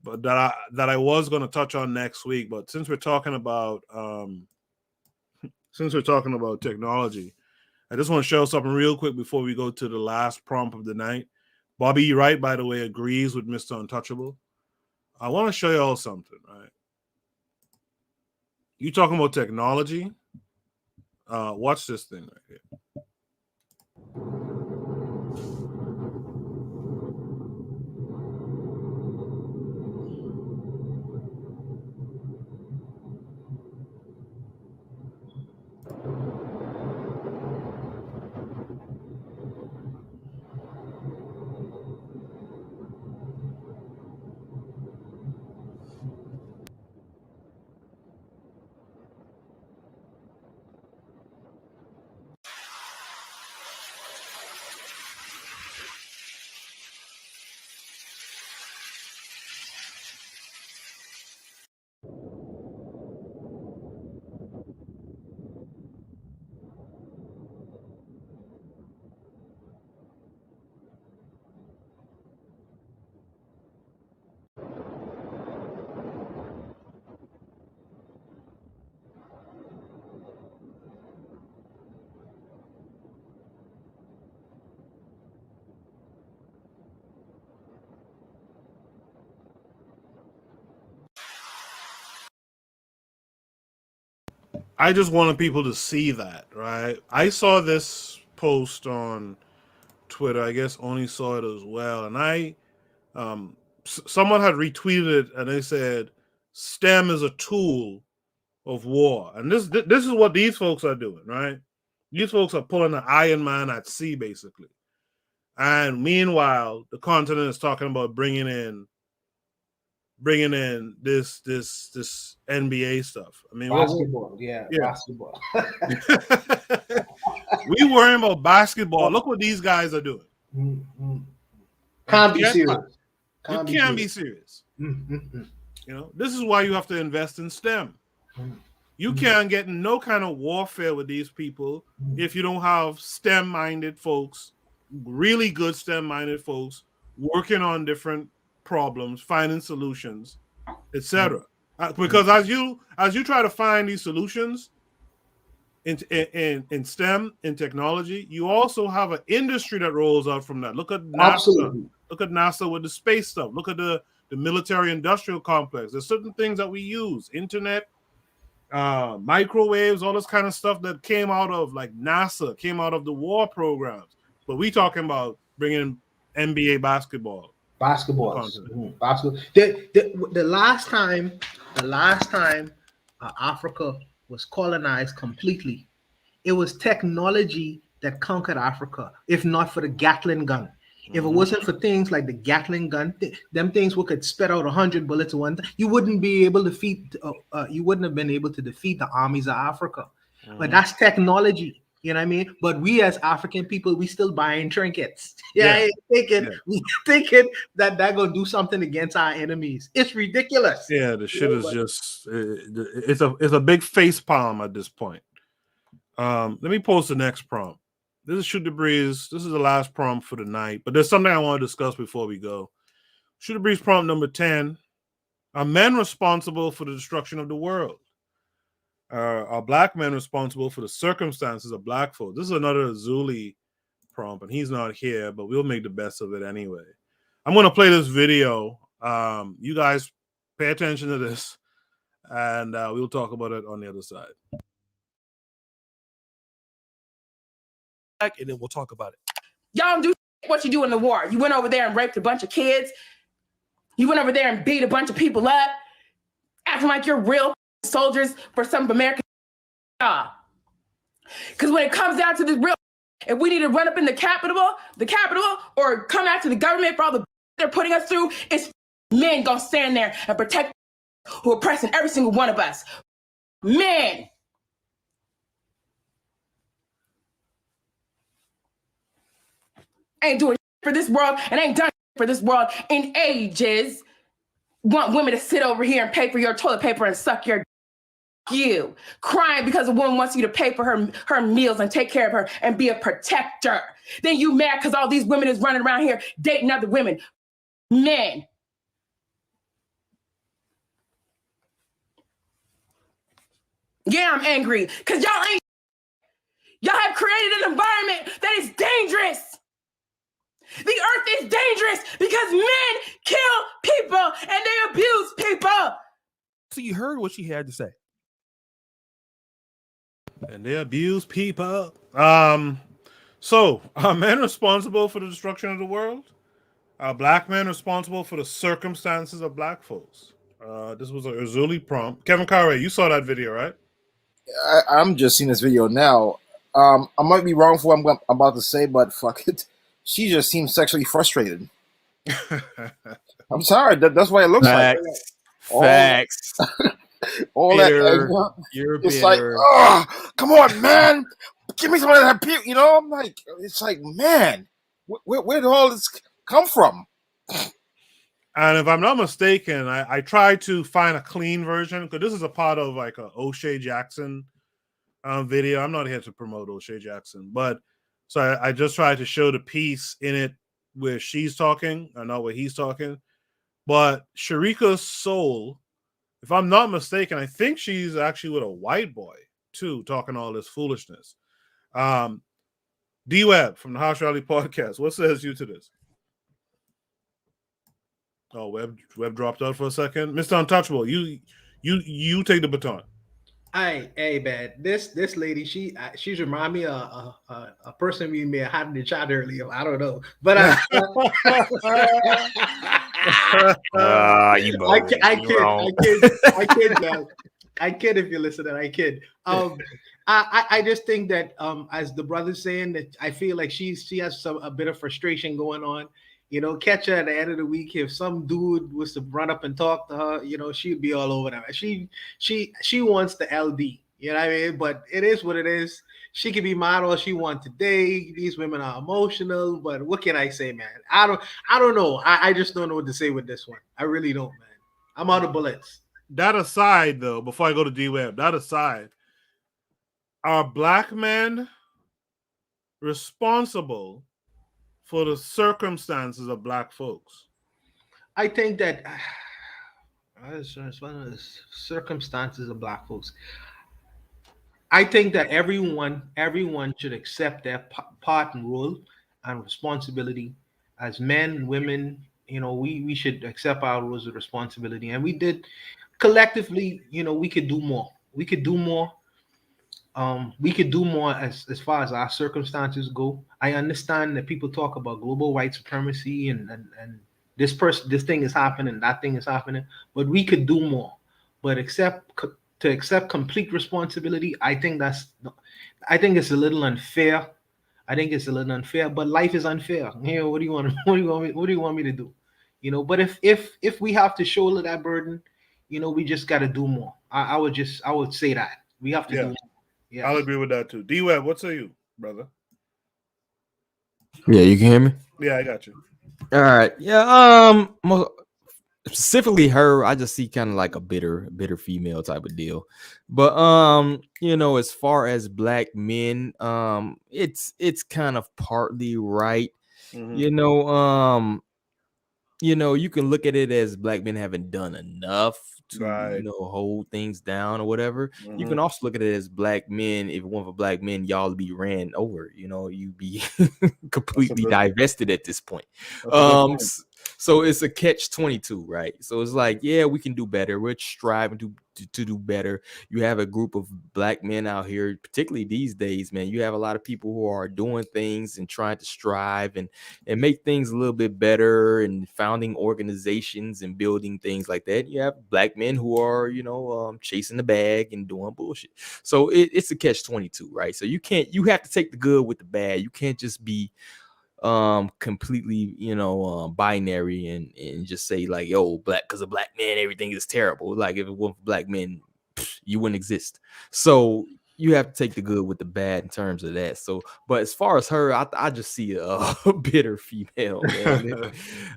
but that I was going to touch on next week. But since we're talking about technology, I just want to show something real quick before we go to the last prompt of the night. Bobby Wright, by the way, agrees with Mr. Untouchable. I want to show you all something, right? You talking about technology? Watch this thing right here. I just wanted people to see that, right? I saw this post on Twitter. I guess Oni saw it as well, and someone had retweeted it, and they said, "STEM is a tool of war," and this is what these folks are doing, right? These folks are pulling the Iron Man at sea, basically. And meanwhile, the continent is talking about bringing in this NBA stuff. I mean, basketball, basketball. We worrying about basketball. Look what these guys are doing. Can't be serious. You can't be serious. You know, this is why you have to invest in STEM. You can't get in no kind of warfare with these people if you don't have STEM-minded folks, really good STEM-minded folks, working on different problems, finding solutions, etc. Because as you try to find these solutions in STEM, in technology, you also have an industry that rolls out from that. Look at NASA. Absolutely. Look at NASA with the space stuff. Look at the military industrial complex. There's certain things that we use, internet, microwaves, all this kind of stuff that came out of like NASA, came out of the war programs. But we talking about bringing NBA basketball. Basketball. The last time Africa was colonized completely, it was technology that conquered Africa, if not for the Gatling gun. If it wasn't for things like the Gatling gun, them things could spit out 100 bullets at one time, you wouldn't be able to defeat. You wouldn't have been able to defeat the armies of Africa. But that's technology. You know what I mean? But we as African people, we still buying trinkets. We thinking that they're gonna do something against our enemies. It's ridiculous. Yeah, the shit is just it's a big face palm at this point. Let me post the next prompt. This is Shoot the Breeze. This is the last prompt for the night, but there's something I want to discuss before we go. Shoot the Breeze prompt number 10. Are men responsible for the destruction of the world? Are black men responsible for the circumstances of black folks? This is another Zuli prompt, and he's not here, but we'll make the best of it anyway. I'm going to play this video. You guys pay attention to this, and we'll talk about it on the other side. And then we'll talk about it. Y'all don't do what you do in the war. You went over there and raped a bunch of kids. You went over there and beat a bunch of people up, acting like you're real soldiers for some American job. Because when it comes down to this real, if we need to run up in the Capitol, or come after the government for all the they're putting us through, it's men gonna stand there and protect who are oppressing every single one of us. Men. Ain't doing for this world and ain't done for this world in ages. Want women to sit over here and pay for your toilet paper and suck your you. Crying because a woman wants you to pay for her meals and take care of her and be a protector. Then you mad because all these women is running around here dating other women. Men. Yeah, I'm angry because y'all have created an environment that is dangerous. The earth is dangerous because men kill people and they abuse people. So you heard what she had to say. And they abuse people. So are men responsible for the destruction of the world? Are black men responsible for the circumstances of black folks? This was a Uzuli prompt. Kevin Carey, you saw that video, right? I'm just seeing this video now. I might be wrong for what I'm about to say, but fuck it. She just seems sexually frustrated. I'm sorry. That's why it looks like. Facts. All bitter. that. You're it's bitter. like, oh, come on, man. Give me some of that. You know, I'm like, it's like, man, where did all this come from? And if I'm not mistaken, I tried to find a clean version because this is a part of like a O'Shea Jackson video. I'm not here to promote O'Shea Jackson, but so I just tried to show the piece in it where she's talking, or not where he's talking. But Sharika's soul, if I'm not mistaken, I think she's actually with a white boy too, talking all this foolishness. D-Web from the House Rally Podcast, what says you to this? Oh, Web dropped out for a second. Mr. Untouchable, you take the baton. Hey, man, this lady, she's remind me of a person we may have had in the chat earlier. I don't know, but I kid if you're listening, I kid. I just think that as the brother's saying that I feel like she has a bit of frustration going on. You know, catch her at the end of the week. If some dude was to run up and talk to her, you know, she'd be all over that. She wants the LD, you know what I mean? But it is what it is. She can be mad all she wants today. These women are emotional, but what can I say, man? I don't know. I just don't know what to say with this one. I really don't, man. I'm out of bullets. That aside, though, before I go to D-Web, that aside, are black men responsible for the circumstances of black folks? I think that it's one of the circumstances of black folks. I think that everyone should accept their part and role and responsibility as men, women. You know, we should accept our roles of responsibility, and we did collectively. You know, we could do more. We could do more. We could do more as far as our circumstances go. I understand that people talk about global white supremacy and this thing is happening, that thing is happening, but we could do more. But to accept complete responsibility, I think it's a little unfair. But life is unfair. You know, what do you want me to do? You know, but if we have to shoulder that burden, you know, we just got to do more. I would say that we have to do more. Yeah, I'll agree with that too. D-Web, what say you, brother? Yeah, you can hear me? Yeah, I got you. All right. Yeah. Specifically her, I just see kind of like a bitter female type of deal. But you know, as far as black men, it's kind of partly right. You know, you know, you can look at it as black men haven't done enough to, Right. you know, hold things down or whatever. You Mhm. can also look at it as black men. If it weren't for black men, y'all would be ran over. You know, you'd be completely good- divested at this point. That's a good point. So it's a catch-22, right? So it's like, yeah, we can do better. We're striving to do better. You have a group of black men out here, particularly these days, man. You have a lot of people who are doing things and trying to strive and make things a little bit better and founding organizations and building things like that. You have black men who are, you know, chasing the bag and doing bullshit. So it's a catch-22, right? So you have to take the good with the bad. You can't just be completely, you know, binary and just say like, yo, black, because of black men everything is terrible. Like if it weren't for black men, you wouldn't exist. So you have to take the good with the bad in terms of that. So, but as far as her, I just see a bitter female, man.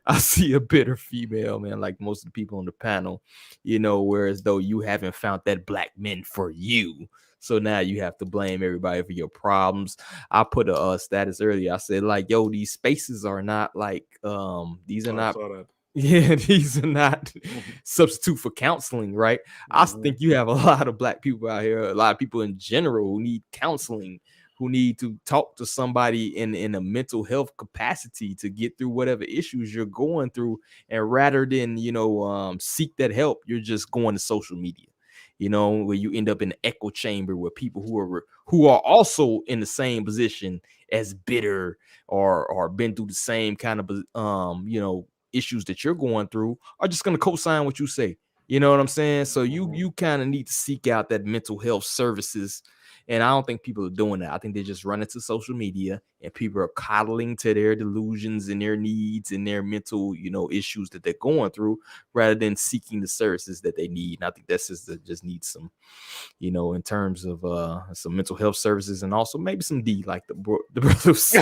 I see a bitter female, man, like most of the people on the panel, you know, whereas though you haven't found that black men for you. So now you have to blame everybody for your problems. I put a status earlier. I said, like, yo, these spaces are not like these are not yeah, these are not substitute for counseling, right? I think you have a lot of black people out here, a lot of people in general who need counseling, who need to talk to somebody in a mental health capacity to get through whatever issues you're going through. And rather than, you know, seek that help, you're just going to social media, you know, where you end up in an echo chamber where people who are also in the same position as bitter or been through the same kind of you know, issues that you're going through are just going to co-sign what you say. You know what I'm saying? So you kind of need to seek out that mental health services. And I don't think people are doing that. I think they just run into social media and people are coddling to their delusions and their needs and their mental, you know, issues that they're going through rather than seeking the services that they need. And I think that's just needs some, you know, in terms of some mental health services and also maybe some D like the brothers.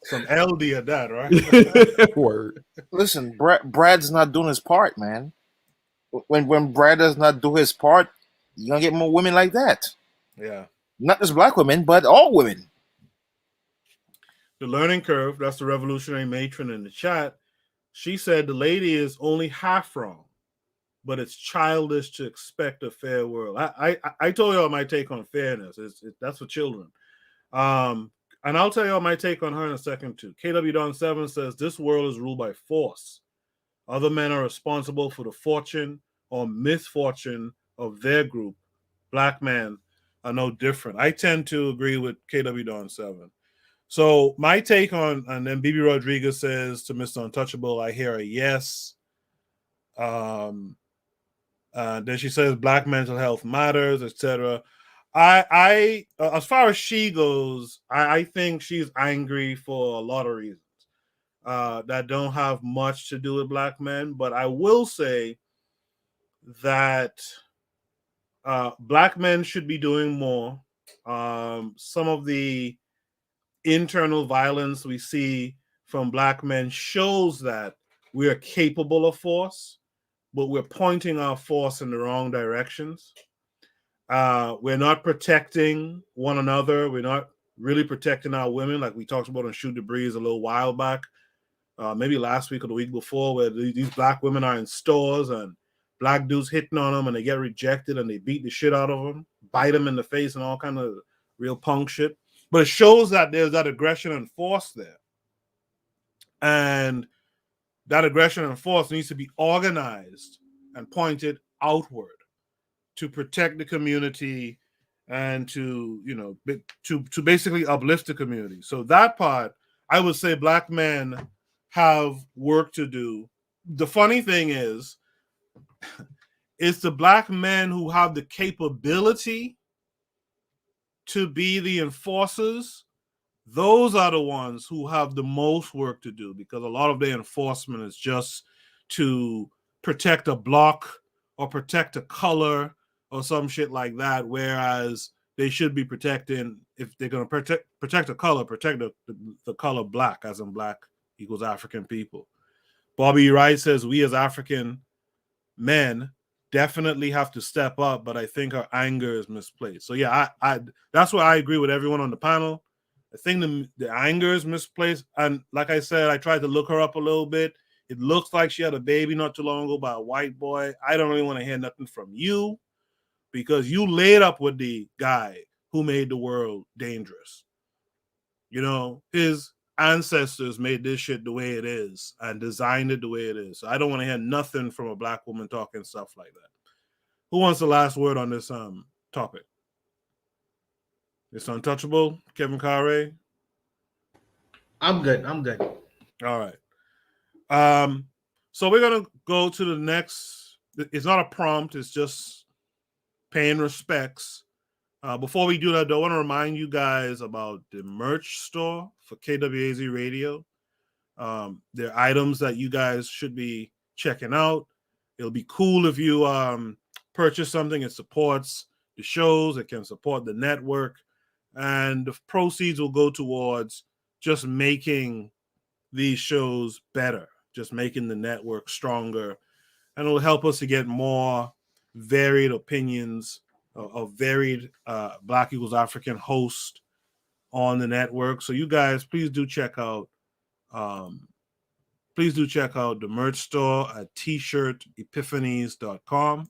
Some LD at that, right? Word. Listen, Brad's not doing his part, man. When Brad does not do his part, you're gonna get more women like that. Yeah. Not just black women, but all women. The learning curve, that's the revolutionary matron in the chat. She said the lady is only half wrong, but it's childish to expect a fair world. I told y'all my take on fairness. That's for children. And I'll tell y'all my take on her in a second too. KW Don 7 says this world is ruled by force. Other men are responsible for the fortune or misfortune of their group. Black men are no different. I tend to agree with KW Don 7. So my take on, and then BB Rodriguez says to Mr. Untouchable, I hear a yes. Then she says black mental health matters, etc. I as far as she goes, I think she's angry for a lot of reasons that don't have much to do with black men. But I will say that black men should be doing more. Some of the internal violence we see from black men shows that we are capable of force, but we're pointing our force in the wrong directions. We're not protecting one another. We're not really protecting our women, like we talked about on Shoot the Breeze a little while back, maybe last week or the week before, where these black women are in stores and black dudes hitting on them and they get rejected and they beat the shit out of them, bite them in the face and all kind of real punk shit. But it shows that there's that aggression and force there. And that aggression and force needs to be organized and pointed outward to protect the community and to, you know, to basically uplift the community. So that part, I would say black men have work to do. The funny thing is, it's the black men who have the capability to be the enforcers. Those are the ones who have the most work to do, because a lot of their enforcement is just to protect a block or protect a color or some shit like that, whereas they should be protecting, if they're going to protect a color, protect the color black, as in black equals African people. Bobby Wright says we as African men definitely have to step up, but I think our anger is misplaced. So yeah, I that's why I agree with everyone on the panel. I think the anger is misplaced. And like I said, I tried to look her up a little bit. It looks like she had a baby not too long ago by a white boy. I don't really want to hear nothing from you because you laid up with the guy who made the world dangerous. You know, his ancestors made this shit the way it is and designed it the way it is. So I don't want to hear nothing from a black woman talking stuff like that. Who wants the last word on this topic? It's untouchable, Kevin Carre. I'm good. All right. So we're gonna go to the next. It's not a prompt. It's just paying respects. Before we do that, though, I want to remind you guys about the merch store for KWAZ Radio. There are items that you guys should be checking out. It'll be cool if you purchase something. It supports the shows. It can support the network. And the proceeds will go towards just making these shows better, just making the network stronger. And it will help us to get more varied opinions of varied Black Equals African hosts on the network. So you guys, please do check out the merch store at t-shirtepiphanies.com.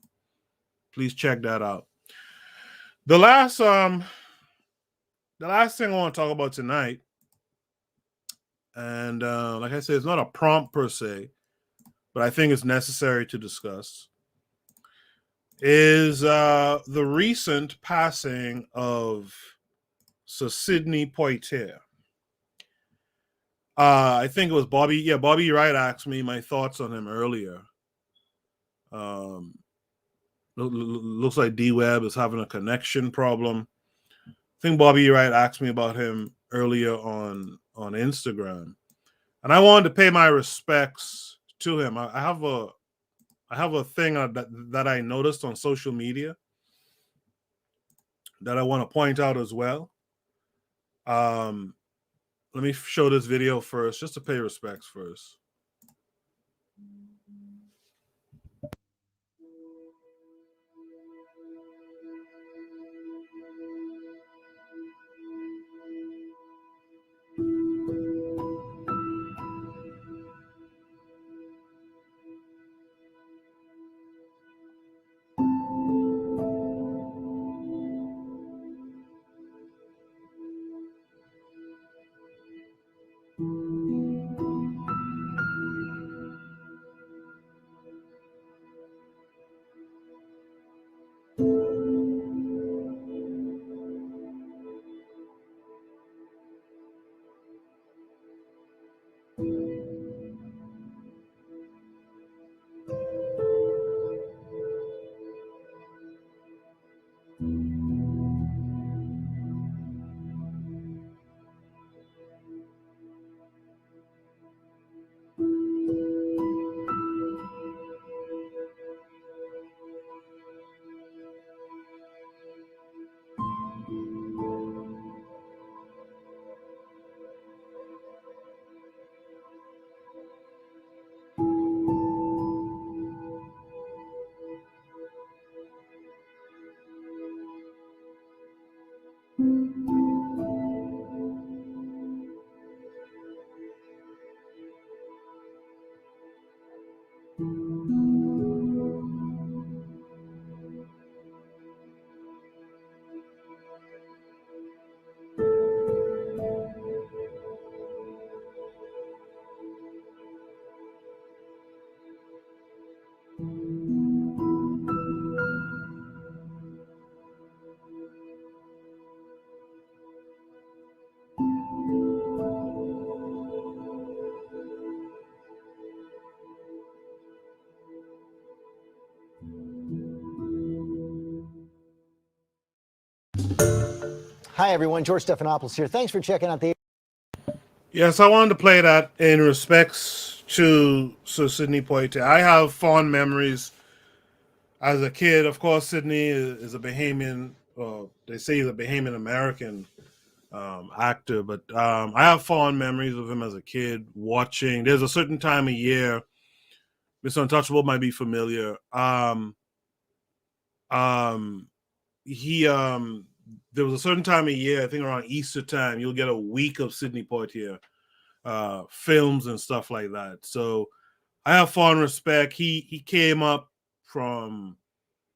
Please check that out. The last thing I want to talk about tonight, and like I said, it's not a prompt per se, but I think it's necessary to discuss, is the recent passing of Sir Sidney Poitier. I think it was Bobby. Yeah, Bobby Wright asked me my thoughts on him earlier. Looks like D-Web is having a connection problem. I think Bobby Wright asked me about him earlier on Instagram, and I wanted to pay my respects to him. I have a thing that I noticed on social media that I want to point out as well. Let me show this video first, just to pay respects first. Hi, everyone. George Stephanopoulos here. Thanks for checking out the... Yes, I wanted to play that in respects to Sir Sidney Poitier. I have fond memories as a kid. Of course, Sidney is a Bahamian, they say he's a Bahamian American actor, but I have fond memories of him as a kid watching. There's a certain time of year, Mr. Untouchable might be familiar. there was a certain time of year, I think around Easter time, you'll get a week of Sidney Poitier films and stuff like that. So I have fond respect. He came up from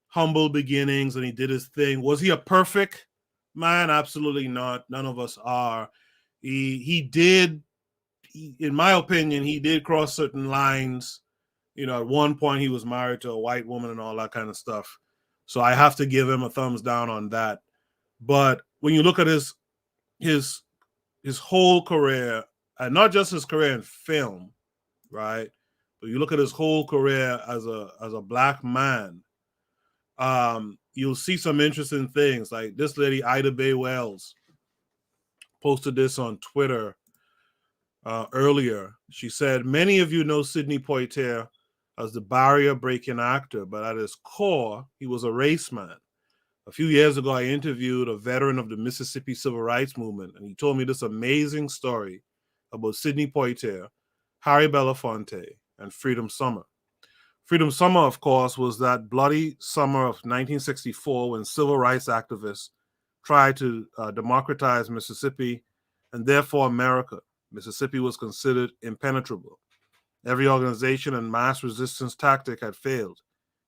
humble beginnings and he did his thing. Was he a perfect man? Absolutely not. None of us are. He did, in my opinion, he did cross certain lines. You know, at one point he was married to a white woman and all that kind of stuff. So I have to give him a thumbs down on that. But when you look at his whole career, and not just his career in film, right? But you look at his whole career as a black man, you'll see some interesting things. Like this lady, Ida Bay Wells, posted this on Twitter earlier. She said, many of you know Sidney Poitier as the barrier-breaking actor, but at his core, he was a race man. A few years ago, I interviewed a veteran of the Mississippi Civil Rights Movement, and he told me this amazing story about Sidney Poitier, Harry Belafonte, and Freedom Summer. Freedom Summer, of course, was that bloody summer of 1964 when civil rights activists tried to democratize Mississippi and therefore America. Mississippi was considered impenetrable. Every organization and mass resistance tactic had failed.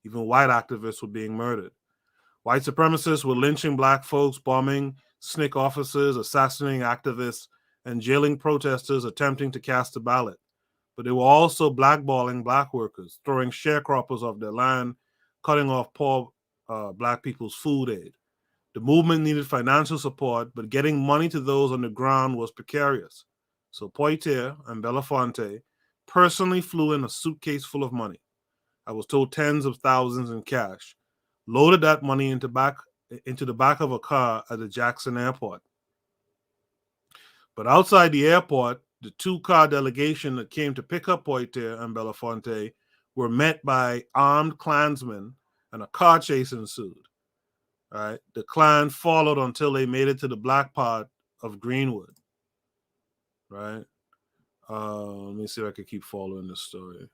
Even white activists were being murdered. White supremacists were lynching black folks, bombing SNCC officers, assassinating activists, and jailing protesters attempting to cast a ballot. But they were also blackballing black workers, throwing sharecroppers off their land, cutting off poor black people's food aid. The movement needed financial support, but getting money to those on the ground was precarious. So Poitier and Belafonte personally flew in a suitcase full of money. I was told tens of thousands in cash, loaded that money into the back of a car at the Jackson airport. But outside the airport, the two-car delegation that came to pick up Poitier and Belafonte were met by armed Klansmen, and a car chase ensued. Right? The Klan followed until they made it to the black part of Greenwood. Right? Let me see if I can keep following this story.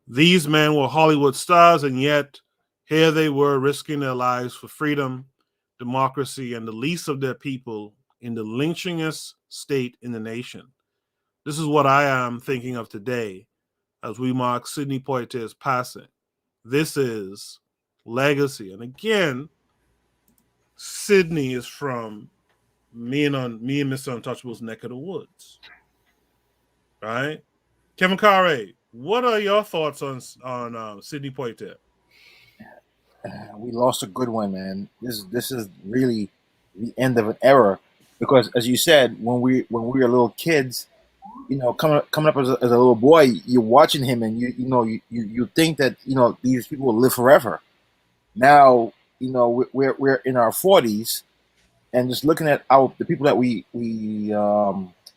These men were Hollywood stars, and yet here they were risking their lives for freedom, democracy, and the least of their people in the lynchingest state in the nation. This is what I am thinking of today as we mark Sidney Poitier's passing. This is legacy. And again, Sidney is from me and Mr. Untouchable's neck of the woods. Right? Kevin Carre, what are your thoughts on Sidney Poitier? We lost a good one, man. This is really the end of an era, because as you said, when we were little kids, you know, coming up as a little boy, you're watching him, and you think that these people will live forever. Now, we're in our 40s, and just looking at the people that we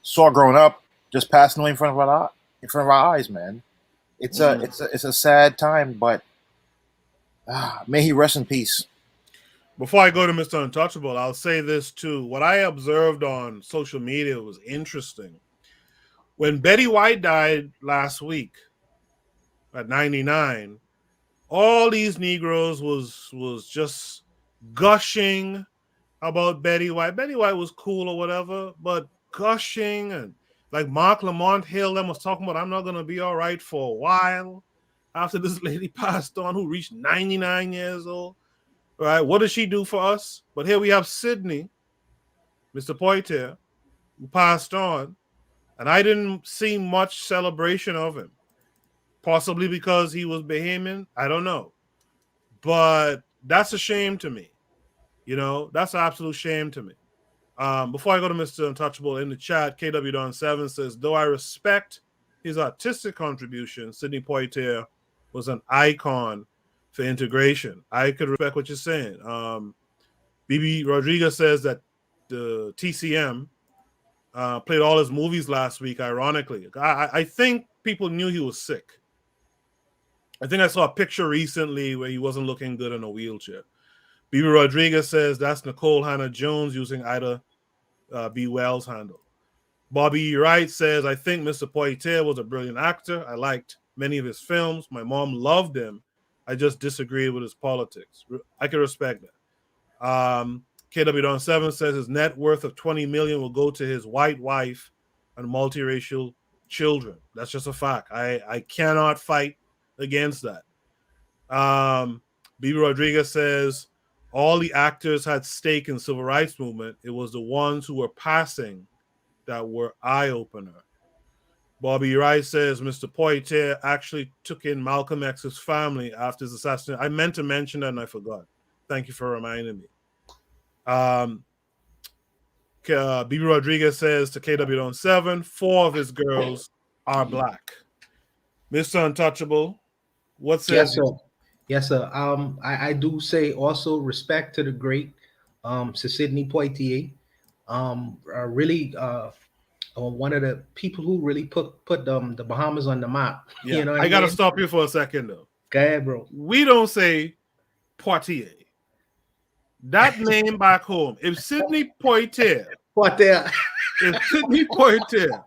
saw growing up just passing away in front of our eyes, man. It's a sad time, but may he rest in peace. Before I go to Mr. Untouchable, I'll say this too. What I observed on social media was interesting. When Betty White died last week at 99, all these Negroes was just gushing about Betty White. Betty White was cool or whatever, but gushing, and like Mark Lamont Hill them was talking about, I'm not going to be all right for a while after this lady passed on, who reached 99 years old. Right? What did she do for us? But here we have Sidney, Mr. Poitier, who passed on, and I didn't see much celebration of him. Possibly because he was Bahamian, I don't know. But that's a shame to me. That's an absolute shame to me. Before I go to Mr. Untouchable, in the chat, KW Don 7 says, though I respect his artistic contribution, Sidney Poitier was an icon for integration. I could respect what you're saying. BB Rodriguez says that the TCM played all his movies last week, ironically. I think people knew he was sick. I think I saw a picture recently where he wasn't looking good in a wheelchair. BB Rodriguez says that's Nicole Hannah Jones using Ida B. Wells' handle. Bobby Wright says, I think Mr. Poitier was a brilliant actor. I liked many of his films. My mom loved him. I just disagreed with his politics. I can respect that. KW7 says his net worth of $20 million will go to his white wife and multiracial children. That's just a fact. I cannot fight against that. BB Rodriguez says all the actors had stake in civil rights movement. It was the ones who were passing that were eye-opener. Bobby Wright says Mr. Poitier actually took in Malcolm X's family after his assassination. I meant to mention that and I forgot. Thank you for reminding me. BB Rodriguez says to KW7, 4 of his girls are black. Mr. Untouchable, what says Yes, sir. Yes, sir. I do say also respect to the great Sir Sidney Poitier. Really one of the people who really put the Bahamas on the map. Yeah, You know what I gotta mean? stop you for a second though. Go ahead, bro. We don't say Poitier. That name back home, if Sidney Poitier, if Sidney Poitier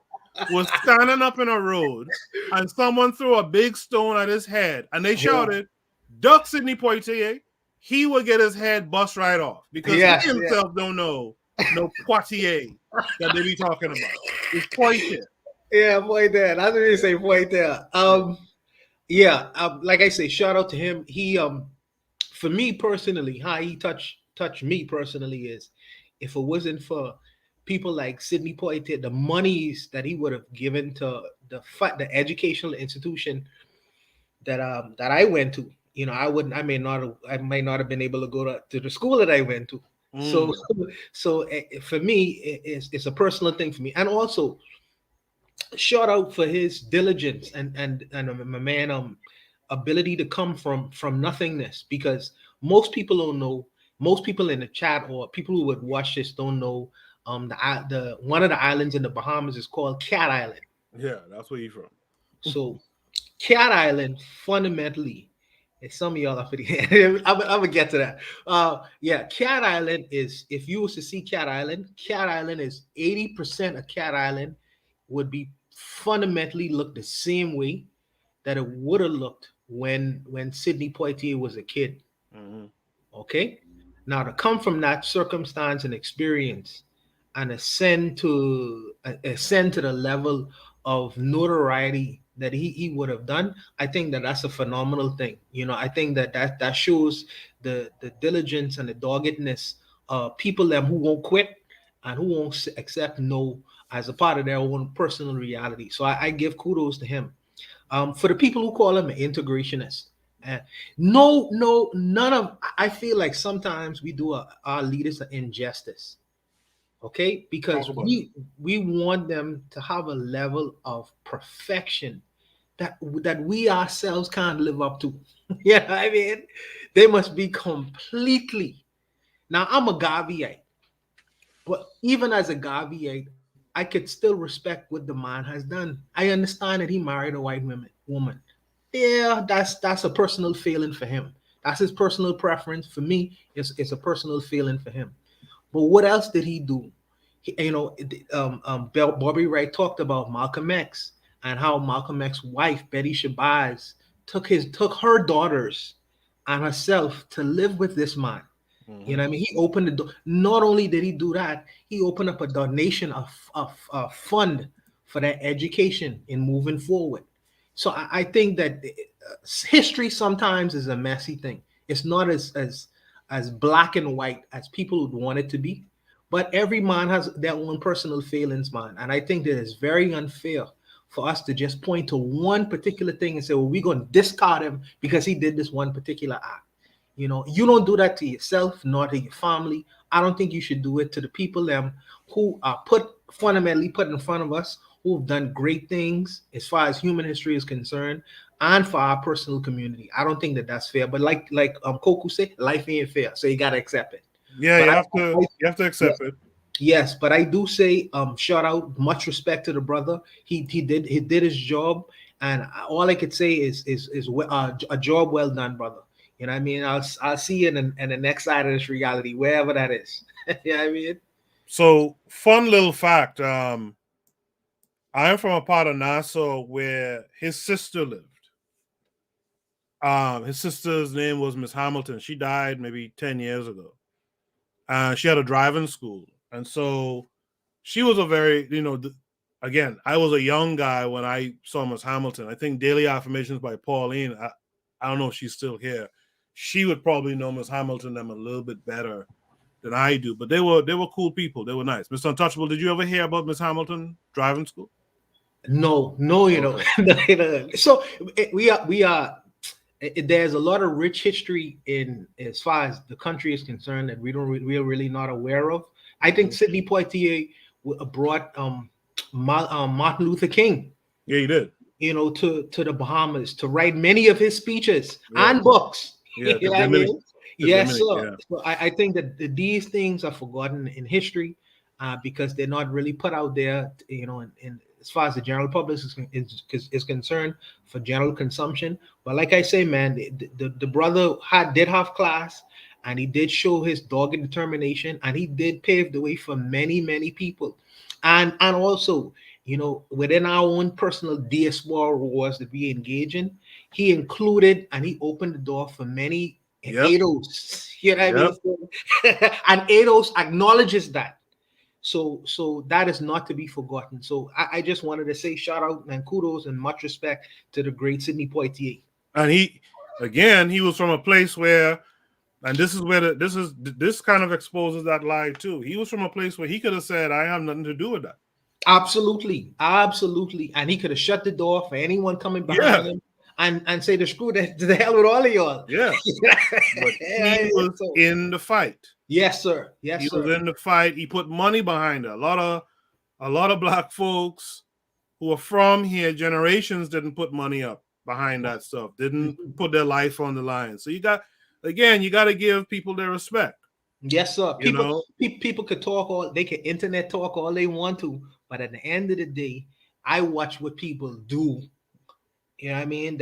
was standing up in a road and someone threw a big stone at his head and they shouted, "Duck Sidney Poitier," he would get his head bust right off because he himself don't know no Poitier that they be talking about. It's Poitier. Yeah, Poitier. That's what they say, Poitier. Like I say, shout out to him. He for me personally, how he touched me personally is if it wasn't for people like Sidney Poitier, the monies that he would have given to the educational institution that I went to, you know, I might not have been able to go to the school that I went to. So for me, it's a personal thing for me, and also shout out for his diligence and my man ability to come from nothingness, because most people don't know, most people in the chat or people who would watch this don't know the one of the islands in the Bahamas is called Cat Island. Yeah, that's where you're from. So Cat Island fundamentally, and some of y'all are I'm gonna get to that. Cat Island is, if you was to see Cat Island is 80% of Cat Island would be fundamentally look the same way that it would have looked when Sidney Poitier was a kid. Okay, now to come from that circumstance and experience and ascend to the level of notoriety that he would have done, I think that's a phenomenal thing. You know, I think that shows the diligence and the doggedness of people them who won't quit and who won't accept no as a part of their own personal reality. So I give kudos to him. For the people who call him an integrationist, none of, I feel like sometimes we do our leaders an injustice. Okay, because we want them to have a level of perfection that we ourselves can't live up to. Yeah, I mean, they must be completely. Now I'm a Gaviite, but even as a Gaviite, I could still respect what the man has done. I understand that he married a white woman. Yeah, that's a personal feeling for him. That's his personal preference. For me, it's a personal feeling for him. But what else did he do? Bobby Wright talked about Malcolm X and how Malcolm X's wife, Betty Shabazz, took her daughters and herself to live with this man. You know what I mean? He opened the door. Not only did he do that, he opened up a donation of fund for their education in moving forward. So I think that history sometimes is a messy thing. It's not as black and white as people would want it to be. But every man has their own personal feelings, man. And I think that it's very unfair for us to just point to one particular thing and say, well, we're going to discard him because he did this one particular act. You know, you don't do that to yourself, nor to your family. I don't think you should do it to the people who are fundamentally put in front of us, who've done great things as far as human history is concerned, and for our personal community. I don't think that that's fair. But like Koku said, life ain't fair, so you gotta accept it. Yeah, but you have to accept it. Yes, but I do say shout out, much respect to the brother. He did his job, and all I could say is a job well done, brother. You know what I mean? I'll see you in the next side of this reality, wherever that is. You know what I mean? So, fun little fact. I'm from a part of Nassau where his sister lived. His sister's name was Miss Hamilton. She died maybe 10 years ago. She had a driving school, and so she was a very, again, I was a young guy when I saw Miss Hamilton. I think Daily Affirmations by Pauline. I don't know if she's still here. She would probably know Miss Hamilton them a little bit better than I do, but they were cool people. They were nice. Mr. Untouchable, did you ever hear about Miss Hamilton driving school? No, you know. So we are. There's a lot of rich history in as far as the country is concerned that we are really not aware of. I think Sidney Poitier brought Martin Luther King. Yeah, he did. To the Bahamas to write many of his speeches and books. Yeah, you know what I mean? Yes, sir. Yeah. So I think that these things are forgotten in history because they're not really put out there, in as far as the general public is concerned for general consumption. But like I say, man, the brother did have class, and he did show his dogged determination, and he did pave the way for many, many people. And also, within our own personal diaspora wars that we engage in, he included and he opened the door for many ADOS. You know what I mean? And ADOS acknowledges that. So that is not to be forgotten. So I just wanted to say shout out and kudos and much respect to the great Sidney Poitier. And he was from a place where, and this is where this kind of exposes that lie too. He was from a place where he could have said, "I have nothing to do with that." Absolutely, and he could have shut the door for anyone coming behind him and say, "Screw the hell with all of y'all." Yeah, but he was in the fight. Yes, sir. He was in the fight. He put money behind it. A lot of black folks who are from here, generations didn't put money up behind that stuff. Didn't put their life on the line. So you got to give people their respect. Yes, sir. People could talk they can internet talk all they want to, but at the end of the day, I watch what people do. You know what I mean?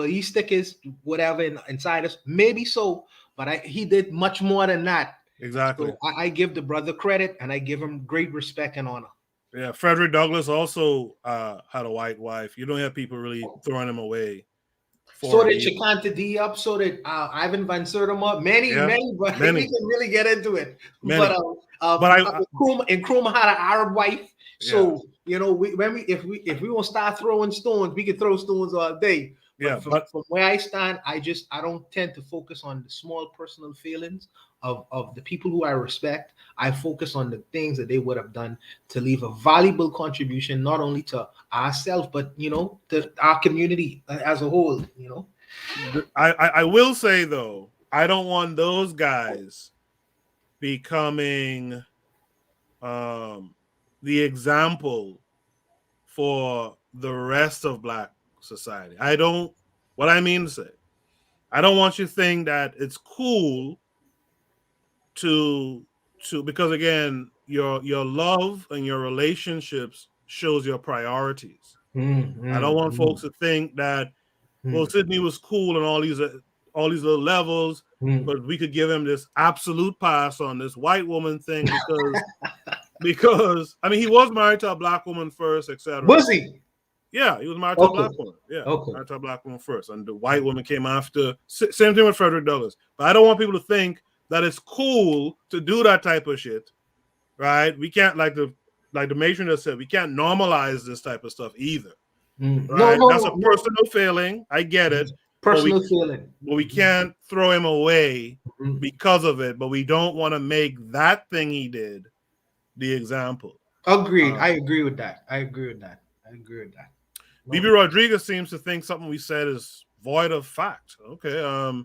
He stick his whatever inside us, maybe so, but he did much more than that. Exactly. So I give the brother credit, and I give him great respect and honor. Yeah, Frederick Douglass also had a white wife. You don't have people really throwing him away. So did Chakanta Diop. So did Ivan Van Sertima. Many, but we can really get into it. But Nkrumah had an Arab wife. So if we won't start throwing stones, we can throw stones all day. But from where I stand, I don't tend to focus on the small personal feelings of the people who I respect. I focus on the things that they would have done to leave a valuable contribution, not only to ourselves, but to our community as a whole. I will say though, I don't want those guys becoming the example for the rest of black society. What I mean to say, I don't want you to think that it's cool to because again, your love and your relationships shows your priorities. I don't want folks to think that Sidney was cool and all these little levels, but we could give him this absolute pass on this white woman thing because I mean he was married to a black woman first, etc. Was he? Yeah, he was married to a black woman. Yeah, married to a black woman first, and the white woman came after. Same thing with Frederick Douglass. But I don't want people to think that it's cool to do that type of shit, right? We can't, like the matron just said, we can't normalize this type of stuff either. Right? That's a personal feeling. I get it. Personal feeling. But we can't throw him away because of it. But we don't want to make that thing he did the example. Agreed. I agree with that. Bibi Rodriguez seems to think something we said is void of fact. Okay.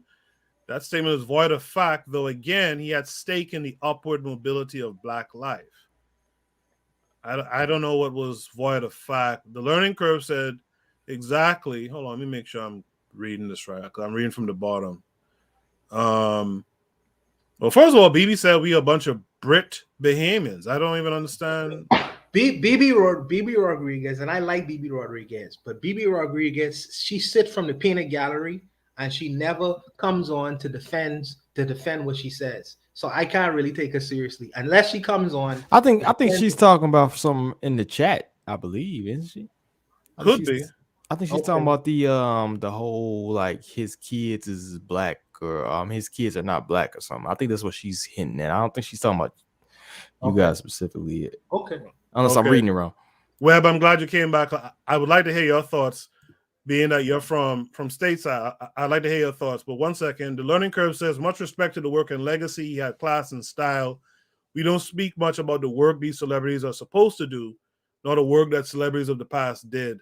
That statement is void of fact, though again, he had stake in the upward mobility of black life. I don't know what was void of fact. The learning curve said exactly. Hold on, let me make sure I'm reading this right, because I'm reading from the bottom. Well, first of all, Bibi said we a bunch of Brit Bahamians. I don't even understand. Bibi Rodriguez, and I like Bibi Rodriguez, but Bibi Rodriguez, she sits from the peanut gallery and she never comes on to defend what she says. So I can't really take her seriously unless she comes on. I think she's talking about some in the chat, I believe, isn't she? Could be. I think she's talking about the whole like his kids is black or his kids are not black or something. I think that's what she's hinting at. I don't think she's talking about you Okay. guys specifically. Okay. Unless I'm reading it wrong. Webb, I'm glad you came back. I would like to hear your thoughts, being that you're from stateside. I'd like to hear your thoughts. But 1 second, the learning curve says, much respect to the work and legacy. He had class and style. We don't speak much about the work these celebrities are supposed to do, nor the work that celebrities of the past did.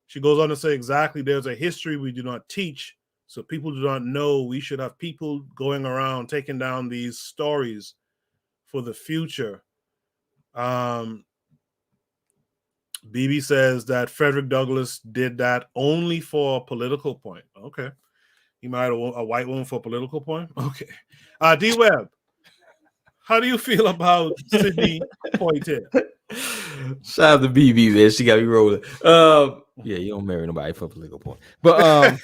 She goes on to say, exactly, there's a history we do not teach, so people do not know. We should have people going around taking down these stories for the future. BB says that Frederick Douglass did that only for a political point. Okay. He married a white woman for a political point? Okay. D-Web, how do you feel about Sidney Poitier? Shout out to BB, man. She got me rolling. Yeah, you don't marry nobody for a political point. But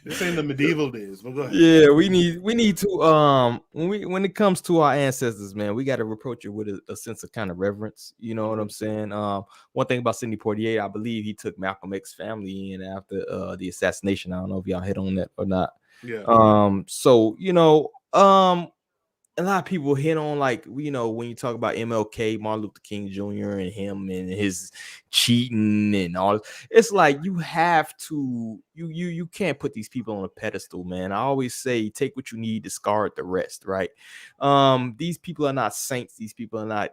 this ain't the medieval days, but go ahead. Yeah, we need to when it comes to our ancestors, man, we got to approach it with a sense of kind of reverence. You know what I'm saying? One thing about Sidney Poitier, I believe he took Malcolm X's family in after the assassination. I don't know if y'all hit on that or not. Yeah. So a lot of people hit on, like, when you talk about MLK, Martin Luther King Jr. and him and his cheating and all, it's like you have to, you can't put these people on a pedestal, man. I always say, take what you need, discard the rest, right? These people are not saints. These people are not,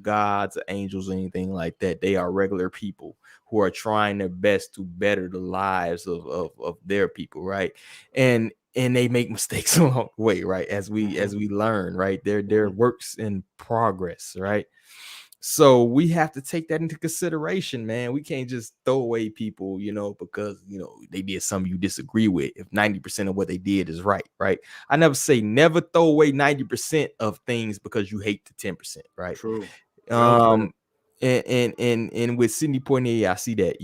gods or angels or anything like that. They are regular people who are trying their best to better the lives of their people, right? And they make mistakes along the way, right? As we learn, right? They're works in progress, right? So we have to take that into consideration, man. We can't just throw away people, because they did something you disagree with. If 90% of what they did is right, right? I never say never throw away 90% of things because you hate the 10%, right? True. And with Sidney Poitier, I see that,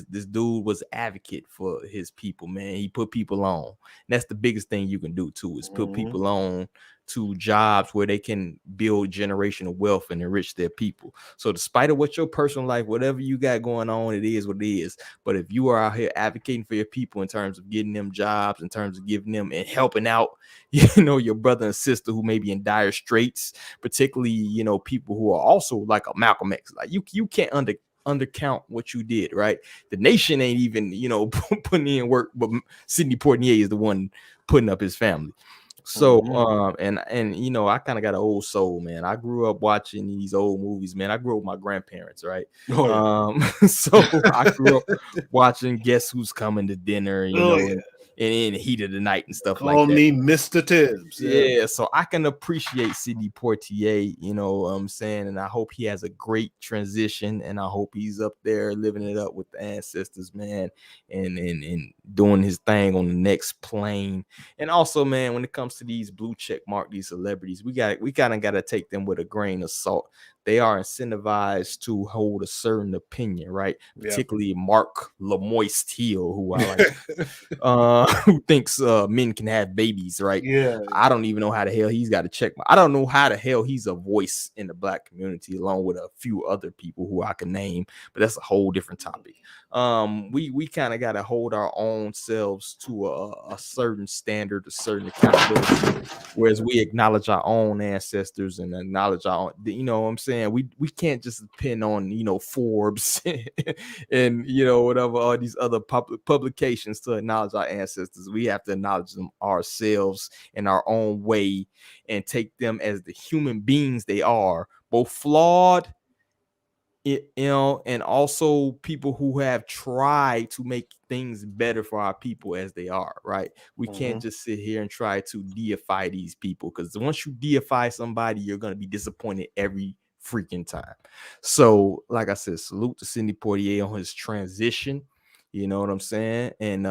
this dude was advocate for his people, man. He put people on. And that's the biggest thing you can do too, is put people on to jobs where they can build generational wealth and enrich their people. So despite of what your personal life, whatever you got going on, it is what it is. But if you are out here advocating for your people in terms of getting them jobs, in terms of giving them and helping out, your brother and sister who may be in dire straits, particularly, people who are also like a Malcolm X, like you can't undercount what you did, right? The nation ain't even, putting in work, but Sidney Poitier is the one putting up his family. So, and I kind of got an old soul, man. I grew up watching these old movies, man. I grew up with my grandparents, right? So I grew up watching Guess Who's Coming to Dinner, and in the heat of the night and stuff like that. Call me Mr. Tibbs. Yeah, so I can appreciate Sidney Poitier, what I'm saying, and I hope he has a great transition, and I hope he's up there living it up with the ancestors, man, and doing his thing on the next plane. And also, man, when it comes to these blue check mark, these celebrities, we kind of got to take them with a grain of salt. They are incentivized to hold a certain opinion, right? Particularly Mark Lamoist Hill, who I like, who thinks men can have babies, right? Yeah. I don't even know how the hell he's got to check. I don't know how the hell he's a voice in the Black community, along with a few other people who I can name, but that's a whole different topic. We kind of got to hold our own selves to a certain standard, a certain accountability, whereas we acknowledge our own ancestors and acknowledge our own, what I'm saying? We can't just depend on, Forbes and, whatever, all these other publications to acknowledge our ancestors. We have to acknowledge them ourselves in our own way and take them as the human beings they are, both flawed, and also people who have tried to make things better for our people as they are, right? We can't just sit here and try to deify these people, because once you deify somebody, you're going to be disappointed every freaking time. So, like I said, salute to Sidney Poitier on his transition. You know what I'm saying? And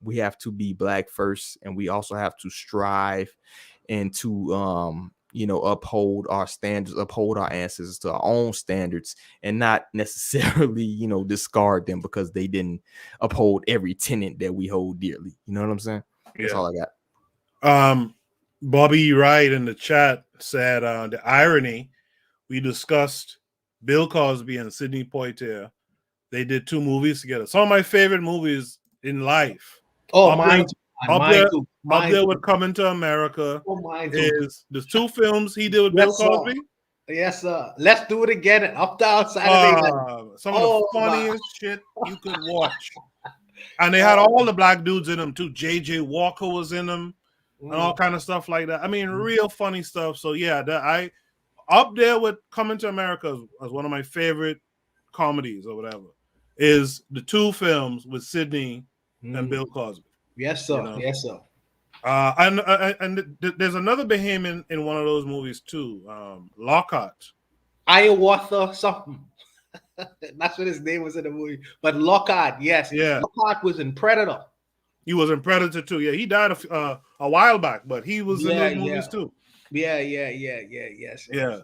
we have to be Black first, and we also have to strive and to uphold our standards, uphold our ancestors to our own standards, and not necessarily discard them because they didn't uphold every tenet that we hold dearly. You know what I'm saying? That's all I got. Bobby Wright in the chat said the irony, we discussed Bill Cosby and Sidney Poitier. They did 2 movies together. Some of my favorite movies in life. Oh, up mine there, too. Up there with Coming to America. Oh, mine too. Is there's 2 films he did with Bill Cosby. Yes, sir. Let's do it again. Uptown Saturday night. Some of the funniest shit you could watch. And they had all the black dudes in them too. JJ Walker was in them, and all kind of stuff like that. I mean, real funny stuff. So yeah, I up there with Coming to America as one of my favorite comedies or whatever is the 2 films with Sidney and Bill Cosby. Yes, sir. You know? Yes, sir. And there's another behemoth in one of those movies too. Lockhart. Hiawatha something. That's what his name was in the movie. But Lockhart, yes. Yeah. Lockhart was in Predator. He was in Predator too. Yeah, he died a while back, but he was in those movies too. Yes. Yeah.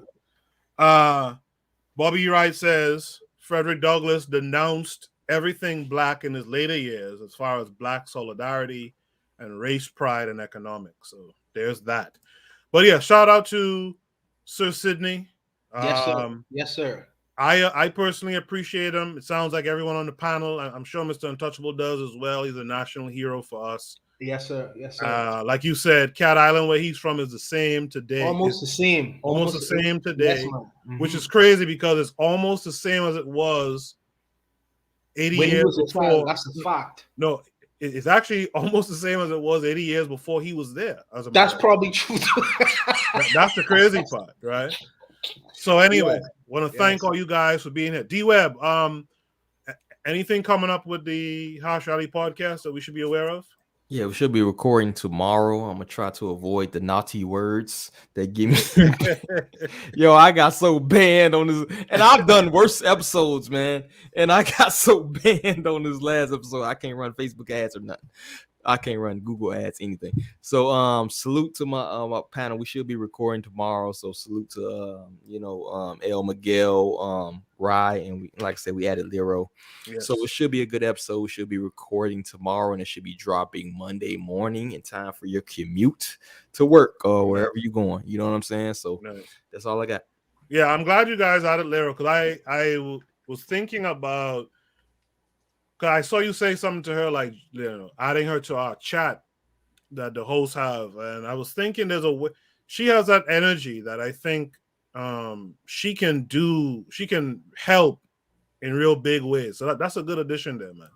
Bobby Wright says Frederick Douglass denounced everything black in his later years as far as black solidarity and race pride and economics. So there's that. But yeah, shout out to Sir Sidney. Yes, sir. Yes, sir. I personally appreciate him. It sounds like everyone on the panel. I'm sure Mr. Untouchable does as well. He's a national hero for us. Yes, sir. Yes, sir. Like you said, Cat Island, where he's from, is the same today. Almost the same. Almost the same today, yes, which is crazy because it's almost the same as it was 80 when years before. That's a fact. No, it's actually almost the same as it was 80 years before he was there. That's probably true. That's the crazy part, right? So anyway, want to thank all you guys for being here. D-Web, anything coming up with the Harsh Ali podcast that we should be aware of? Yeah, we should be recording tomorrow. I'm gonna try to avoid the naughty words that give me. Yo, I got so banned on this, and I've done worse episodes, man. And I got so banned on this last episode. I can't run Facebook ads or nothing. I can't run Google ads, anything. So salute to my panel. We should be recording tomorrow. So salute to El Miguel, Rye, and we, like I said, we added Lero. Yes. So it should be a good episode. We should be recording tomorrow, and it should be dropping Monday morning in time for your commute to work or wherever you're going. You know what I'm saying? So that's all I got. Yeah, I'm glad you guys added Lero because I was thinking about. Cause I saw you say something to her, like, adding her to our chat that the hosts have, and I was thinking there's a way she has that energy that I think she can help in real big ways. So that's a good addition there, man.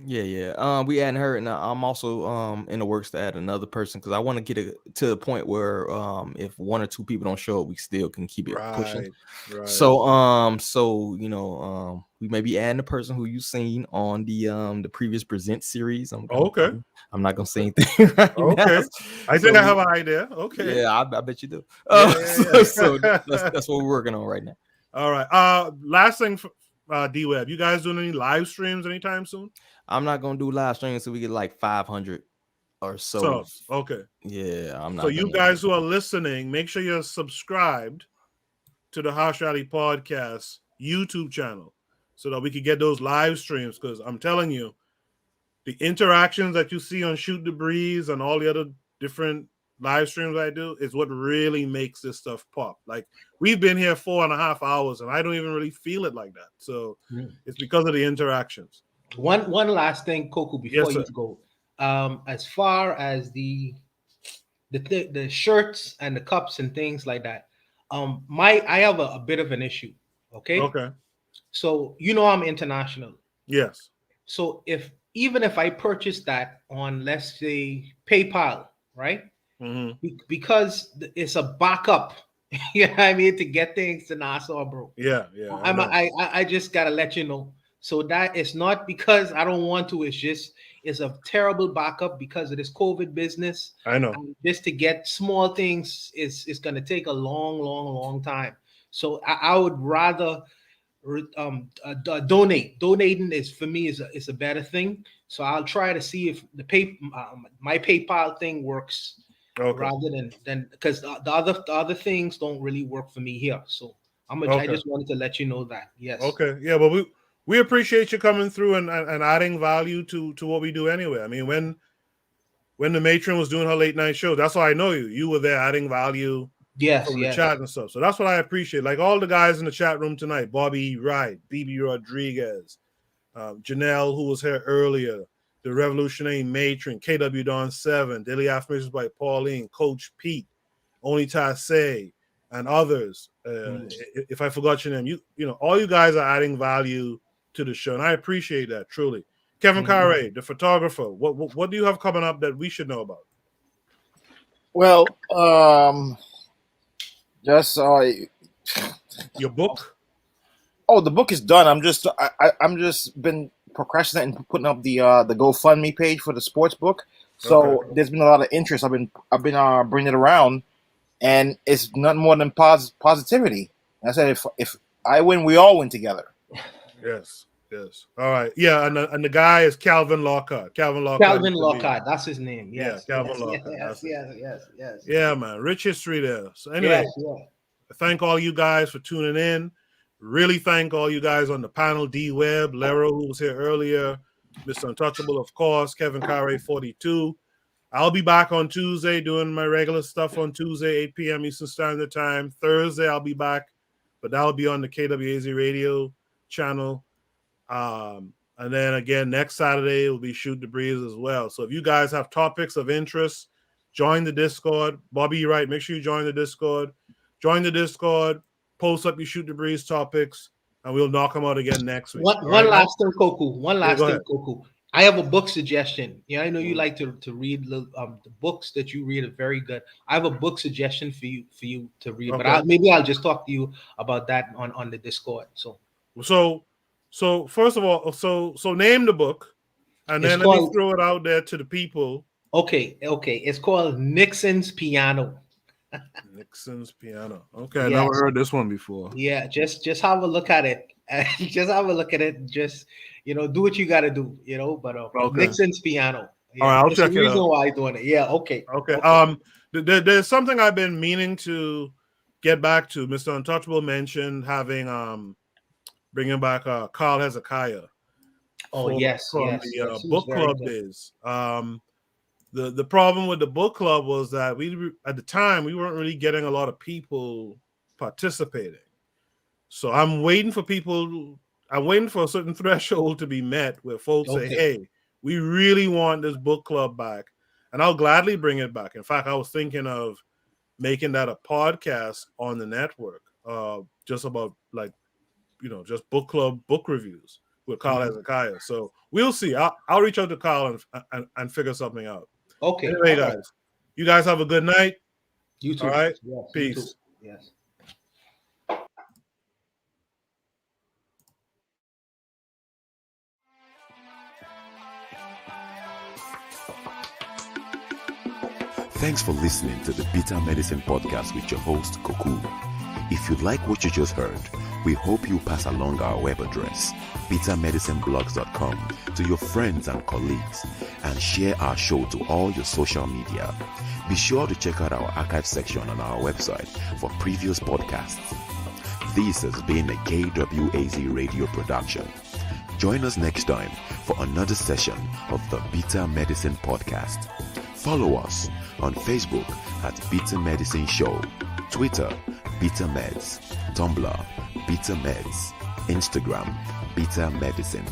Yeah. We adding her, and I'm also in the works to add another person because I want to get it to the point where if 1 or 2 people don't show up, we still can keep it pushing. Right. So we may be adding a person who you've seen on the previous Present series. I'm not gonna say anything right now. I think I have an idea. Okay. Yeah, I bet you do. So that's what we're working on right now. All right. Last thing, D-Web, you guys doing any live streams anytime soon? I'm not gonna do live streams until we get like 500 or so. Okay. Yeah, I'm not. So you guys who are listening, make sure you're subscribed to the Harsh Ali Podcast YouTube channel so that we can get those live streams. Because I'm telling you, the interactions that you see on Shoot the Breeze and all the other different live streams I do is what really makes this stuff pop. Like, we've been here 4.5 hours and I don't even really feel it like that. So it's because of the interactions. One last thing, Coco, before you go. As far as the shirts and the cups and things like that, I have a bit of an issue. Okay. So I'm international. Yes. So even if I purchase that on, let's say, PayPal, right? Because it's a backup, you know what I mean, to get things to Nassau, bro. Yeah. I just gotta let you know. So that it's not because I don't want to. It's a terrible backup because of this COVID business. I know. And just to get small things is gonna take a long time. So I would rather donate. Donating is for me is a better thing. So I'll try to see if my PayPal thing works. Rather than because the other things don't really work for me here. So I just wanted to let you know that. Yes. Okay. Yeah, but we appreciate you coming through and adding value to what we do anyway. I mean, when the matron was doing her late night show, that's how I know you. You were there adding value. Yes. The chat and stuff. So that's what I appreciate. Like all the guys in the chat room tonight, Bobby Wright, BB Rodriguez, Janelle, who was here earlier, the Revolutionary Matron, KW Don 7, Daily Affirmations by Pauline, Coach Pete, Oni Tase, and others. If I forgot your name, you know, all you guys are adding value to the show, and I appreciate that truly. Kevin Carre, the photographer, what do you have coming up that we should know about? Well, just your book. Oh, the book is done. I'm just been procrastinating putting up the GoFundMe page for the sports book. So there's been a lot of interest. I've been bringing it around, and it's nothing more than positivity. And I said, if I win, we all win together. Yes. All right. Yeah, and the guy is Calvin Lockhart. Calvin Lockhart, that's his name. Yes. Yeah, Calvin Lockhart. Yes. Yeah, man. Rich history there. So anyway, thank all you guys for tuning in. Really thank all you guys on the panel, D Webb, Lero, who was here earlier, Mr. Untouchable, of course, Kevin Carre 42. I'll be back on Tuesday doing my regular stuff on Tuesday, 8 p.m. Eastern Standard Time. Thursday, I'll be back, but that'll be on the KWAZ radio channel. And then again, next Saturday will be Shoot the Breeze as well. So if you guys have topics of interest, join the Discord. Bobby, you're right. Make sure you join the Discord. Join the Discord. Post up your Shoot the Breeze topics, and we'll knock them out again next week. One last thing, Koku. I have a book suggestion. Yeah, I know you like to read the books that you read are very good. I have a book suggestion for you to read, but maybe I'll just talk to you about that on the Discord. So first of all, so name the book, and then let me throw it out there to the people. Okay. It's called Nixon's Piano. Nixon's Piano. Okay, I never heard this one before. Yeah, just have a look at it. Just have a look at it. Just do what you got to do. But Nixon's Piano. All right, I'll check it out. Reason why I'm doing it. Yeah. Okay. There's something I've been meaning to get back to. Mr. Untouchable mentioned having bringing back Carl Hezekiah. From the book club days. The problem with the book club was that at the time we weren't really getting a lot of people participating. So I'm waiting for a certain threshold to be met where folks say, hey, we really want this book club back. And I'll gladly bring it back. In fact, I was thinking of making that a podcast on the network, just about just book club book reviews with Carl Hezekiah. So we'll see. I'll reach out to Carl and figure something out. Okay. Anyway, guys, you guys have a good night. You too. All right. Yes, peace. Yes. Thanks for listening to the Bitter Medicine Podcast with your host, Koku. If you like what you just heard, we hope you pass along our web address, bittermedicineblogs.com, to your friends and colleagues, and share our show to all your social media. Be sure to check out our archive section on our website for previous podcasts. This has been a KWAZ radio production. Join us next time for another session of the Bitter Medicine Podcast. Follow us on Facebook at Bitter Medicine Show, Twitter, Bitter Meds, Tumblr, Bitter Meds, Instagram, Bitter Medicine.